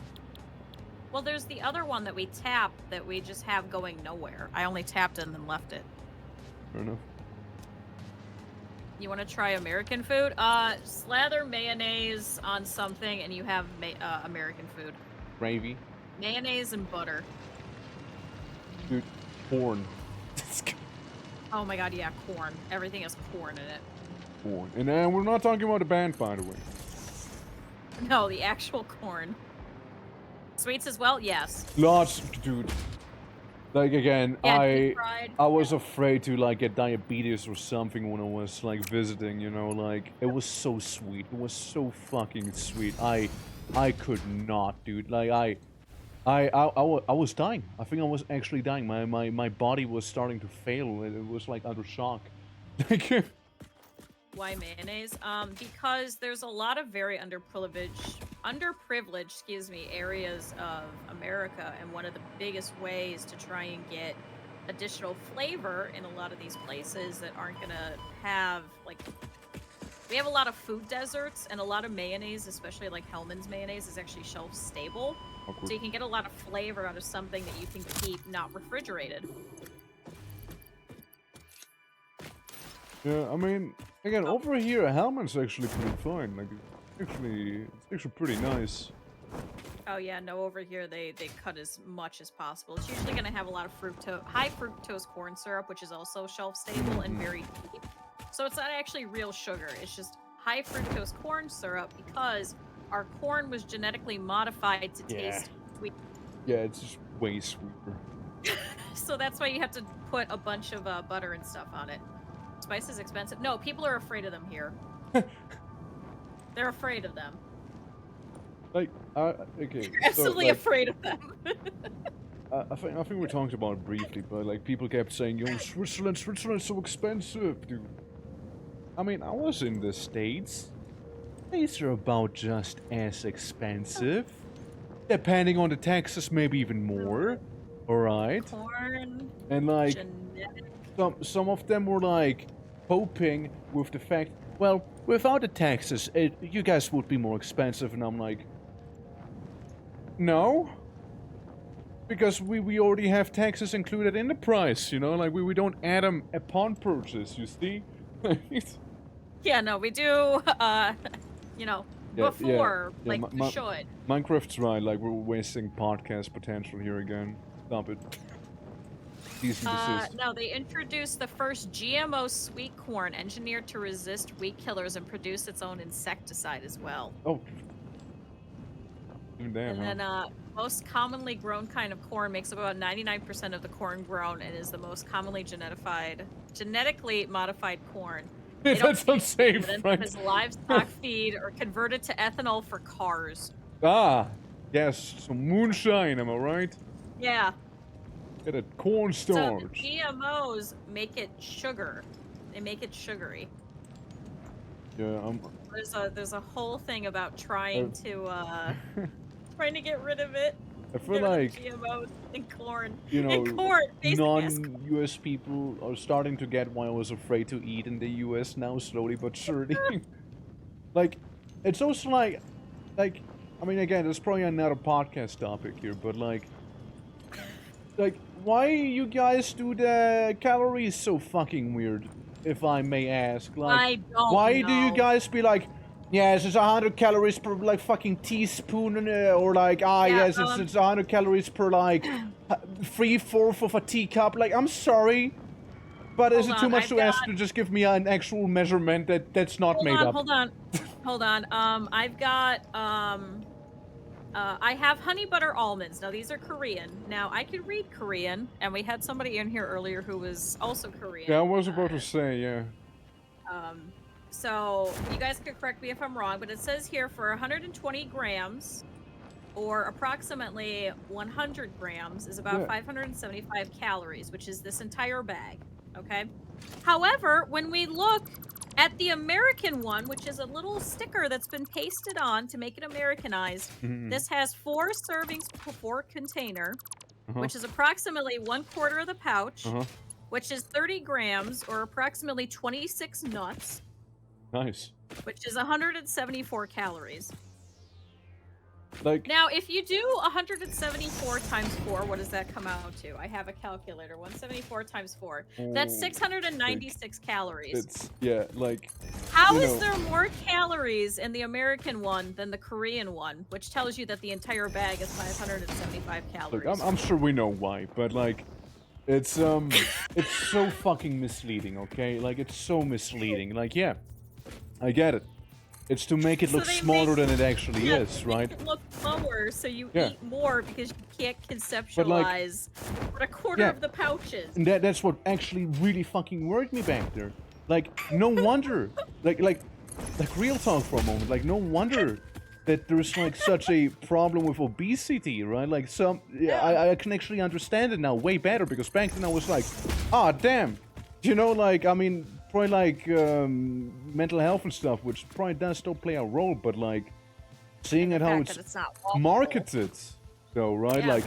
Well, there's the other one that we tapped that we just have going nowhere. I only tapped it and then left it. Fair enough. You want to try American food? Slather mayonnaise on something and you have American food. Gravy. Mayonnaise and butter. Dude, corn. Oh my god, yeah, corn. Everything has corn in it. Corn. And we're not talking about a band, by the way. No, the actual corn. Sweets as well? Yes. Lots, dude. Like again, Yeah, deep fried. I was afraid to like get diabetes or something when I was like visiting, you know, like it was so sweet. It was so fucking sweet. I could not, dude. Like I was dying. I think I was actually dying. My body was starting to fail. It was like under shock. Like Why mayonnaise? Because there's a lot of very underprivileged, areas of America, and one of the biggest ways to try and get additional flavor in a lot of these places that aren't gonna have like. We have a lot of food deserts, and a lot of mayonnaise, especially like Hellman's mayonnaise, is actually shelf stable. Okay. So you can get a lot of flavor out of something that you can keep not refrigerated. Yeah, I mean, again, over here, Hellman's actually pretty fine. Like, it's actually pretty nice. Oh yeah, no, over here they cut as much as possible. It's usually gonna have a lot of high fructose corn syrup, which is also shelf stable and very cheap. So it's not actually real sugar. It's just high fructose corn syrup because our corn was genetically modified to taste sweet. Yeah, it's just way sweeter. So that's why you have to put a bunch of butter and stuff on it. Spice is expensive. No, people are afraid of them here. They're afraid of them. Like, okay. They're absolutely so, like, afraid of them. I think we talked about it briefly, but like people kept saying, "Yo, Switzerland's so expensive, dude." I mean, I was in the States. These are about just as expensive, depending on the taxes, maybe even more. All right. Corn. And like, Genetic. some of them were like hoping with the fact, well, without the taxes, you guys would be more expensive, and I'm like, no. Because we already have taxes included in the price, you know? Like, we don't add them upon purchase, you see? Yeah, no, we do, you know, before, like, we should. Minecraft's right, like, we're wasting podcast potential here again. Stop it. Cease and desist. No, they introduced the first GMO sweet corn engineered to resist weed killers and produce its own insecticide as well. Oh. Even damn, and then, most commonly grown kind of corn makes up about 99% of the corn grown and is the most commonly genetically modified corn. That's unsafe, right? Because livestock feed or converted to ethanol for cars. Ah, yes, some moonshine, am I right? Yeah. Get a cornstarch. So the GMOs make it sugar. They make it sugary. Yeah, There's a whole thing about trying to get rid of it. I feel like GMOs in corn. You know, non-US people are starting to get why I was afraid to eat in the US now, slowly but surely. Like, it's also like, I mean, again, there's probably another podcast topic here, but like, why you guys do the calories so fucking weird, if I may ask? Like, I don't why know. do you guys be like, yes, it's 100 calories per, like, fucking teaspoon, or like, yes, it's 100 calories per, like, 3/4 of a teacup. Like, I'm sorry, but is it too much to ask to just give me an actual measurement that's not made up? Hold on. I've got, I have honey butter almonds. Now, these are Korean. Now, I can read Korean, and we had somebody in here earlier who was also Korean. Yeah, I was about to say, yeah. So, you guys could correct me if I'm wrong, but it says here for 120 grams, or approximately 100 grams, is about 575 calories, which is this entire bag, okay? However, when we look at the American one, which is a little sticker that's been pasted on to make it Americanized, this has 4 servings per container, which is approximately 1/4 of the pouch, which is 30 grams, or approximately 26 nuts. Nice. Which is 174 calories. Like, now, if you do 174 times 4, what does that come out to? I have a calculator. 174 times 4. That's 696 calories. It's, yeah, like... How is there more calories in the American one than the Korean one? Which tells you that the entire bag is 575 calories. Look, I'm sure we know why, but like... It's so fucking misleading, okay? Like, it's so misleading. Like, yeah, I get it. It's to make it look smaller than it actually is, right? Make it look lower, so you eat more because you can't conceptualize what 1/4 of the pouch is. And that's what actually really fucking worried me back there. Like, no wonder. like real talk for a moment. Like, no wonder that there's like such a problem with obesity, right? Like, I can actually understand it now way better, because back then I was like, ah, damn. You know, like, I mean, probably like mental health and stuff, which probably does still play a role, but like, seeing it how it's marketed, though, right?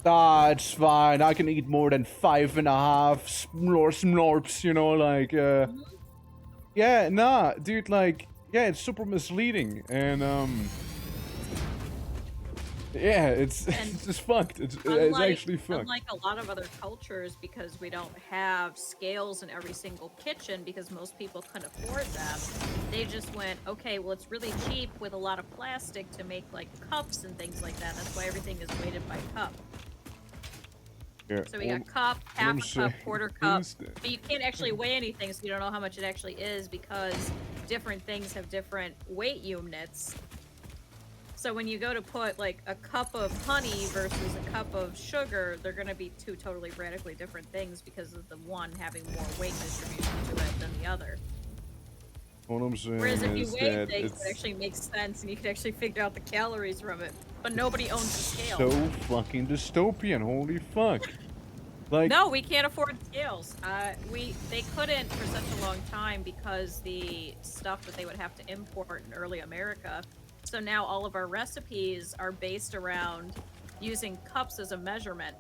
Ah, it's fine. I can eat more than 5.5 slorps, you know, like, Mhm. yeah, nah, dude, like, yeah, it's super misleading, and, yeah, it's, And it's just fucked. It's unlike actually fucked. unlike a lot of other cultures, because we don't have scales in every single kitchen because most people couldn't afford them, they just went, okay, well, it's really cheap with a lot of plastic to make like cups and things like that. That's why everything is weighted by cup. Yeah, So we got cup, all I'm half a cup, saying quarter cup, is that, but you can't actually weigh anything, so you don't know how much it actually is because different things have different weight units. So when you go to put like a cup of honey versus a cup of sugar, they're going to be two totally radically different things because of the one having more weight distribution to it than the other. all I'm saying Whereas if you is weigh that things, it it's actually makes sense and you can actually figure out the calories from it. But nobody owns the scale. so fucking dystopian, holy fuck. Like, No, we can't afford scales. They couldn't for such a long time because the stuff that they would have to import in early America. So now all of our recipes are based around using cups as a measurement.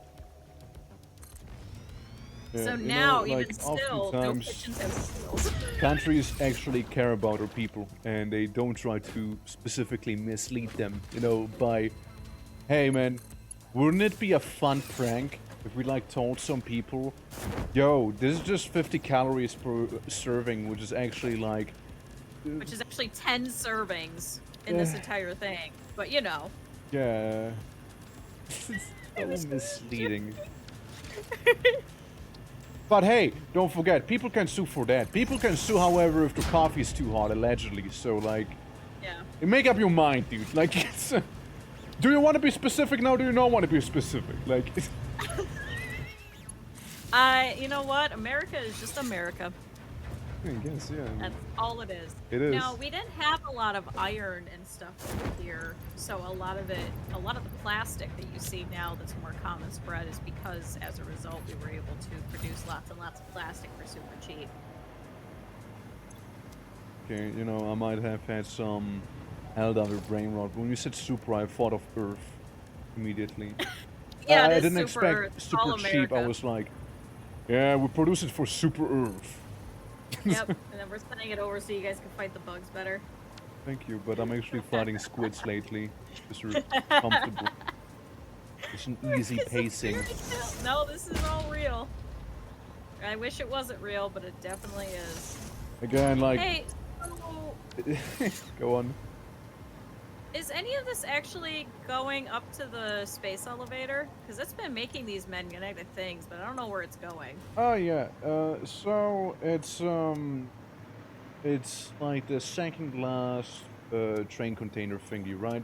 yeah, So you now, know, even like, still, no oftentimes kitchens have scales. countries actually care about their people, and they don't try to specifically mislead them, you know, by, hey man, wouldn't it be a fun prank if we like told some people, yo, this is just 50 calories per serving, which is actually like, Which is actually 10 servings in this eh, entire thing. But you know. yeah, it's so misleading. But hey, don't forget, people can sue for that. People can sue, however, if the coffee is too hot, allegedly. So, like, Yeah. make up your mind, dude. Like, it's, do you want to be specific now? Do you not want to be specific? Like, You know what? America is just America. I guess, yeah. That's all it is. It is. Now, we didn't have a lot of iron and stuff over here, so a lot of the plastic that you see now that's more common spread is because, as a result, we were able to produce lots and lots of plastic for super cheap. Okay, you know, I might have had some elderly brain rot. When you said super, I thought of Earth immediately. Yeah, it I is didn't super Earth. expect It's super all cheap. I America. was like, yeah, we produce it for super Earth. Yep, and then we're sending it over so you guys can fight the bugs better. Thank you, but I'm actually fighting squids lately. It's comfortable. It's an easy It's a pacing. fairy tale. No, this is all real. I wish it wasn't real, but it definitely is. Again, like... Hey, so Go on. is any of this actually going up to the space elevator? Because it's been making these magnetic things, but I don't know where it's going. Oh, yeah. So, it's like the second glass train container thingy, right?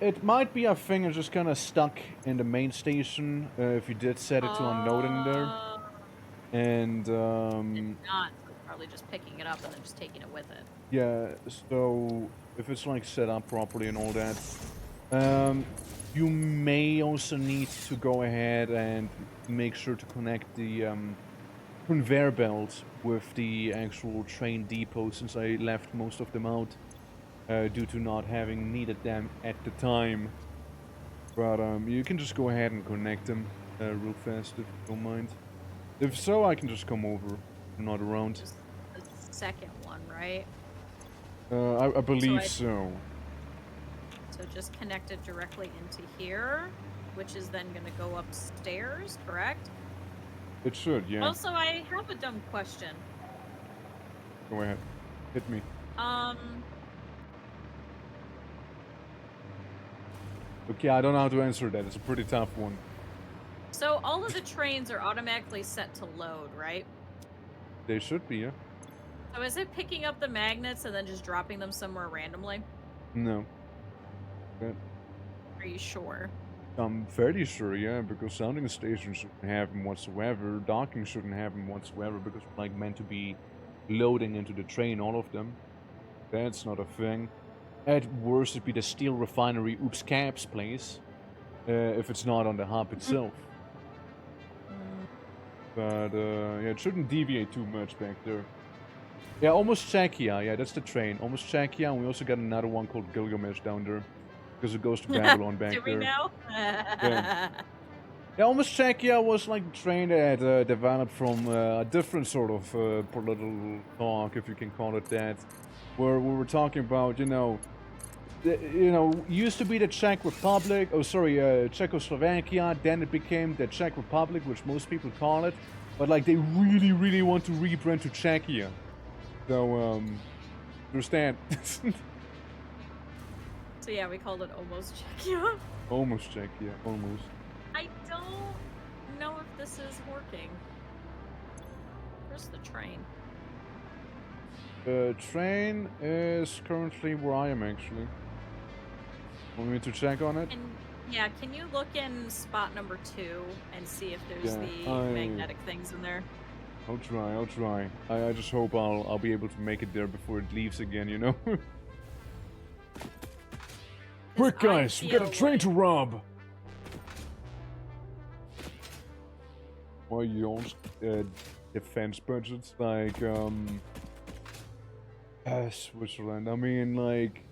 It might be a thing that's just kind of stuck in the main station, if you did set it to unknown in there. And, It's not, so it's probably just picking it up and then just taking it with it. yeah, so if it's like set up properly and all that, you may also need to go ahead and make sure to connect the conveyor belt with the actual train depot, since I left most of them out due to not having needed them at the time. But you can just go ahead and connect them real fast if you don't mind. If so, I can just come over. I'm not around. Just the second one, right? I believe I- so. So just connect it directly into here, which is then going to go upstairs, correct? It should, yeah. Also, I have a dumb question. Go ahead. Hit me. Okay, I don't know how to answer that. It's a pretty tough one. So all of the trains are automatically set to load, right? They should be, yeah. So is it picking up the magnets and then just dropping them somewhere randomly? No. Okay. Are you sure? I'm fairly sure, yeah, because sounding stations shouldn't have them whatsoever. Docking shouldn't have them whatsoever, because we're like meant to be loading into the train, all of them. That's not a thing. At worst, it'd be the steel refinery Oops Caps place, if it's not on the hub itself. But, yeah, it shouldn't deviate too much back there. Yeah, almost Czechia. Yeah, that's the train. Almost Czechia, and we also got another one called Gilgamesh down there. because it goes to Babylon back Do we there. know? Yeah. Yeah, almost Czechia was like the train that developed from a different sort of political talk, if you can call it that, where we were talking about, used to be the Czech Republic, Czechoslovakia, then it became the Czech Republic, which most people call it, but like they really, really want to rebrand to Czechia. So, understand? So yeah, we called it almost Czechia. Almost Czechia, almost. I don't know if this is working. Where's the train? The train is currently where I am, actually. Want me to check on it? Can you look in spot number 2 and see if there's the magnetic things in there? I'll try. I just hope I'll be able to make it there before it leaves again, you know? Quick, guys! We got a train to rob! Why yawns? Defense budgets? Like, Switzerland. I mean, like...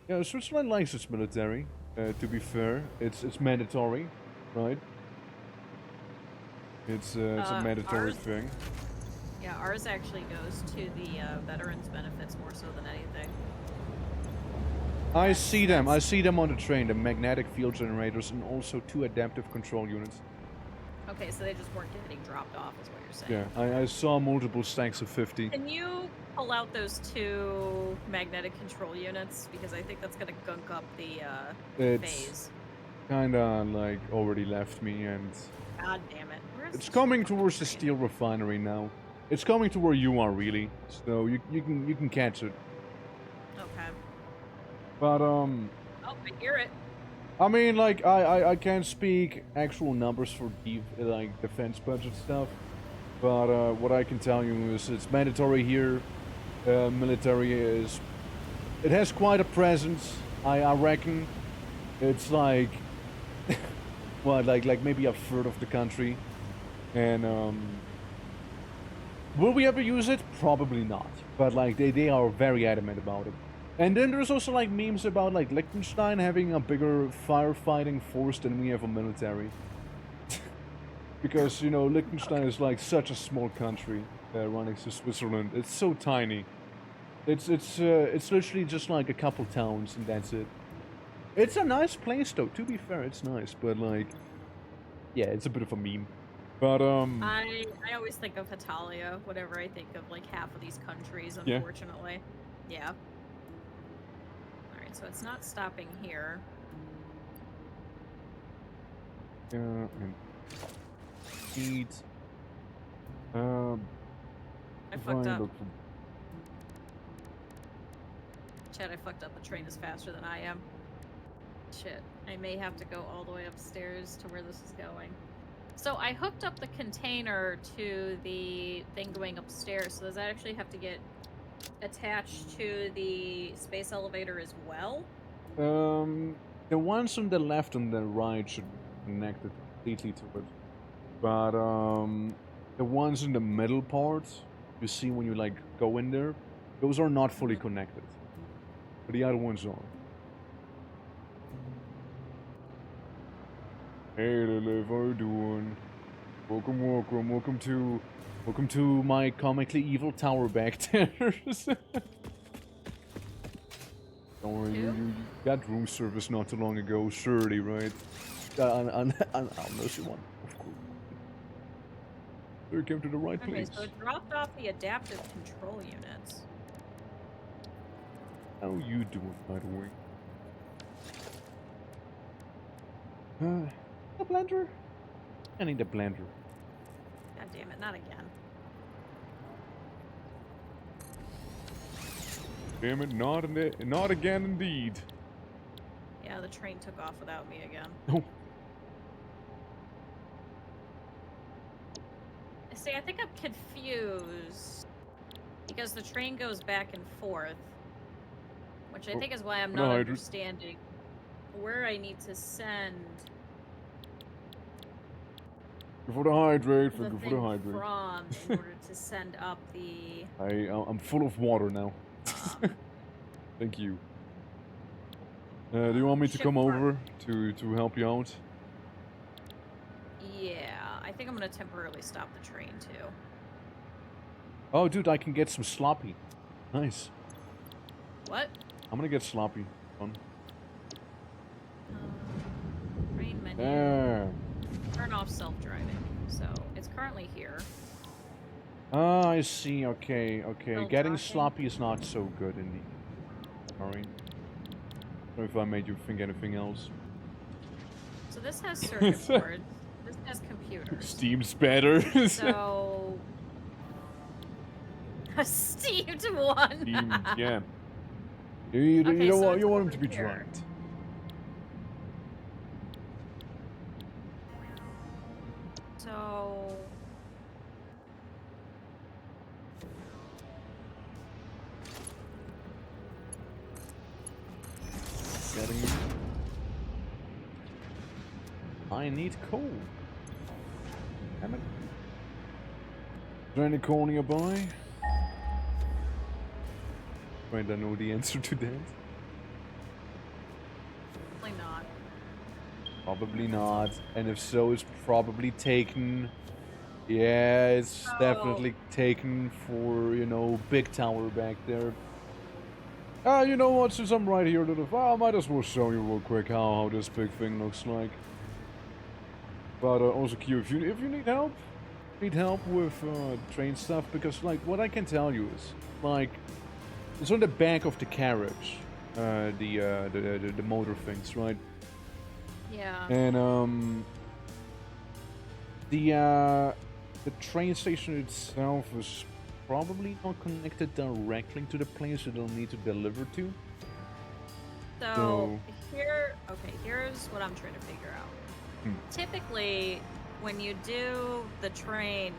Yeah, Switzerland likes its military, to be fair. It's mandatory, right? It's a mandatory thing. Yeah, ours actually goes to the veterans benefits more so than anything. I see them on the train, the magnetic field generators, and also 2 adaptive control units. Okay, so they just weren't getting dropped off, is what you're saying. Yeah, I saw multiple stacks of 50. Can you pull out those 2 magnetic control units? Because I think that's going to gunk up the phase. Kinda, like, already left me, and... God damn it. It's coming towards the steel refinery now. It's coming to where you are, really. So, you can catch it. Okay. But, Oh, I hear it. I mean, like, I can't speak actual numbers for defense budget stuff, but what I can tell you is it's mandatory here. Military it has quite a presence. I reckon it's like, what, like maybe a third of the country, and will we ever use it? Probably not. But like they are very adamant about it. And then there's also like memes about like Liechtenstein having a bigger firefighting force than we have a military. Because, Liechtenstein is like such a small country right next to Switzerland. It's so tiny. It's literally just like a couple towns and that's it. It's a nice place though, to be fair, it's nice, but like, yeah, it's a bit of a meme. But I always think of Italia whenever I think of like half of these countries, unfortunately. Yeah. So it's not stopping here. And eat. I fucked up. Chad, I fucked up. The train is faster than I am. Shit. I may have to go all the way upstairs to where this is going. So I hooked up the container to the thing going upstairs, so does that actually have to get attached to the space elevator as well? The ones on the left and the right should be connected completely to it. But the ones in the middle part, you see when you like go in there, those are not fully connected. But the other ones are. Hey Lilith, how you doing? Welcome to my comically evil tower back there. Don't worry, you got room service not too long ago, surely, right? Unless you want, of course. So you came to the right place. Okay, so it dropped off the adaptive control units. How you doing, by the way? A blender? I need a blender. God damn it, not again. Damn it, not again indeed. Yeah, the train took off without me again. Oh. See, I think I'm confused. Because the train goes back and forth. Which I think is why I'm not understanding where I need to send... For the hydrate, from in order to send up the... I'm full of water now. Thank you. Do you want me to ship come part. over to help you out? Yeah, I think I'm gonna temporarily stop the train too. Oh, dude, I can get some sloppy. Nice. What? I'm gonna get sloppy. Fun. Train menu. There. Turn off self-driving. So it's currently here. Ah, I see. Okay, okay. Still Getting talking. sloppy is not so good indeed. Sorry. Sorry if I made you think anything else. So this has circuit boards. This has computers. Steam's better. So a steamed one. Steam, yeah. You Okay, don't so want it's you want him over to be here. drugged. So Getting. I need coal. Damn it. Is there any coal nearby? Wait, I know the answer to that. probably not. Probably not. And if so, it's probably taken. Yeah, it's definitely taken for, you know, big tower back there. You know what, since I'm right here to the I might as well show you real quick how this big thing looks like. But also Q, if you need help with train stuff, because like what I can tell you is like it's on the back of the carriage, the motor things, right? Yeah. And the train station itself is probably not connected directly to the place it'll need to deliver to. So here's what I'm trying to figure out. Typically, when you do the train,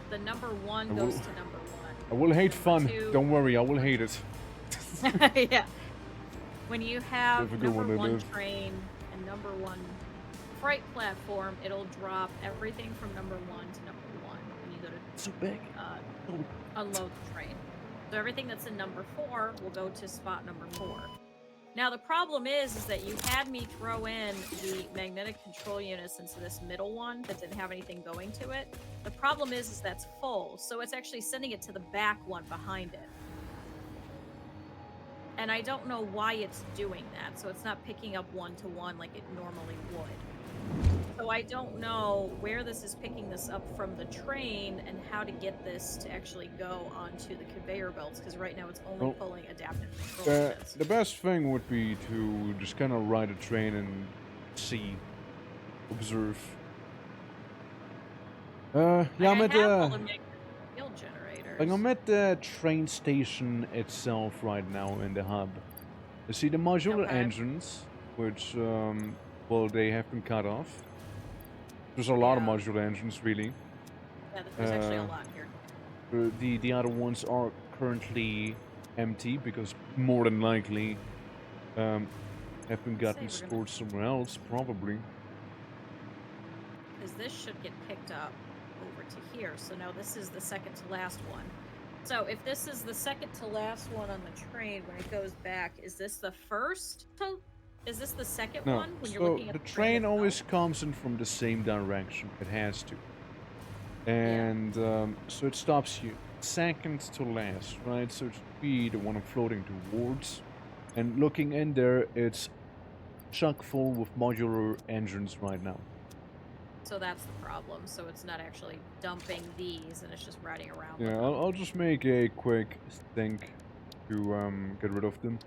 the number one goes to number one. I will hate fun. Two- Don't worry, I will hate it. Yeah. When you have Have a good one, number one Liv. train and number one freight platform, it'll drop everything from number one to number one when you go to So big. unload the train. So everything that's in number 4 will go to spot number 4. Now the problem is that you had me throw in the magnetic control units into this middle one that didn't have anything going to it. The problem is that's full, so it's actually sending it to the back one behind it. And I don't know why it's doing that, so it's not picking up one-to-one like it normally would. So I don't know where this is picking this up from the train and how to get this to actually go onto the conveyor belts, because right now it's only pulling adaptive control units. The best thing would be to just kind of ride a train and see, observe. Yeah, I'm at Field generators. like I'm at the train station itself right now in the hub. You see the modular engines, which well, they have been cut off. There's a lot of modular engines, really. Yeah, there's actually a lot here. The other ones are currently empty because more than likely have been gotten stored somewhere else, probably. Because this should get picked up over to here. So now this is the second to last one. So if this is the second to last one on the train when it goes back, is this the first to? Is this the second one when you're looking at the train always comes in from the same direction. It has to. And so it stops you second to last, right? So it should be the one I'm floating towards. And looking in there, it's chock full with modular engines right now. So that's the problem. So it's not actually dumping these, and it's just riding around. Yeah, I'll just make a quick stink to get rid of them.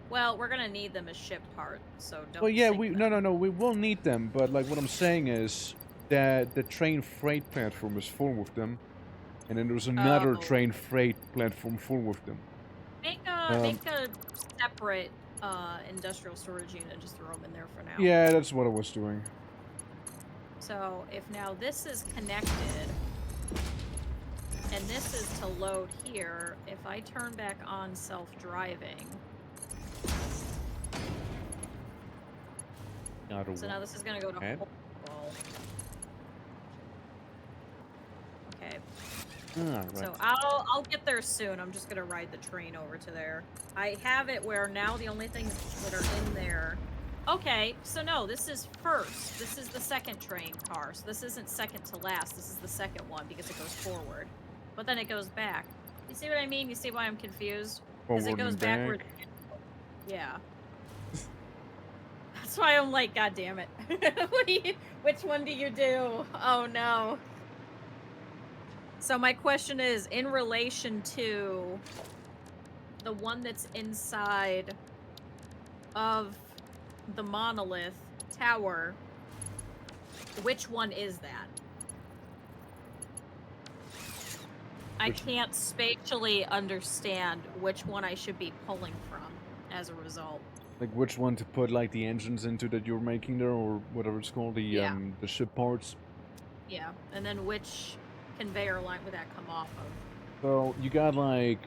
Well, we're gonna need them as ship parts, so don't. Well, yeah, no, we will need them, but like what I'm saying is that the train freight platform is full with them, and then there's another train freight platform full with them. Make a separate industrial storage unit and just throw them in there for now. Yeah, that's what I was doing. So if now this is connected, and this is to load here, if I turn back on self-driving. So now this is going to go to whole. Okay. Alright. So I'll get there soon. I'm just gonna ride the train over to there. I have it where now the only things that are in there. Okay, so no, this is first. This is the second train car. So this isn't second to last. This is the second one because it goes forward, but then it goes back. You see what I mean? You see why I'm confused? Because it Forward goes and back. backwards. Yeah. That's why I'm like, God damn it. Which one do you do? Oh no. So my question is, in relation to the one that's inside of the monolith tower, which one is that? I can't spatially understand which one I should be pulling from as a result. Like which one to put like the engines into that you're making there, or whatever it's called, the ship parts. Yeah, and then which conveyor line would that come off of? So you got like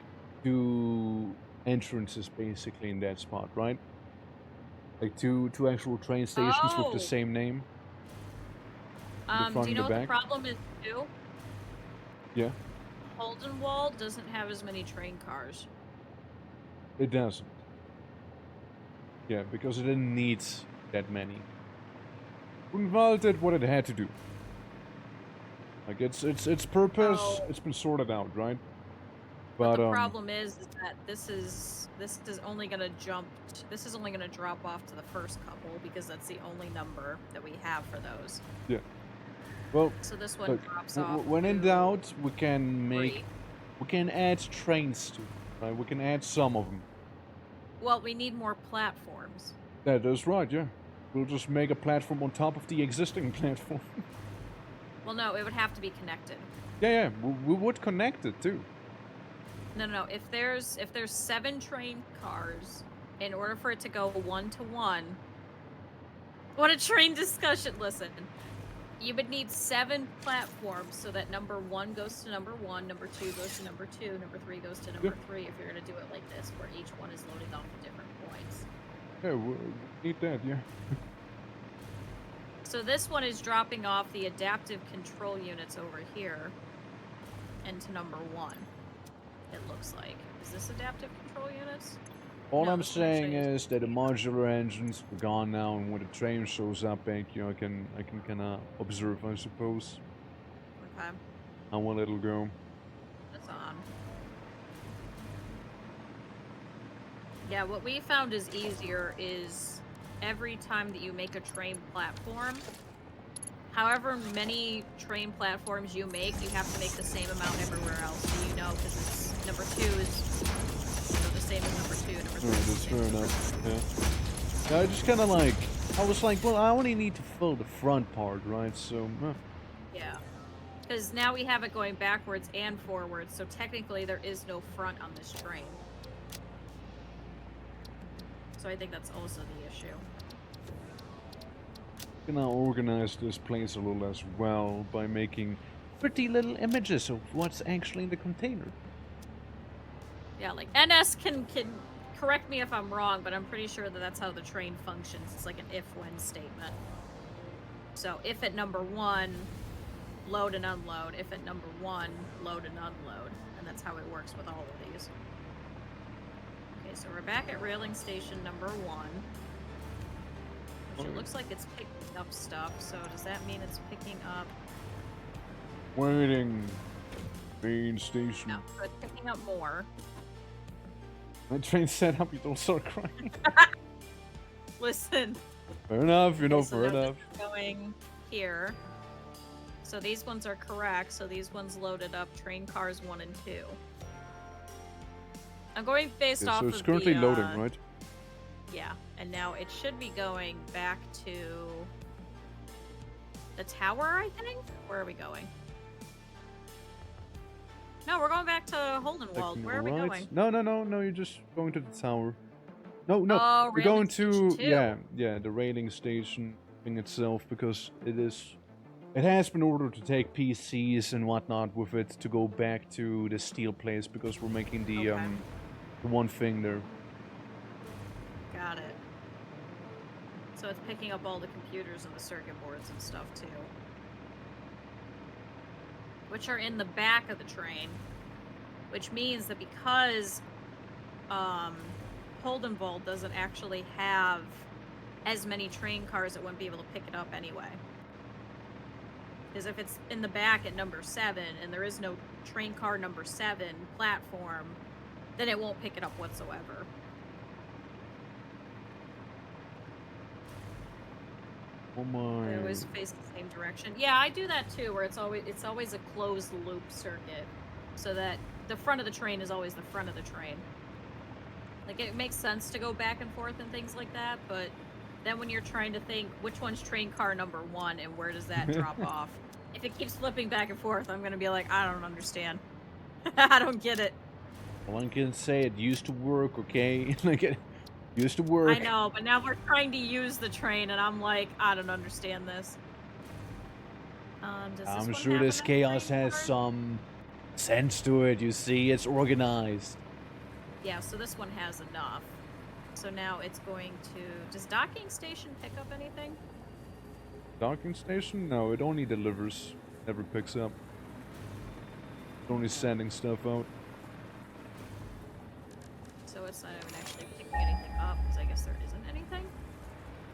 2 entrances basically in that spot, right? Like two actual train stations with the same name. The front Do you and know the what the back. problem is too? Yeah. Holdenwald doesn't have as many train cars. It doesn't. Yeah, because it didn't need that many. Grunwald did what it had to do. Like its purpose, it's been sorted out, right? But the problem is that this is only gonna this is only gonna drop off to the first couple because that's the only number that we have for those. Yeah. Well, so this one drops off. When in doubt, we can add trains to it, right? We can add some of them. Well, we need more platforms. That is right, yeah. We'll just make a platform on top of the existing platform. Well, no, it would have to be connected. Yeah, we would connect it too. No. If there's 7 train cars, in order for it to go 1-to-1, what a train discussion! Listen, you would need 7 platforms so that number 1 goes to number 1, number 2 goes to number 2, number 3 goes to number 3. If you're gonna do it like this, where each one is loading off at different points. Yeah, we need that, yeah. So this one is dropping off the adaptive control units over here into number 1. It looks like. Is this adaptive control units? All I'm saying is that the modular engines are gone now, and when the train shows up, I can kind of observe, I suppose. Okay. How well it'll go. That's on. Yeah, what we found is easier is every time that you make a train platform, however many train platforms you have to make the same amount everywhere else, so you know, because it's number 2 is the same as number 2, number 3 that's fair enough, yeah. I just kind of like, I was like, well, I only need to fill the front part, right, so, Yeah. Because now we have it going backwards and forwards, so technically there is no front on this train. So I think that's also the issue. Can I organize this place a little as well by making pretty little images of what's actually in the container? Yeah, like NS can correct me if I'm wrong, but I'm pretty sure that that's how the train functions. It's like an if-when statement. So if at number 1, load and unload. If at number 1, load and unload. And that's how it works with all of these. Okay, so we're back at railing station number 1. Which it looks like it's picking up stuff, so does that mean it's picking up... Waiting. Main station. No, so it's picking up more. When train set up, you don't start crying. Listen. Fair enough, fair enough. Going here. So these ones are correct, so these ones loaded up train cars 1 and 2. I'm going based off of so it's currently loading, right? Yeah, and now it should be going back to the tower, I think? Where are we going? No, we're going back to Holdenwald. Where are we going? No, you're just going to the tower. No, we're railing going to, station 2. yeah, the railing station thing itself, because it has been ordered to take PCs and whatnot with it to go back to the steel place, because we're making the one thing there. Got it. So it's picking up all the computers and the circuit boards and stuff too. which are in the back of the train, which means that because Holdenwald doesn't actually have as many train cars, it wouldn't be able to pick it up anyway. Because if it's in the back at number 7 and there is no train car number 7 platform, then it won't pick it up whatsoever. Oh my. They always face the same direction. Yeah, I do that too, where it's always a closed loop circuit, so that the front of the train is always the front of the train. Like, it makes sense to go back and forth and things like that, but then when you're trying to think which one's train car number 1 and where does that drop off, if it keeps flipping back and forth, I'm gonna be like, I don't understand. I don't get it. One can say it used to work, okay? Like, it used to work. I know, but now we're trying to use the train, and I'm like, I don't understand this. Does this I'm one sure have this enough chaos train has cars? some sense to it, you see? It's organized. Yeah, so this one has enough. So now it's going to... Does docking station pick up anything? Docking station? No, it only delivers. Never picks up. It's only sending stuff out. So it's not even actually picking anything up, because I guess there isn't anything?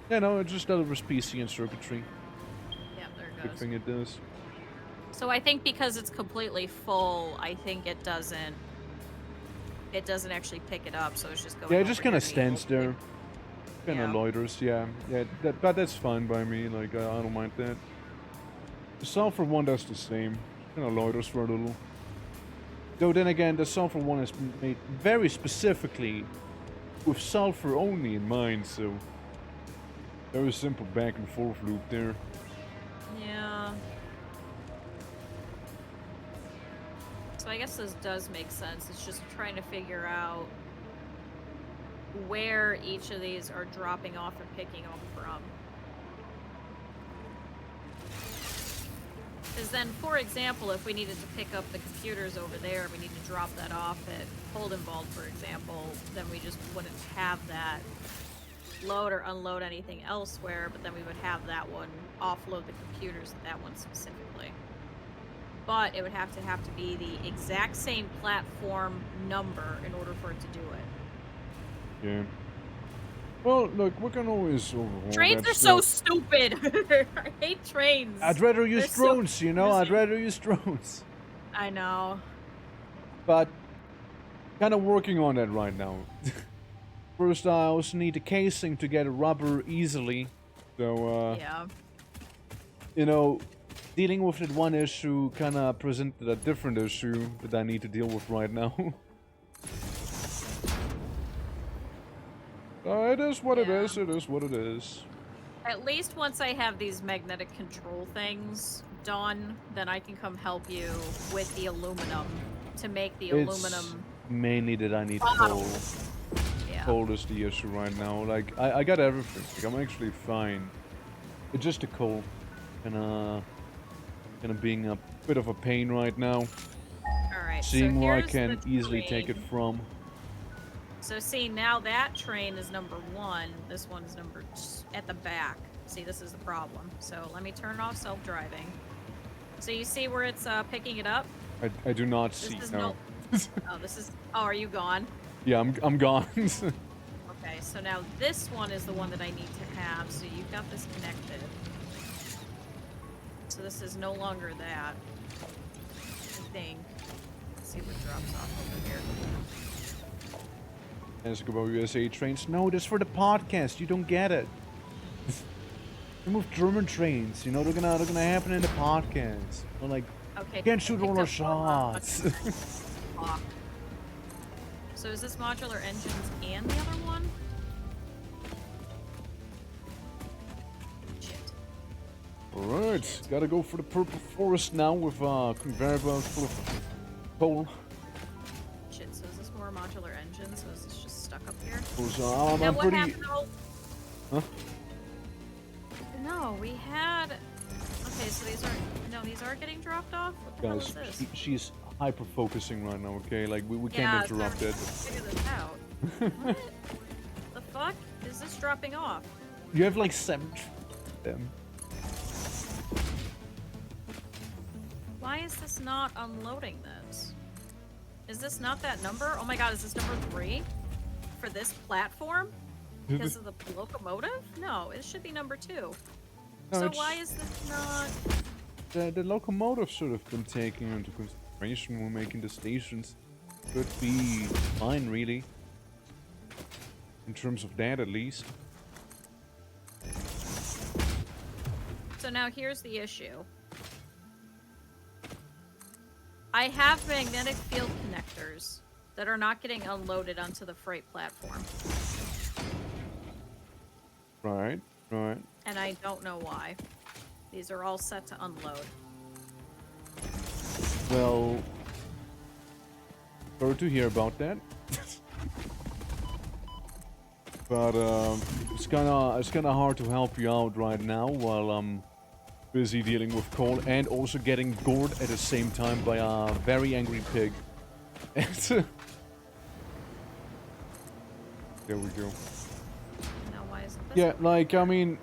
Yeah, no, it just delivers PC and circuitry. Yeah, there it Big goes. thing it does. So I think because it's completely full, I think it doesn't actually pick it up, so it's just going Yeah, it over just kind of here to the stands old there. thing. Kind of Yeah. loiters, yeah. Yeah, but that's fine by me, like, I don't mind that. The sulfur one does the same. Kind of loiters for a little. Though then again, the sulfur one is made very specifically with sulfur only in mind, so... Very simple back and forth loop there. Yeah. So I guess this does make sense. It's just trying to figure out where each of these are dropping off and picking up from. Because then, for example, if we needed to pick up the computers over there, we need to drop that off at Holdenwald, for example, then we just wouldn't have that load or unload anything elsewhere, but then we would have that one offload the computers at that one specifically. But it would have to be the exact same platform number in order for it to do it. Yeah. Well, look, we can always overhaul Trains that are so stuff. stupid. I hate trains. I'd rather use They're so drones, you know? I'd confusing. rather use drones. I know. But kind of working on that right now. First, I also need the casing to get a rubber easily. So, Yeah. you know, dealing with that one issue kind of presented a different issue that I need to deal with right now. It is what it Yeah. is. It is what it is. At least once I have these magnetic control things done, then I can come help you with the aluminum to make the aluminum. Mainly that I need Wow. coal. Yeah. Coal is the issue right now. Like, I got everything. Like, I'm actually fine. It's just the coal. Kinda being a bit of a pain right now. Alright, Seeing so where I here's can the easily take it train. from. So see, now that train is number 1. This one's number at the back. See, this is the problem. So let me turn off self-driving. So you see where it's picking it up? I do not This see. is No. Oh, this is... Oh, are you gone? Yeah, I'm gone. Okay, so now this one is the one that I need to have. So you've got this connected. So this is no longer that. I think. Let's see what drops off over here. Ask about USA trains. No, this is for the podcast. You don't get it. We move German trains. You know, they're gonna happen in the podcast. We're like, Okay. you can't shoot picked all our up shots. Fuck. So is this modular engines and the other one? Shit. Alright, gotta go for the purple forest now with conveyor belt full of coal. Shit, so is this more modular engines? So is this just stuck up here? So, Now I'm what pretty... happened to all... Huh? No, we had... Okay, so these are getting dropped off? What the hell Guys, is this? she's hyper-focusing right now, okay? Like, we Yeah, can't it's interrupt time it. to figure this out. What the fuck is this dropping off? You have like 7 of them. Why Why is this not unloading this? Is this not that number? Oh my god, is this number 3? For this platform? Because of the locomotive? No, it should be number 2. No, so why is this not... The locomotive should have been taken into consideration when making the stations. Could be fine, really. In terms of that, at least. So now here's the issue. I have magnetic field connectors that are not getting unloaded onto the freight platform. Right, right. And I don't know why. These are all set to unload. Well, sorry to hear about that. But it's kinda hard to help you out right now while I'm busy dealing with coal and also getting gored at the same time by a very angry pig. And there we go. Now why isn't this? Yeah, like I mean,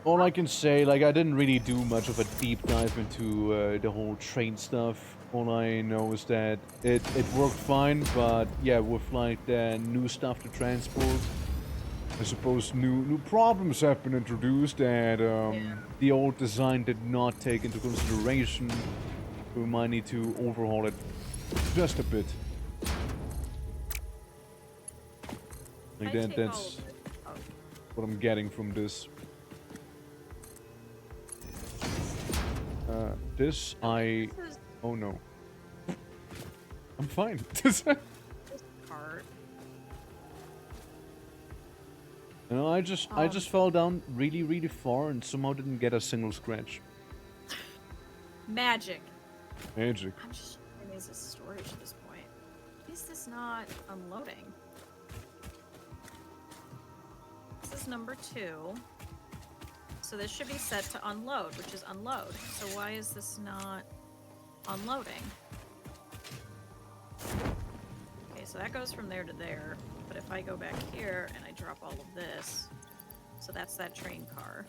all I can say, like I didn't really do much of a deep dive into the whole train stuff. All I know is that it worked fine, but yeah, with like the new stuff to transport, I suppose new problems have been introduced that the old design did not take into consideration. We might need to overhaul it just a bit. Like that's what I'm getting from this. Oh no. I'm fine. This cart. No, I just fell down really far and somehow didn't get a single scratch. Magic. Magic. I'm just sure this is storage at this point. Why is this not unloading? This is number 2. So this should be set to unload, which is unload. So why is this not unloading? Okay, so that goes from there to there. But if I go back here and I drop all of this, so that's that train car.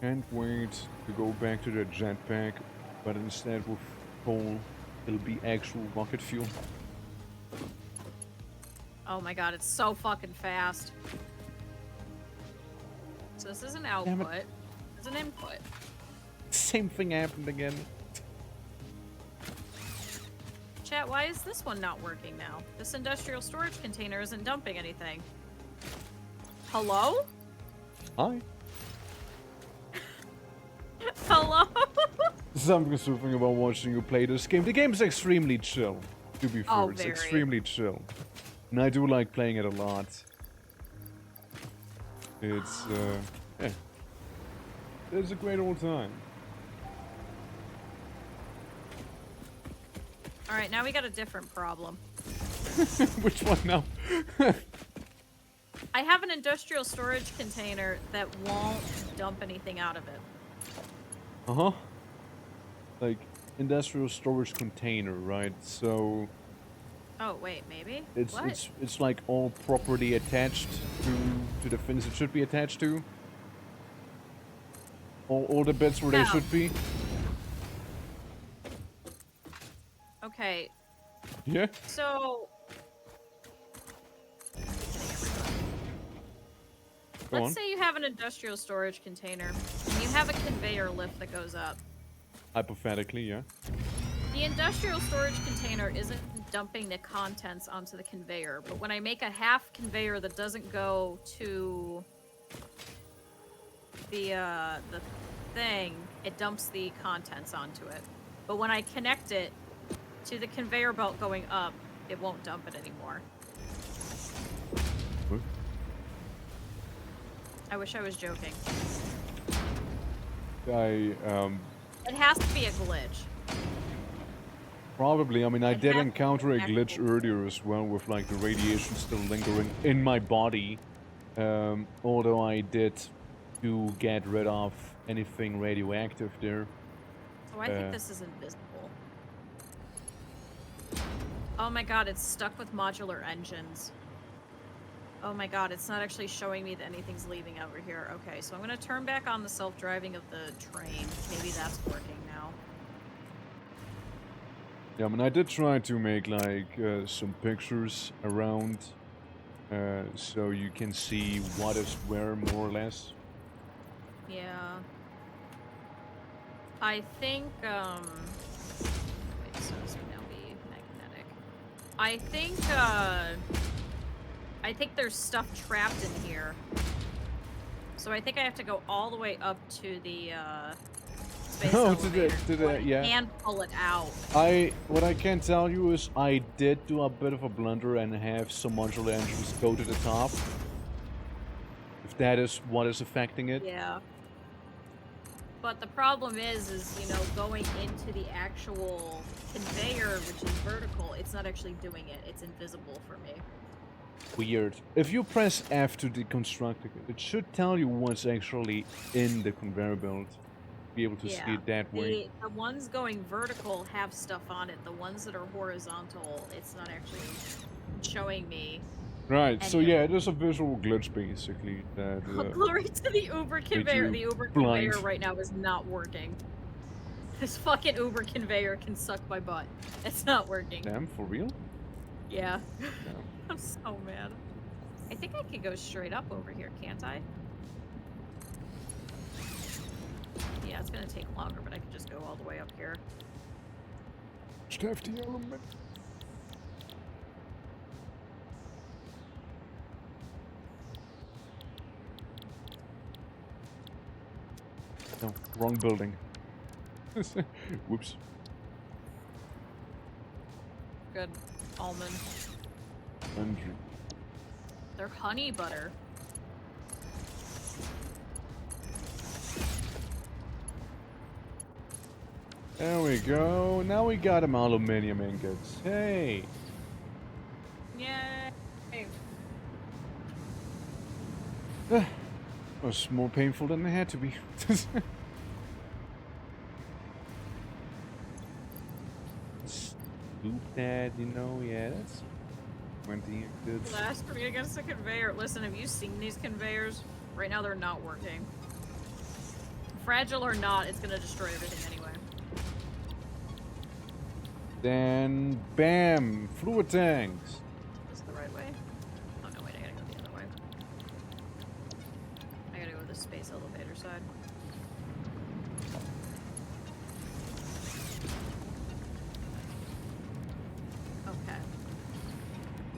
Can't wait to go back to the jetpack, but instead with coal, it'll be actual rocket fuel. Oh my god, it's so fucking fast. So this is an output. This is an input. Same thing happened again. Chat, why is this one not working now? This industrial storage container isn't dumping anything. Hello? Hi. Hello? Something soothing about watching you play this game. The game is extremely chill, to be fair. Oh, it's very. extremely chill. And I do like playing it a lot. It's, yeah. It's a great old time. Alright, now we got a different problem. Which one now? I have an industrial storage container that won't dump anything out of it. Uh-huh. Like, industrial storage container, right? So... Oh, wait, maybe? It's like all properly attached to the things it should be attached to. All the bits where they should be. Okay. Yeah? So... Let's say you have an industrial storage container, and you have a conveyor lift that goes up. Hypothetically, yeah. The industrial storage container isn't dumping the contents onto the conveyor, but when I make a half conveyor that doesn't go to the thing, it dumps the contents onto it. But when I connect it to the conveyor belt going up, it won't dump it anymore. What? I wish I was joking. It has to be a glitch. Probably. I mean, I did encounter a glitch earlier as well with like the radiation still lingering in my body. Although I did to get rid of anything radioactive there. So I think this is invisible. Oh my god, it's stuck with modular engines. Oh my god, it's not actually showing me that anything's leaving over here. Okay, so I'm gonna turn back on the self-driving of the train. Maybe that's working now. Yeah, I mean, I did try to make, like, some pictures around, so you can see what is where, more or less. Yeah. I think, wait, so this would now be magnetic. I think there's stuff trapped in here. So I think I have to go all the way up to the, space Oh, elevator yeah. and pull it out. What I can tell you is I did do a bit of a blunder and have some modular engines go to the top. If that is what is affecting it. Yeah. But the problem is, you know, going into the actual conveyor, which is vertical, it's not actually doing it. It's invisible for me. Weird. If you press F to deconstruct it, it should tell you what's actually in the conveyor belt. Be able to see it that way. The ones going vertical have stuff on it. The ones that are horizontal, it's not actually showing me. Right, so yeah, it is a visual glitch basically that Glory to the Uber conveyor. The Uber conveyor right now is not working. This fucking Uber conveyor can suck my butt. It's not working. Damn, for real? Yeah. Damn. I'm so mad. I think I could go straight up over here, can't I? Yeah, it's gonna take longer, but I could just go all the way up here. Hefty element. No, wrong building. Whoops. Good. Almond. Andrew. They're honey butter. There we go. Now we got them aluminium ingots. Hey. Yay. Was more painful than it had to be. Scoop that, you know, yeah, that's 20 ingots. Last for me against the conveyor. Listen, have you seen these conveyors? Right now they're not working. Fragile or not, it's gonna destroy everything anyway. Then, bam! Fluid tanks! Is this the right way? Oh no, wait, I gotta go the other way. I gotta go the space elevator side. Okay.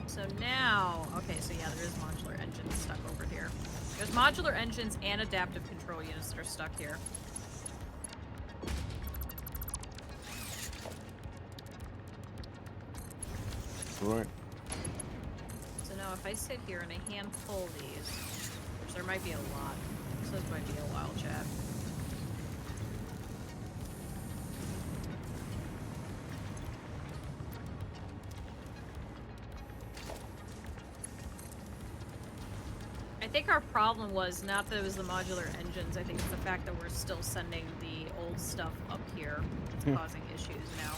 So now, okay, so yeah, there is modular engines stuck over here. There's modular engines and adaptive control units that are stuck here. Right. So now if I sit here and I hand pull these, which there might be a lot, so this might be a while, chat. I think our problem was not that it was the modular engines, I think it's the fact that we're still sending the old stuff up here. It's causing issues now.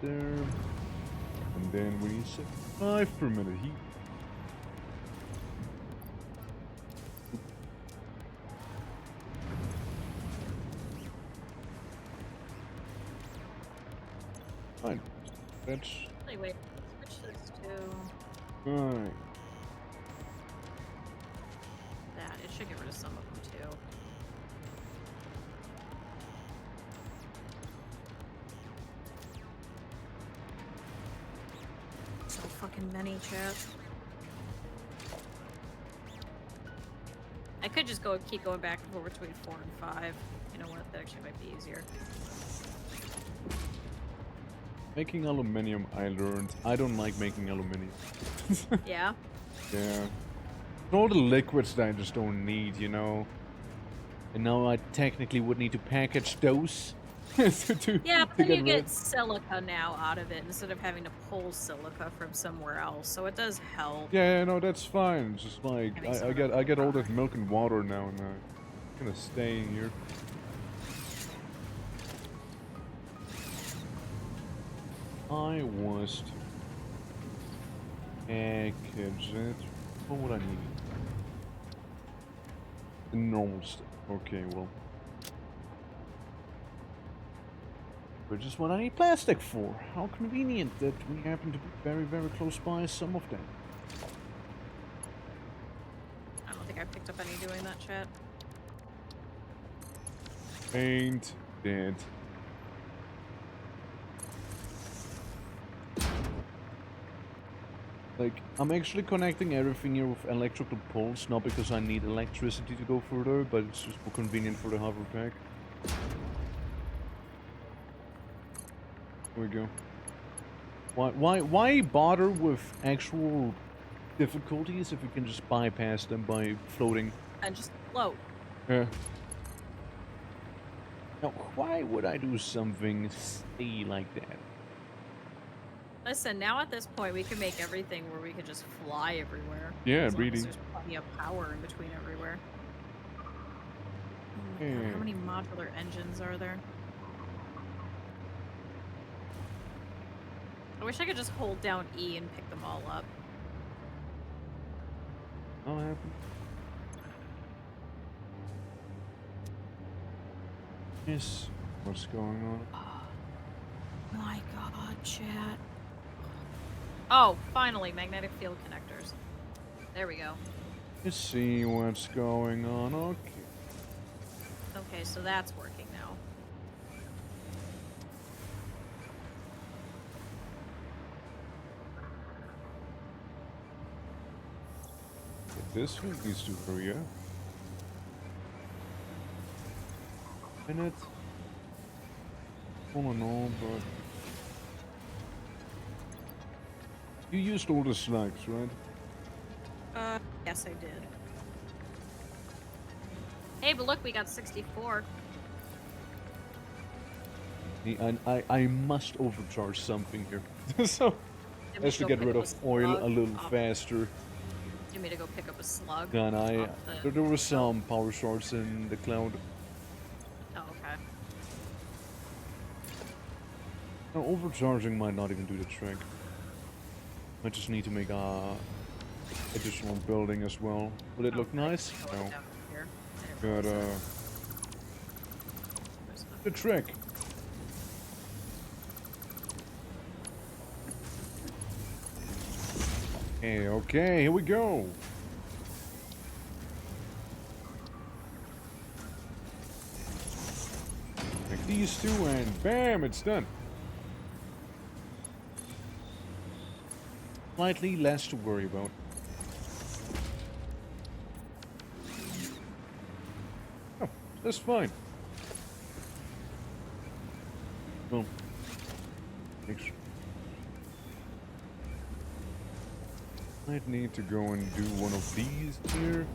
There. And then we need 75 per minute heat. Fine. That's Wait, let's switch this to fine. that. It should get rid of some of them too. So fucking many, chat. I could just keep going back and forth between 4 and 5. You know what? That actually might be easier. Making aluminium, I learned. I don't like making aluminium. Yeah? Yeah. All the liquids that I just don't need, you know. And now I technically would need to package those. Yeah, but then you get silica now out of it instead of having to pull silica from somewhere else, so it does help. Yeah, no, that's fine. It's just like I get all that milk and water now, and I'm gonna stay in here. I was to package it, what would I need? The normal stuff. Okay, well. Which is what I need plastic for. How convenient that we happen to be very, very close by some of them. I don't think I picked up any doing that, chat. Ain't dead. Like, I'm actually connecting everything here with electrical poles, not because I need electricity to go further, but it's just more convenient for the hover pack. There we go. Why bother with actual difficulties if you can just bypass them by floating? And just float. Yeah. Now, why would I do something silly like that? Listen, now at this point, we can make everything where we could just fly everywhere. Yeah, as long really. as there's plenty of power in between everywhere. Oh my God, Yeah. how many modular engines are there? I wish I could just hold down E and pick them all up. That'll happen. Yes. What's going on? My God, chat. Oh, finally, magnetic field connectors. There we go. Let's see what's going on. Okay. Okay, so that's working now. This one needs to hurry up. Minute. I don't know, but you used all the slugs, right? Yes, I did. Hey, but look, we got 64. I must overcharge something here. So, Did we has to go get pick rid up of a oil slug a little off- faster. Do you mean to go pick up a slug? Than off the- there were some power shorts in the cloud. Oh, okay. Now, overcharging might not even do the trick. I just need to make a additional building as well. Would it look Okay, nice? so No. down here. I didn't But realize that. There's nothing. the trick. Hey, okay, here we go. Make these two and bam, it's done. Slightly less to worry about. Oh, that's fine. Well, thanks. Might need to go and do one of these here.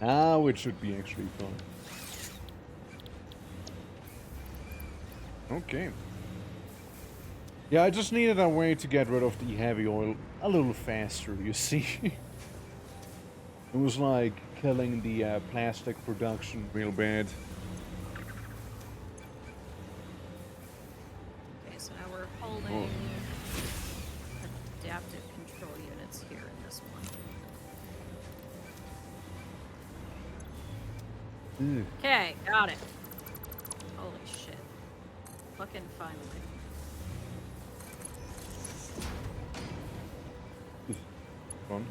Now it should be actually fun. Okay. Yeah, I just needed a way to get rid of the heavy oil a little faster, you see. It was like killing the plastic production real bad. Okay, so now we're holding adaptive control units here in this one. Ugh. Okay, got it. Holy shit. Fucking finally. Fun.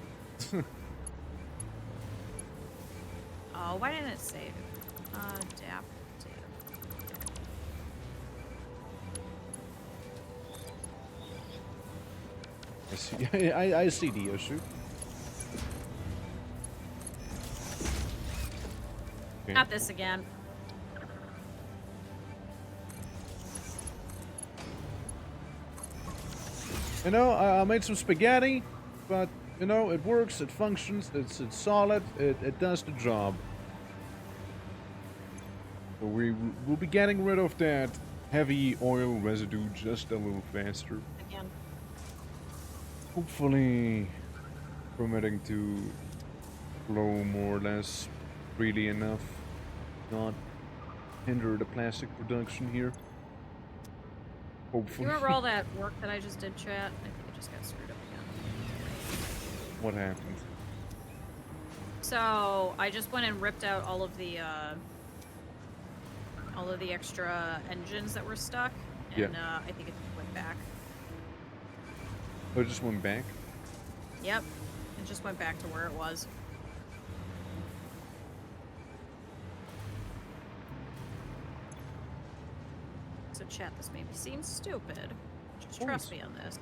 Oh, why didn't it save? Adaptive. I see. I see the issue. Okay. Not this again. You know, I made some spaghetti, but you know, it works, it functions, it's solid, it does the job. So we'll be getting rid of that heavy oil residue just a little faster. Again. Hopefully permitting to flow more or less freely enough, not hinder the plastic production here. Hopefully. You remember all that work that I just did, chat? I think it just got screwed up again. What happened? So I just went and ripped out all of the extra engines that were stuck, and I think it went back. Oh, it just went back? Yep, it just went back to where it was. So chat, this maybe seems stupid. Just trust me on this.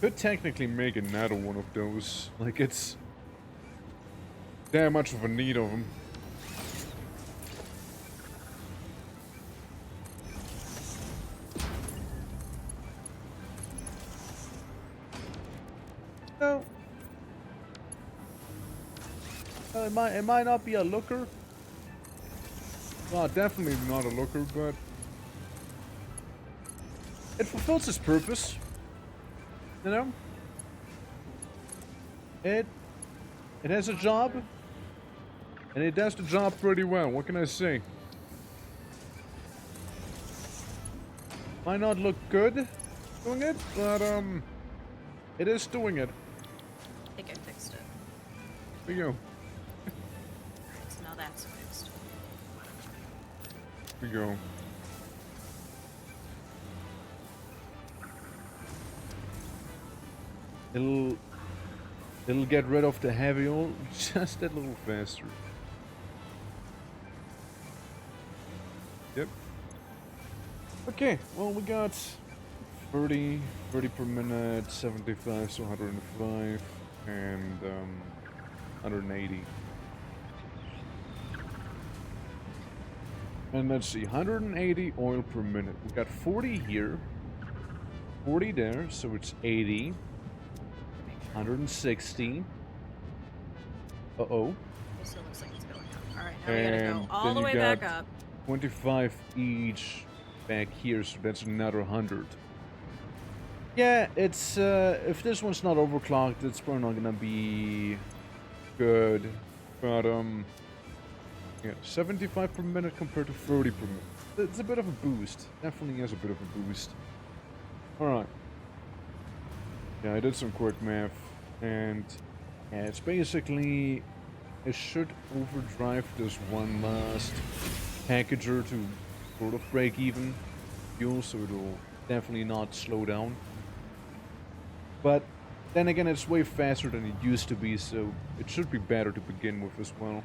Could technically make another one of those. Like, it's that much of a need of them. No. It might not be a looker. Well, definitely not a looker, but it fulfills its purpose. You know? It has a job, and it does the job pretty well. What can I say? Might not look good doing it, but it is doing it. I think I fixed it. There you go. Alright, so now that's fixed. There you go. It'll get rid of the heavy oil just a little faster. Yep. Okay, well we got 30 per minute, 75, so 105, and 180. And let's see, 180 oil per minute. We got 40 here, 40 there, so it's 80. 160. Uh-oh. It still looks like it's going up. Alright, now we gotta go all then the you way got back up. 25 each back here, so that's another 100. Yeah, it's, if this one's not overclocked, it's probably not gonna be good. But, yeah, 75 per minute compared to 30 per minute. It's a bit of a boost. Definitely has a bit of a boost. Alright. Yeah, I did some quick math, and yeah, it's basically, it should overdrive this one last packager to sort of break even fuel, so it'll definitely not slow down. But then again, it's way faster than it used to be, so it should be better to begin with as well.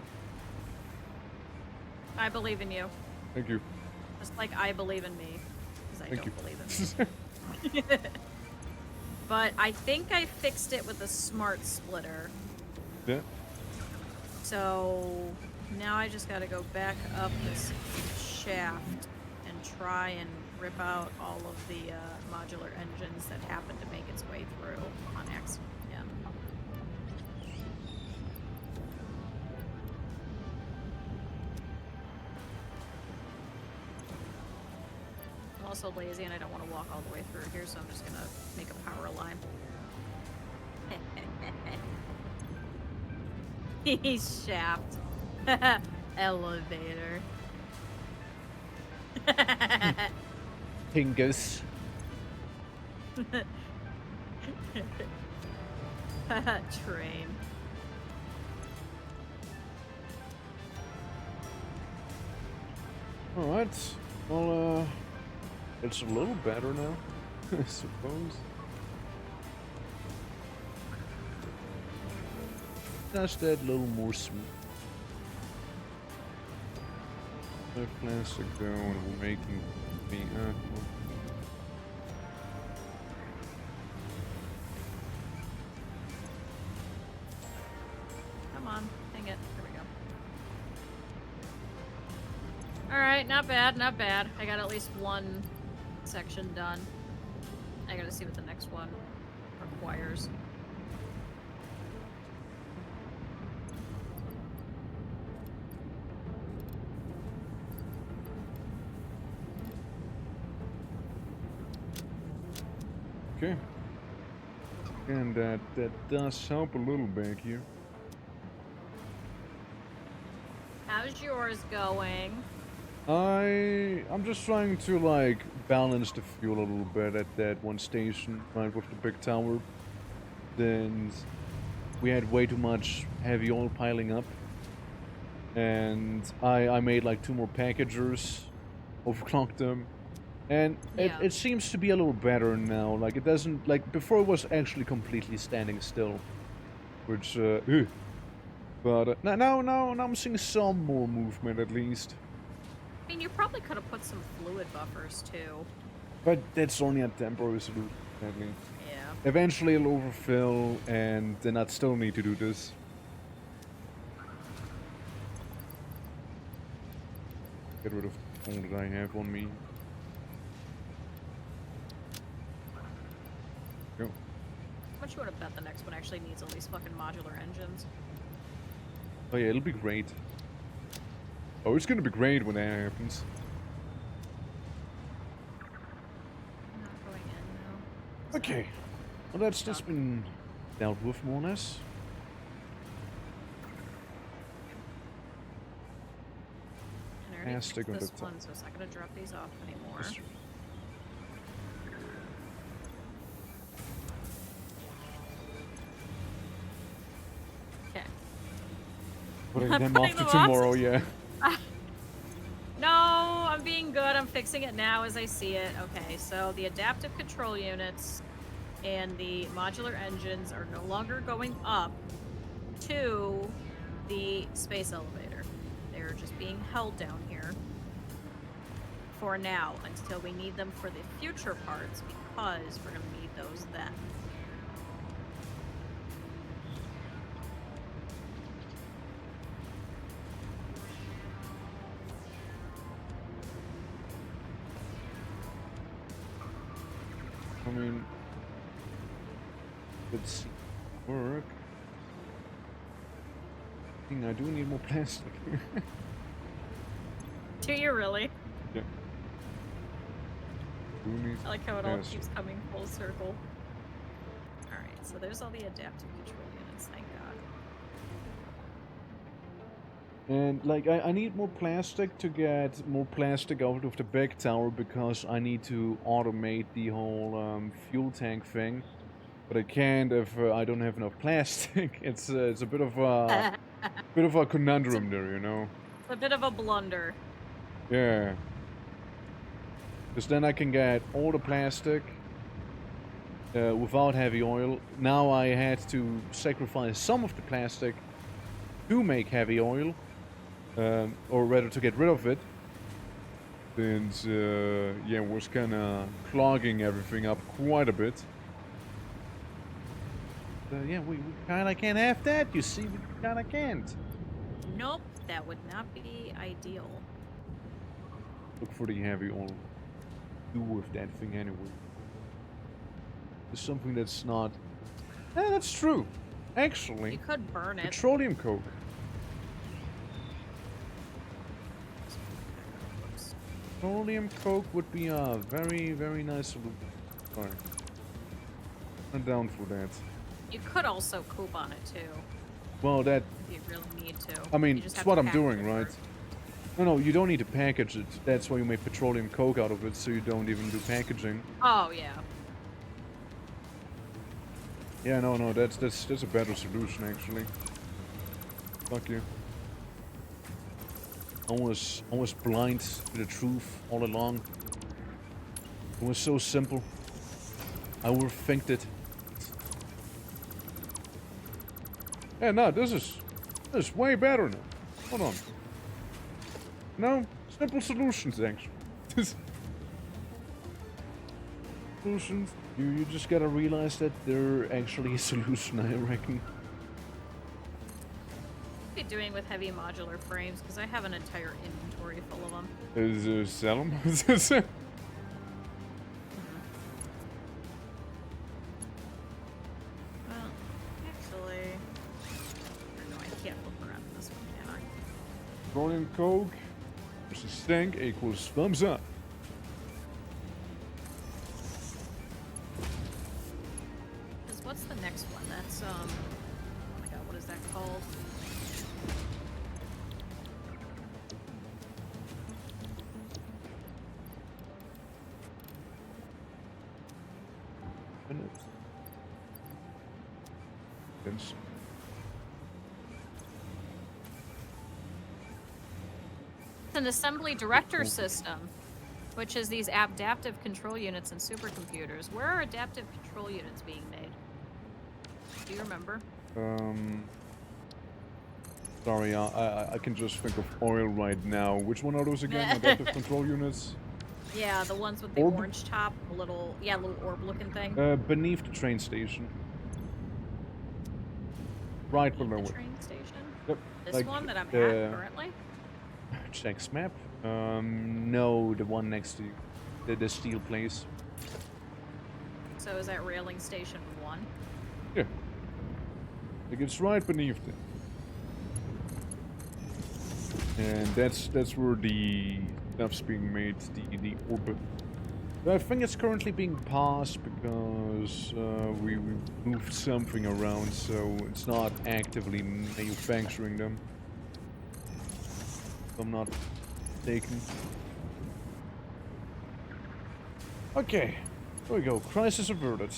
I believe in you. Thank you. Just like I believe in me. Because I Thank don't you. believe in me. But I think I fixed it with a smart splitter. Yeah. So now I just gotta go back up this shaft and try and rip out all of the modular engines that happen to make its way through on accident. Yeah. I'm also lazy and I don't want to walk all the way through here, so I'm just gonna make a power line. He's shaft. Elevator. Pingus. Train. Alright. Well, it's a little better now, I suppose. Just that little more smooth. No plastic though, and we're making the Come on, hang it. There we go. Alright, not bad, not bad. I got at least one section done. I gotta see what the next one requires. Okay. And that does help a little back here. How's yours going? I'm just trying to like balance the fuel a little bit at that one station, right with the big tower. Then we had way too much heavy oil piling up, and I made like 2 more packagers, overclocked them, and Yeah. it seems to be a little better now. Like it doesn't like before it was actually completely standing still, which but now I'm seeing some more movement at least. I mean, you probably could have put some fluid buffers too. But that's only a temporary solution, sadly. Yeah. Eventually it'll overfill, and then I'd still need to do this. Get rid of the phone that I have on me. Go. How much you want to bet the next one actually needs all these fucking modular engines? Oh yeah, it'll be great. Oh, it's gonna be great when that happens. I'm not going in now. Okay. Well, that's just been dealt with, more or less. And I already Plastic fixed on this the top. one, so it's not going to drop these off anymore. Yes. Okay. Putting I'm them putting off them to off? tomorrow, yeah. No, I'm being good. I'm fixing it now as I see it. Okay, so the adaptive control units and the modular engines are no longer going up to the space elevator. They're just being held down here for now until we need them for the future parts, because we're going to need those then. I mean, it's work. I think I do need more plastic. Do you really? Yeah. Do need I like how it all plastic. keeps coming full circle. Alright, so there's all the adaptive control units, thank God. And like I need more plastic to get more plastic out of the big tower, because I need to automate the whole fuel tank thing. But I can't if I don't have enough plastic. It's a bit of a conundrum there, you know. It's a bit of a blunder. Yeah. Because then I can get all the plastic without heavy oil. Now I had to sacrifice some of the plastic to make heavy oil. Or rather to get rid of it. Since, yeah, it was kind of clogging everything up quite a bit. Yeah, we kind of can't have that, you see, we kind of can't. Nope, that would not be ideal. Look for the heavy oil. Do with that thing anyway. It's something that's not... Yeah, that's true. Actually, You could burn it. petroleum coke. Petroleum coke would be a very, very nice solution. Sorry. I'm down for that. You could also coop on it too, Well, that... if you really need to. I mean, You just it's have what to I'm package doing, it right? first. No, you don't need to package it. That's why you make petroleum coke out of it, so you don't even do packaging. Oh, yeah. Yeah, no, that's a better solution, actually. Fuck you. I was blind to the truth all along. It was so simple. I overthinked it. Yeah, no, this is way better now. Hold on. No, simple solutions, actually. Solutions. You just gotta realize that they're actually a solution, I reckon. What are you doing with heavy modular frames? Because I have an entire inventory full of them. Is sell them? Well, actually... No, I can't look around this one, can I? Petroleum coke versus stank equals thumbs up. Because what's the next one? That's, oh my god, what is that called? this. It's an assembly director system, which is these adaptive control units and supercomputers. Where are adaptive control units being made? Do you remember? Sorry, I can just think of oil right now. Which one are those again? Adaptive control units? Yeah, the ones with the Orb? orange top, little orb-looking thing. Beneath the train station. Right below The it. train station? Yep. This like, one that I'm at currently? Checks map. No, the one next to you. The steel place. So is that railing station 1? Yeah. Like it's right beneath it. And that's where the stuff's being made, the orbit. I think it's currently being passed because we moved something around, so it's not actively manufacturing them. If I'm not mistaken. Okay, there we go. Crisis averted.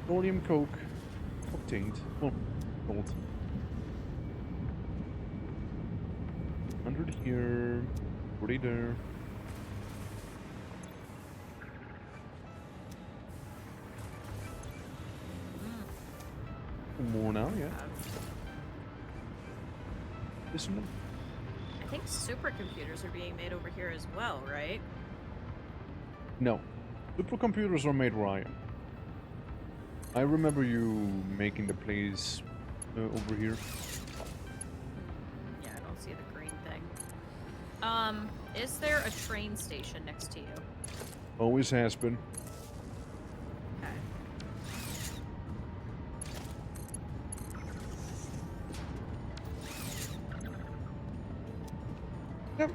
Sodium coke obtained. Oh, gold. 100 here, 40 there. More now, yeah. Isn't it? I think supercomputers are being made over here as well, right? No. Supercomputers are made where I am. I remember you making the place over here. Yeah, I don't see the green thing. Is there a train station next to you? Always has been. Okay. Yep.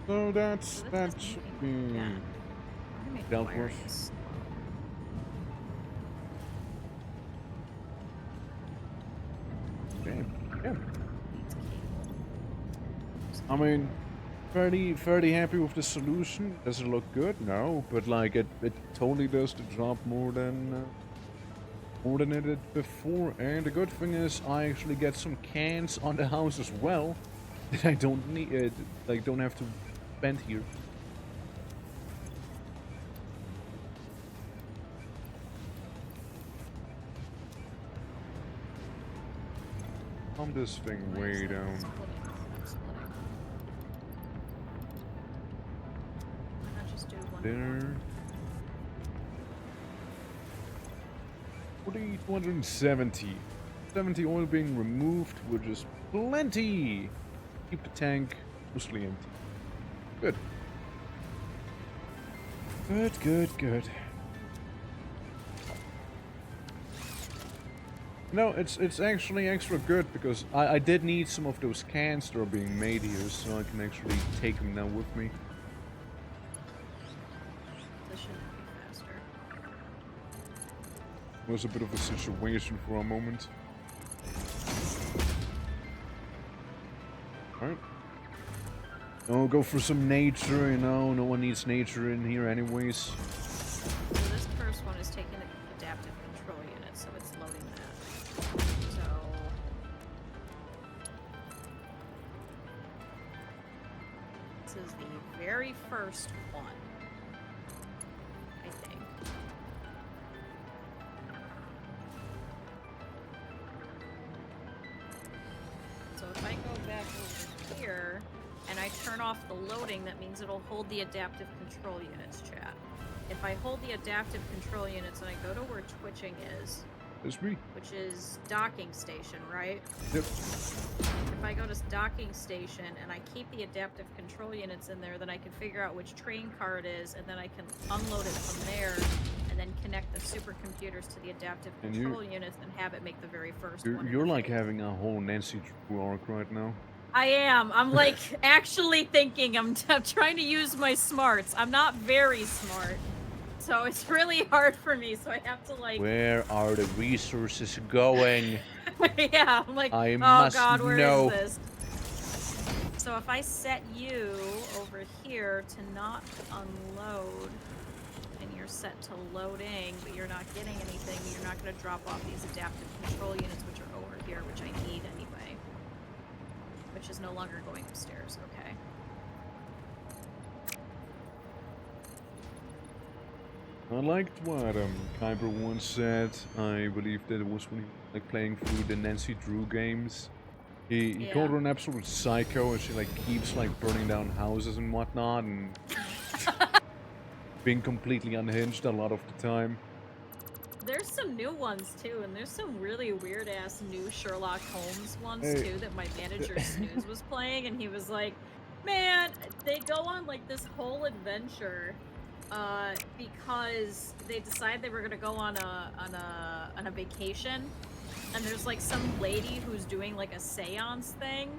So that So should be yeah. dealt with. Okay. Yeah. I mean, fairly happy with the solution. Does it look good? No, but like it totally does the job more than it did before. And the good thing is, I actually get some cans on the house as well that I don't need, like don't have to spend here. Calm this thing way down. There. 270. 70 oil being removed, which is plenty. Keep the tank mostly empty. Good. Good. No, it's actually extra good because I did need some of those cans that are being made here, so I can actually take them now with me. This should be faster. It was a bit of a situation for a moment. Alright. Oh, go for some nature, you know, no one needs nature in here anyways. So this first one is taking the adaptive control unit, so it's loading that. So this is the very first one, I think. So if I go back over here and I turn off the loading, that means it'll hold the adaptive control units, chat. If I hold the adaptive control units and I go to where twitching is, That's me. which is docking station, right? Yep. If I go to docking station and I keep the adaptive control units in there, then I can figure out which train car it is, and then I can unload it from there, and then connect the supercomputers to the adaptive And control units and have it make the very first one. You're like having a whole Nancy Drew arc right now. I am. I'm like actually thinking. I'm trying to use my smarts. I'm not very smart, so it's really hard for me. So I have to like. Where are the resources going? Yeah, I'm like. I oh must God, where know. is this? So if I set you over here to not unload, and you're are set to loading, but you're not getting anything. You're not going to drop off these adaptive control units, which are over here, which I need anyway. Which is no longer going upstairs. Okay. I liked what Kyber once said. I believe that it was when he was like playing through the Nancy Drew games. He called her an absolute psycho, and she like keeps like burning down houses and whatnot, and being completely unhinged a lot of the time. There's some new ones too, and there's some really weird ass new Sherlock Holmes ones too that my manager Snooze was playing, and he was like, "Man, they go on like this whole adventure because they decide they were gonna go on a vacation, and there's like some lady who's doing like a seance thing,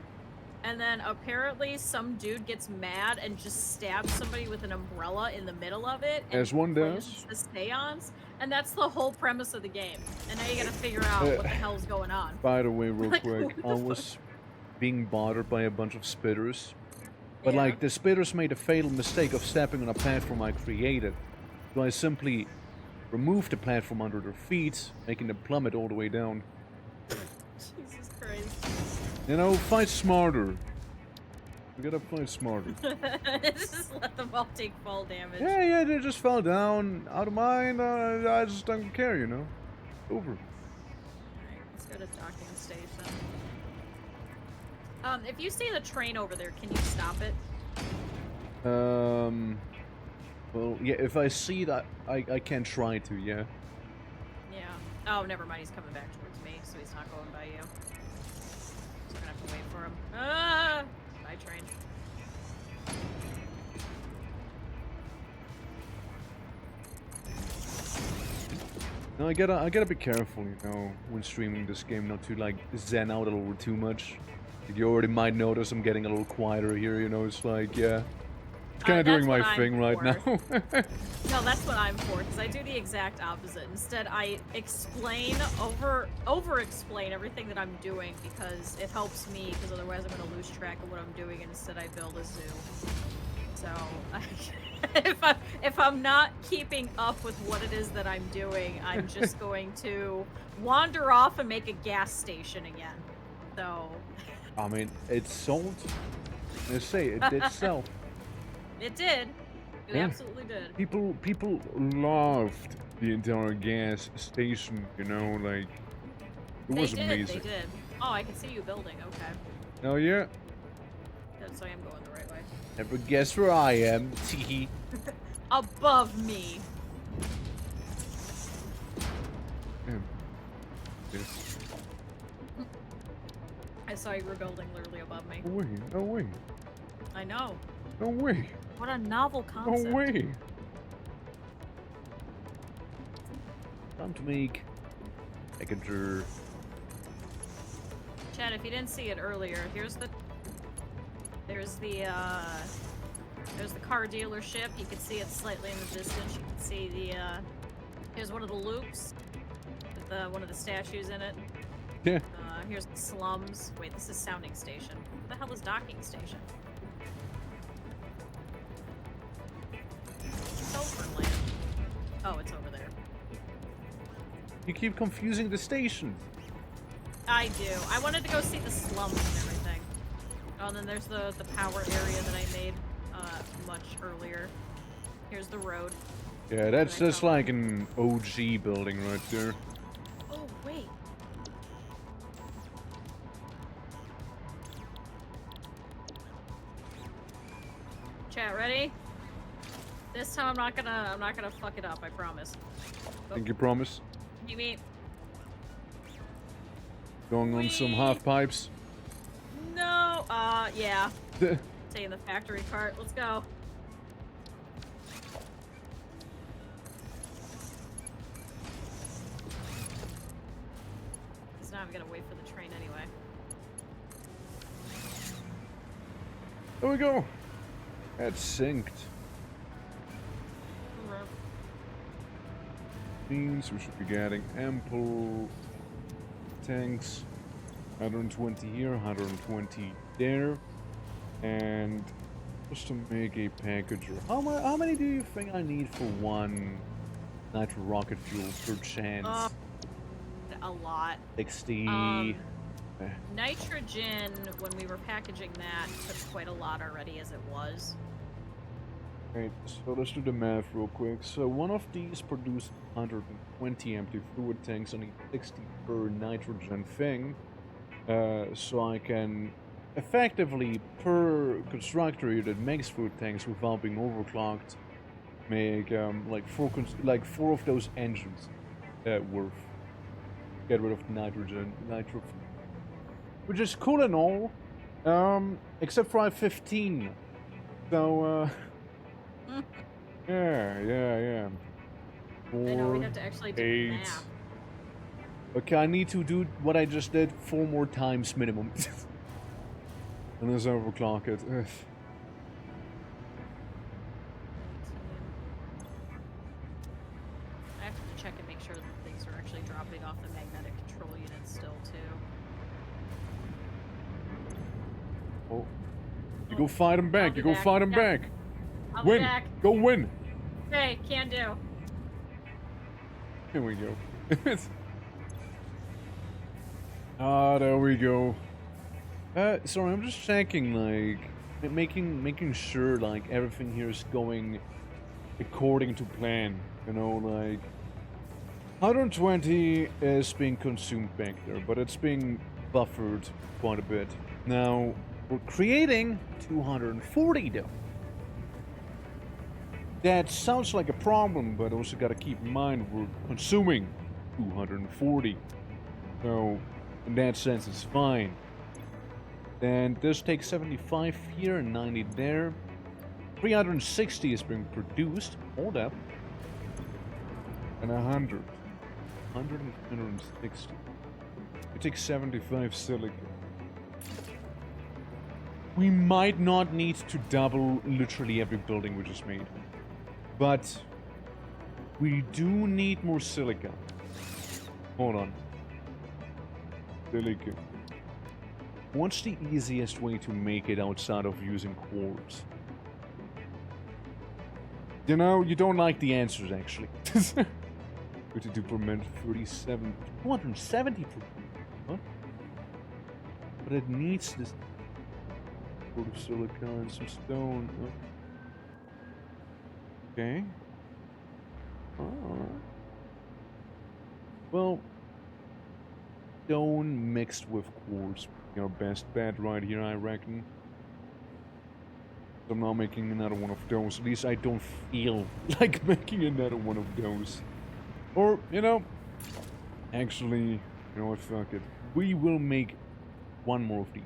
and then apparently some dude gets mad and just stabs somebody with an umbrella in the middle of it. As one does. The seance, and that's the whole premise of the game. And now you gotta figure out what the hell's going on. By the way, real quick, I was being bothered by a bunch of spitters. But like, the spitters made a fatal mistake of stepping on a platform I created. So I simply removed the platform under their feet, making them plummet all the way down. Jesus Christ. You know, fight smarter. We gotta fight smarter. Just let them all take fall damage. Yeah, they just fell down. Out of mind, I just don't care, you know? Over. Alright, let's go to docking station. If you see the train over there, can you stop it? Well, yeah, if I see that, I can try to, yeah. Yeah. Oh, never mind, he's coming back towards me, so he's not going by you. So we're gonna have to wait for him. Ah! Bye, train. No, I gotta be careful, you know, when streaming this game, not to like zen out a little too much. You already might notice I'm getting a little quieter here, you know, it's like, yeah. It's kind of doing my thing right now. No, that's what I'm for, because I do the exact opposite. Instead, I explain, over-explain everything that I'm doing, because it helps me, because otherwise I'm going to lose track of what I'm doing, and instead I build a zoo. So, if I'm not keeping up with what it is that I'm doing, I'm just going to wander off and make a gas station again. So... I mean, it sold. Let's say it did sell. It did. It absolutely did. People loved the entire gas station. You know, like it was amazing. They did. Oh, I can see you building. Okay. Oh yeah. Good, so I am going the right way. Never guess where I am. Tee. Above me. Damn. Yes. I saw you were building literally above me. No way. No way. I know. No way. What a novel concept. No way. Time to make a GER. Chad, if you didn't see it earlier, there's the car dealership. You can see it slightly in the distance. You can see the here's one of the loops with one of the statues in it. Yeah. Here's the slums. Wait, this is sounding station. What the hell is docking station? Overland. Oh, it's over there. You keep confusing the stations. I do. I wanted to go see the slums and everything. Oh, and then there's the power area that I made much earlier. Here's the road. Yeah, that's just like an OG building right there. Oh, wait. Chat, ready? This time I'm not gonna fuck it up, I promise. I think you promise. You mean? Going on some half pipes. No, yeah. Taking the factory cart, let's go. Because now I'm gonna wait for the train anyway. There we go. That's synced. Means we should be getting ample tanks. 120 here, 120 there. And just to make a packager. How many do you think I need for one nitro rocket fuel per chance. A lot. 60. Nitrogen, when we were packaging that, took quite a lot already as it was. Right, so let's do the math real quick. So one of these produced 120 empty fluid tanks, only 60 per nitrogen thing. So I can effectively, per constructor that makes fluid tanks without being overclocked, make like four of those engines worth. Get rid of nitro, which is cool and all, except for I have 15. So yeah. 4, I know we'd have to actually do 8. math. Okay, I need to do what I just did 4 more times minimum. Unless I overclock it. Ugh. I have to check and make sure that things are actually dropping off the magnetic control unit still, too. Oh. You go fight him back. You go fight him back. I'll be Win. back. Go win. Okay, can do. Here we go. Ah, there we go. Sorry, I'm just checking, like, making sure, like, everything here is going according to plan. You know, like, 120 is being consumed back there, but it's being buffered quite a bit. Now, we're creating 240 though. That sounds like a problem, but also gotta keep in mind we're consuming 240. So, in that sense, it's fine. And this takes 75 here and 90 there. 360 is being produced. Hold up. And 100. 100 and 160. It takes 75 silicon. We might not need to double literally every building we just made. But we do need more silicon. Hold on. Silicon. What's the easiest way to make it outside of using quartz? You know, you don't like the answers actually. 52 per minute, 37, 270 per minute. Huh? But it needs this sort of silicon, some stone. Okay. Alright. Well, stone mixed with quartz. Our best bet right here, I reckon. So I'm now making another one of those. At least I don't feel like making another one of those. Or, you know, actually, you know what, fuck it. We will make one more of these.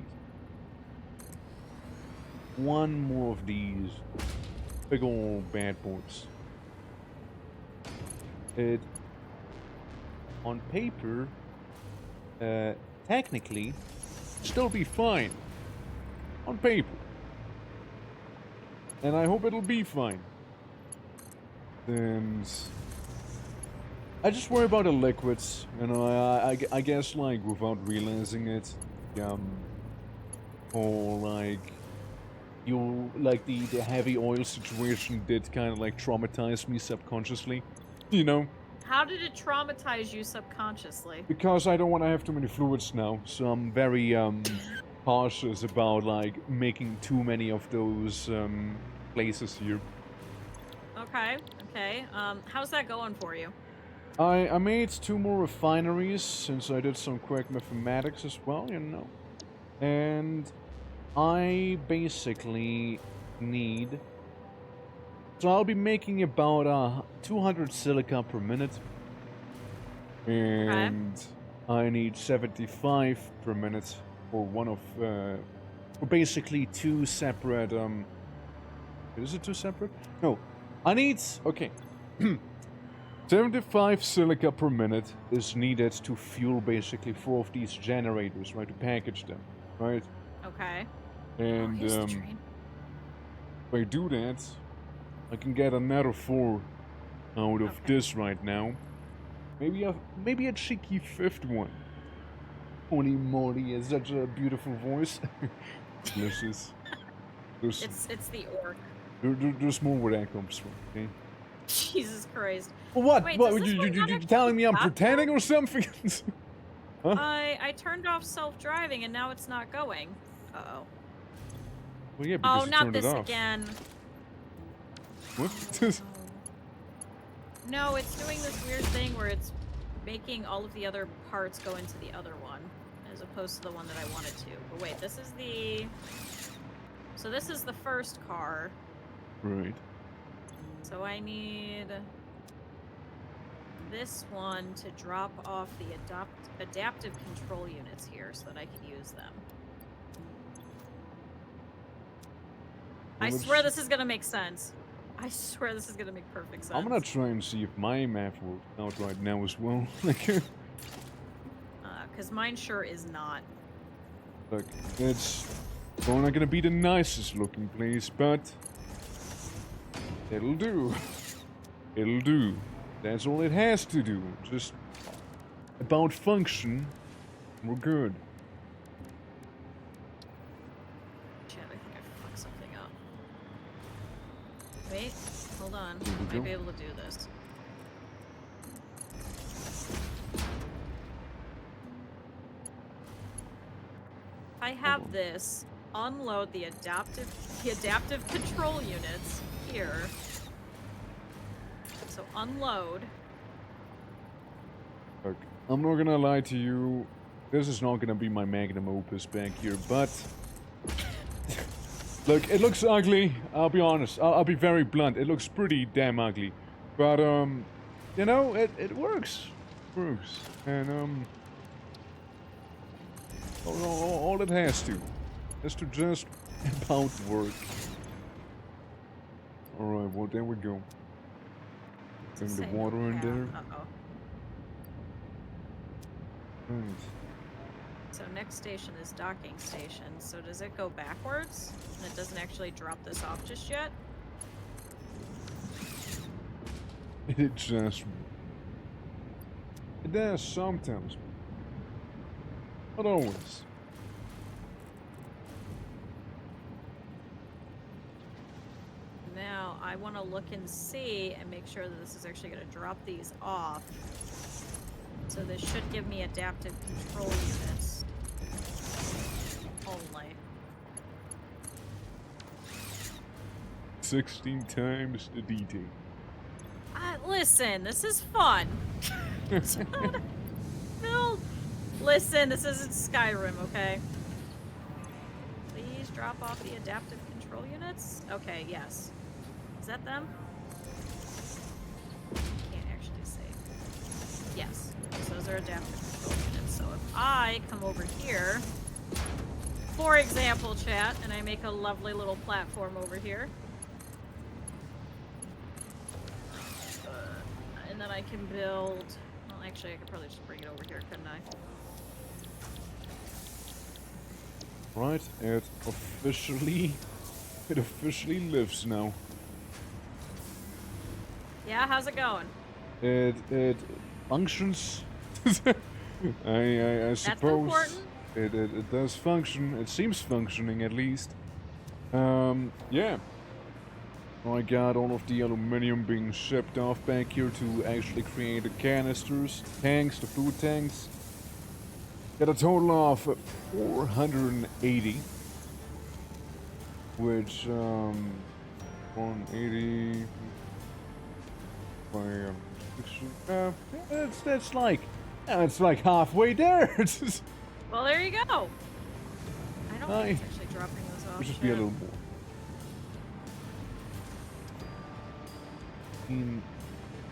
One more of these big old bad boys. It, on paper, technically, still be fine. On paper. And I hope it'll be fine. And I just worry about the liquids, you know, I guess, like, without realizing it, or, like, the heavy oil situation did kind of, like, traumatize me subconsciously, you know? How did it traumatize you subconsciously? Because I don't want to have too many fluids now, so I'm very, cautious about, like, making too many of those, places here. Okay. How's that going for you? I made 2 more refineries, since I did some quick mathematics as well, you know. And I basically need... So I'll be making about 200 silica per minute. And I need 75 per minute for one of... for basically 2 separate... Is it 2 separate? No. I need... Okay. 75 silica per minute is needed to fuel basically 4 of these generators, right? To package them, right? Okay. And if I do that, I can get another 4 out of this right now. Maybe a cheeky 5th one. Holy moly, is such a beautiful voice. Delicious. It's the orc. There's more where that comes from, okay? Jesus Christ. Well, what? Wait, What? does this one not You actually telling me I'm stop pretending or something? Huh? I turned off self-driving and now it's not going. Uh-oh. Well, yeah, Oh, because you not turned it this off. again. What? Oh, no. No, it's doing this weird thing where it's making all of the other parts go into the other one, as opposed to the one that I wanted to. But wait, this is the... So this is the first car. Right. So I need this one to drop off the adaptive control units here so that I can use them. I swear this is gonna make sense. I swear this is gonna make perfect sense. I'm gonna try and see if my math works out right now as well. Cause mine sure is not. Look, it's probably not gonna be the nicest looking place, but it'll do. It'll do. That's all it has to do. Just about function. We're good. Shit, I think I fucked something up. Wait, hold on. Here we Might go. be able to do this. If I have this, unload the adaptive control units here. So unload. Look, I'm not gonna lie to you. This is not gonna be my magnum opus back here, but look, it looks ugly. I'll be honest. I'll be very blunt. It looks pretty damn ugly, but you know, it works. Works, and all it has to is to just about work. All right, well there we go. Bring the water in there. Uh-oh. Right. So next station is docking station. So does it go backwards? And it doesn't actually drop this off just yet? It just... It does sometimes. Not always. Now, I want to look and see and make sure that this is actually going to drop these off. So this should give me adaptive control units. Only. 16 times the detail. Listen, this is fun. No, listen, this isn't Skyrim, okay? Please drop off the adaptive control units. Okay, yes. Is that them? Can't actually say. Yes, so those are adaptive control units. So if I come over here, for example, chat, and I make a lovely little platform over here. And then I can build... Well, actually, I could probably just bring it over here, couldn't I? Right, it officially lives now. Yeah, how's it going? It functions. I suppose important. it does function. It seems functioning at least. Yeah. I got all of the aluminum being shipped off back here to actually create the canisters, tanks, the food tanks. Got a total of 480, which 180 by that's like it's like halfway there. Well, there you go. I don't Hi. think it's actually dropping those off. Let's just be a yet. little more.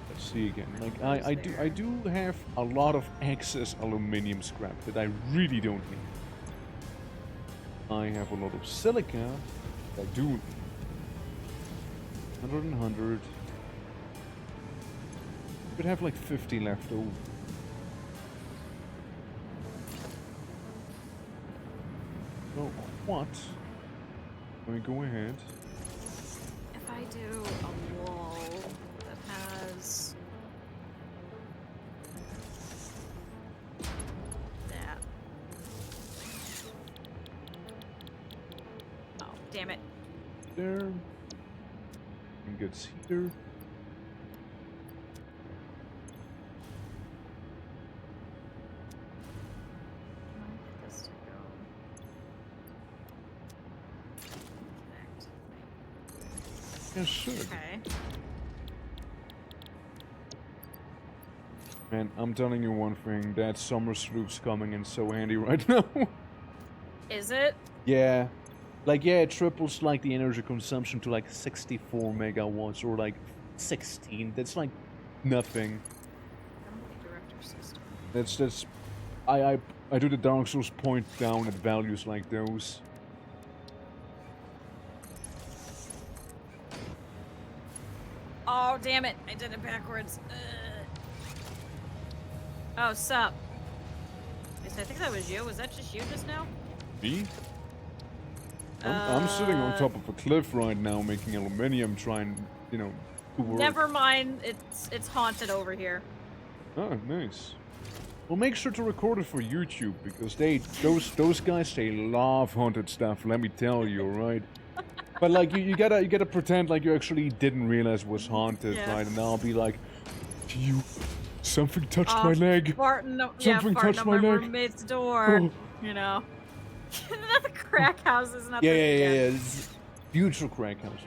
Let's see again. Like I do have a lot of excess aluminum scrap that I really don't need. I have a lot of silica that I do need. 100 and 100. Could have like 50 left over. So what? Let me go ahead. If I do a wall that has that. Oh, damn it. There. And gets here. Yeah, should. Okay. Man, I'm telling you one thing, that summer sloop's coming in so handy right now. Is it? Yeah. Like, yeah, it triples, like, the energy consumption to, like, 64 megawatts, or, like, 16. That's, like, nothing. Director system. That's... I do the Dark Souls point down at values like those. Oh, damn it. I did it backwards. Oh, sup. I think that was you. Was that just you just now? Me? I'm sitting on top of a cliff right now making aluminium, trying, you know, to work. Never mind. It's haunted over here. Oh, nice. Well, make sure to record it for YouTube, because those guys, they love haunted stuff, let me tell you, right? But, like, you gotta pretend like you actually didn't realize it was haunted, right? And I'll be like, something touched my leg. Something touched my leg. Roommate's door. Oh. You know. The crack house is not. Yeah. It's beautiful crack house.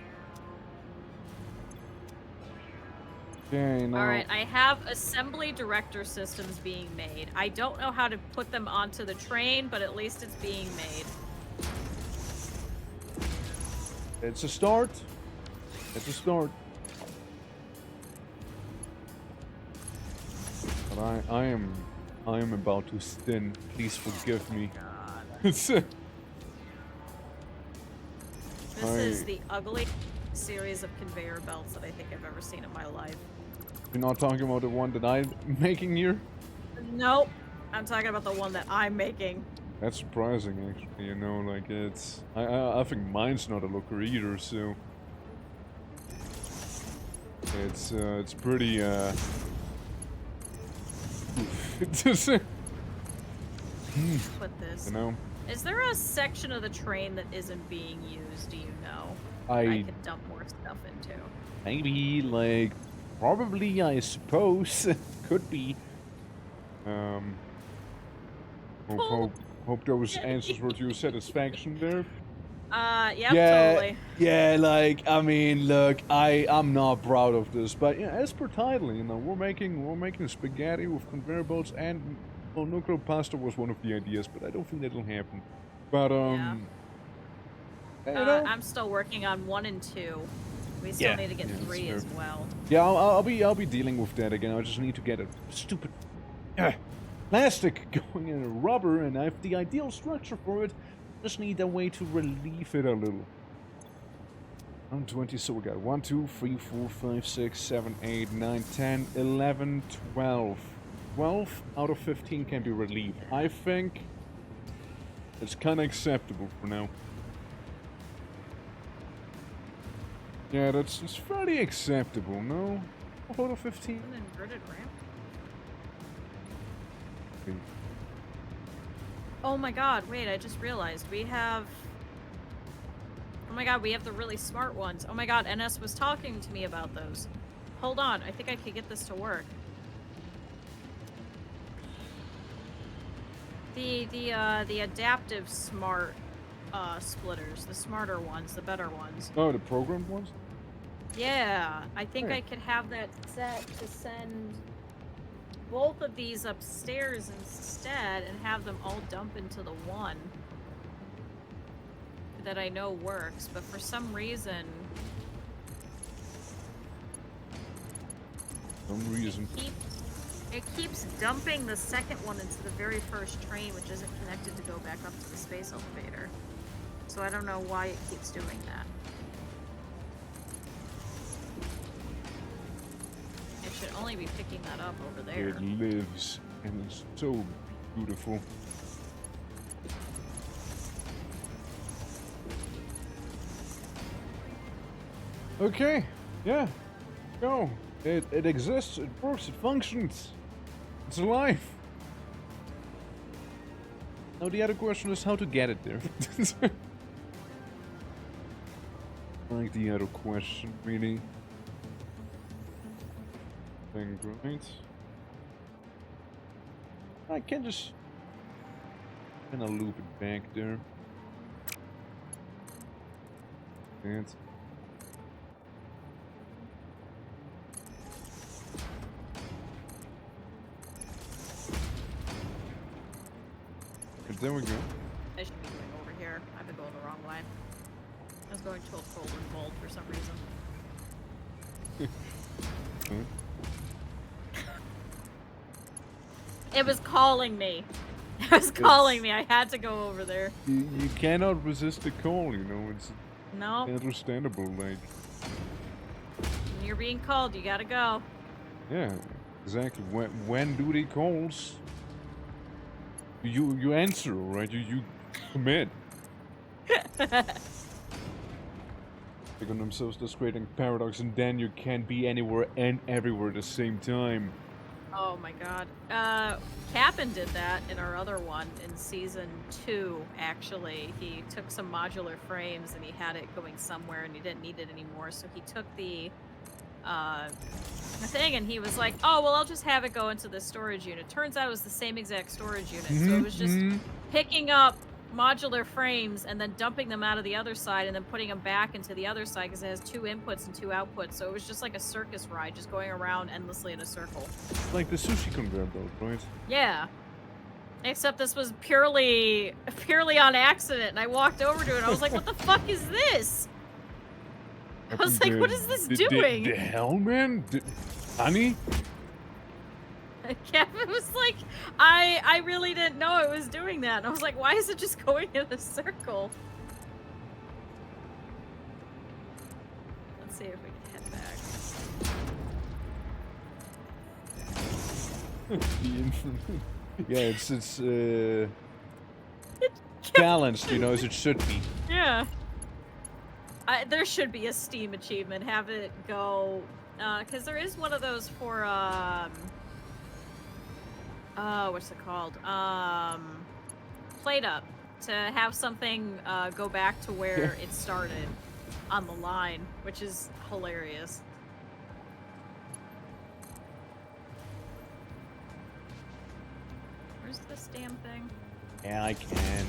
Okay, now. Alright, I have assembly director systems being made. I don't know how to put them onto the train, but at least it's being made. It's a start. It's a start. But I am about to stun. Please forgive me. This is the ugly series of conveyor belts that I think I've ever seen in my life. You're not talking about the one that I'm making here? Nope. I'm talking about the one that I'm making. That's surprising, actually, you know, like, it's... I think mine's not a looker either, so... It's pretty, Put this. You know? Is there a section of the train that isn't being used, do you know? I could dump more stuff into. Maybe, like... Probably, I suppose. Could be. Hope those answers were to your satisfaction there. Yeah, totally. Yeah, like, I mean, look, I'm not proud of this, but yeah, as per title, you know, we're making spaghetti with conveyor belts, and well, nuclear pasta was one of the ideas, but I don't think that'll happen. But Yeah. you know, I'm still working on 1 and 2. We still need to get 3 as well. Yeah, I'll be dealing with that again. I just need to get a stupid plastic going in a rubber, and I have the ideal structure for it. Just need a way to relieve it a little. 120, so we got 1, 2, 3, 4, 5, 6, 7, 8, 9, 10, 11, 12. 12 out of 15 can be relieved. I think it's kind of acceptable for now. Yeah, it's fairly acceptable, no? 12 out of 15? An inverted ramp? Okay. Oh my god, wait, I just realized we have... Oh my god, we have the really smart ones. Oh my god, NS was talking to me about those. Hold on, I think I could get this to work. The adaptive smart splitters, the smarter ones, the better ones. Oh, the programmed ones? Yeah, I think I could have that set to send both of these upstairs instead and have them all dump into the one that I know works, but for some reason... It keeps dumping the second one into the very first train, which isn't connected to go back up to the space elevator. So I don't know why it keeps doing that. It should only be picking that up over there. It lives, and it's so beautiful. Okay, yeah, go. It exists, it works, it functions. It's alive. Now the other question is how to get it there. Like the other question, really. Thing, right? I can just kind of loop it back there. And There we go. I should be going over here. I've been going the wrong way. I was going to a golden mold for some reason. It was calling me. It was calling me. I had to go over there. You cannot resist the call, you know. It's No. understandable, like. When you're being called, you gotta go. Yeah, exactly. When duty calls, you answer, right? You commit. Pick on themselves, thus creating paradox, and then you can't be anywhere and everywhere at the same time. Oh my god. Cap'n did that in our other one in season 2, actually. He took some modular frames and he had it going somewhere and he didn't need it anymore, so he took the thing and he was like, oh, well, I'll just have it go into the storage unit. Turns out it was the same exact storage unit, so it was just picking up modular frames and then dumping them out of the other side and then putting them back into the other side because it has 2 inputs and 2 outputs, so it was just like a circus ride, just going around endlessly in a circle. Like the sushi conveyor belt, right? Yeah. Except this was purely on accident, and I walked over to it and I was like, what the fuck is this? I was like, what is this doing? The hell, man? Honey? Kevin was like, I really didn't know it was doing that. And I was like, why is it just going in a circle? Let's see if we can head back. Yeah, it's balanced, you know, as it should be. Yeah. There should be a Steam achievement. Have it go, because there is one of those for, what's it called? Plate Up. To have something go back to where it started on the line, which is hilarious. Where's this damn thing? Yeah, I can.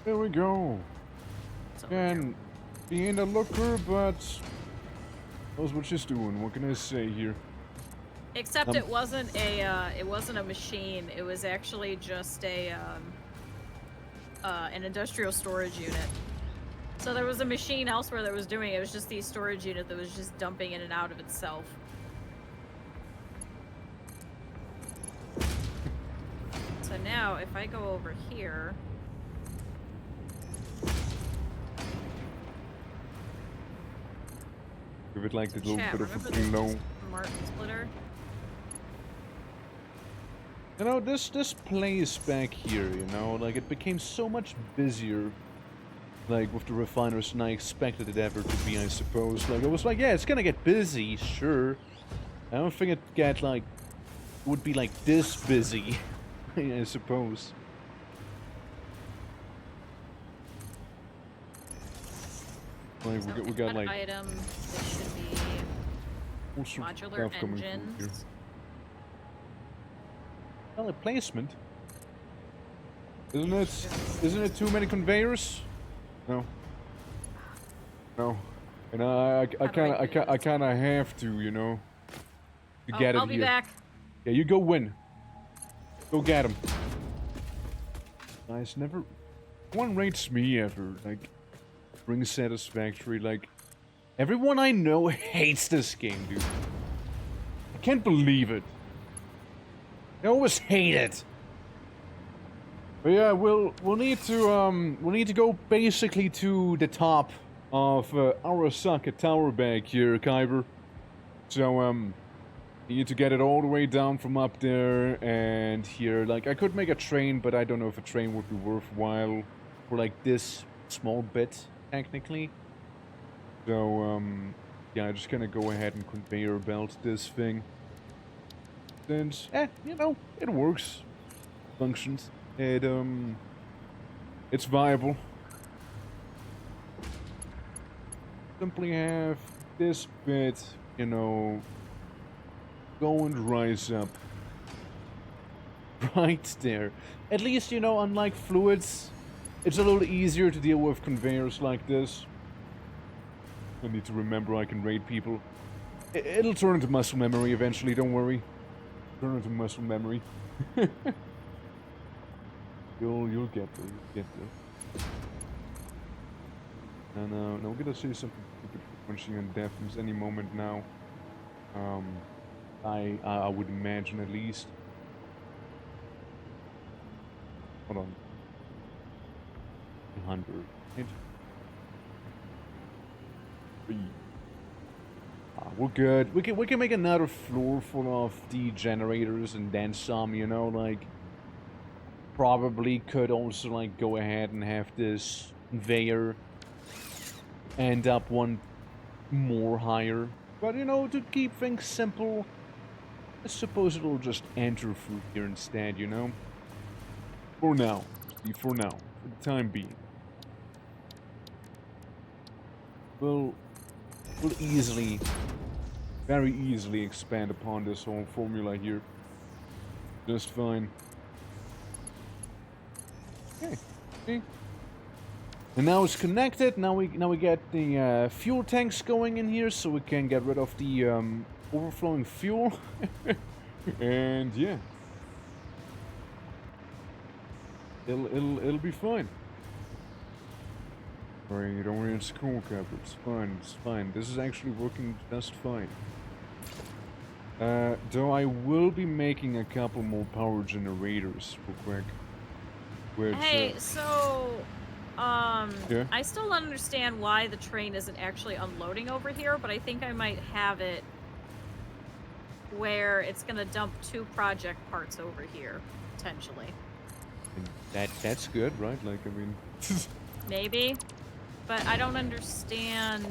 There we go. Can be in the looker, but knows what she's doing. What can I say here? Except it wasn't a machine. It was actually just an industrial storage unit. So there was a machine elsewhere that was doing it. It was just the storage unit that was just dumping in and out of itself. So now, if I go over here... Give it like a little Chat, bit of a remember glow. this Martin splitter? You know, this place back here, you know, like it became so much busier, like with the refiners than I expected it ever to be, I suppose. Like, I was like, yeah, it's gonna get busy, sure. I don't think it would be like this busy, I suppose. Like, So we got like item. This should be all sorts of modular stuff coming through here. engines. Well, a placement. Isn't it too many conveyors? No. No. And I kind of have to, you know, to get it I'll be here. back. Yeah, you go win. Go get him. Nice. Never. No one rates me ever. Like, bring Satisfactory. Like, everyone I know hates this game, dude. I can't believe it. I always hate it. But yeah, we'll need to go basically to the top of Arasaka Tower back here, Kyber. So you need to get it all the way down from up there and here. Like, I could make a train, but I don't know if a train would be worthwhile for like this small bit, technically. So yeah, I'm just gonna go ahead and conveyor belt this thing. Since, you know, it works, functions. It's viable. Simply have this bit, you know, go and rise up. Right there. At least, you know, unlike fluids, it's a little easier to deal with conveyors like this. I need to remember I can raid people. It'll turn into muscle memory eventually, don't worry. Turn into muscle memory. You'll get there. You'll get there. And now we're gonna say something stupid for punching on deafness any moment now. I would imagine at least. Hold on. 100. We're good. We can make another floor full of degenerators and then some, you know, like probably could also like go ahead and have this conveyor end up one more higher. But you know, to keep things simple, I suppose it'll just enter through here instead, you know? For now. For now. For the time being. We'll easily, very easily expand upon this whole formula here. Just fine. Okay. See? And now it's connected. Now we get the fuel tanks going in here, so we can get rid of the overflowing fuel. And yeah, it'll be fine. Alright, don't worry, it's cool, Cap. It's fine. It's fine. This is actually working just fine. Though I will be making a couple more power generators real quick. Which, hey, so yeah? I still don't understand why the train isn't actually unloading over here, but I think I might have it where it's gonna dump 2 project parts over here, potentially. And that's good, right? Like, I mean... Maybe. But I don't understand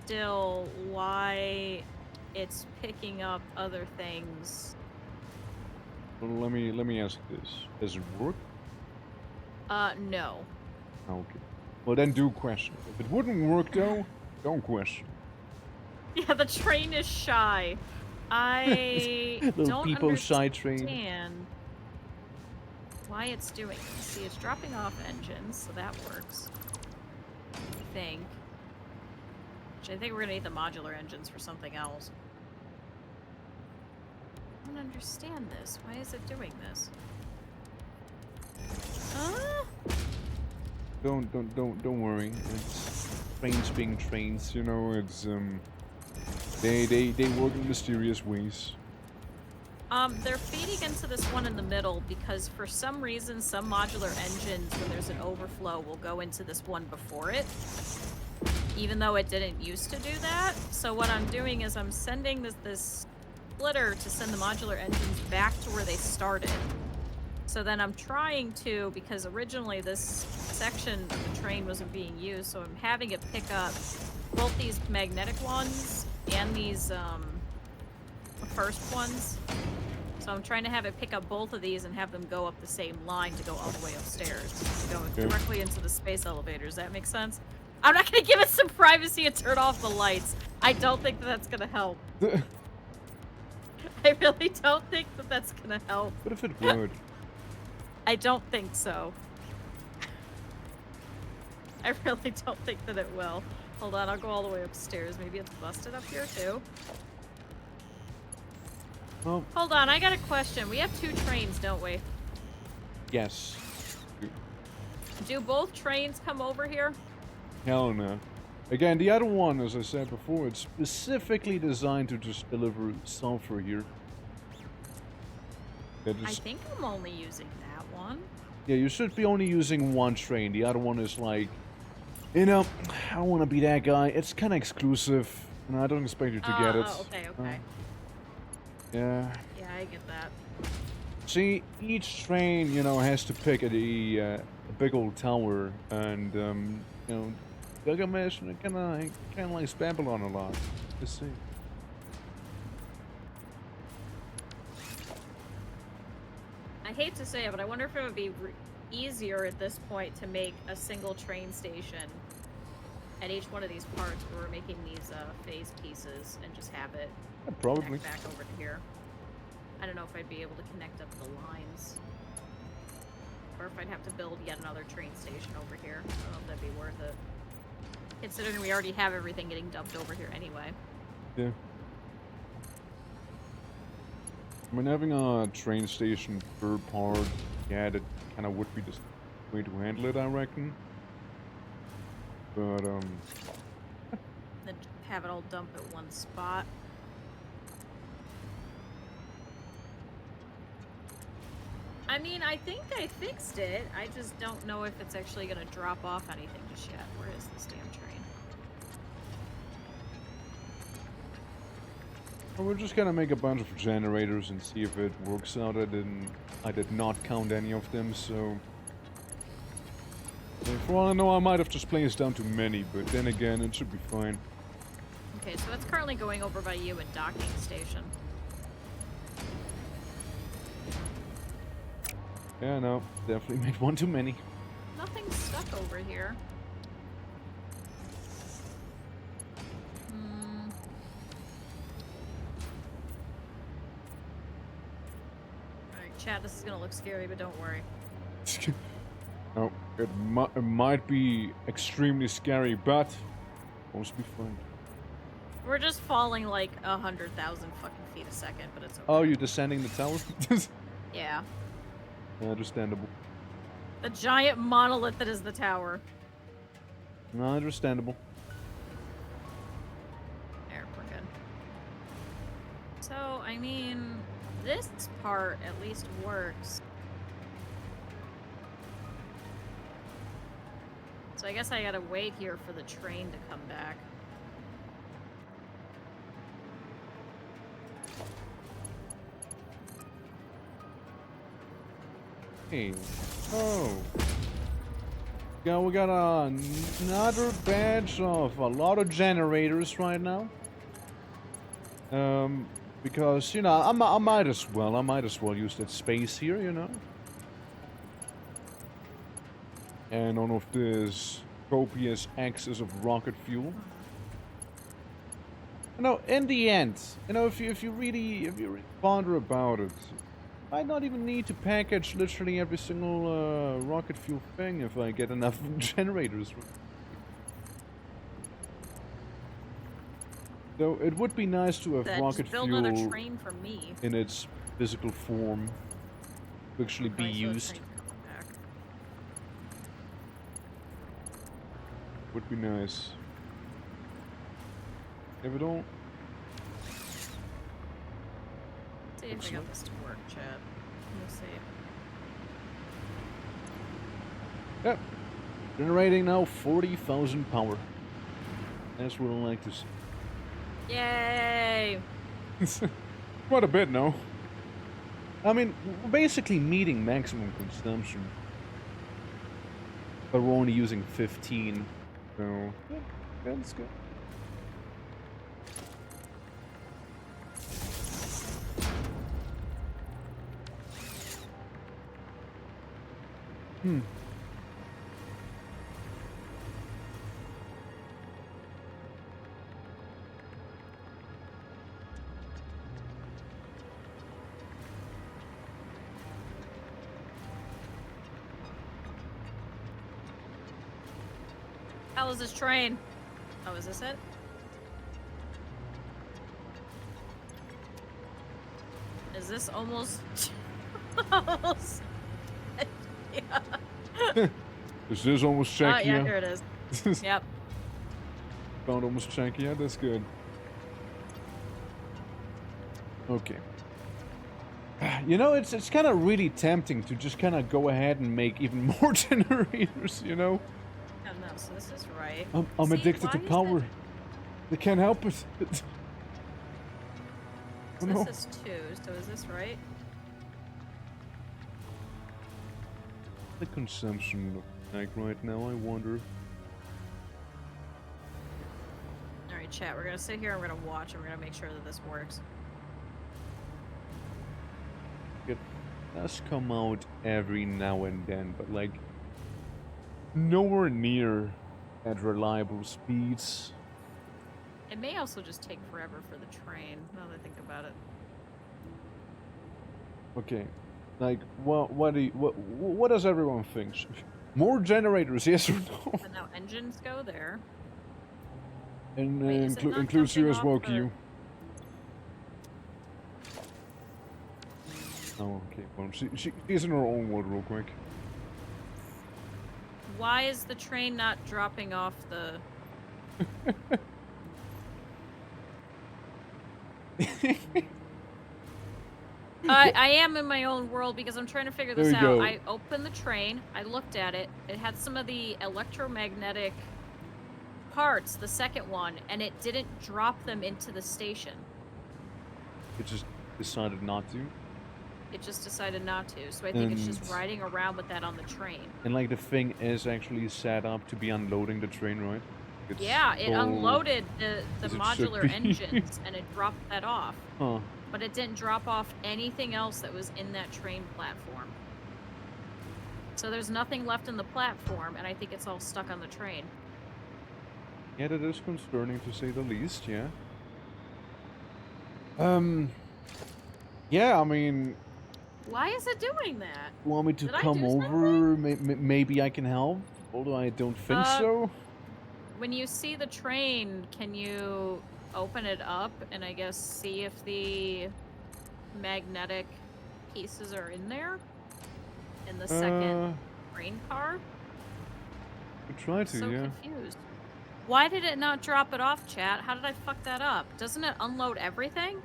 still why it's picking up other things. Well, let me ask this. Does it work? No. Okay. Well, then do question it. If it wouldn't work, though, don't question. Yeah, the train is shy. I don't understand why it's doing this. See, it's dropping off engines, so that works. I think. Which I think we're gonna need the modular engines for something else. I don't understand this. Why is it doing this? Don't worry. It's trains being trains, you know. It's they work in mysterious ways. They're feeding into this one in the middle because for some reason, some modular engines, when there's an overflow, will go into this one before it, even though it didn't used to do that. So what I'm doing is I'm sending this splitter to send the modular engines back to where they started. So then I'm trying to, because originally this section of the train wasn't being used, so I'm having it pick up both these magnetic ones and these first ones. So I'm trying to have it pick up both of these and have them go up the same line to go all the way upstairs. Go directly into the space elevators. That makes sense? I'm not going to give it some privacy and turn off the lights. I don't think that's going to help. I really don't think that's going to help. What if it would? I don't think so. I really don't think that it will. Hold on, I'll go all the way upstairs. Maybe it's busted up here too. Oh. Hold on, I got a question. We have 2 trains, don't we? Yes. Do both trains come over here? Hell no. Again, the other one, as I said before, it's specifically designed to just deliver sulfur here. I think I'm only using that one. Yeah, you should be only using one train. The other one is like, you know, I don't want to be that guy. It's kind of exclusive, and I don't expect you to get it. Oh, okay. Yeah. Yeah, I get that. See, each train, you know, has to pick a big old tower, and you know, Gilgamesh kind of likes Babylon a lot. Let's see. I hate to say it, but I wonder if it would be easier at this point to make a single train station at each one of these parts where we're making these phase pieces and just have it probably back over to here. I don't know if I'd be able to connect up the lines. Or if I'd have to build yet another train station over here. I don't know if that'd be worth it. Considering we already have everything getting dumped over here anyway. Yeah. I mean, having a train station per part yeah, that kind of would be the way to handle it, I reckon. But, Then have it all dump at one spot. I mean, I think I fixed it. I just don't know if it's actually going to drop off anything just yet. Where is this damn train? well, we're just gonna make a bunch of generators and see if it works out. I did not count any of them, so... For all I know, I might have just placed down too many, but then again, it should be fine. Okay, so it's currently going over by you at docking station. Yeah, no, definitely made one too many. Nothing's stuck over here. Alright, chat, this is gonna look scary, but don't worry. No, it might be extremely scary, but must be fine. We're just falling like 100,000 fucking feet a second, but it's okay. Oh, you're descending the tower? Yeah. Understandable. The giant monolith that is the tower. No, understandable. There, we're good. So, I mean, this part at least works. So I guess I gotta wait here for the train to come back. Hey. Oh. Yeah, we got another batch of a lot of generators right now. Because, you know, I might as well use that space here, you know. And none of this copious excess of rocket fuel. You know, in the end, you know, if you really ponder about it, I not even need to package literally every single rocket fuel thing if I get enough generators. Though it would be nice to have rocket just build fuel another train for me. in its physical form to actually be used. Would be nice. If it don't. See if I got this to work, chat. We'll see. Yep. Generating now 40,000 power. That's what I like to see. Yay! Quite a bit, no? I mean, we're basically meeting maximum consumption. But we're only using 15. So, yeah, that's good. How is this train? Oh, is this it? Is this almost... almost... yeah. Is this almost Czechia? Yeah, here it is. Yep. Found almost Czechia? That's good. Okay. You know, it's kind of really tempting to just kind of go ahead and make even more generators, you know? Oh, no, so this is right. I'm See, addicted to why is power. that- They can't help it. So No. this is 2, so is this right? The consumption look like right now, I wonder. Alright, chat, we're gonna sit here and we're gonna watch and we're gonna make sure that this works. It does come out every now and then, but like nowhere near at reliable speeds. It may also just take forever for the train, now that I think about it. Okay, like what does everyone think? More generators, yes or no? And now engines go there. And Wait, is it not includes you jumping as off well, the- Q. Oh, okay. Well, she's in her own world real quick. Why is the train not dropping off the... I am in my own world because I'm trying to figure this out. Go. I opened the train, I looked at it, it had some of the electromagnetic parts, the second one, and it didn't drop them into the station. It just decided not to? It just decided not to, so I think it's just riding around with that on the train. And like the thing is actually set up to be unloading the train, right? Yeah, it unloaded the modular engines and it dropped that off. Huh. But it didn't drop off anything else that was in that train platform. So there's nothing left in the platform, and I think it's all stuck on the train. Yeah, that is concerning to say the least, yeah. Yeah, I mean... Why is it doing that? Want me to come over? Maybe I can help? Although I don't think so. When you see the train, can you open it up and I guess see if the magnetic pieces are in there? In the second train car? I try to, I'm yeah. so confused. Why did it not drop it off, chat? How did I fuck that up? Doesn't it unload everything?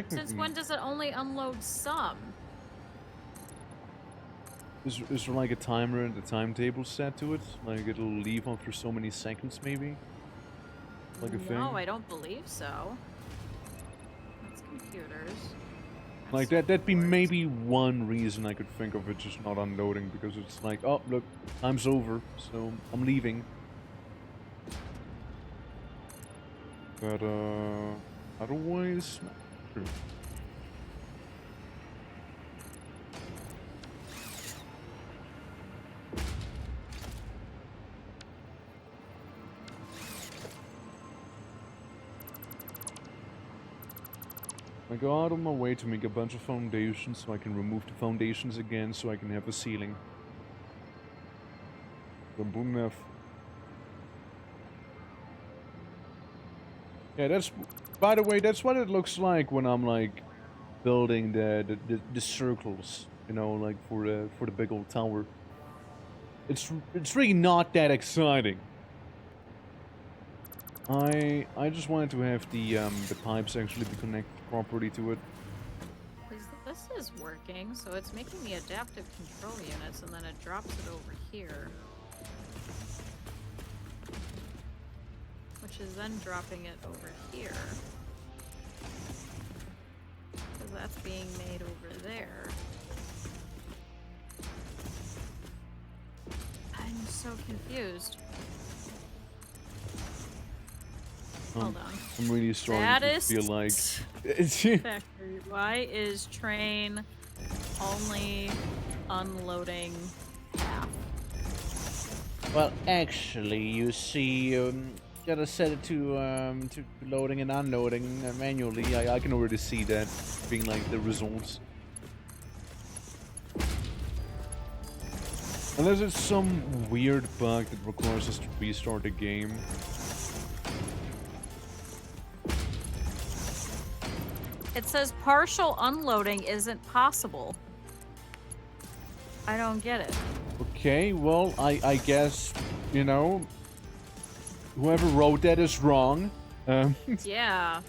Since when does it only unload some? Is there like a timer and a timetable set to it? Like it'll leave after so many seconds, maybe? Like a thing? No, I don't believe so. That's computers. Like that'd be maybe one reason I could think of it just not unloading, because it's like, oh look, time's over, so I'm leaving. But otherwise, not true. I go out on my way to make a bunch of foundations so I can remove the foundations again so I can have a ceiling. Yeah, that's... By the way, that's what it looks like when I'm like building the circles, you know, like for the big old tower. It's really not that exciting. I just wanted to have the pipes actually be connected properly to it. This is working, so it's making the adaptive control units, and then it drops it over here. Which is then dropping it over here. Because that's being made over there. I'm so confused. Hold on. I'm really starting to feel like... Factory. Why is train only unloading half? Well, actually, you see, gotta set it to loading and unloading manually. I can already see that being like the results. Unless it's some weird bug that requires us to restart the game. It says partial unloading isn't possible. I don't get it. Okay, well, I guess, you know, whoever wrote that is wrong. Yeah.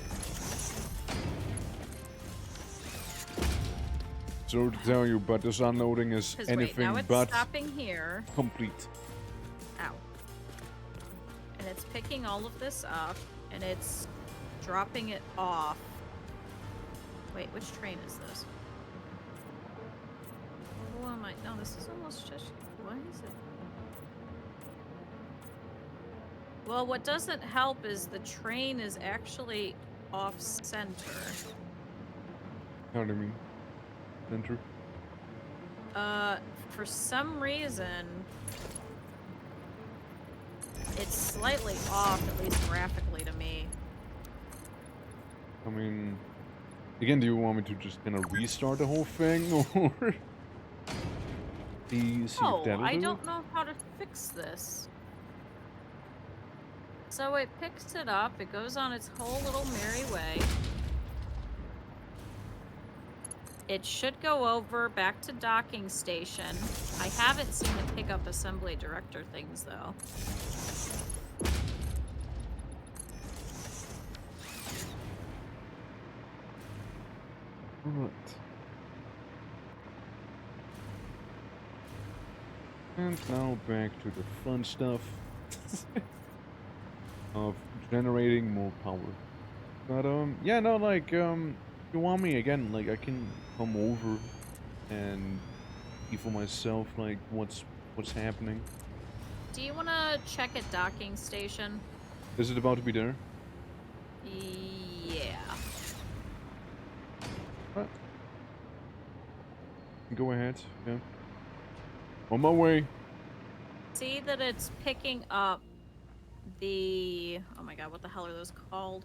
So to tell you, but this unloading is anything wait, now but it's stopping here. complete. Ow. And it's picking all of this up, and it's dropping it off. Wait, which train is this? Who am I? No, this is almost just... What is it? Well, what doesn't help is the train is actually off-center. How do you mean? Center? For some reason... It's slightly off, at least graphically to me. I mean... Again, do you want me to just kind of restart the whole thing, or... No, I don't know how to fix this. So it picks it up, it goes on its whole little merry way. It should go over back to docking station. I haven't seen it pick up assembly director things, though. Alright. And now back to the fun stuff of generating more power. But yeah, no, like if you want me again, like I can come over and see for myself, like what's happening. Do you want to check at docking station? Is it about to be there? Yeah. Right. Go ahead. Yeah. On my way. See that it's picking up the... Oh my god, what the hell are those called?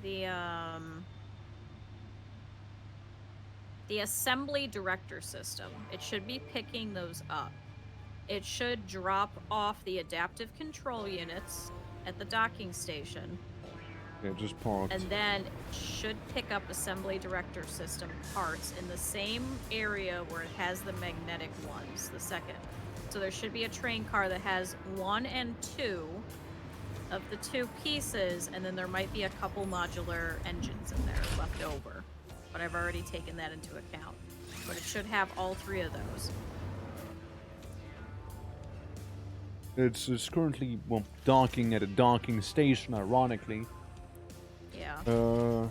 The assembly director system. It should be picking those up. It should drop off the adaptive control units at the docking station. Yeah, just parked. And then should pick up assembly director system parts in the same area where it has the magnetic ones, the second. So there should be a train car that has 1 and 2 of the 2 pieces, and then there might be a couple modular engines in there left over. But I've already taken that into account. But it should have all 3 of those. It's currently, well, docking at a docking station, ironically. Yeah.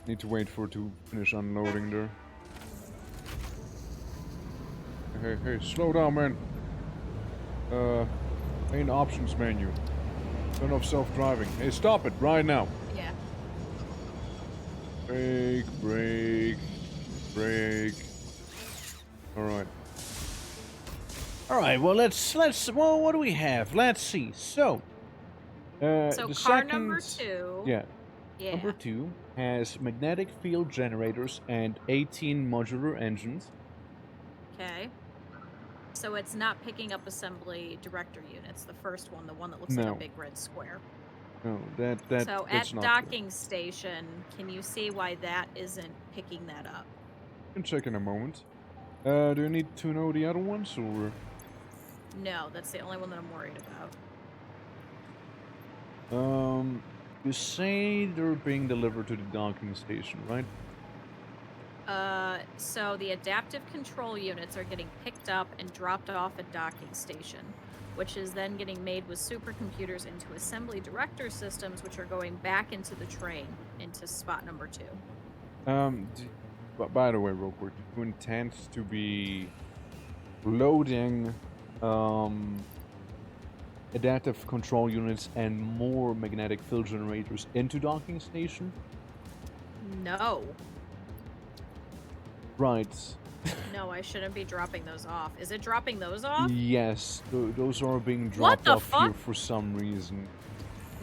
Need to wait for it to finish unloading there. Hey, slow down, man. Main options menu. Turn off self-driving. Hey, stop it right now. Yeah. Brake. Alright. Alright, well, well, what do we have? Let's see. So So the car second, number 2. Yeah. Yeah. Number 2 has magnetic field generators and 18 modular engines. Okay. So it's not picking up assembly director units, the first one, the one that looks like No. a big red square. No, So that's at not docking station, can you see why that isn't picking that up? I can check in a moment. Do you need to know the other ones, or? No, that's the only one that I'm worried about. You say they're being delivered to the docking station, right? So the adaptive control units are getting picked up and dropped off at docking station, which is then getting made with supercomputers into assembly director systems, which are going back into the train, into spot number 2. But by the way, real quick, do you intend to be loading, adaptive control units and more magnetic field generators into docking station? No. Right. No, I shouldn't be dropping those off. Is it dropping those off? Yes, those are being What dropped the off here fuck? for some reason.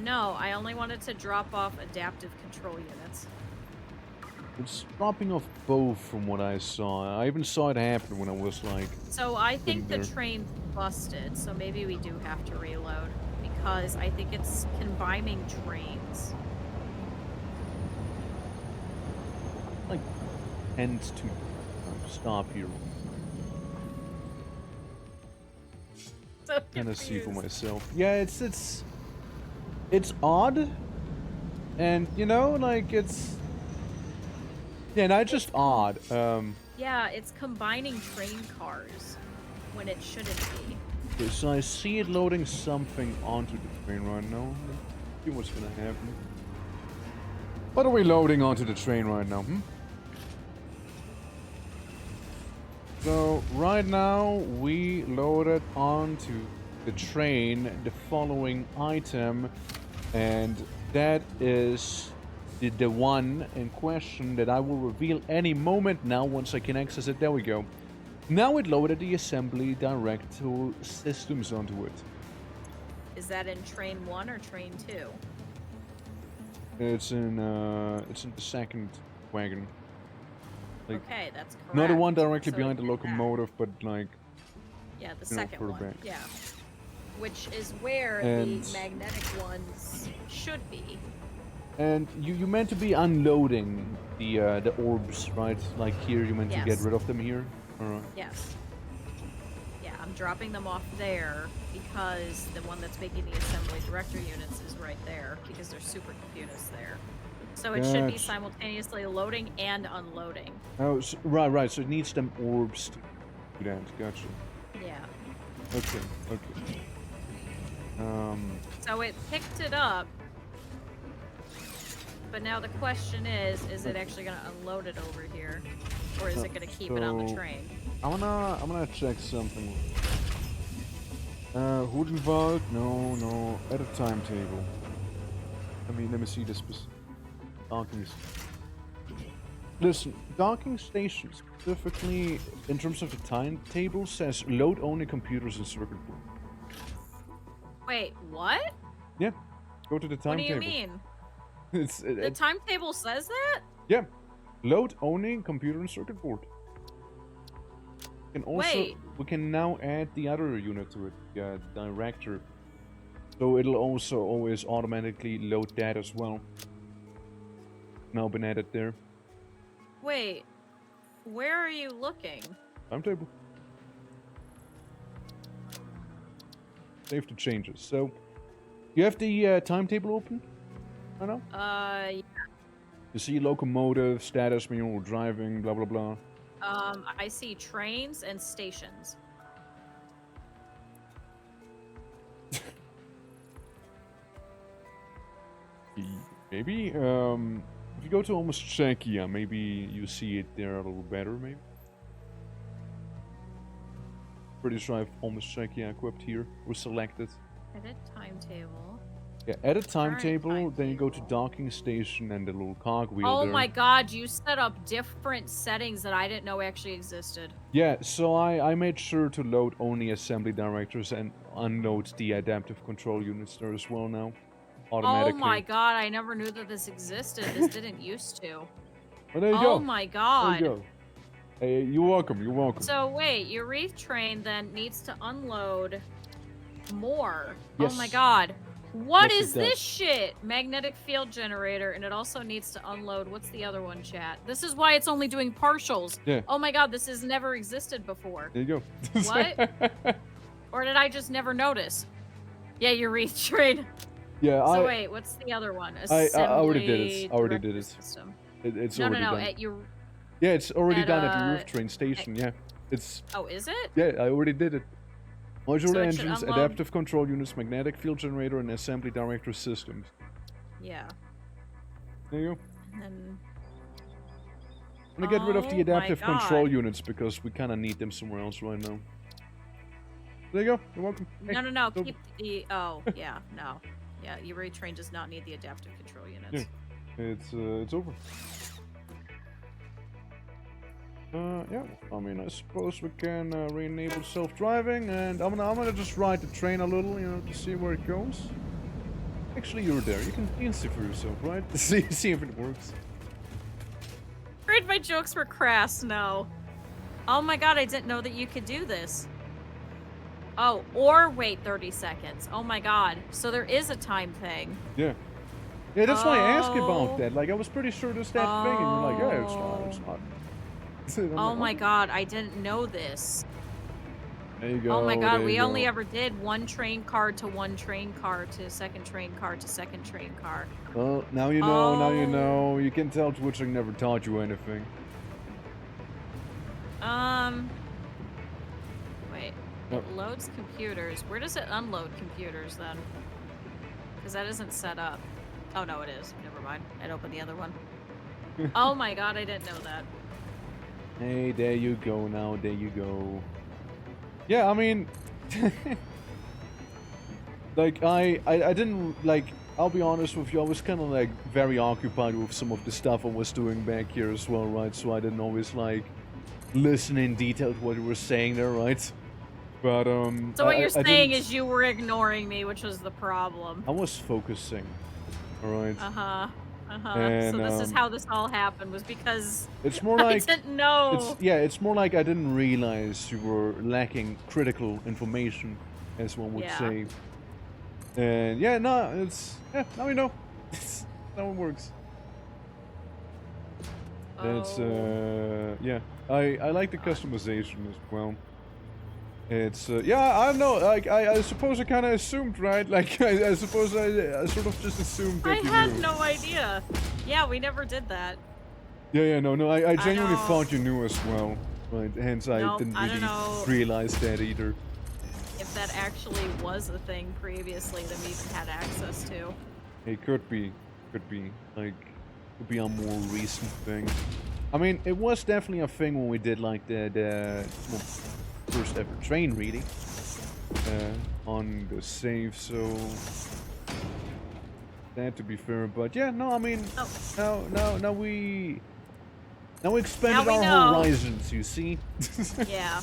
No, I only wanted to drop off adaptive control units. It's dropping off both from what I saw. I even saw it happen when I was like... So I think the there. train busted, so maybe we do have to reload. Because I think it's combining trains. like tends to stop here. So Kind of see for confused. myself. Yeah, it's odd, and you know, like it's not just odd. Yeah, it's combining train cars when it shouldn't be. Okay, so I see it loading something onto the train right now. Let's see what's gonna happen. What are we loading onto the train right now? So right now we loaded onto the train the following item, and that is the one in question that I will reveal any moment now once I can access it. There we go. Now it loaded the assembly director systems onto it. Is that in train 1 or train 2? It's in the second wagon. Like, Okay, that's correct. not the one directly So behind the it's that. locomotive, but like Yeah, the you know, second further one. back. Yeah. Which is where And- the magnetic ones should be. And you meant to be unloading the orbs, right? Like here, you meant to get Yes. rid of them here? Alright. Yes. Yeah, I'm dropping them off there because the one that's making the assembly director units is right there because there's supercomputers there. So it should be Gotcha. simultaneously loading and unloading. Oh, so, right. So it needs them orbs to do that. Gotcha. Yeah. Okay. Okay. So it picked it up, but now the question is it actually gonna unload it over here, or is it gonna keep it on the so- train? I'm gonna check something. Hoedenwoud? No. At a timetable. Let me see this. Docking. Listen, docking station specifically, in terms of the timetable, says load only computers and circuit board. Wait, what? Yeah, go to the What timetable. do you mean? The The timetable says that? yeah, load only computer and circuit board. Wait. We can now add the other unit to it, director. So it'll also always automatically load that as well. Now been added there. Wait, where are you looking? Timetable. Save the changes. So, you have the timetable open? I know. Yeah. You see locomotive, status, manual driving, blah blah blah. I see trains and stations. Maybe, if you go to almost Czechia, maybe you see it there a little better, maybe. Pretty sure I have almost Czechia equipped here, or selected. Edit timetable. Yeah, edit timetable, Current then you go to timetable. docking station and the little cogwheel Oh there. my god, you set up different settings that I didn't know actually existed. Yeah, so I made sure to load only assembly directors and unload the adaptive control units there as well now. Oh Automatically. my god, I never knew that this existed. This didn't used to. Oh, there you go. Oh my There god. you go. Hey, you're welcome, you're welcome. So wait, your reef train then needs to unload more. Yes. Oh my god. What Yes, is it does. this shit? Magnetic field generator, and it also needs to unload. What's the other one, chat? This is why it's only doing partials. Yeah. Oh my god, this has never existed before. There you go. What? Or did I just never notice? Yeah, your reef train. Yeah, So wait, what's the other one? I already did it. Assembly Already did director it. System. It's No, already no, done. at your... Yeah, it's already at, done at the uh, roof train station, yeah. It's... Oh, is it? Yeah, I already did it. Modular So it should engines, unload- adaptive control units, magnetic field generator, and assembly director systems. Yeah. There you go. And then... I'm gonna get rid of Oh the my adaptive control God. units because we kind of need them somewhere else right now. There you go. You're welcome. Hey, No, it's over. keep the... Oh, yeah, no. Yeah, your reef train does not need the adaptive control units. Yeah. It's over. Yeah. I mean, I suppose we can re-enable self-driving, and I'm gonna just ride the train a little, you know, to see where it goes. Actually, you're there. You can see for yourself, right? see if it works. Afraid my jokes were crass, no. Oh my god, I didn't know that you could do this. Oh, or wait 30 seconds. Oh my god. So there is a time thing. Yeah. Yeah, that's why I asked you Oh. about that. Like, I was pretty sure there's that thing, and you're like, yeah, it's not. I'm Oh like, my god, I didn't know this. There you go. Oh my god, there we you only go. ever did one train car to one train car to second train car to second train car. Well, now you know, now you Oh. know. You can tell Twitching never taught you anything. Wait. No. It loads computers. Where does it unload computers then? Because that isn't set up. Oh no, it is. Never mind. I'd open the other one. Oh my god, I didn't know that. Hey, there you go now, there you go. Yeah, I mean... like, I didn't, like, I'll be honest with you, I was kind of, like, very occupied with some of the stuff I was doing back here as well, right? So I didn't always, like, listen in detail to what you were saying there, right? But, So what I you're saying didn't- is you were ignoring me, which was the problem. I was focusing, alright? Uh-huh. Uh-huh. So And, this is how this all happened, was because It's more I like... didn't know. It's more like I didn't realize you were lacking critical information, as one would Yeah. say. And yeah, no, it's now we know. That's how it works. It's Oh. yeah. I like the customization as well. It's yeah, I don't know. Like I suppose I kind of assumed, right? Like I suppose I sort of just assumed I that you had knew. no idea. Yeah, we never did that. Yeah, no. I I genuinely don't. thought you knew as well. Right? Hence, I Nope. didn't I don't really know realize that either. if that actually was a thing previously that we even had access to. It could be, like, could be a more recent thing. I mean, it was definitely a thing when we did like the well, first ever train reading on the save. So that to be fair, but yeah, no, I mean, Oh. now we expanded we our know. horizons. You see? Yeah.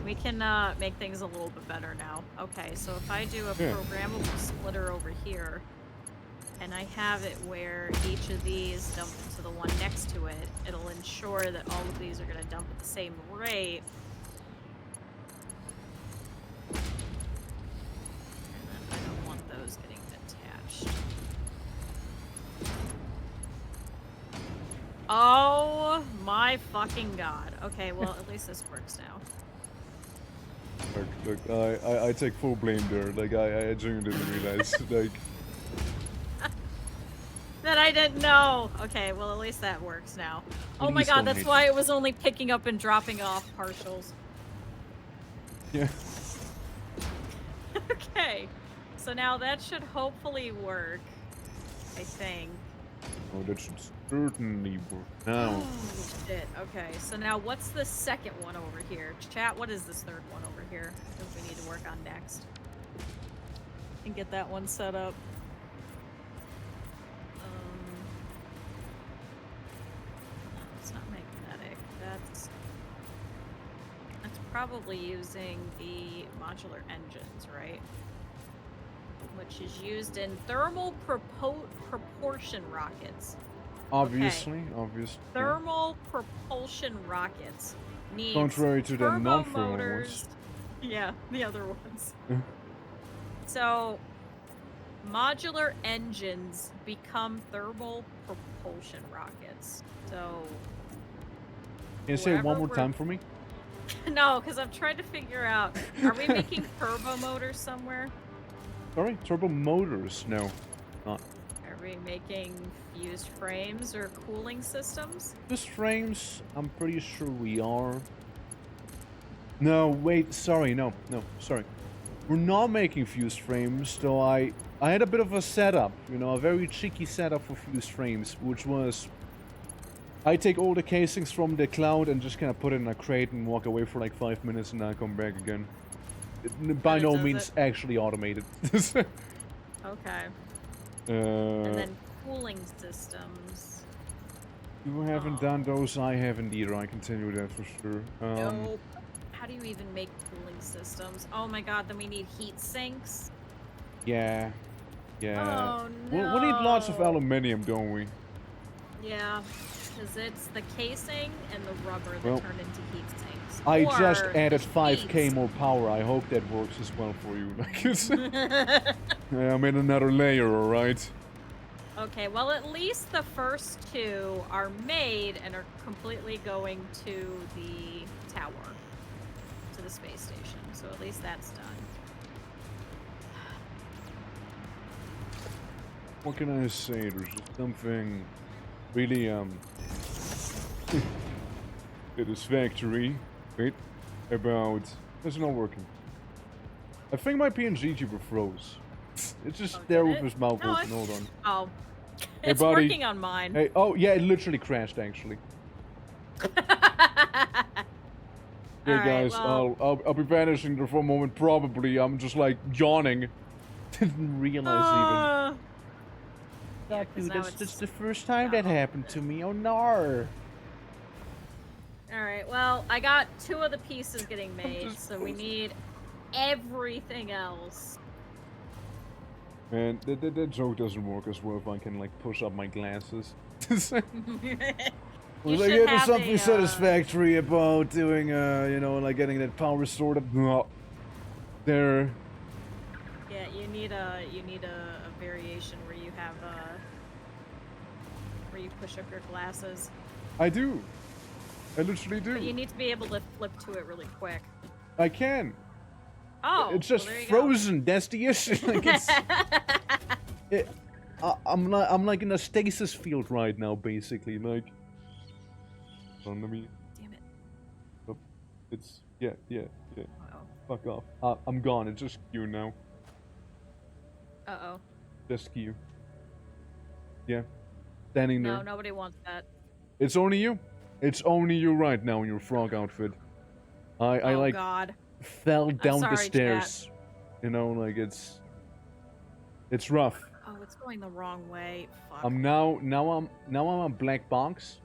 We can make things a little bit better now. Okay, so if I do a Yeah. programmable splitter over here, and I have it where each of these dump into the one next to it, it'll ensure that all of these are going to dump at the same rate. And then I don't want those getting attached. Oh my fucking god. Okay, well, at least this works now. Look, I take full blame there. Like I genuinely didn't realize. Like. That I didn't know. Okay, well, at least that works now. Oh my Please god, don't that's hate why me. it was only picking up and dropping off partials. Yeah. Okay, so now that should hopefully work, I think. Oh, that should certainly work now. Oh, shit. Okay, so now what's the second one over here? Chat, what is this third one over here that we need to work on next? And get that one set up. No, it's not magnetic. That's probably using the modular engines, right? Which is used in thermal propulsion rockets. Obviously, Okay. obviously. Thermal propulsion rockets need Contrary to the turbo non-thermal motors. ones. Yeah, the other ones. So, modular engines become thermal propulsion rockets. So, Can you say it one more time for me? no, because I'm trying to figure out, are we making turbo motors somewhere? Sorry? Turbo motors? No. Not. Are we making fused frames or cooling systems? Fused frames, I'm pretty sure we are. No, wait, sorry, no, sorry. We're not making fused frames, though I had a bit of a setup, you know, a very cheeky setup for fused frames, which was I take all the casings from the cloud and just kind of put it in a crate and walk away for like 5 minutes and then I come back again. By no means actually automated. Okay. And And then cooling systems. you haven't done those, I haven't either, I can tell you that for sure. Nope. How do you even make cooling systems? Oh my god, then we need heat sinks. Yeah. Oh no. We need lots of aluminium, don't we? Yeah, because it's the casing and the rubber that turn into heat sinks. I just Or added the 5k heat. more power. I hope that works as well for you. Like it's, yeah, I made another layer, alright? Okay, well at least the first two are made and are completely going to the tower, to the space station. So at least that's done. What can I say? There's just something really, satisfactory. Wait, about... It's not working. I think my PNG tuber froze. It's just there with his mouth open. Hold on. Oh. Hey, It's buddy. working on mine. Hey, oh, yeah, it literally crashed, actually. Yeah, guys, well, I'll be vanishing there for a moment, probably. I'm just, like, yawning. Didn't realize even. Yeah, Dude, now that's the first time that happened to me. Oh, no. Alright, well, I got 2 of the pieces getting made, so we need everything else. Man, that joke doesn't work as well if I can, like, push up my glasses. There's something satisfactory about doing, you know, like getting that power restored up there. Yeah, you need a variation where you have where you push up your glasses. I do. I literally do. But you need to be able to flip to it really quick. I can. Oh, It's just well, there you frozen. Go. That's the issue. Like I'm like in a stasis field right now, basically. Like, let me. Damn it. Oh, it's yeah. Uh-oh. Fuck off. I'm gone. It's just you now. Uh-oh. Just you. Yeah. Standing there. No, nobody wants that. It's only you. It's only you right now in your frog outfit. I like God. fell down the sorry, stairs. chat. You know, like it's rough. Oh, it's going the wrong way. Fuck. I'm a black box.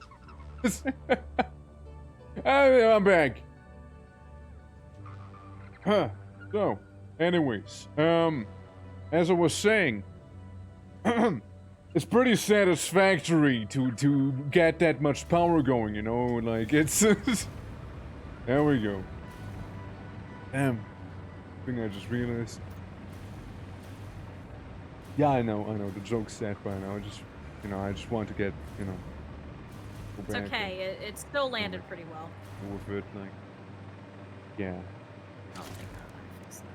I'm back. Huh. So, anyways, as I was saying, it's pretty satisfactory to get that much power going, you know, like it's there we go. Damn. I think I just realized. Yeah, I know, the joke's sad by now. I just want to get, go It's back okay, it still landed pretty well. with it, like, yeah. Oh, thank God, I fixed that.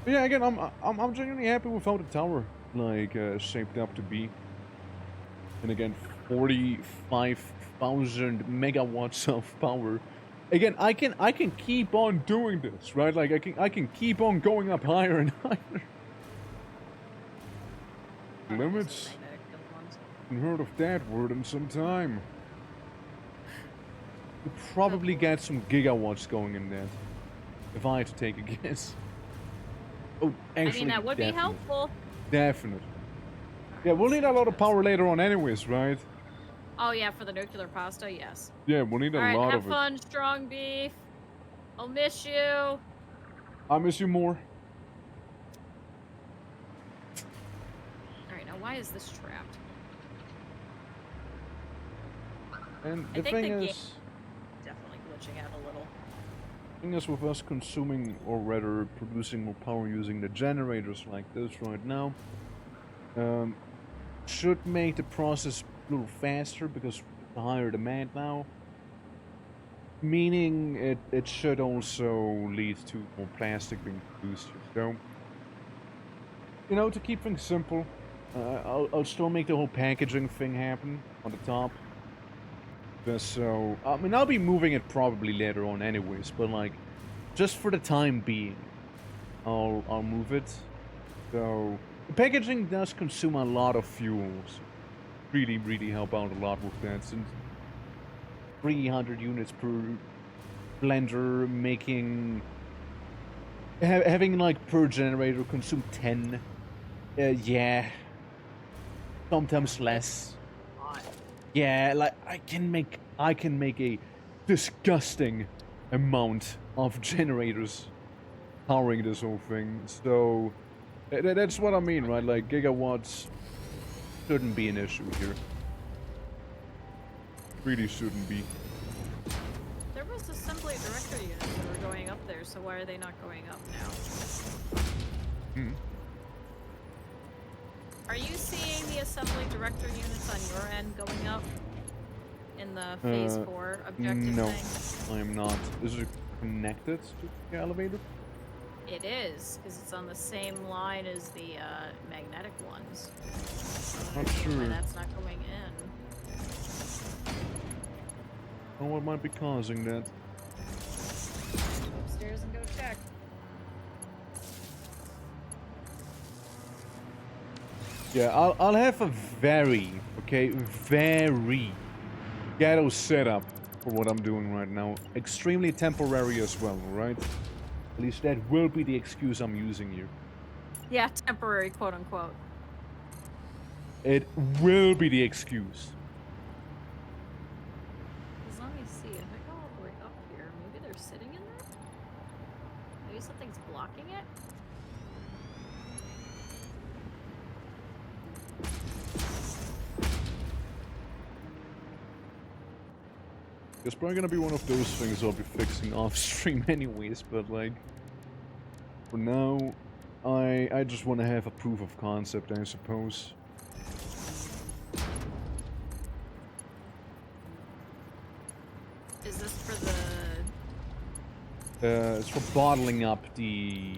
But yeah, again, I'm genuinely happy with how the tower, like, shaped up to be. And again, 45,000 megawatts of power. Again, I can keep on doing this, right? Like I can keep on going up higher and higher. Limits? Haven't heard of that word in some time. We'll probably get some gigawatts going in that. If I had to take a guess. Oh, actually, I mean, that would be helpful. Definitely. Yeah, we'll need a lot of power later on anyways, right? Oh yeah, for the nuclear pasta, yes. Yeah, we'll need a lot of it. Alright, have fun, strong beef. I'll miss you. I miss you more. Alright, now why is this trapped? And the thing is, definitely glitching out a little. The thing is, with us consuming, or rather producing more power using the generators like this right now, should make the process a little faster because the higher demand now. Meaning it should also lead to more plastic being produced. So, to keep things simple, I'll still make the whole packaging thing happen on the top. Just so, I mean, I'll be moving it probably later on anyways, but like, just for the time being, I'll move it. So, the packaging does consume a lot of fuel, so really help out a lot with that. Since 300 units per blender, making having like per generator consume 10. Yeah, sometimes less. Yeah, like I can make a disgusting amount of generators powering this whole thing. So that's what I mean, right? Like gigawatts shouldn't be an issue here. Really shouldn't be. There was assembly director units that were going up there, so why are they not going up now? Are you seeing the assembly director units on your end going up in the phase 4 objective no, thing? I am not. Is it connected to the elevator? It is, because it's on the same line as the magnetic ones. Not sure. Why that's not going in. Oh, what might be causing that? Go upstairs and go check. Yeah, I'll have a very ghetto setup for what I'm doing right now. Extremely temporary as well, right? At least that will be the excuse I'm using here. Yeah, temporary, quote unquote. It will be the excuse. As long as see, if I go all the way up here, maybe they're sitting in there? Maybe something's blocking it? It's probably gonna be one of those things I'll be fixing off stream anyways, but like, for now, I just want to have a proof of concept, I suppose. Is this for the... It's for bottling up the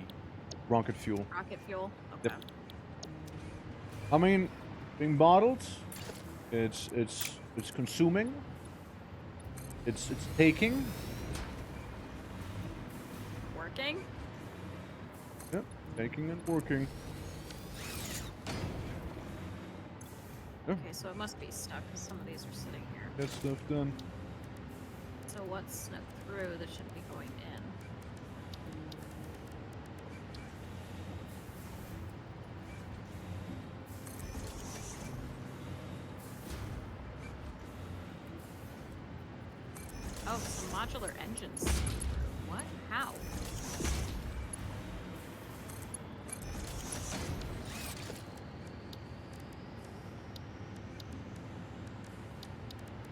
rocket fuel. Rocket fuel? Okay. Yep. I mean, being bottled, it's consuming, it's taking. Working? Yep, taking and working. Okay, so it must be stuck because some of these are sitting here. That stuff done. So what's snuck through that should be going in? Oh, some modular engines. What? How?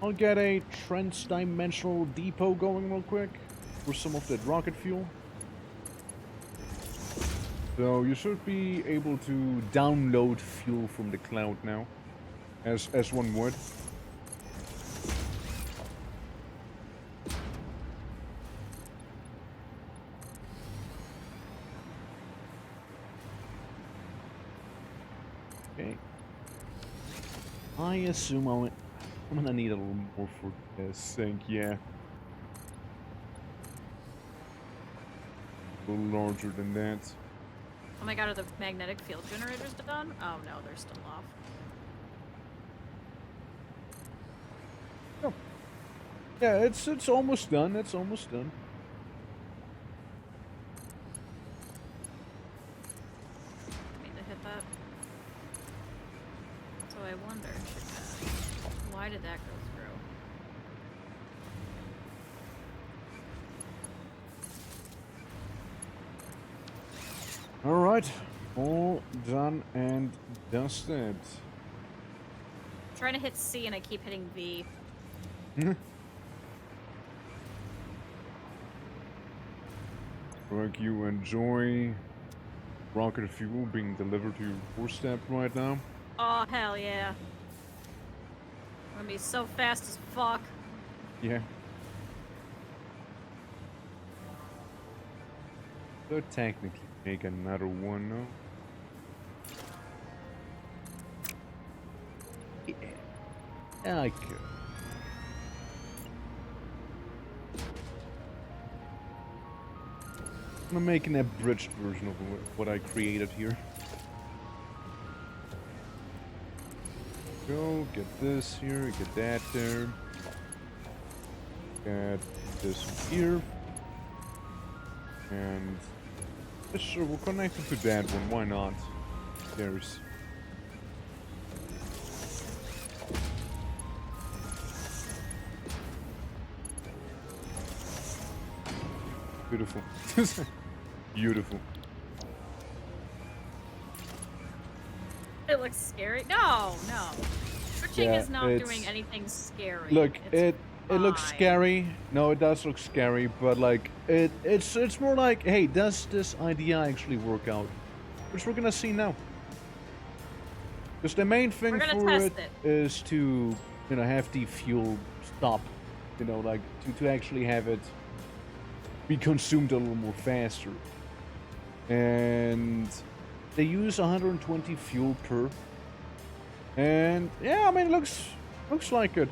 I'll get a trans-dimensional depot going real quick for some of that rocket fuel. So you should be able to download fuel from the cloud now, as one would. Okay. I assume I'm gonna need a little more for this sink, yeah. A little larger than that. Oh my god, are the magnetic field generators done? Oh no, they're still off. Oh. Yeah, it's almost done. It's almost done. Need to hit that. So I wonder, why did that go through? Alright. All done and dusted. I'm trying to hit C and I keep hitting V. Like you enjoy rocket fuel being delivered to your doorstep right now? Oh, hell yeah. I'm gonna be so fast as fuck. Yeah. So technically make another one now. Yeah, I could. I'm making a abridged version of what I created here. Go, get this here, get that there. Get this here. And sure, we'll connect it to that one, why not? There's beautiful. Beautiful. It looks scary. No, no. Switching Yeah, is not doing anything scary. Look, It's it looks fine. scary. No, it does look scary, but like it's more like, hey, does this idea actually work out? Which we're gonna see now. Because the main thing for it is to, you know, have the fuel stop. You know, like to actually have it be consumed a little more faster. And they use 120 fuel per. And yeah, I mean, it looks like it.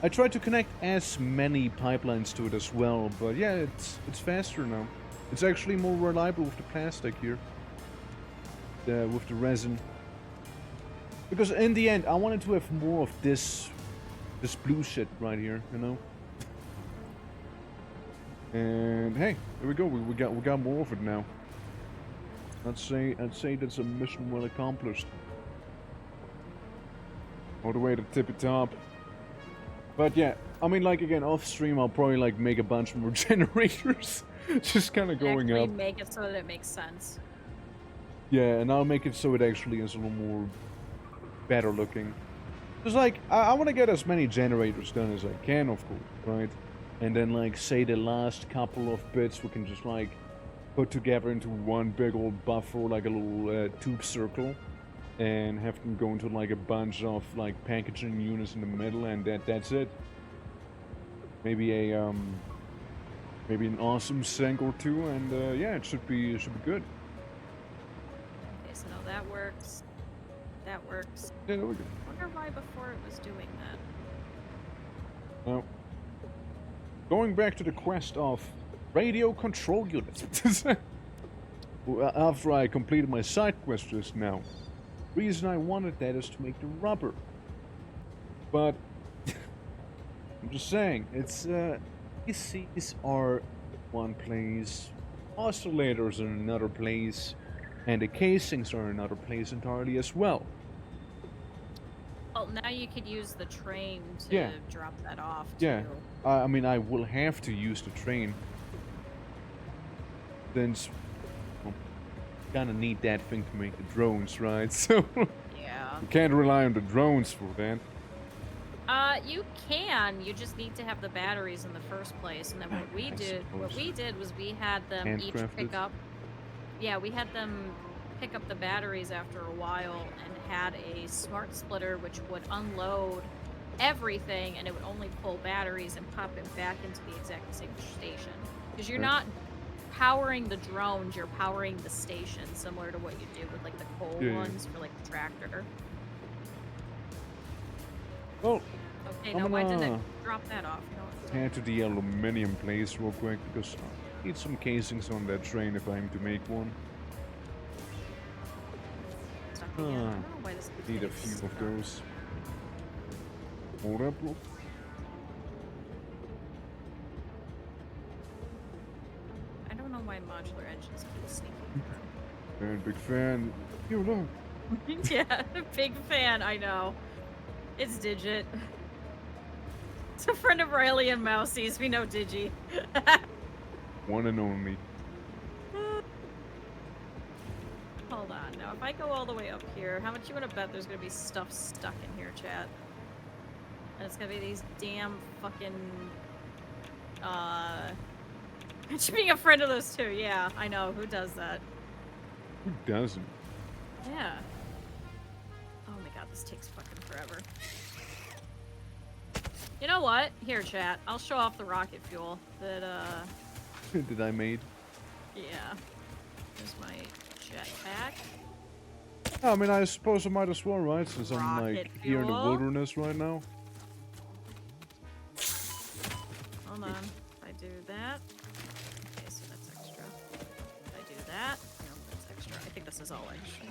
I tried to connect as many pipelines to it as well, but yeah, it's faster now. It's actually more reliable with the plastic here, with the resin. Because in the end, I wanted to have more of this blue shit right here, you know. And hey, here we go. We got more of it now. I'd say that's a mission well accomplished. All the way to tippy top. But yeah, I mean, like again, off stream, I'll probably like make a bunch more generators, just kind of going up. Make it so that it makes sense. Yeah, and I'll make it so it actually is a little more better looking. Just like I want to get as many generators done as I can, of course, right? And then like say the last couple of bits we can just like put together into one big old buffer, like a little tube circle, and have them go into like a bunch of like packaging units in the middle, and that's it. Maybe a maybe an awesome sink or two, and yeah, it should be good. Okay, so no, that works. That works. Yeah, there we go. I wonder why before it was doing that. Now, going back to the quest of radio control units. After I completed my side quest just now, the reason I wanted that is to make the rubber. But I'm just saying, it's PCs are one place, oscillators are another place, and the casings are another place entirely as well. Well, now you could use the train to drop that off, too. Yeah, I mean, I will have to use the train. Since, well, kinda need that thing to make the drones, right? So, Yeah. you can't rely on the drones for that. You can. You just need to have the batteries in the first place. And then what we did was we had them each pick up. Yeah, we had them pick up the batteries after a while and had a smart splitter which would unload everything, and it would only pull batteries and pop it back into the exact same station. Because you're not powering the drones, you're powering the station, similar to what you do with like the coal ones for like the tractor. Well, okay, now why didn't it drop that off? Head to the aluminium place real quick, because I need some casings on that train if I'm to make one. I don't know why this Need a few of those. Hold up, look. I don't know why modular engines keep sneaking through. Man, big fan. You look. Yeah, big fan, I know. It's Digit. It's a friend of Riley and Mousie's. We know Digi. One and only. Hold on. Now, if I go all the way up here, how much you want to bet there's going to be stuff stuck in here, chat? And it's going to be these damn fucking... Mention being a friend of those two. Yeah, I know. Who does that? Who doesn't? Yeah. Oh my god, this takes fucking forever. You know what? Here, chat. I'll show off the rocket fuel that, That I made. Yeah. Here's my jetpack. I mean, I suppose I might as well, right? Since I'm, Rocket like, here in the fuel. wilderness right now. Hold on. If I do that. Okay, so that's extra. If I do that. No, that's extra. I think this is all extra.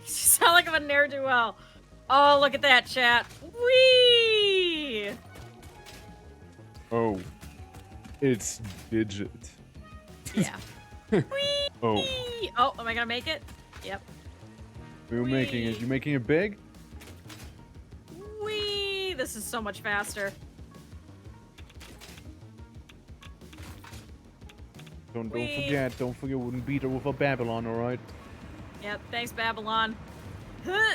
You sound like I'm a ne'er-do-well. Oh, look at that, chat. Whee! Oh. It's Digit. Yeah. Whee! Oh. Oh, am I gonna make it? Yep. You're making it. You making it big? Whee! This is so much faster. Don't forget. Don't forget. Wouldn't beat her with a Babylon, all right? Yep. Thanks, Babylon. Huh.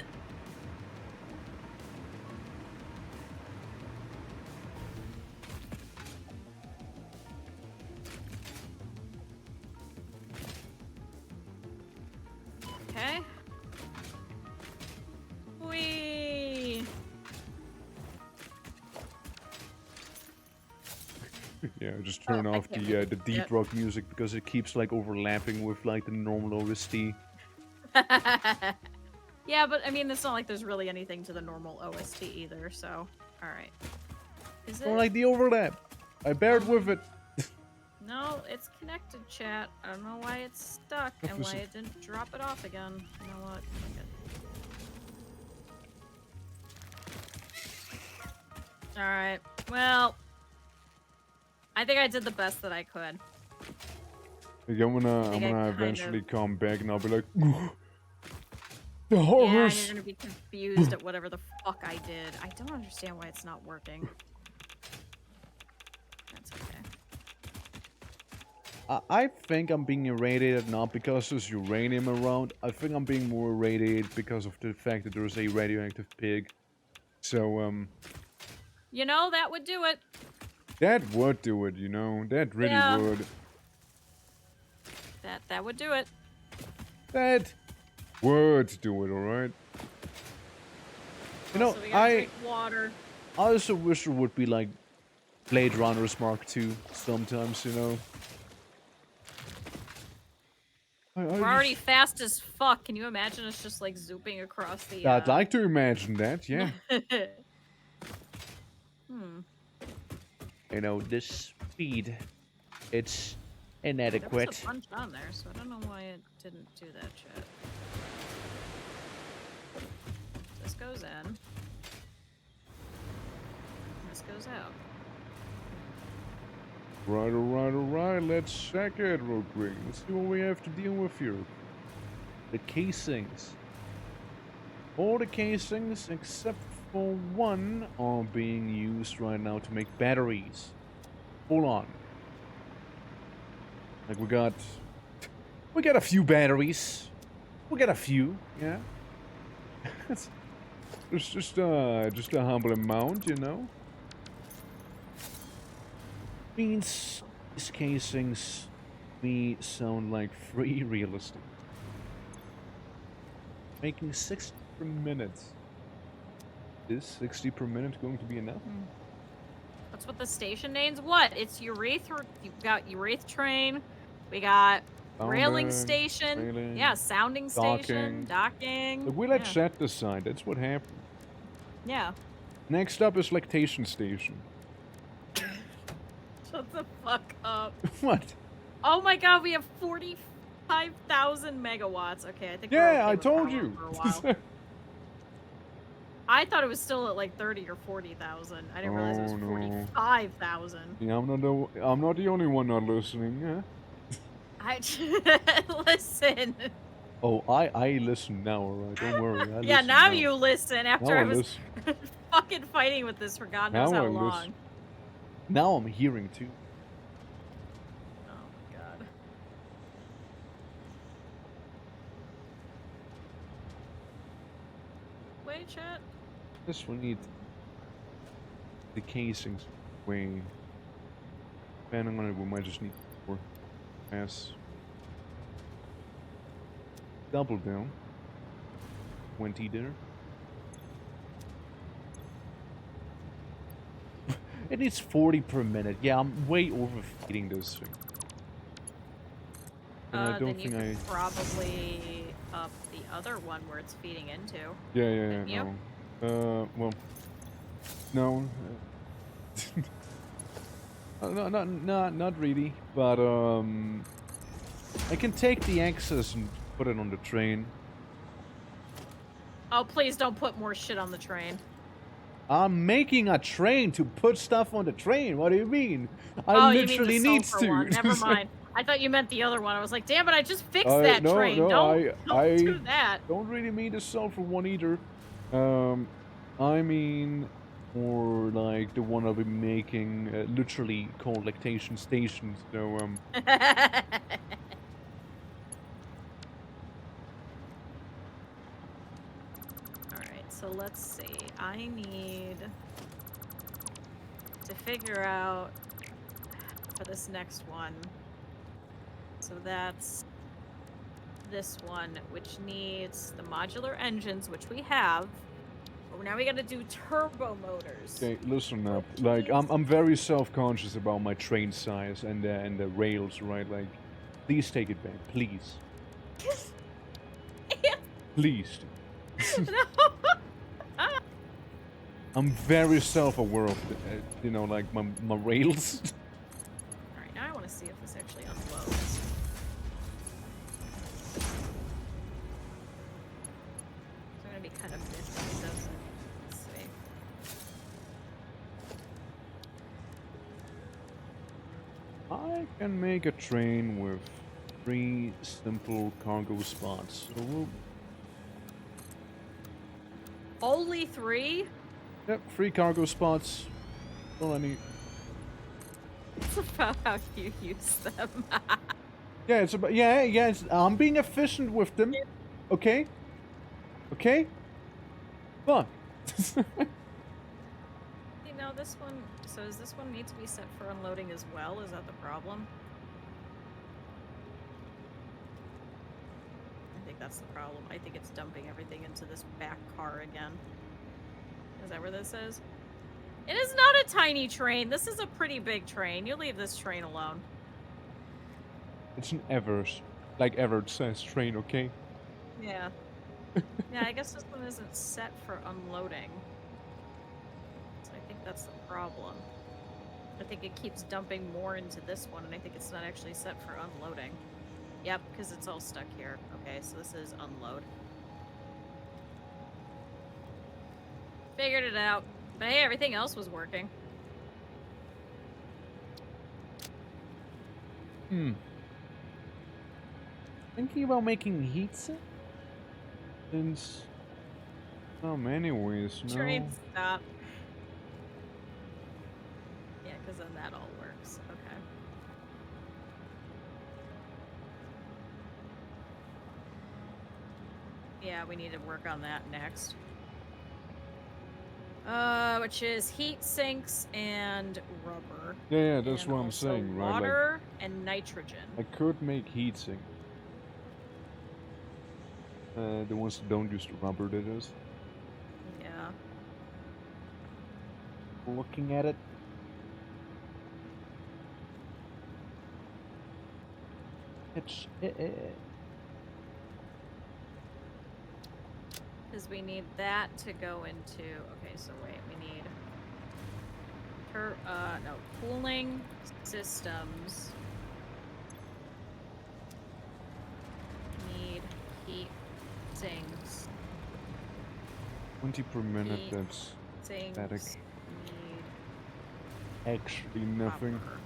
Okay. Whee! Yeah, just turn off the deep rock music because it keeps like overlapping with like the normal OST. Yeah, but I mean, it's not like there's really anything to the normal OST either, so... Alright. Is it? Don't like the overlap. I bared with it. No, it's connected, chat. I don't know why it's stuck and why it didn't drop it off again. You know what? Alright. Well... I think I did the best that I could. I'm gonna eventually come back and I'll be like, the horse. Yeah, and you're gonna be confused at whatever the fuck I did. I don't understand why it's not working. That's okay. I think I'm being irradiated not because there's uranium around. I think I'm being more irradiated because of the fact that there's a radioactive pig. So, You know, that would do it. that would do it, you know? That really would. That would do it. That would do it, alright? You know, Also, we gotta drink water. I also wish there would be, like, Blade Runners Mark II sometimes, you know? We're already fast as fuck. Can you imagine us just, like, zooping across the, I'd like to imagine that, yeah. You know, this speed, it's inadequate. There was a punch on there, so I don't know why it didn't do that shit. This goes in. This goes out. Right, alright, let's check it real quick. Let's see what we have to deal with here. The casings. All the casings, except for one, are being used right now to make batteries. Hold on. Like, we got a few batteries. We got a few, yeah. It's just a humble amount, you know. Means these casings me sound like free real estate. Making 60 per minute. Is 60 per minute going to be enough? That's what the station names. What? It's urethra. You've got urethra train. We got railing station. Railing, yeah, sounding station. Docking. Look, we let chat decide. That's what happened. Yeah. Next up is lactation station. Shut the fuck up. What? Oh my god, we have 45,000 megawatts. Okay, I think we're Yeah, okay I with told that you. one for a while. I thought it was still at like 30 or 40,000. I didn't realize it was 45,000. Yeah, I'm not the only one not listening, yeah? Listen. Oh, I listen now, alright, don't worry. I Yeah, listen now you listen after now I was fucking fighting with this for God knows now how I long. listen. Now I'm hearing too. Oh my god. Wait, chat. This will need the casings way. Depending on it, we might just need more pass. Double down. 20 there. It needs 40 per minute. Yeah, I'm way overfeeding this thing. And I don't then you think could probably up the other one where it's feeding into. Yeah, no. Well, no. Not really. But, I can take the excess and put it on the train. Oh, please don't put more shit on the train. I'm making a train to put stuff on the train. What do you mean? I literally need to. One. Never mind. I thought you meant the other one. I was like, damn it, I just fixed that train. No, don't do that. Don't really mean the sulfur one either. I mean more like the one I'll be making, literally called lactation station. So So let's see. I need to figure out for this next one. So that's this one, which needs the modular engines, which we have. But now we gotta do turbo motors. Okay, listen up. Like, I'm very self-conscious about my train size and the rails, right? Like, please take it back, please. Please. No. I'm very self-aware of, you know, like my rails. Alright, now I want to see if this actually unloads. It's gonna be kind of nifty if it doesn't. Let's see. I can make a train with 3 simple cargo spots. So we'll... Only 3? Yep, 3 cargo spots. All I need. It's about how you use them. Yeah, it's about I'm being efficient with them. Okay? Okay? Come on. You know, this one, so does this one need to be set for unloading as well? Is that the problem? think that's the problem. I think it's dumping everything into this back car again. Is that where this is? It is not a tiny train. This is a pretty big train. You leave this train alone. It's an Evers. Like Everett says, train, okay? Yeah. Yeah, I guess this one isn't set for unloading. So I think that's the problem. I think it keeps dumping more into this one, and I think it's not actually set for unloading. Yep, because it's all stuck here. Okay, so this is unload. Figured it out. But hey, everything else was working. Thinking about making heat sinks? Since... anyways, no. Train stop. Yeah, because then that all works. Okay. Yeah, we need to work on that next. Which is heat sinks and rubber. Yeah, that's and what I'm also saying, right? Water and nitrogen. I could make heat sink. The ones that don't use the rubber, that is. Yeah. Looking at it. It's... Because we need that to go into... Okay, so wait, we need... no, cooling systems. Need heat sinks. 20 per minute, Heat that's sinks. static. Need Actually nothing. copper.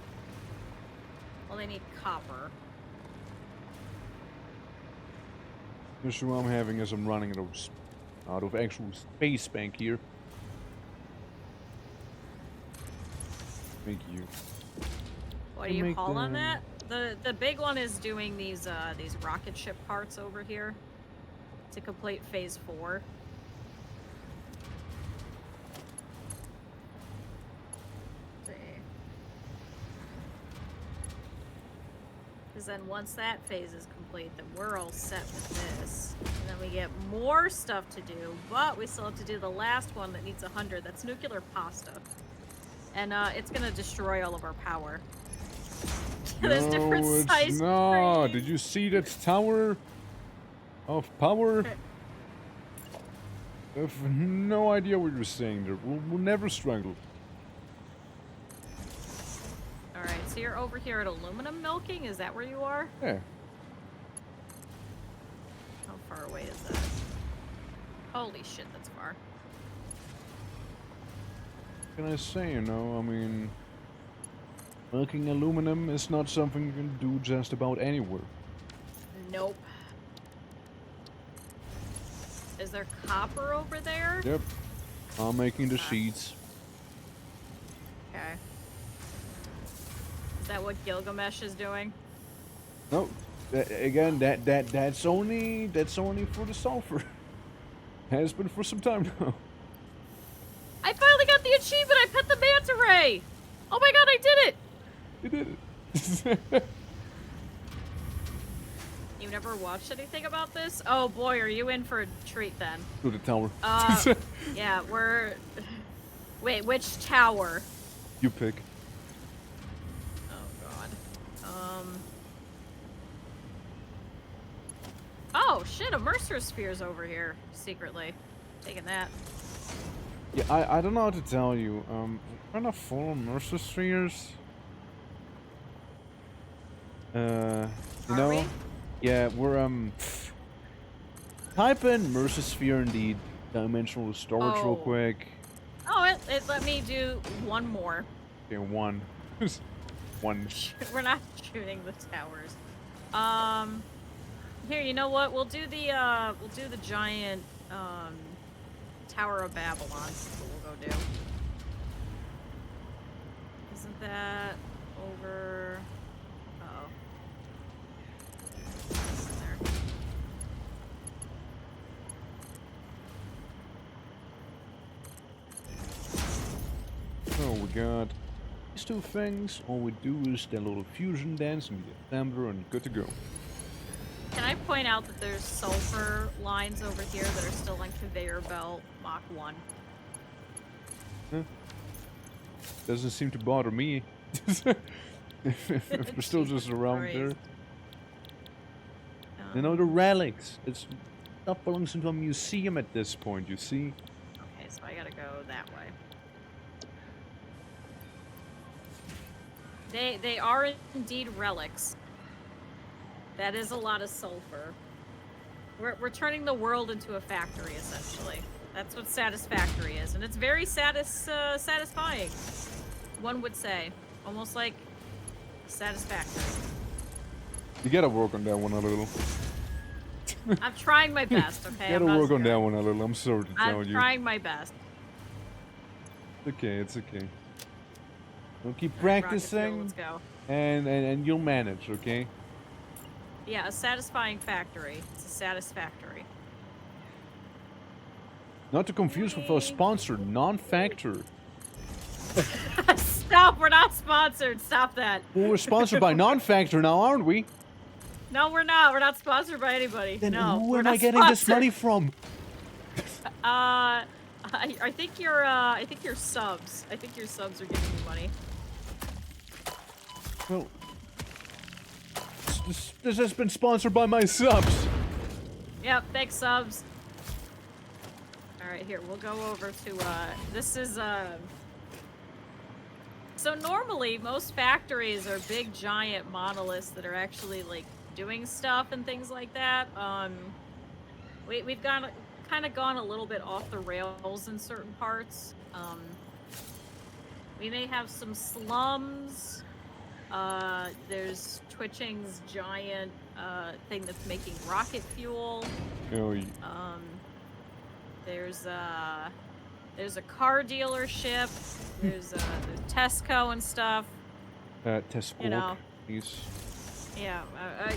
Well, they need copper. The issue I'm having is I'm running out of actual space bank here. Thank you. What do you haul on that? The big one is doing these rocket ship parts over here to complete phase 4. Because then once that phase is complete, then we're all set with this. And then we get more stuff to do, but we still have to do the last one that needs 100. That's nuclear pasta. And it's gonna destroy all of our power. There's different sizes. No, did you see that tower of power? I have no idea what you're saying there. We'll never struggle. Alright, so you're over here at aluminum milking? Is that where you are? Yeah. How far away is that? Holy shit, that's far. What can I say, you know? I mean, milking aluminum is not something you can do just about anywhere. Nope. Is there copper over there? Yep. I'm making the sheets. Okay. Is that what Gilgamesh is doing? No. Again, that's only for the sulfur. Has been for some time now. I finally got the achievement! I pet the manta ray! Oh my god, I did it! You did it. You never watched anything about this? Oh boy, are you in for a treat then? To the tower. Yeah, we're... Wait, which tower? You pick. Oh god. Oh shit, a Mercer Sphere's over here, secretly. Taking that. Yeah, I don't know how to tell you. Kind of full Mercer Spheres. You know? We? Yeah, we're type in Mercer Sphere in the dimensional storage real quick. Oh, it let me do one more. Okay, one. One. We're not shooting the towers. Here, you know what? We'll do the giant Tower of Babylon. That's what we'll go do. Isn't that over? Uh-oh. There. So we got these two things. All we do is that little fusion dance and get assembler and good to go. Can I point out that there's sulfur lines over here that are still on conveyor belt Mach 1. Huh? Doesn't seem to bother me. if we're still just around there. You know, the relics. It's stuff belongs into a museum at this point, you see? Okay, so I gotta go that way. They are indeed relics. That is a lot of sulfur. We're turning the world into a factory, essentially. That's what satisfactory is, and it's very satisfying. One would say, almost like satisfactory. You gotta work on that one a little. I'm trying my best, okay? You gotta work on that one a little. I'm sorry to tell you. I'm trying my best. It's okay. It's okay. We'll keep Right, practicing, let's go. and you'll manage, okay? Yeah, a satisfying factory. It's a satisfactory. Not to confuse with our sponsor, Non-Factor. Stop! We're not sponsored. Stop that. Well, we're sponsored by Non-Factor now, aren't we? No, we're not. We're not sponsored by anybody. Then no, who we're am not I getting sponsored. this money from? I think your subs. I think your subs are giving you money. Well, this has been sponsored by my subs. Yep, thanks subs. Alright, here, we'll go over to, this is, so normally, most factories are big, giant monoliths that are actually, like, doing stuff and things like that. We've kind of gone a little bit off the rails in certain parts. We may have some slums. There's Twitching's giant, thing that's making rocket fuel. Oh, yeah. There's a car dealership. There's Tesco and stuff. Tesco, you know. please. Yeah,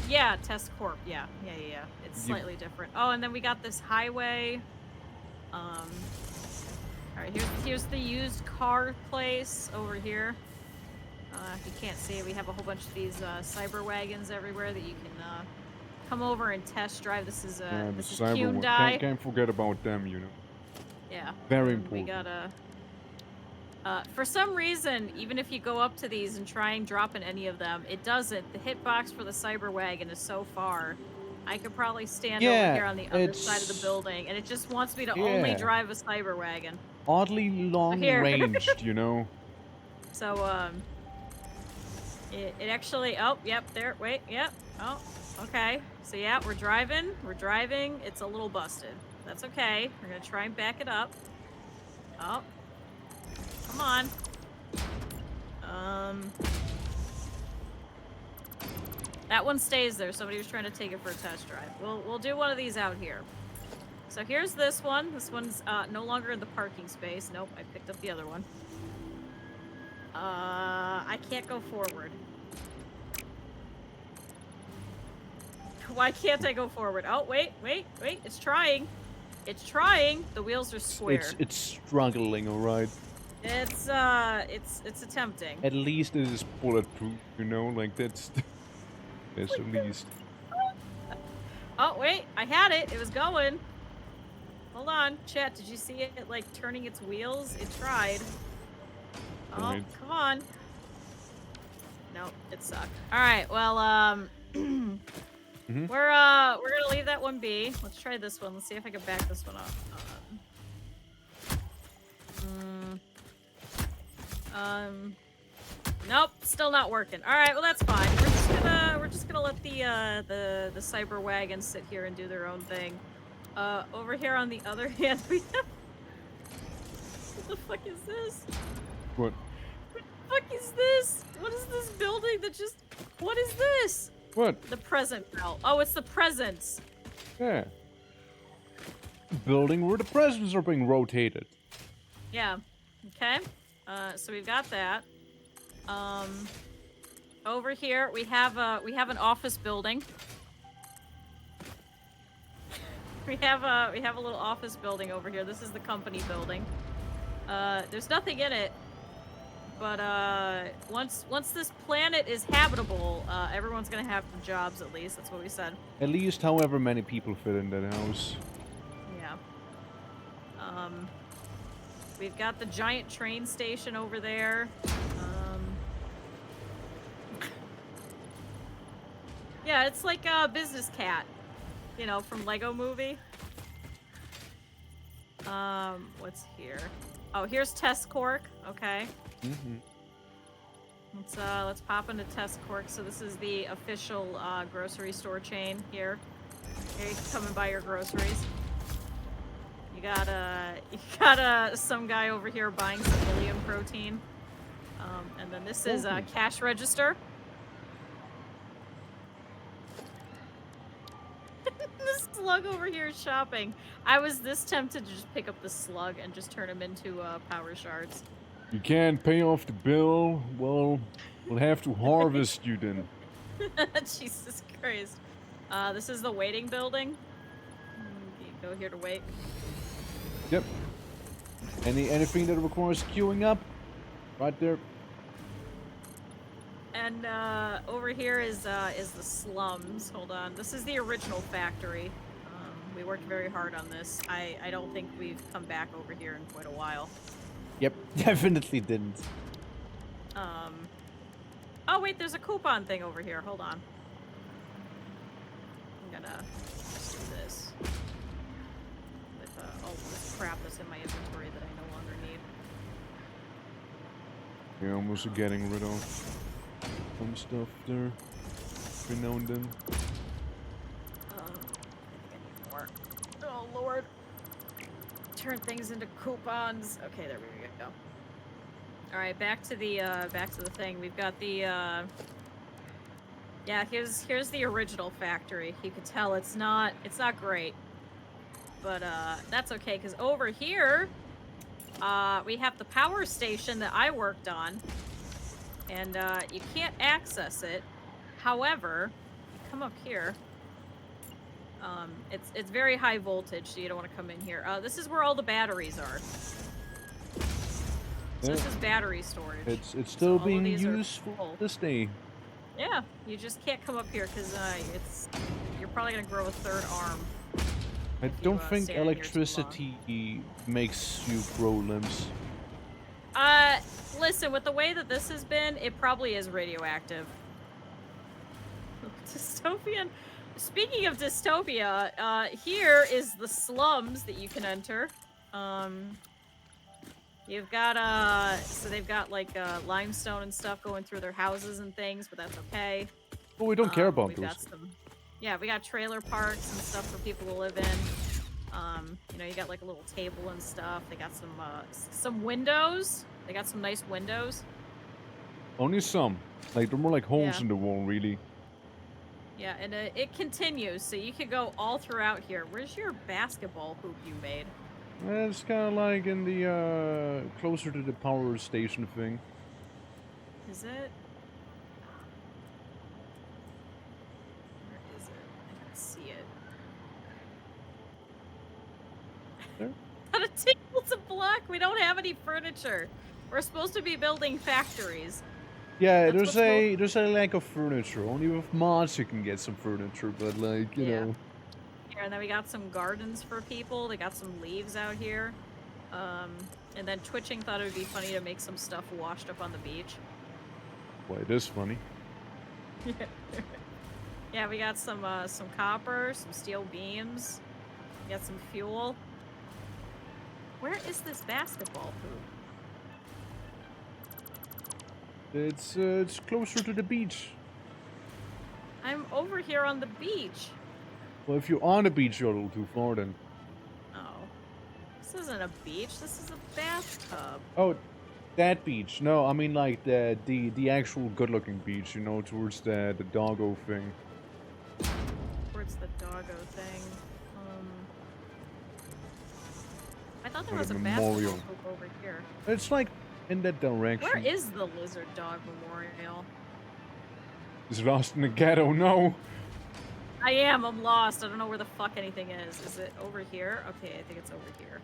yeah, Tescorp. Yeah. It's slightly different. Oh, and then we got this highway. All right, here's the used car place over here. If you can't see it, we have a whole bunch of these cyber wagons everywhere that you can come over and test drive. This is Hyundai. Can't forget about them, you know. Yeah. Very important. We gotta. For some reason, even if you go up to these and try and drop in any of them, it doesn't. The hitbox for the cyber wagon is so far. I could probably stand over here on the other side of the building, and it just wants me to only drive a cyber wagon. Oddly long ranged, you know. So, it actually. Oh, yep. There. Wait. Yep. Oh. Okay. So yeah, we're driving. It's a little busted. That's okay. We're gonna try and back it up. Oh. Come on. That one stays there. Somebody was trying to take it for a test drive. We'll do one of these out here. So here's this one. This one's no longer in the parking space. Nope, I picked up the other one. I can't go forward. Why can't I go forward? Oh, wait. It's trying. The wheels are square. It's struggling, all right. It's attempting. At least it is bulletproof, you know, like that's at least. Oh, wait, I had it. It was going. Hold on, chat. Did you see it like turning its wheels? It tried. Oh, right. Come on. Nope, it sucked. All right, well, we're gonna leave that one be. Let's try this one. Let's see if I can back this one up. Nope, still not working. All right, well that's fine. We're just gonna let the cyber wagon sit here and do their own thing. Over here on the other hand, we have. What the fuck is this? What? What the fuck is this? What is this building that just? What is this? What? The present belt. Oh, it's the presents. Yeah. Building where the presents are being rotated. Yeah. Okay. So we've got that. Over here we have an office building. We have a little office building over here. This is the company building. There's nothing in it. But once this planet is habitable, everyone's gonna have jobs at least. That's what we said. At least however many people fit in that house. Yeah. We've got the giant train station over there. Yeah, it's like a business cat, you know, from Lego Movie. What's here? Oh, here's Test Cork. Okay. Mm-hmm. Let's pop into Test Cork. So this is the official grocery store chain here. Here you can come and buy your groceries. You got some guy over here buying some alien protein. And then this is a cash register. This slug over here is shopping. I was this tempted to just pick up the slug and just turn him into power shards. You can't pay off the bill. Well, we'll have to harvest you then. Jesus Christ. This is the waiting building. You go here to wait. Yep. Anything that requires queuing up, right there. And over here is the slums. Hold on. This is the original factory. We worked very hard on this. I don't think we've come back over here in quite a while. Yep, definitely didn't. Oh wait, there's a coupon thing over here. Hold on. I'm gonna do this with all this crap that's in my inventory that I no longer need. You're almost getting rid of some stuff there. Every now and then. I think I need more. Oh Lord. Turn things into coupons. Okay, there we go. All right, back to the thing. We've got the yeah. Here's the original factory. You can tell it's not great, but that's okay because over here we have the power station that I worked on, and you can't access it. However, you come up here. It's very high voltage, so you don't want to come in here. This is where all the batteries are. So this is battery storage. It's still being used full. this day. Yeah, you just can't come up here because you're probably gonna grow a third arm. I don't think electricity makes you grow limbs. Listen, with the way that this has been, it probably is radioactive. Dystopian. Speaking of dystopia, here is the slums that you can enter. You've got so they've got like limestone and stuff going through their houses and things, but that's okay. Well, we don't care about those. Yeah, we got trailer parks and stuff for people to live in. You know, you got like a little table and stuff. They got some windows. They got some nice windows. Only some. Like they're more like holes in the wall, really. Yeah, and it continues, so you could go all throughout here. Where's your basketball hoop you made? It's kind of like in the closer to the power station thing. Is it? Where is it? I can see it. There? Not a table to block. We don't have any furniture. We're supposed to be building factories. Yeah, there's a lack of furniture. Only with mods you can get some furniture, but like, you know. Here, and then we got some gardens for people. They got some leaves out here. And then Twitching thought it would be funny to make some stuff washed up on the beach. Boy, it is funny. Yeah, we got some copper, some steel beams. We got some fuel. Where is this basketball hoop? It's closer to the beach. I'm over here on the beach. Well, if you're on the beach, you're a little too far then. Oh. This isn't a beach, this is a bathtub. Oh, that beach. No, I mean like the actual good-looking beach, you know, towards the doggo thing. Towards the doggo thing. I thought there was a basketball hoop over here. It's like in that direction. Where is the lizard dog memorial? It's lost in the ghetto, no. I'm lost. I don't know where the fuck anything is. Is it over here? Okay, I think it's over here.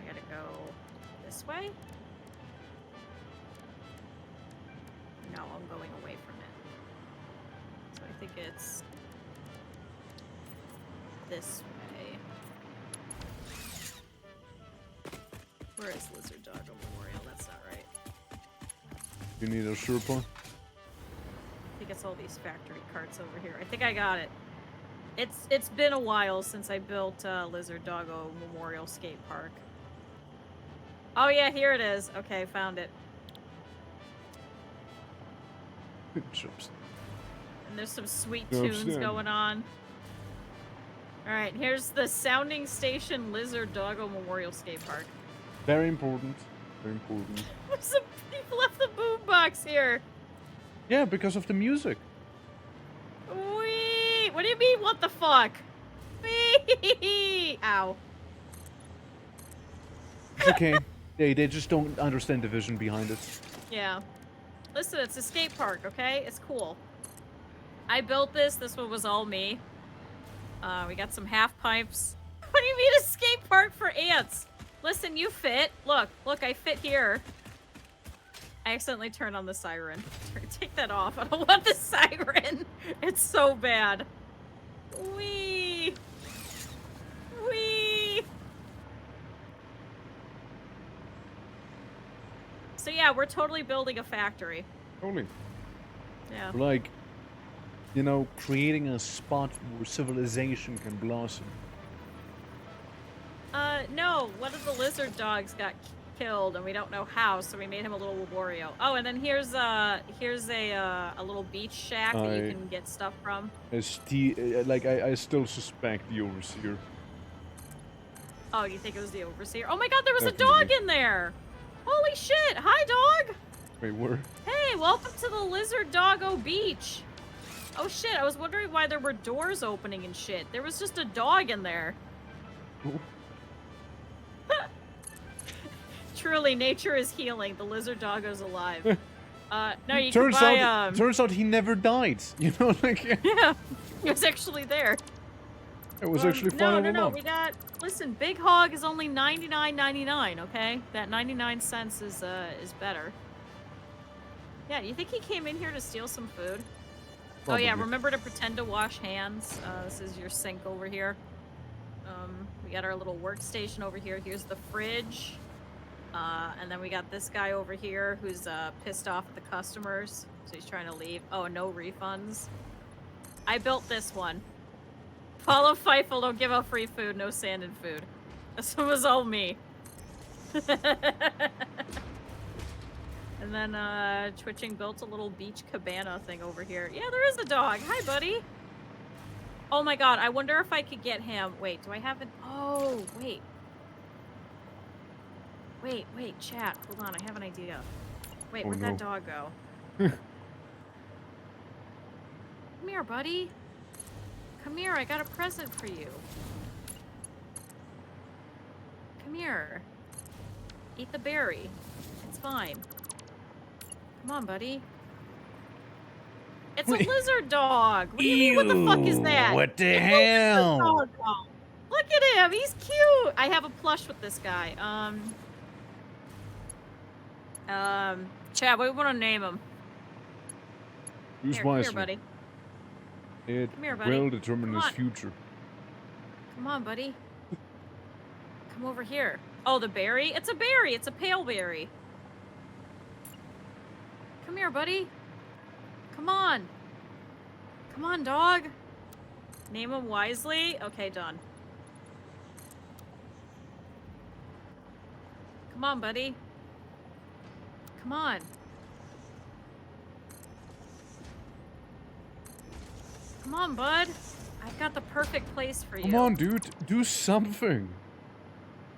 I gotta go this way? No, I'm going away from it. So I think it's this way. Where is Lizard Doggo Memorial? That's not right. You need a Sherpa? I think it's all these factory carts over here. I think I got it. It's been a while since I built Lizard Doggo Memorial Skate Park. Oh yeah, here it is. Okay, found it. Jumps. And there's some sweet Jumps tunes in. going on. Alright, here's the Sounding Station Lizard Doggo Memorial Skate Park. Very important. Very important. Some people left the boombox here. Yeah, because of the music. Wee! What do you mean, what the fuck? Wee! Ow. It's okay. They just don't understand the vision behind it. Yeah. Listen, it's a skate park, okay? It's cool. I built this. This one was all me. We got some half pipes. What do you mean a skate park for ants? Listen, you fit. Look, I fit here. I accidentally turned on the siren. Take that off. I don't want the siren. It's so bad. Wee. Wee. So yeah, we're totally building a factory. Totally. Yeah. Like, you know, creating a spot where civilization can blossom. No, one of the lizard dogs got killed, and we don't know how, so we made him a little Wario. Oh, and then here's a little beach shack that you can get stuff from. I still suspect the overseer. Oh, you think it was the overseer? Oh my god, there was Definitely. a dog in there! Holy shit! Hi, dog! Wait, where? Hey, welcome to the Lizard Doggo Beach! Oh shit, I was wondering why there were doors opening and shit. There was just a dog in there. Oh. Truly, nature is healing. The lizard doggo's alive. No, you turns can buy, out, turns out he never died. You know, like Yeah, he was actually there. it was actually fun. No, we got... Listen, Big Hog is only $99.99, okay? That 99 cents is better. Yeah, do you think he came in here to steal some food? Probably. Oh yeah, remember to pretend to wash hands. This is your sink over here. We got our little workstation over here. Here's the fridge. And then we got this guy over here who's pissed off at the customers. So he's trying to leave. Oh, no refunds. I built this one. Follow Feifel, don't give out free food, no sand and food. This one was all me. And then Twitching built a little beach cabana thing over here. Yeah, there is a dog. Hi, buddy. Oh my god, I wonder if I could get him. Wait, do I have an... Oh, wait. Wait, chat. Hold on, I have an idea. Wait, where'd that dog go? Come here, buddy. Come here, I got a present for you. Come here. Eat the berry. It's fine. Come on, buddy. It's a lizard dog. What do you mean, what the fuck is that? What the It's hell? a lizard dog. Look at him, he's cute. I have a plush with this guy. Chad, what do we want to name him? Use Come here, wisely. buddy. It Come here, buddy. will determine Come his on. future. Come on, buddy. Come over here. Oh, the berry? It's a berry. It's a pale berry. Come here, buddy. Come on. Come on, dog. Name him wisely. Okay, done. Come on, buddy. Come on. Come on, bud. I've got the perfect place for you. Come on, dude. Do something.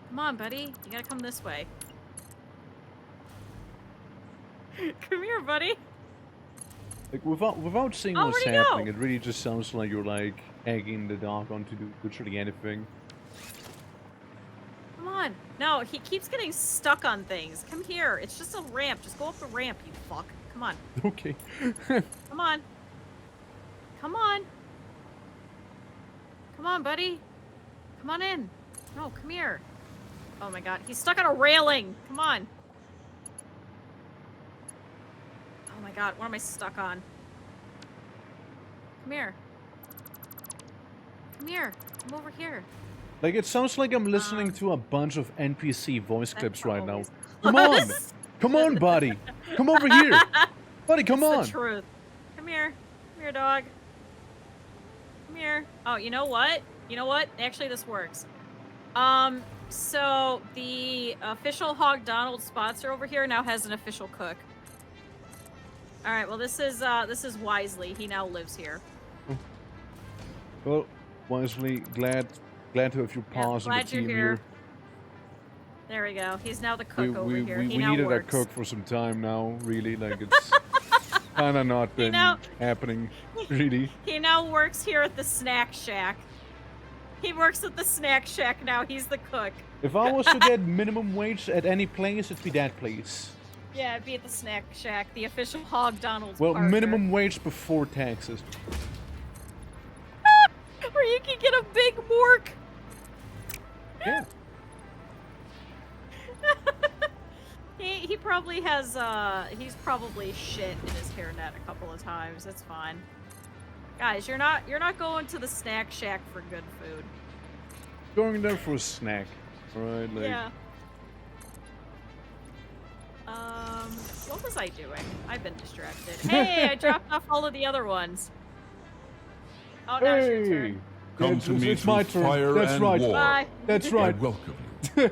Come on, buddy. You gotta come this way. Come here, buddy. Like, without seeing Oh, what's where'd he go? happening, it really just sounds like you're, like, egging the dog on to do literally anything. Come on. No, he keeps getting stuck on things. Come here. It's just a ramp. Just go up the ramp, you fuck. Come on. Okay. Come on. Come on. Come on, buddy. Come on in. No, come here. Oh my god. He's stuck on a railing. Come on. Oh my god, what am I stuck on? Come here. Come here. Come over here. Like, it sounds like I'm listening to a bunch of NPC voice clips right now. always Come on! Come on, buddy! Come over here! Buddy, come on! It's the truth. Come here. Come here, dog. Come here. Oh, you know what? You know what? Actually, this works. So the official Hog Donald sponsor over here now has an official cook. All right. Well, this is Wisely. He now lives here. Well, Wisely, glad to have your paws on the team here. There we go. He's now the cook over here. We needed a cook for some time now, really. Like, it's kind of not been happening, really. He now works here at the Snack Shack. He works at the Snack Shack now. He's the cook. If I was to get minimum wage at any place, it'd be that place. Yeah, it'd be at the Snack Shack, the official Hog Donald's Well, partner. minimum wage before taxes. Where you can get a big mork. Yeah. He probably has, he's probably shit in his hairnet a couple of times. It's fine. Guys, you're not going to the Snack Shack for good food. Going there for a snack, alright? Like... Yeah. What was I doing? I've been distracted. Hey, I dropped off all of the other ones. Oh, now it's your turn. Come to me it's my through turn. fire That's and right. war. Bye. That's I right. welcome you.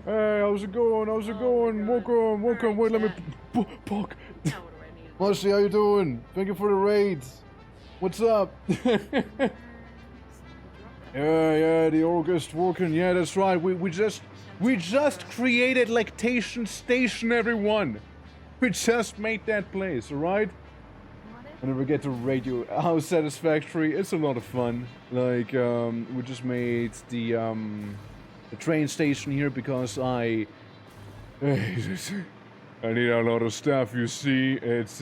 Hey, how's it going? How's it going? God. Welcome. Alright, Wait, let me... Chad. Poke. Now what do I need? Marcy, how you doing? Thank you for the raids. What's up? Yeah, the August working. Yeah, that's right. We just created Lactation Station, everyone. We just made that place, alright? I never get to rate you. How Satisfactory? It's a lot of fun. Like, we just made the train station here because I need a lot of stuff. You see, it's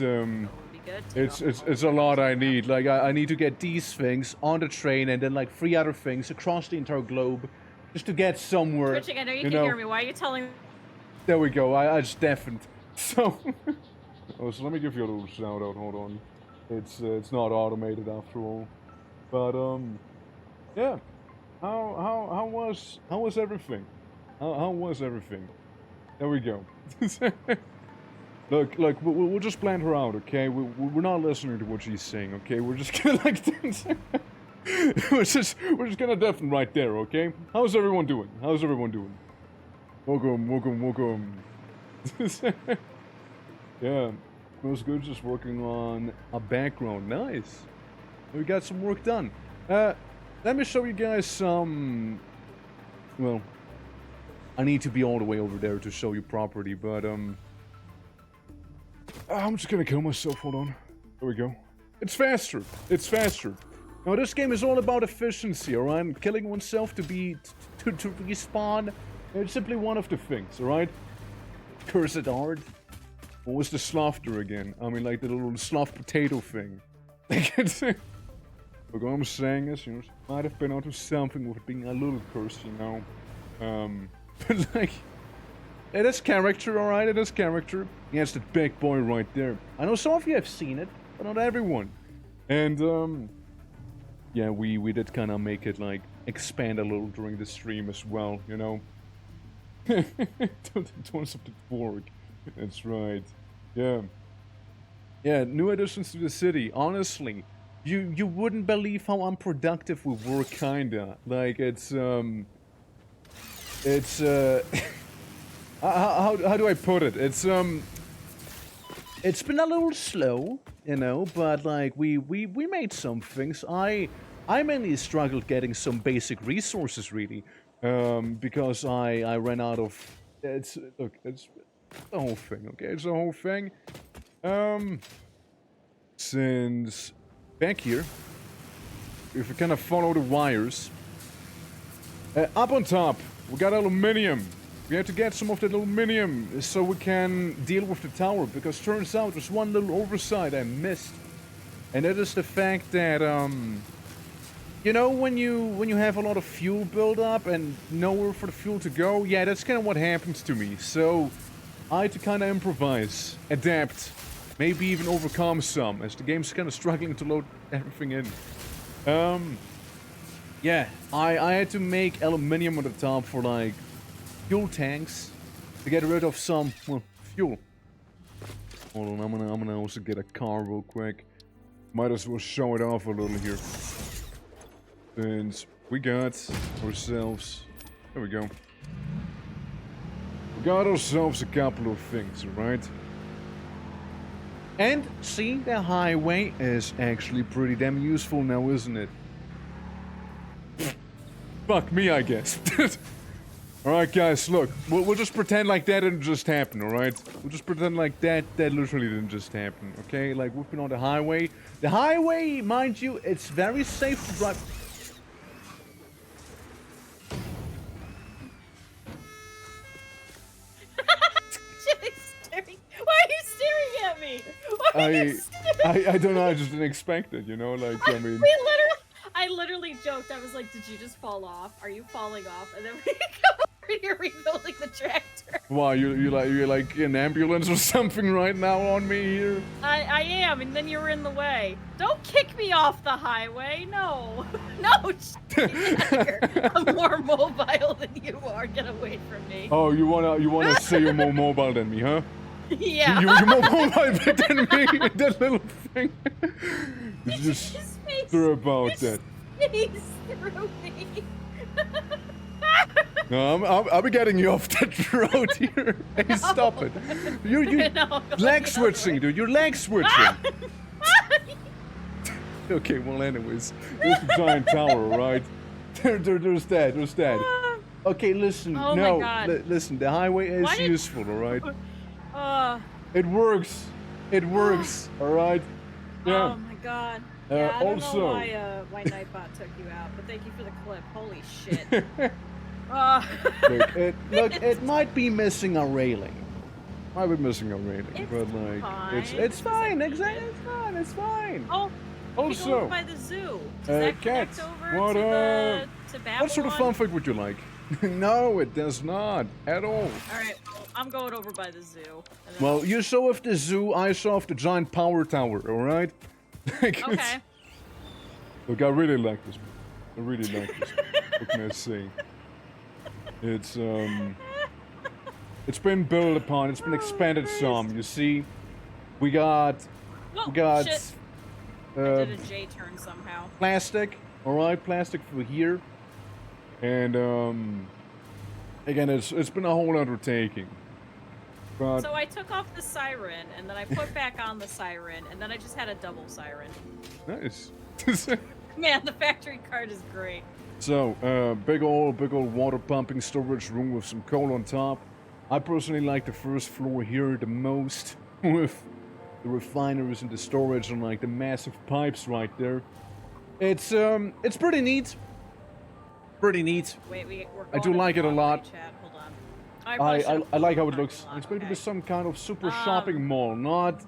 it's a lot I need. Like, I need to get these things on the train and then like 3 other things across the entire globe just to get somewhere. Twitching, I know you can hear me. Why are you telling me? There we go. I just deafened. So, so let me give you a little shout out. Hold on. It's not automated after all. But yeah. How was everything? How was everything? There we go. Look, we'll just plan her out, okay? We're not listening to what she's saying, okay? We're just gonna like we're just gonna deafen right there, okay? How's everyone doing? How's everyone doing? Welcome. Yeah, feels good just working on a background. Nice. We got some work done. Let me show you guys some... Well, I need to be all the way over there to show you property, but I'm just gonna kill myself. Hold on. There we go. It's faster. It's faster. Now this game is all about efficiency, alright? Killing oneself to respawn. It's simply one of the things, alright? Cursed art. What was the slaughter again? I mean, like the little slough potato thing. Look, what I'm saying is, you know, might have been onto something with it being a little cursed, you know. But like, it is character, alright? It is character. Yeah, it's that big boy right there. I know some of you have seen it, but not everyone. And, yeah, we did kind of make it, like, expand a little during the stream as well, you know? Doing something work. That's right. Yeah. Yeah, new additions to the city. Honestly, you wouldn't believe how unproductive we were, kinda. Like, it's how do I put it? It's been a little slow, you know, but like we made some things. I mainly struggled getting some basic resources, really, because I ran out of. It's the whole thing, okay? It's the whole thing. Since back here, if we kind of follow the wires, up on top, we got aluminium. We have to get some of that aluminium so we can deal with the tower, because turns out there's one little oversight I missed. And that is the fact that, you know, when you have a lot of fuel buildup and nowhere for the fuel to go, yeah, that's kind of what happens to me. So I had to kind of improvise, adapt, Maybe even overcome some, as the game's kind of struggling to load everything in. Yeah, I had to make aluminium on the top for, like, fuel tanks to get rid of some, well, fuel. Hold on, I'm gonna also get a car real quick. Might as well show it off a little here. Since we got ourselves... There we go. We got ourselves a couple of things, right? And, see, the highway is actually pretty damn useful now, isn't it? Fuck me, I guess. Alright, guys, look. We'll just pretend like that didn't just happen, alright? We'll just pretend like that literally didn't just happen, okay? Like, we've been on the highway. The highway, mind you, it's very safe to drive... I don't know, I just didn't expect it, you know, like, I mean... I literally joked, I was like, did you just fall off? Are you falling off? And then we come over here rebuilding the tractor. Why, you're like an ambulance or something right now on me here? I am, and then you were in the way. Don't kick me off the highway, no. No, I'm more mobile than you are, get away from me. Oh, you wanna say you're more mobile than me, huh? Yeah. You're more mobile than me, that little thing. Just throw about that. He's through me. No, I'll be getting you off that road here. Hey, no. Stop it. You're no, lag switching, dude. You're lag switching. Okay, well, anyways. There's the giant tower, right? There's that. Okay, listen. Oh no, my God. Listen. The highway is useful, all right? It works. It works, all right? Yeah. Oh my God. Yeah, I don't know why Nightbot took you out, but thank you for the clip. Holy shit. Look, it might be missing a railing. But like, it's fine. Exactly, it's fine. Oh, also, go over by the zoo. Does that connect over to Babylon? What sort of fun fact would you like? No, it does not at all. All right, well, I'm going over by the zoo. Well, you saw of the zoo, I saw of the giant power tower. All right. Okay. Look, I really like this. What can I say? It's been built upon. It's been expanded some. You see, we got. Shit. I did a J turn somehow. Plastic. All right, plastic for here. And again, it's been a whole undertaking. But so I took off the siren, and then I put back on the siren, and then I just had a double siren. Nice. Man, the factory card is great. So, big old water pumping storage room with some coal on top. I personally like the first floor here the most, with the refineries and the storage and like the massive pipes right there. It's pretty neat. Wait, we're I do like it a lot. Chat. Hold on. I like how it looks. It's going to be some kind of super shopping mall, not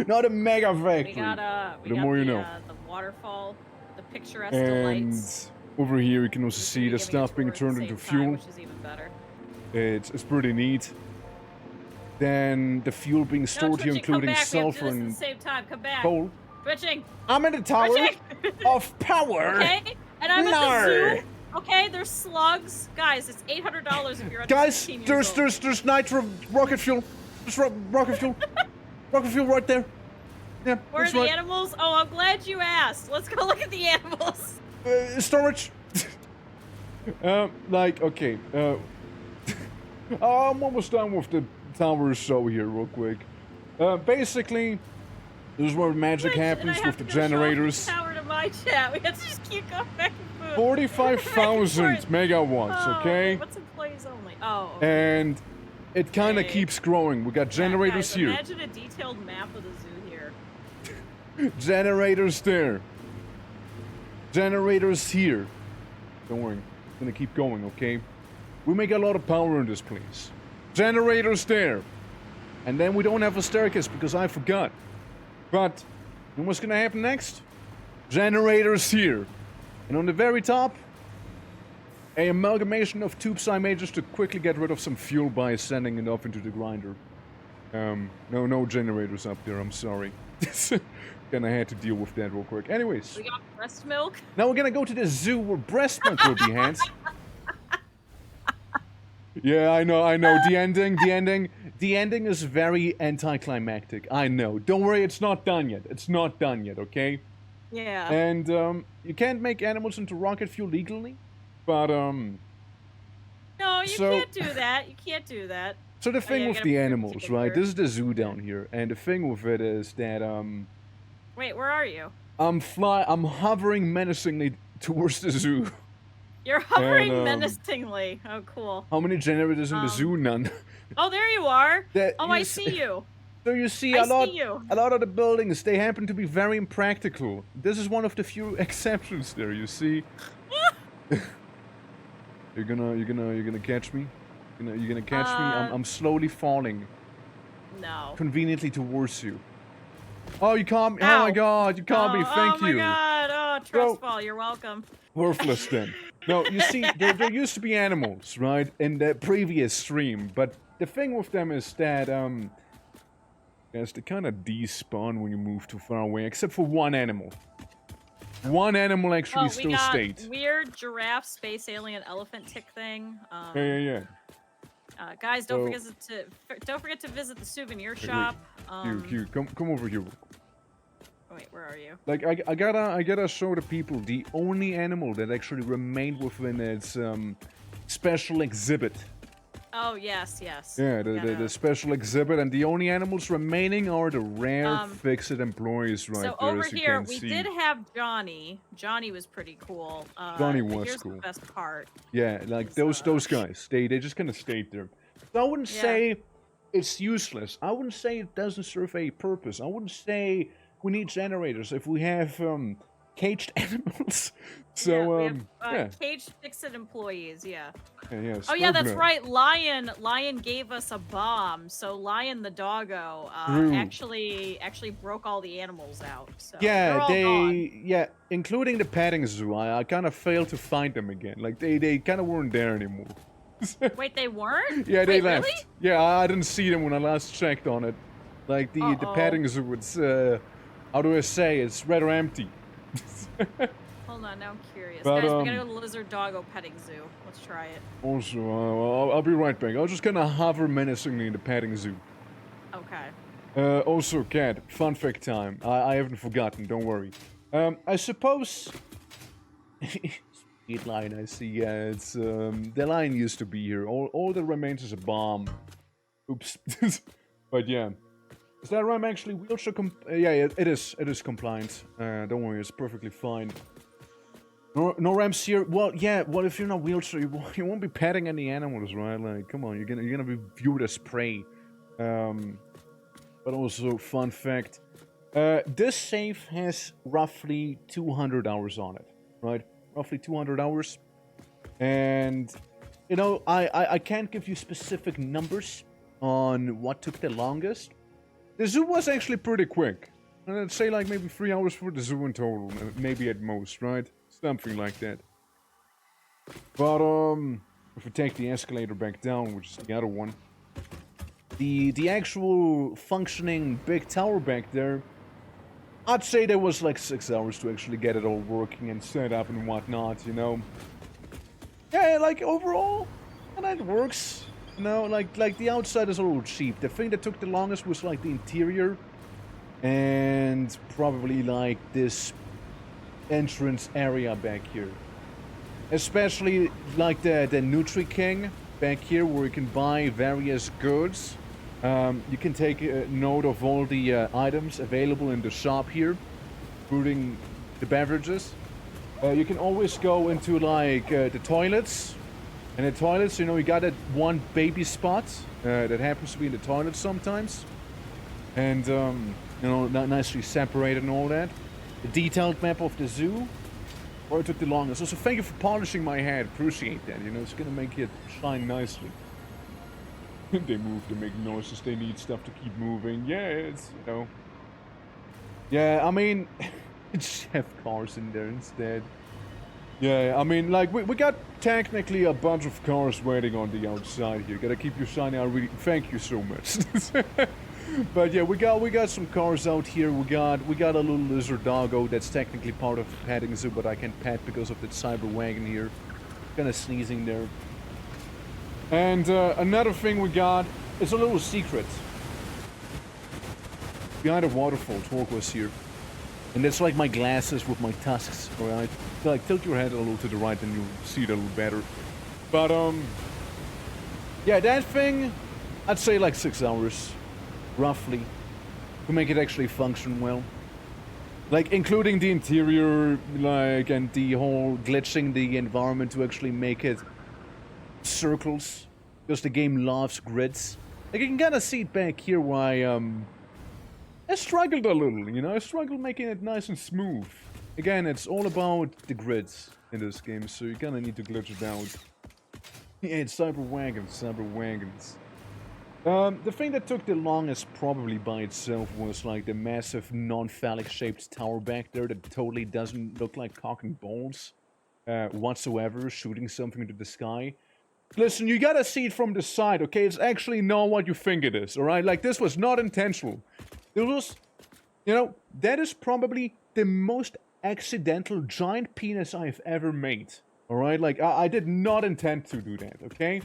not a mega factory. The more you know. The waterfall, the picturesque and delights. Over here you can also see the stuff being turned into fuel. Which is even better. It's pretty neat. Then the fuel being stored here, including sulfur and at the same time. Come back. coal. Switching. I'm in the tower of power. Okay, and I'm at the zoo. Okay, there's slugs. Guys, it's $800 if you're under 16 years old. There's nitro rocket fuel. There's rocket fuel. Rocket fuel right there. Yeah, where are the animals? Oh, I'm glad you asked. Let's go look at the animals. Storage. Okay. I'm almost done with the tower show here real quick. Basically, this is where magic happens with the generators. Tower to my chat. We have to just keep going back and forth. 45,000 megawatts, okay? What's employees only? Oh. Okay. And it kind of keeps growing. We got generators guys, here. Imagine a detailed map of the zoo here. Generators there. Generators here. Don't worry. It's gonna keep going, okay? We make a lot of power in this place. Generators there. And then we don't have a staircase because I forgot. But, you know what's gonna happen next? Generators here. And on the very top, an amalgamation of tube side majors to quickly get rid of some fuel by sending it off into the grinder. No generators up there, I'm sorry. Gonna had to deal with that real quick. Anyways. We got breast milk? Now we're gonna go to the zoo where breast milk will be hands. Yeah, I know. The ending is very anticlimactic. I know. Don't worry, it's not done yet. Okay? Yeah. And, you can't make animals into rocket fuel legally, but, No, you so- can't do that. You can't do that. So the yeah, thing you with gotta the put your animals, chicken right? first. This is the zoo down here, and the thing with it is that, Wait, where are you? I'm hovering menacingly towards the zoo. You're hovering And, menacingly. Oh, cool. How many generators in the zoo? None. Oh, there you are. That- Oh, you I s- see you. So you see, I a lot see you. of the buildings, they happen to be very impractical. This is one of the few exceptions there, you see. You're gonna catch me? You're gonna catch me? I'm slowly falling No. conveniently towards you. Oh, you caught me. Oh Ow. my god, you caught me. Thank you. Oh my god. Oh, trust fall. You're welcome. Worthless then. No, you see, there used to be animals, right, in the previous stream, but the thing with them is that, yes, they kind of despawn when you move too far away, except for one animal. One animal actually Oh, we got stayed. weird giraffe, space alien, elephant tick thing. Yeah. Guys, So- don't forget to visit the souvenir shop. Q, come over here. Wait, where are you? Like, I gotta show the people the only animal that actually remained within its, special exhibit. Oh, yes. Yeah, the special exhibit, and the only animals remaining are the rare fix-it employees right So there, over as you here, can we see. did have Johnny. Johnny was pretty cool. Johnny but was here's cool. the best part. Yeah, like those guys, they just kind of stayed there. So I wouldn't Yeah. say it's useless. I wouldn't say it doesn't serve a purpose. I wouldn't say we need generators if we have caged animals. So yeah, we have, yeah, caged fix-it employees, yeah. yeah. Oh yeah, that's Spurgler. right. Lion gave us a bomb. So Lion the doggo True. actually broke all the animals out. So Yeah, they're all gone. yeah, including the petting zoo. I kind of failed to find them again. Like they kind of weren't there anymore. Wait, they weren't? Yeah, they Wait, left. Really? Yeah, I didn't see them when I last checked on it. Like the Uh-oh. petting zoo, it's how do I say? It's rather empty. Hold on, now I'm curious. But, Guys, we gotta go to the lizard doggo petting zoo. Let's try it. Also, I'll be right back. I'll just kind of hover menacingly in the petting zoo. Okay. Also, Cat, fun fact time. I haven't forgotten, don't worry. I suppose... Sweet lion, I see. Yeah, it's, the lion used to be here. All that remains is a bomb. Oops. But yeah. Is that RAM actually wheelchair yeah, it is compliant. Don't worry, it's perfectly fine. No ramps here. Well, yeah. What if you're not wheelchair? You won't be petting any animals, right? Like, come on, you're gonna be viewed as prey. But also, fun fact: this save has roughly 200 hours on it, right? Roughly 200 hours, and you know, I can't give you specific numbers on what took the longest. The zoo was actually pretty quick. I'd say like maybe 3 hours for the zoo in total, maybe at most, right? Something like that. But if we take the escalator back down, which is the other one, the actual functioning big tower back there, I'd say there was like 6 hours to actually get it all working and set up and whatnot, you know. Yeah, like overall, and it works. You know, like the outside is a little cheap. The thing that took the longest was like the interior, and probably like this entrance area back here. Especially like the Nutri King back here, where you can buy various goods. You can take note of all the items available in the shop here, including the beverages. You can always go into like the toilets. And the toilets, you know, you got that one baby spot that happens to be in the toilet sometimes. And, you know, nicely separated and all that. The detailed map of the zoo. Or it took the longest. Also, thank you for polishing my head. Appreciate that. You know, it's gonna make it shine nicely. They move to make noises. They need stuff to keep moving. Yeah, it's, you know. Yeah, I mean, it's chef cars in there instead. Yeah, I mean, like, we got technically a bunch of cars waiting on the outside here. Gotta keep your sign out. Really, thank you so much. But yeah, we got some cars out here. We got a little lizard doggo that's technically part of the petting zoo, but I can't pet because of that cyber wagon here. Kind of sneezing there. And another thing we got is a little secret. Behind a waterfall, turquoise here. And that's like my glasses with my tusks, alright? So, like, tilt your head a little to the right and you'll see it a little better. But, yeah, that thing, I'd say like 6 hours, roughly, to make it actually function well. Like, including the interior, like, and the whole glitching the environment to actually make it circles. Because the game loves grids. Like, you can kind of see it back here why, I struggled a little, you know? I struggled making it nice and smooth. Again, it's all about the grids in this game, so you kind of need to glitch it out. Yeah, it's cyber wagons. The thing that took the longest probably by itself was like the massive non-phallic shaped tower back there that totally doesn't look like cock and balls whatsoever, shooting something into the sky. Listen, you gotta see it from the side, okay? It's actually not what you think it is, alright? Like, this was not intentional. It was, you know, that is probably the most accidental giant penis I've ever made. Alright? Like, I did not intend to do that, okay?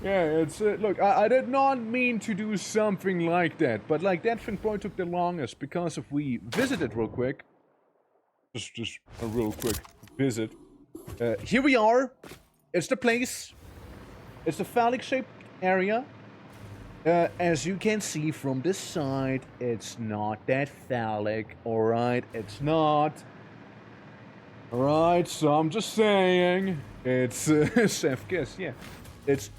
Yeah, it's, look, I did not mean to do something like that. But, like, that thing probably took the longest because if we visit it real quick. Just a real quick visit. Here we are. It's the place. It's the phallic-shaped area. As you can see from this side, it's not that phallic, alright? It's not. Alright, so I'm just saying, it's, safe guess, yeah. It's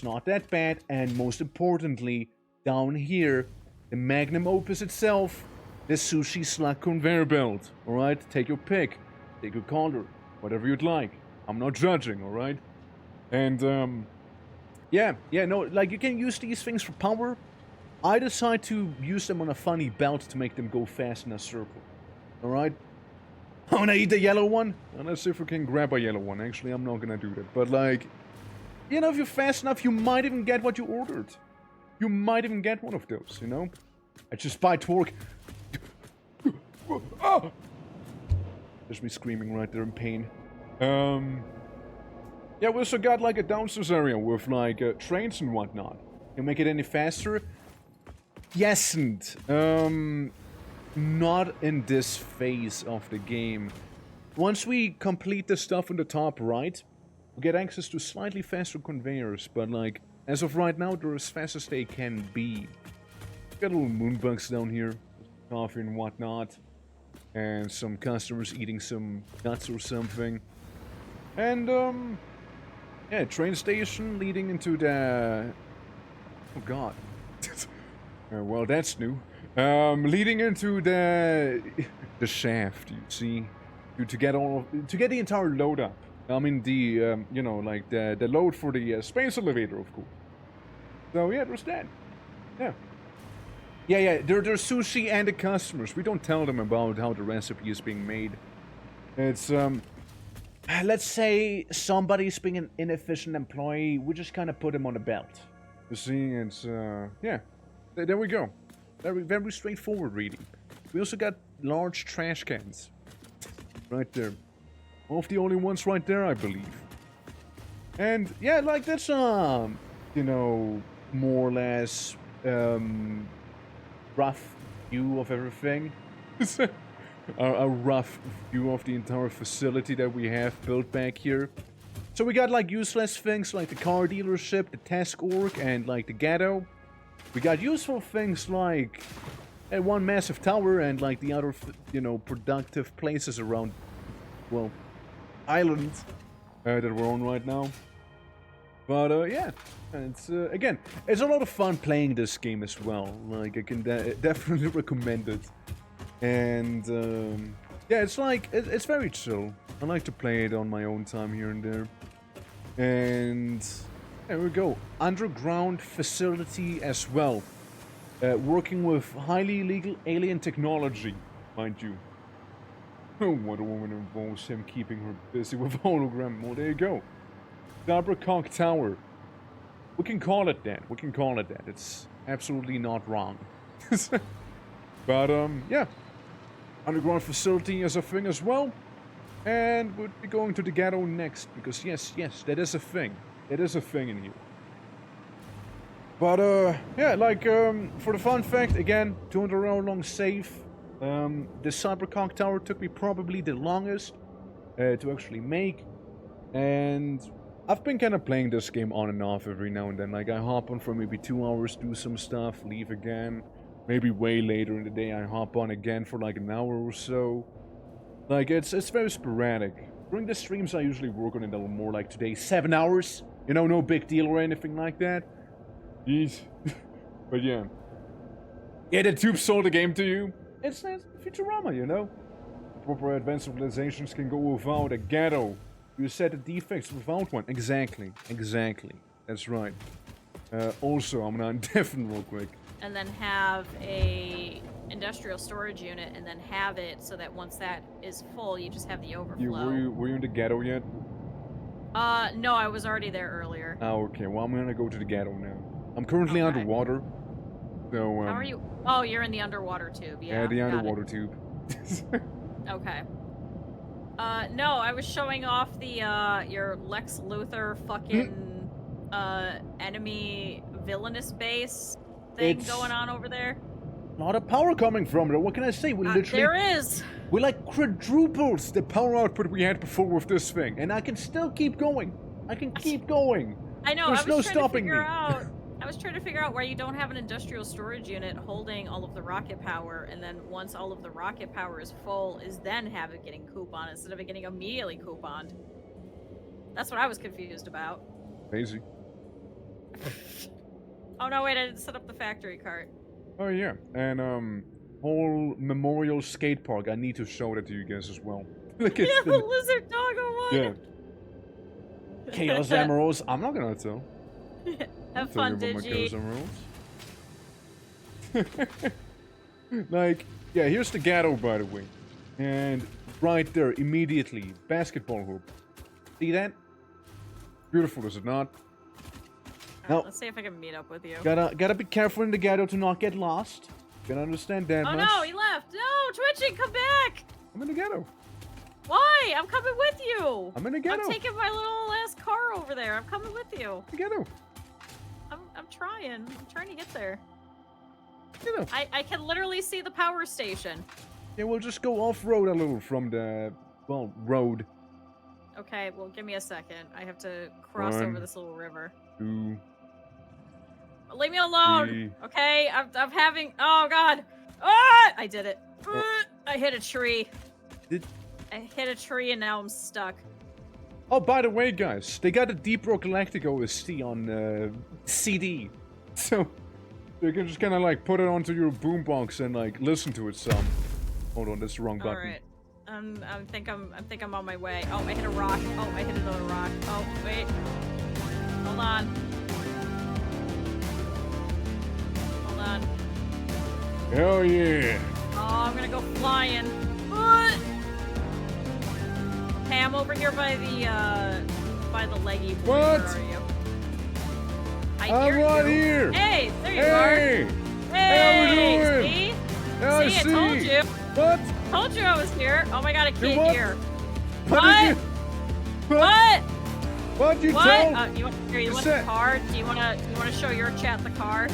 not that bad, and most importantly, down here, the magnum opus itself, the sushi slug conveyor belt, alright? Take your pick, take your color, whatever you'd like. I'm not judging, alright? And, yeah, no, like, you can use these things for power. I decide to use them on a funny belt to make them go fast in a circle. Alright? I'm gonna eat the yellow one. Well, let's see if we can grab a yellow one. Actually, I'm not gonna do that. But, like, you know, if you're fast enough, you might even get what you ordered. You might even get one of those, you know? I just buy torque. Oh! There's me screaming right there in pain. Yeah, we also got, like, a downstairs area with, like, trains and whatnot. Can make it any faster? Yesn't. Not in this phase of the game. Once we complete the stuff on the top right, we get access to slightly faster conveyors, but, like, as of right now, they're as fast as they can be. Got little moonbugs down here, coffee and whatnot, and some customers eating some nuts or something. And, yeah, train station leading into the... Oh god. Well, that's new. Leading into the shaft, you see, to get the entire load up. I mean, the you know, like the load for the space elevator, of course. So yeah, there's that. Yeah. Yeah. There's sushi and the customers. We don't tell them about how the recipe is being made. It's let's say somebody's being an inefficient employee. We just kind of put him on a belt. You see, it's yeah. There we go. Very straightforward reading. We also got large trash cans. Right there. One of the only ones right there, I believe. And, yeah, like, that's, you know, more or less, rough view of everything. A rough view of the entire facility that we have built back here. So we got, like, useless things like the car dealership, the task org, and, like, the ghetto. We got useful things like one massive tower and like the other, you know, productive places around, well, islands that we're on right now. But yeah, it's again, it's a lot of fun playing this game as well. Like I can definitely recommend it. And yeah, it's like it's very chill. I like to play it on my own time here and there. And there we go. Underground facility as well. Working with highly illegal alien technology, mind you. Wonder Woman involves him keeping her busy with hologram. Well, there you go. Cybercock Tower. We can call it that. We can call it that. It's absolutely not wrong. But, yeah. Underground facility is a thing as well. And we'll be going to the ghetto next. Because, yes, that is a thing. It is a thing in here. But, yeah, like, for the fun fact, again, 200-hour long save. The Cybercock Tower took me probably the longest to actually make. And I've been kind of playing this game on and off every now and then. Like, I hop on for maybe 2 hours, do some stuff, leave again. Maybe way later in the day, I hop on again for like an hour or so. Like, it's very sporadic. During the streams, I usually work on it a little more, like today, 7 hours. You know, no big deal or anything like that. Jeez. But yeah. Yeah, the tube sold the game to you. It's Futurama, you know? Proper advanced civilizations can go without a ghetto. You set the defects without one. Exactly. That's right. Also, I'm gonna undeafen real quick. And then have a industrial storage unit, and then have it so that once that is full, you just have the overflow. Were you in the ghetto yet? No, I was already there earlier. Oh, okay. Well, I'm gonna go to the ghetto now. I'm currently underwater. So, how are you? Oh, you're in the underwater tube. Yeah, the underwater tube. Okay. No, I was showing off the, your Lex Luthor fucking, enemy villainous base thing going on over there. A lot of power coming from it. What can I say? We literally... There is! We like quadruples the power output we had before with this thing. And I can still keep going. I can keep going. I know, There's no stopping me. I was trying to figure out why you don't have an industrial storage unit holding all of the rocket power, and then once all of the rocket power is full, is then have it getting coupon instead of it getting immediately couponed. That's what I was confused about. Crazy. Oh no, wait, I didn't set up the factory cart. Oh yeah, and whole memorial skate park. I need to show that to you guys as well. Look at the lizard doggo one. Yeah. Chaos Emeralds. I'm not gonna tell. Have fun, Digi. Like, yeah, here's the ghetto, by the way. And right there, immediately, basketball hoop. See that? Beautiful, is it not? Now, let's see if I can meet up with you. Gotta be careful in the ghetto to not get lost. Gotta understand that much. Oh no, he left. No, Twitching, come back. I'm in the ghetto. Why? I'm coming with you. I'm in the ghetto. I'm taking my little ass car over there. I'm coming with you. The ghetto. I'm trying. I'm trying to get there. You know. I can literally see the power station. Yeah, we'll just go off-road a little from the, well, road. Okay, well, give me a second. I have to cross over this little river. 2. Leave me alone. 3. Okay, I'm having. Oh God! Ah! I did it. Oh. I hit a tree. I hit a tree and now I'm stuck. Oh, by the way, guys, they got a Deep Rock Galactic OST on CD, so you can just kind of like put it onto your boombox and like listen to it some. Hold on, that's the wrong button. All right. I think I'm on my way. Oh, I hit a rock. Oh, I hit another rock. Oh, wait. Hold on. Hold on. Hell yeah. Oh, I'm gonna go flying. Hey, I'm over here by the leggy boy. What? Where are you? I'm right here. Hey, there you are. Hey, how we doing? see? Yeah, I told you. What? Told you I was here. Oh my God, a kid what? here. What? What? What you what? told? You want the card? Do you wanna show your chat the card?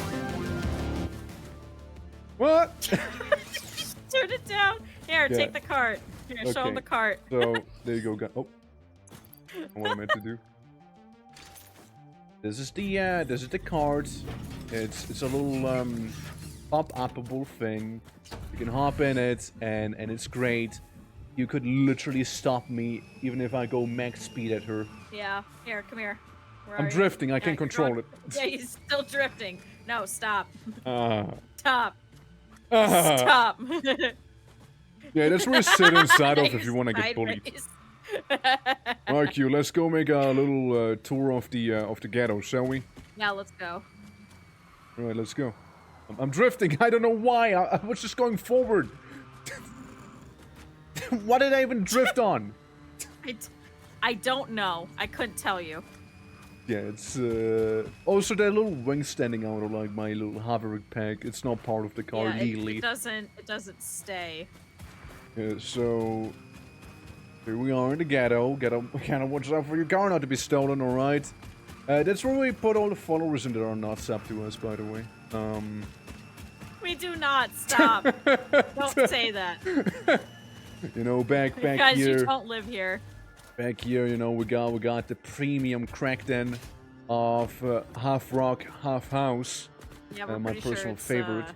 What? Turn it down. Here, take the cart. Here, show him the cart. So there you go, guys. Oh, what I meant to do. This is the card. It's a little pop-upable thing. You can hop in it, and it's great. You could literally stop me even if I go max speed at her. Yeah. Here, come here. I'm drifting. I can't control it. Yeah, he's still drifting. No, stop. Stop. Stop. Yeah, that's where you sit inside of if you want to get bullied. Alright, Q, let's go make a little tour of the ghetto, shall we? Yeah, let's go. Alright, let's go. I'm drifting. I don't know why. I was just going forward. What did I even drift on? I don't know. I couldn't tell you. Yeah, it's also that little wing standing out of like my little hovering peg. It's not part of the car legally. It doesn't stay. Yeah, so here we are in the ghetto. Gotta watch out for your car not to be stolen, alright? That's where we put all the followers in that are not sub to us, by the way. We do not stop. Don't say that. You know, back Guys, here. you don't live here. Back here, you know, we got the premium crack den of half rock, half house. Yeah, we're my pretty personal sure it's, favorite.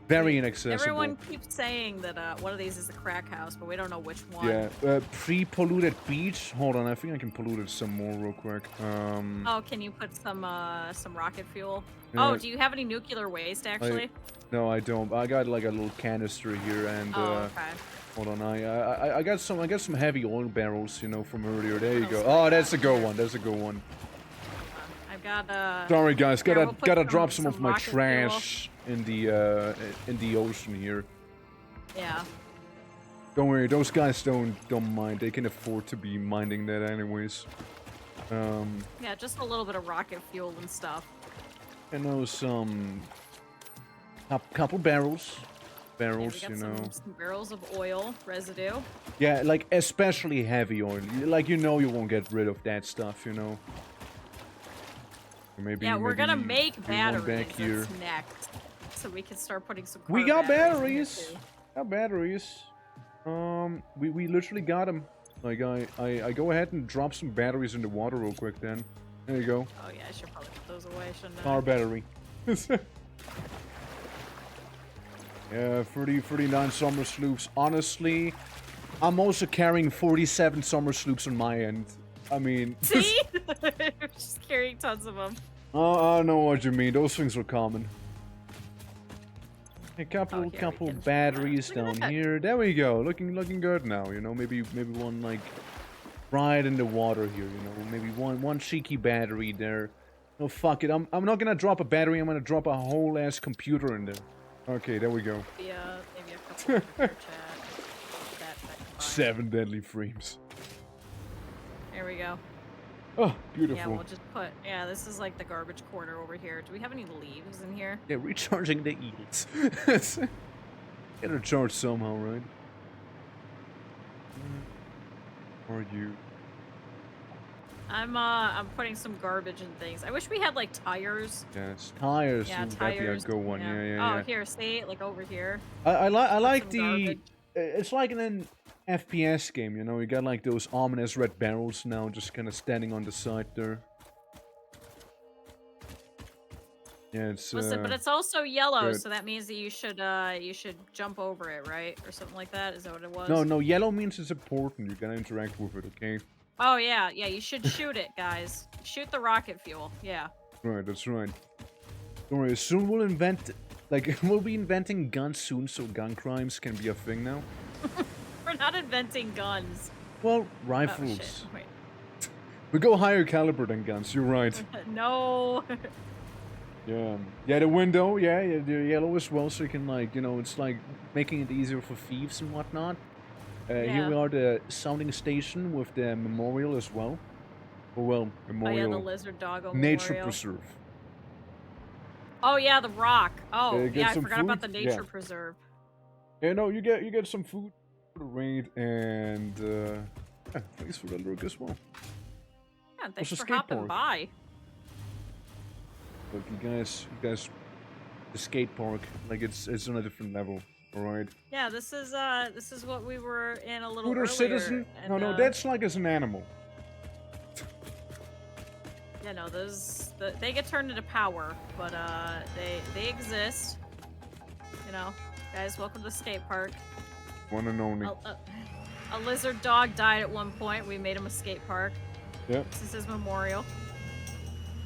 Very inaccessible. Everyone keeps saying that one of these is the crack house, but we don't know which one. Yeah, pre-polluted beach. Hold on, I think I can pollute it some more real quick. Oh, can you put some rocket fuel? Yeah. Oh, do you have any nuclear waste actually? No, I don't. I got like a little canister here, and okay. hold on, I got some heavy oil barrels, you know, from earlier. There you go. Oh, that's a good one. That's a good one. I've got Sorry guys, we'll gotta drop some of my rocket trash in the ocean here. Yeah. Don't worry, those guys don't mind. They can afford to be minding that anyways. Yeah, just a little bit of rocket fuel and stuff. I know some couple barrels. Barrels, yeah, you we know. got some barrels of oil residue. Yeah, like especially heavy oil. Like you know you won't get rid of that stuff, you know. Maybe, yeah, we're gonna make batteries. Back here. That's next, so we can start putting some. We got batteries. Got batteries. We literally got them. Like I go ahead and drop some batteries in the water real quick. Then there you go. Oh yeah, I should probably put those away, shouldn't I? Car battery. Yeah, 39 summer sloops. Honestly, I'm also carrying 47 summer sloops on my end. I mean... See? Just carrying tons of them. I know what you mean. Those things are common. A couple batteries down here. There we go. Looking good now. You know, maybe one like right in the water here. You know, maybe one cheeky battery there. No, fuck it. I'm not gonna drop a battery. I'm gonna drop a whole ass computer in there. Okay, there we go. Yeah, maybe a couple of chat. That 7 deadly frames. There we go. Oh, beautiful. Yeah, we'll just put... Yeah, this is like the garbage corner over here. Do we have any leaves in here? Yeah, recharging the eels. Get her charged somehow, right? Where are you? I'm putting some garbage and things. I wish we had like tires. Yes, tires. Yeah, Ooh, that'd be a good one. Yeah. Oh, here, see, like over here. I like the. Garbage. It's like an FPS game, you know. You got like those ominous red barrels now, just kind of standing on the side there. Yeah, it's. Listen, but it's also yellow, good. so that means that you should jump over it, right, or something like that. Is that what it was? No, yellow means it's important. You gotta interact with it, okay? Oh yeah, you should shoot it, guys. Shoot the rocket fuel. Yeah. Right, that's right. Don't worry, soon we'll invent, like, we'll be inventing guns soon, so gun crimes can be a thing now. We're not inventing guns. Well, Oh, rifles. shit. Wait. We go higher caliber than guns, you're right. No. Yeah, the window, yeah, the yellow as well, so you can, like, you know, it's like making it easier for thieves and whatnot. Here we are, the sounding station with the memorial as well. Oh, well, memorial. Oh yeah, the lizard doggo Nature memorial. preserve. Oh yeah, the rock. Oh yeah, I forgot about the food? nature Yeah. preserve. Yeah, no, you get some food for the raid, and yeah, thanks for the lurk as well. Yeah, and thanks What's a for hopping skateboard? by. Look, you guys, the skate park, like it's on a different level, all right? Yeah, this is what we were in a little Scooter earlier. citizen? And, No, that's like as an animal. Yeah, no, they get turned into power, but they exist. You know, guys, welcome to the skate park. One and only. A lizard dog died at one point. We made him a skate park. Yep. This is his memorial.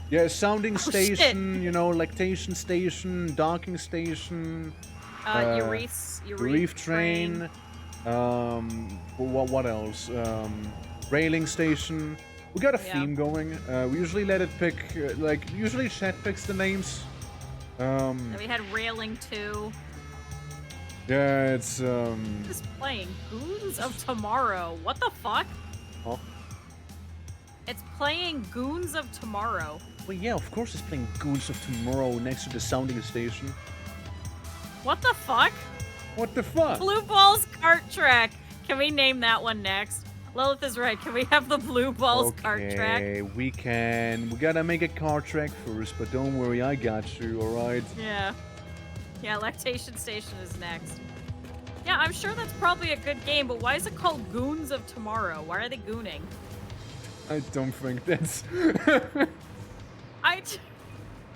Yeah, sounding station, shit. you know, lactation station, docking station. Reef train. What else? Railing station. We got a theme going. We usually let it pick, usually chat picks the names. And we had railing 2. Yeah, it's Just playing Goons of Tomorrow. What the fuck? Oh. It's playing Goons of Tomorrow. Well, yeah, of course it's playing Goons of Tomorrow next to the sounding station. What the fuck? What the fuck? Blue Balls Kart Track. Can we name that one next? Lilith is right. Can we have the Blue Balls Kart Track? Okay, we can. We gotta make a kart track first, but don't worry, I got you, alright? Yeah. Yeah, Lactation Station is next. Yeah, I'm sure that's probably a good game, but why is it called Goons of Tomorrow? Why are they gooning? I don't think that's...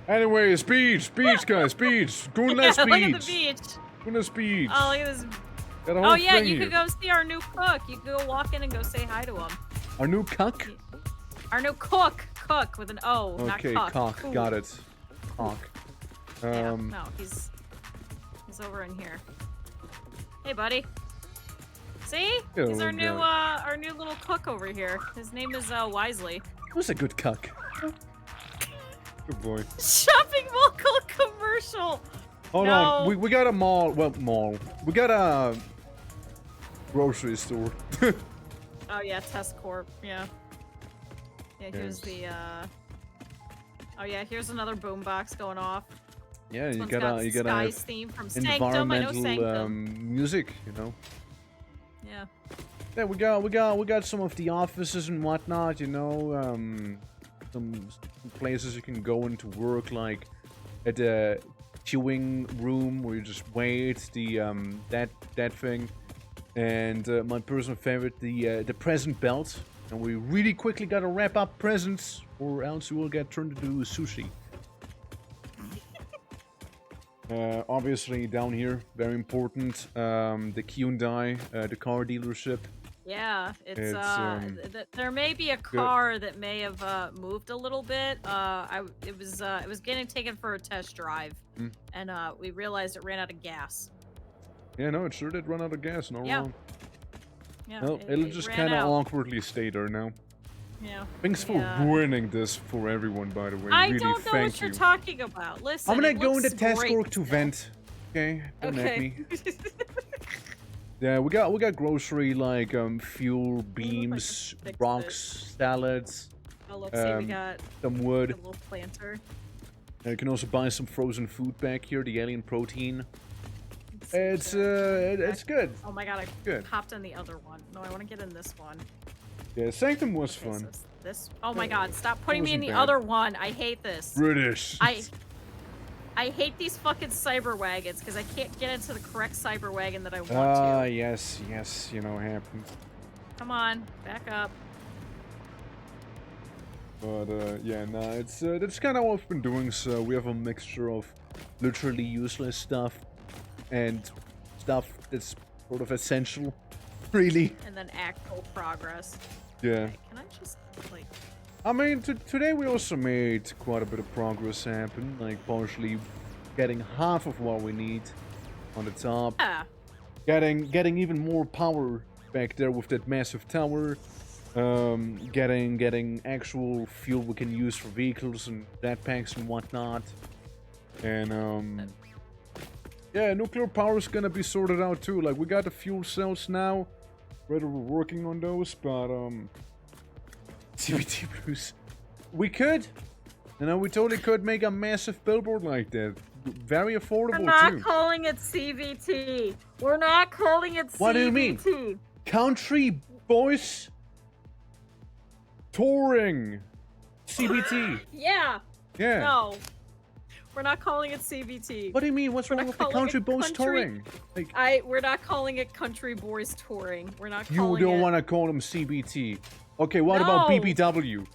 Anyway, speech, guys, speech. Goon Yeah, speech. look at the beach. Goon speech. Oh, look at this. Got a whole Oh, yeah, thing you here. could go see our new cook. You could go walk in and go say hi to him. Our new cook? Our new cook. Cook with an O, Okay, not cock. cock, got it. Cock. Yeah, no, he's over in here. Hey, buddy. See? Oh He's my our new little cook over here. His name is Wisely. Who's a good cook? Good boy. Shopping mall commercial. Hold on, we got a mall. Well, mall. We got a grocery store. Oh yeah, Test Corp. Yeah. Yeah, here's the. Oh yeah, here's another boombox going off. Yeah, This you one's gotta got have Sky's theme from Sanctum. I know Sanctum. environmental music, you know. Yeah. Yeah, we got some of the offices and whatnot, you know. Some places you can go into work, like at the queuing room where you just wait. The that thing, and my personal favorite, the present belt. And we really quickly gotta wrap up presents, or else we will get turned into sushi. Obviously down here, very important. The Hyundai, the car dealership. Yeah, it's It's, there may be a car that may have moved a little bit. It was getting taken for a test drive, and we realized it ran out of gas. Yeah, no, it sure did run out of gas. No wrong. Yeah, No, it'll just kind of awkwardly stay there now. Yeah. Thanks for ruining this for everyone, by the way. I really, don't know thank what you're you. talking about. Listen, I'm gonna it go into looks task great work to still. vent. Okay, don't at me. Okay. Yeah, we got grocery like fuel, like beams, I fixed rocks, salads, Oh, look, see, we got some a wood. little planter. You can also buy some frozen food back here, the alien protein. Let's see, It's good. Oh my god, I Good. popped in the other one. No, I want to get in this one. Yeah, Sanctum was Okay, fun. so it's this. Oh my god, stop putting me in wasn't the bad. other one. I hate this. British. I hate these fucking cyber wagons because I can't get into the correct cyber wagon that I want to. Yes, you know, happens. Come on, back up. But yeah, nah, it's that's kind of what we've been doing. So we have a mixture of literally useless stuff and stuff that's sort of essential, really. And then actual progress. Yeah. Okay, can I just like? I mean, today we also made quite a bit of progress happen, like partially getting half of what we need on the top. Yeah. Getting even more power back there with that massive tower. Getting actual fuel we can use for vehicles and jetpacks and whatnot. And yeah, nuclear power is gonna be sorted out too. Like we got the fuel cells now. Whether we're working on those, but CBT Blues. We could. You know, we totally could make a massive billboard like that. Very affordable We're not too. calling it CVT. We're not calling it CVT. What do you mean? Country Boys Touring. CBT. Yeah. Yeah. No. We're not calling it CVT. What do you mean? What's We're wrong not with the calling Country it Boys country- Touring? Like, We're not calling it Country Boys Touring. We're not you calling don't it... want to call them CBT. Okay, what about No. BBW?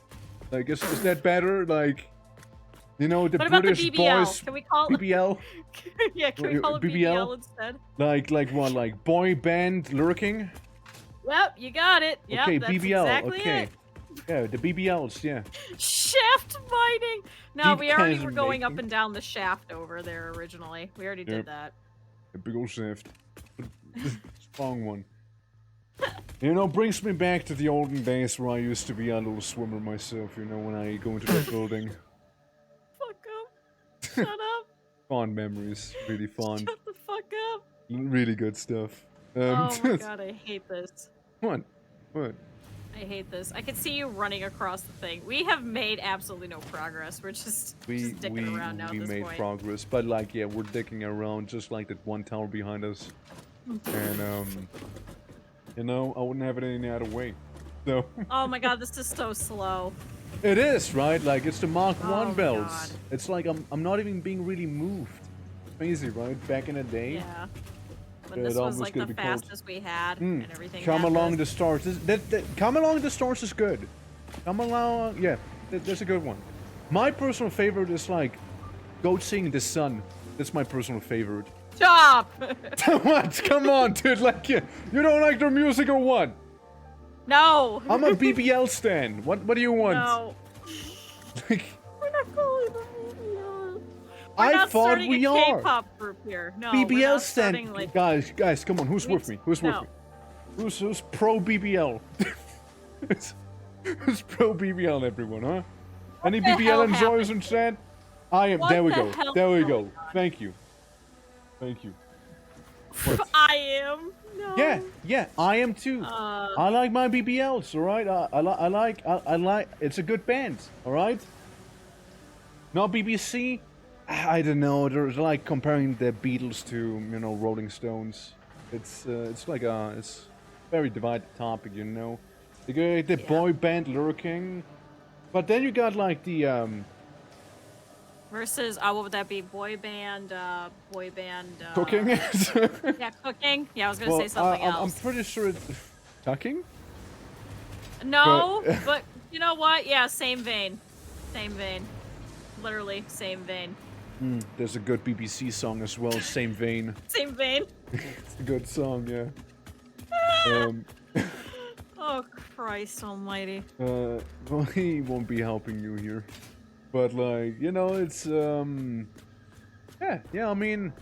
Like, is that better? Like, you know, the What about the British BBL? boys. Can we call it... BBL? Yeah, can we call it BBL? BBL instead? Like what? Like boy band lurking? Yep, you got it. Yep, Okay, that's BBL. exactly Okay. it. Yeah, the BBLs. Yeah. Shaft mining. No, Deep we already ties were going up making. and down the shaft over there originally. We already Yep. did that. A big old shaft. Strong one. You know, brings me back to the olden days where I used to be a little swimmer myself, you know, when I go into that building. Fuck up. Shut up. Fond memories. Really fond. Shut the fuck up. Really good stuff. Oh my god, I hate this. What? What? I hate this. I can see you running across the thing. We have made absolutely no progress. We're just dicking around now at this made point. progress, but like, yeah, we're dicking around just like that one tower behind us. And, you know, I wouldn't have it any other way. So. Oh my god, this is so slow. It is, right? Like, it's the Mark 1 bells. God. It's like, I'm not even being really moved. Crazy, right? Back in the day. Yeah. When this was like the fastest we had and everything. Come along the stars. Come along the stars is good. Come along, yeah, that's a good one. My personal favorite is like Goat Singing the Sun. That's my personal favorite. Stop! What? Come on, dude. Like, you don't like their music or what? No. I'm a BBL stan. What do you want? No. Like, we're not calling them BBL. I thought we are. K-pop group here. No. BBL stan. Like... Guys, come on. Who's with me? Who's with me? Who's pro BBL? Who's pro BBL, everyone, huh? Any BBL enjoyers in chat? I am. There we go. There we go. Thank you. Thank you. What? I am. No. Yeah, I am too. I like my BBLs, alright? I like, it's a good band, alright? Not BBC? I don't know, there's like comparing the Beatles to, you know, Rolling Stones. It's like it's very divided topic, you know? The boy band lurking, but then you got like the, versus, what would that be? Boy band. Cooking? Yeah, cooking. Yeah, I was gonna say something else. I'm pretty sure it's... Tucking? No, but you know what? Yeah, same vein. Same vein. Literally, same vein. There's a good BBC song as well, Same Vein. Same vein. It's a good song, yeah. Oh, Christ almighty. Well, he won't be helping you here. But like, you know, it's yeah, I mean,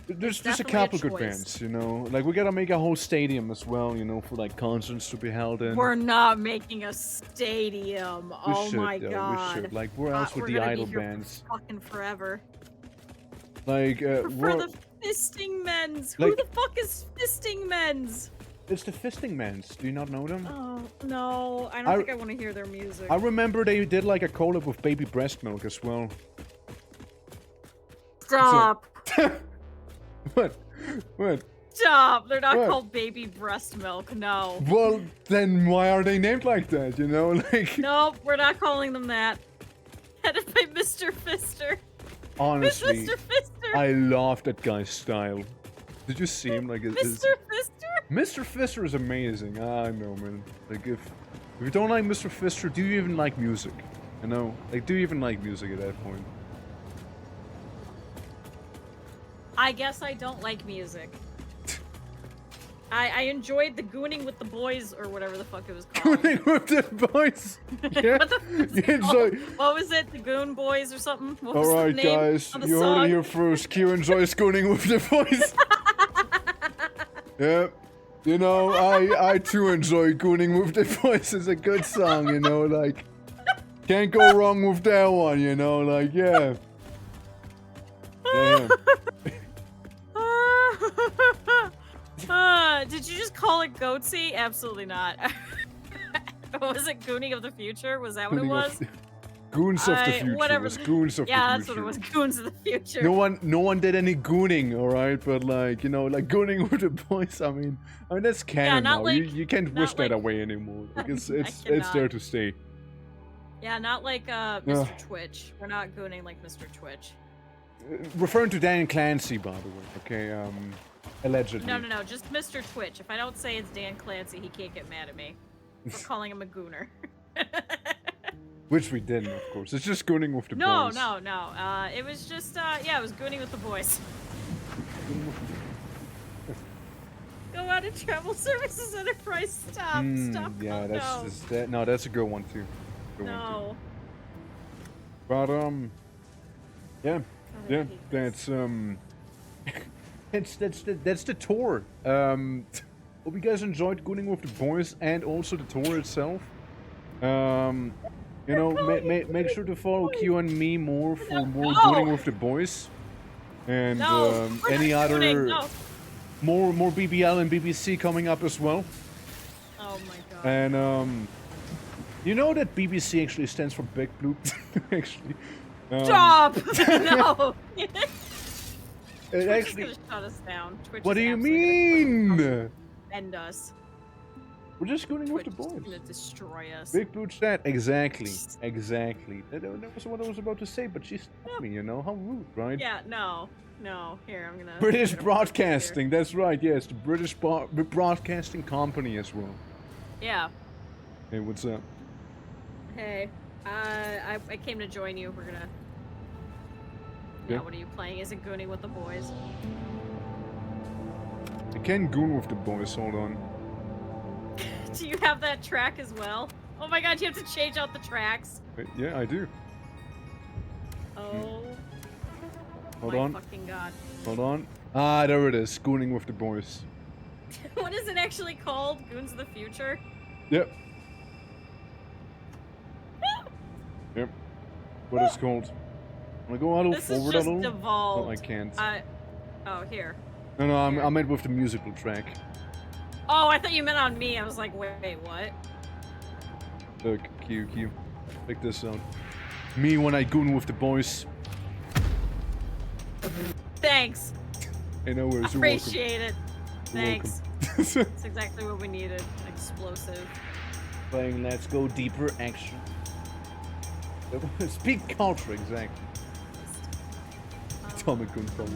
there's just a couple good bands, you know. Like, we gotta make a whole stadium as well, you know, for like concerts to be held in. We're not making a stadium. Oh my god. We should. Like, where else would the idol bands? Fucking forever. Like, for the Fisting Men's. Like, who the fuck is Fisting Men's? It's the Fisting Men's. Do you not know them? Oh, no. I don't think I want to hear their music. I remember they did like a collab with Baby Breast Milk as well. Stop. So... What? Stop. They're not called Baby Breast Milk. No. Well, then why are they named like that, you know? Like... Nope, we're not calling them that. Headed by Mr. Fister. Honestly, Mr. Fister. I love that guy's style. Did you see him? Like, Mr. Fister? Mr. Fister is amazing. I know, man. Like, if you don't like Mr. Fister, do you even like music? You know? Like, do you even like music at that point? I guess I don't like music. I enjoyed the Gooning with the Boys, or whatever the fuck it was called. Gooning with the Boys? Yeah? What was it? The Goon Boys or something? Alright, guys. You heard it here first. Q enjoys Gooning with the Boys. Yeah. You know, I too enjoy Gooning with the Boys. It's a good song, you know, like... Can't go wrong with that one, you know, like, yeah. Damn. Did you just call it Goatsy? Absolutely not. Was it Gooning of the Future? Was that what it was? Goons of the Future. Whatever. It was Goons of the Future. Yeah, that's what it was. Goons of the Future. No one did any gooning, alright? But like, you know, like gooning with the boys, I mean that's canon now. Like, you can't wish that away anymore. Like, it's there to stay. Yeah, not like Mr. Twitch. We're not gooning like Mr. Twitch. Referring to Dan Clancy, by the way, okay? Allegedly. No, just Mr. Twitch. If I don't say it's Dan Clancy, he can't get mad at me for calling him a gooner. Which we didn't, of course. It's just gooning with the boys. No. It was just, yeah, it was gooning with the boys. Go out of Travel Services Enterprise. Stop. Yeah, that's a good one too. No. But yeah, that's that's the tour. Hope you guys enjoyed gooning with the boys and also the tour itself. You know, make sure to follow Q and me more for more gooning with the boys. And No, we're any not other shooting, no. more BBL and BBC coming up as well. Oh my god. And you know that BBC actually stands for Big Blue. Actually. Stop! No. It Twitch actually. is gonna shut us down. Twitch What do is you absolutely mean? gonna end us. We're just going with Twitch the is boys. gonna destroy us. Big Blue chat. Exactly. Exactly. That was what I was about to say, but she stopped me. You know how rude, right? Yeah. No. No. Here, I'm gonna. British I'm gonna Broadcasting. That's right. Yes, the British Broadcasting Company as well. Yeah. Hey, what's up? Hey. I came to join you. We're gonna. Yeah. Yeah. What are you playing? Is it Gooning with the boys? I can goon with the boys. Hold on. Do you have that track as well? Oh my god, you have to change out the tracks. Yeah, I do. Oh. Hold my on. fucking god. Hold on. Ah, there it is. Gooning with the boys. What is it actually called? Goons of the Future? Yep. Yep. What it's called. Wanna go a little This forward is a just little? devolved. Oh, I can't. Oh, here. No, I meant with the musical track. Oh, I thought you meant on me. I was like, wait, what? Look, Q. Check this out. Me when I goon with the boys. Thanks. Hey, no worries. You're welcome. Appreciate it. You're Thanks. welcome. That's exactly what we needed. Explosive. Playing Let's Go Deeper Action. Speak culture, exactly. Atomic Gun Power.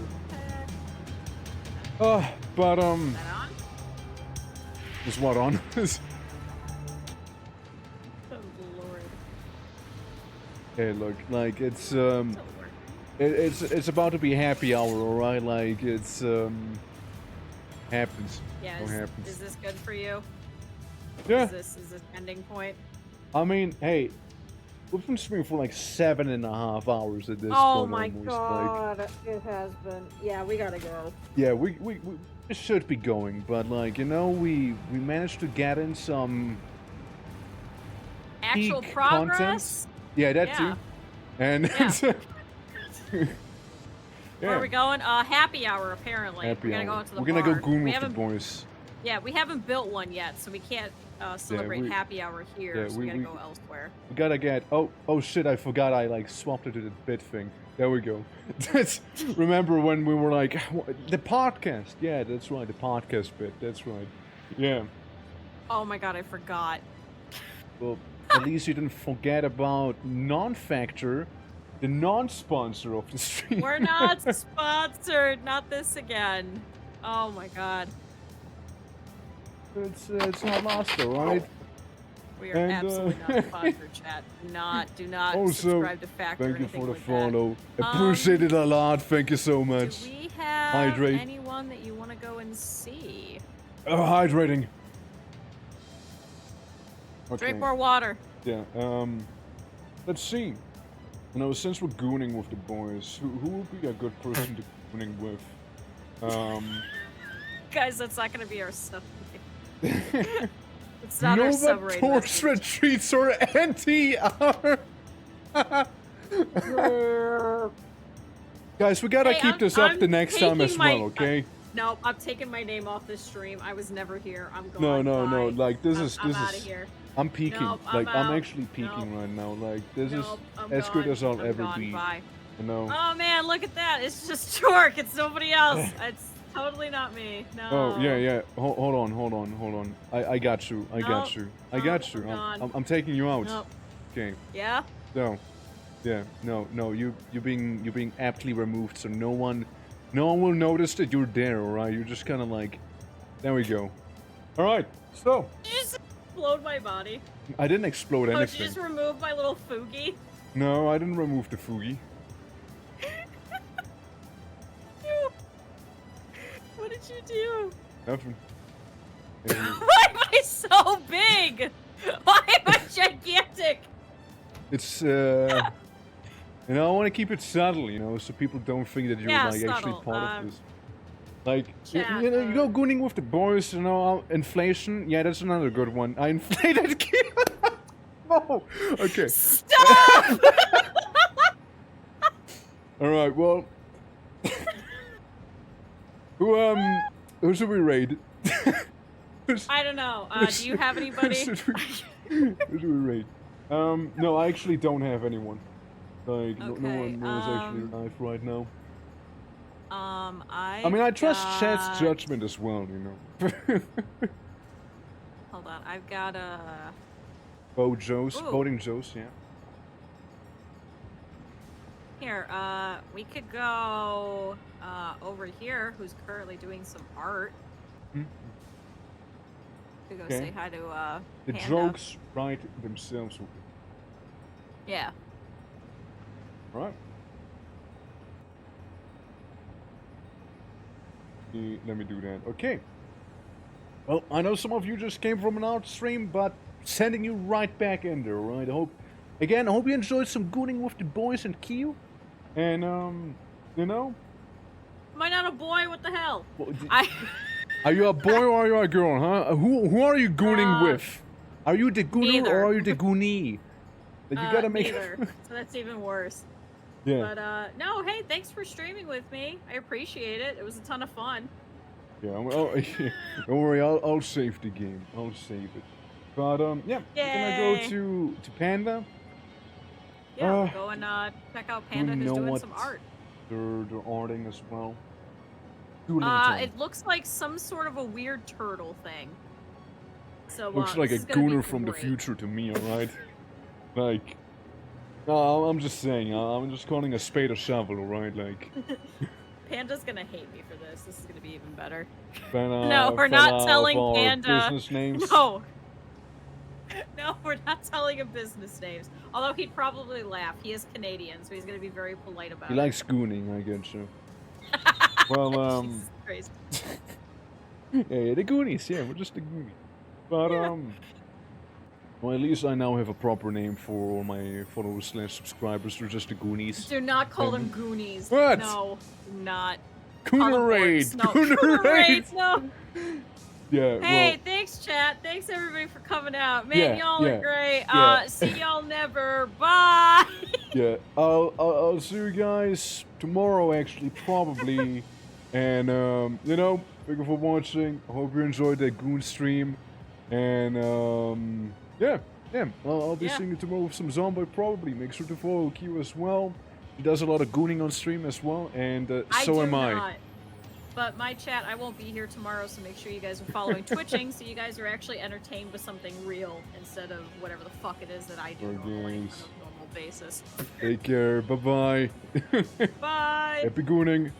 But Is that on? is what on? Oh, Lord. Hey, look, like it's Oh, Lord. it's about to be happy hour, alright? Like it's happens. Yeah, What happens? is this good for you? Yeah. Is this ending point? I mean, hey, we've been streaming for like 7.5 hours at this Oh point my almost. Like, god, it has been. Yeah, we gotta go. yeah, we should be going, but like, you know, we managed to get in some Actual peak progress? content. Yeah, that Yeah. too. And Yeah. Where are we going? Happy hour, apparently. Happy We're gonna hour. go into the We're gonna bar. go goon We with the haven't- boys. Yeah, we haven't built one yet, so we can't celebrate we- happy hour here, yeah, so we gotta go elsewhere. We gotta get. Oh shit! I forgot. I like swapped it to the bit thing. There we go. That's, remember when we were like the podcast? Yeah, that's right. The podcast bit. That's right. Yeah. Oh my god, I forgot. Well, at least you didn't forget about Non-Factor, the non-sponsor of the stream. We're not sponsored. Not this again. Oh my god. It's not lost though, right? We are And, absolutely not sponsored, chat. Do not Also, subscribe to Factor or Thank you anything for the like follow. that. Appreciate it a lot. Thank you so Do much. we have Hydrate. anyone that you want to go and see? Hydrating. Okay. Drink more water. Yeah. Let's see. You know, since we're gooning with the boys, who would be a good person to gooning with? Guys, that's not going to be our sub. It's not our Nova subraid Torch message. retreats or NTR. Guys, we gotta Hey, keep this up I'm the next time as taking my- well, okay? No, I'm taking my name off this stream. I was never here. I'm No, gone. no. Bye. Like this I'm out of is. here. I'm peaking. Nope, I'm like I'm out. actually peaking Nope. right now. Like this Nope, I'm is as good gone. as I'll I'm ever gone. be. Bye. You know. Oh man, look at that. It's just Torque. It's nobody else. It's totally not me. No. Oh yeah. Hold on. I got you. I got Nope. you. I Nope, got you. I'm gone. I'm taking you out. Nope. Okay. Yeah? No. Yeah. No. You're being aptly removed, so no one will notice that you're there. All right. You're just kind of like. There we go. All right. So. Did you just explode my body? I didn't explode Oh, did anything. you just remove my little Fugi? No, I didn't remove the Fugi. What did you do? Nothing. Why am I so big? Why am I gigantic? It's you know, I want to keep it subtle, you know, so people don't think that you're Yeah, like actually subtle, part of this. Like, chat, you know, you go gooning with the boys, you know, inflation. Yeah, that's another good one. I inflated kid. No. Okay. Stop! All right. Well. Who should we raid? I don't know. Do you have anybody? Who should we raid? No, I actually don't have anyone. Like, no one is actually alive right now. I mean, I trust chat's judgment as well, you know. Hold on, I've got a... Voting Joe's, yeah. Here, we could go, over here, who's currently doing some art. Hmm? To go say hi to, The Panda. jokes write themselves. Yeah. Right. Let me do that. Okay. Well, I know some of you just came from an art stream, but sending you right back in there, right? I hope you enjoyed some gooning with the boys and Q. And, you know? Am I not a boy? What the hell? Well, are you a boy or are you a girl, huh? Who are you gooning with? Are you the gooner or are you the goonie? You gotta make neither. So that's even worse. Yeah. But, no, hey, thanks for streaming with me. I appreciate it. It was a ton of fun. Yeah, well, don't worry, I'll save the game. I'll save it. But, yeah, we're gonna go to Panda. Yeah, we'll go and, check out Panda who's doing some art. They're arting as well. It looks like some sort of a weird turtle thing. So, looks like a gooner from the future to me, alright? Like... I'm just saying, I'm just calling a spade a shovel, alright? Like... Panda's gonna hate me for this. This is gonna be even better. No, we're not telling Panda. Business names. No. No, we're not telling him business names. Although he'd probably laugh. He is Canadian, so he's gonna be very polite about it. He likes gooning, I get you. Well, Jesus Christ. yeah, the Goonies, yeah, we're just the Goonies. But, well, at least I now have a proper name for all my followers / subscribers. They're just the Goonies. Do not call them Goonies. What? No, do not. Gooner Raid! No. Gooner Raid! No! Yeah, hey, well, thanks, chat. Thanks, everybody, for coming out. Man, y'all are great. Yeah. See y'all never. Bye! Yeah, I'll see you guys tomorrow, actually, probably. And, you know, thank you for watching. I hope you enjoyed that Goon stream. And, yeah, I'll be seeing you tomorrow with some zombie, probably. Make sure to follow Q as well. He does a lot of gooning on stream as well, and so am I. Not. But my chat, I won't be here tomorrow, so make sure you guys are following Twitching, so you guys are actually entertained with something real instead of whatever the fuck it is that I do normally on a normal basis. Take care. Bye-bye. Bye. Happy gooning.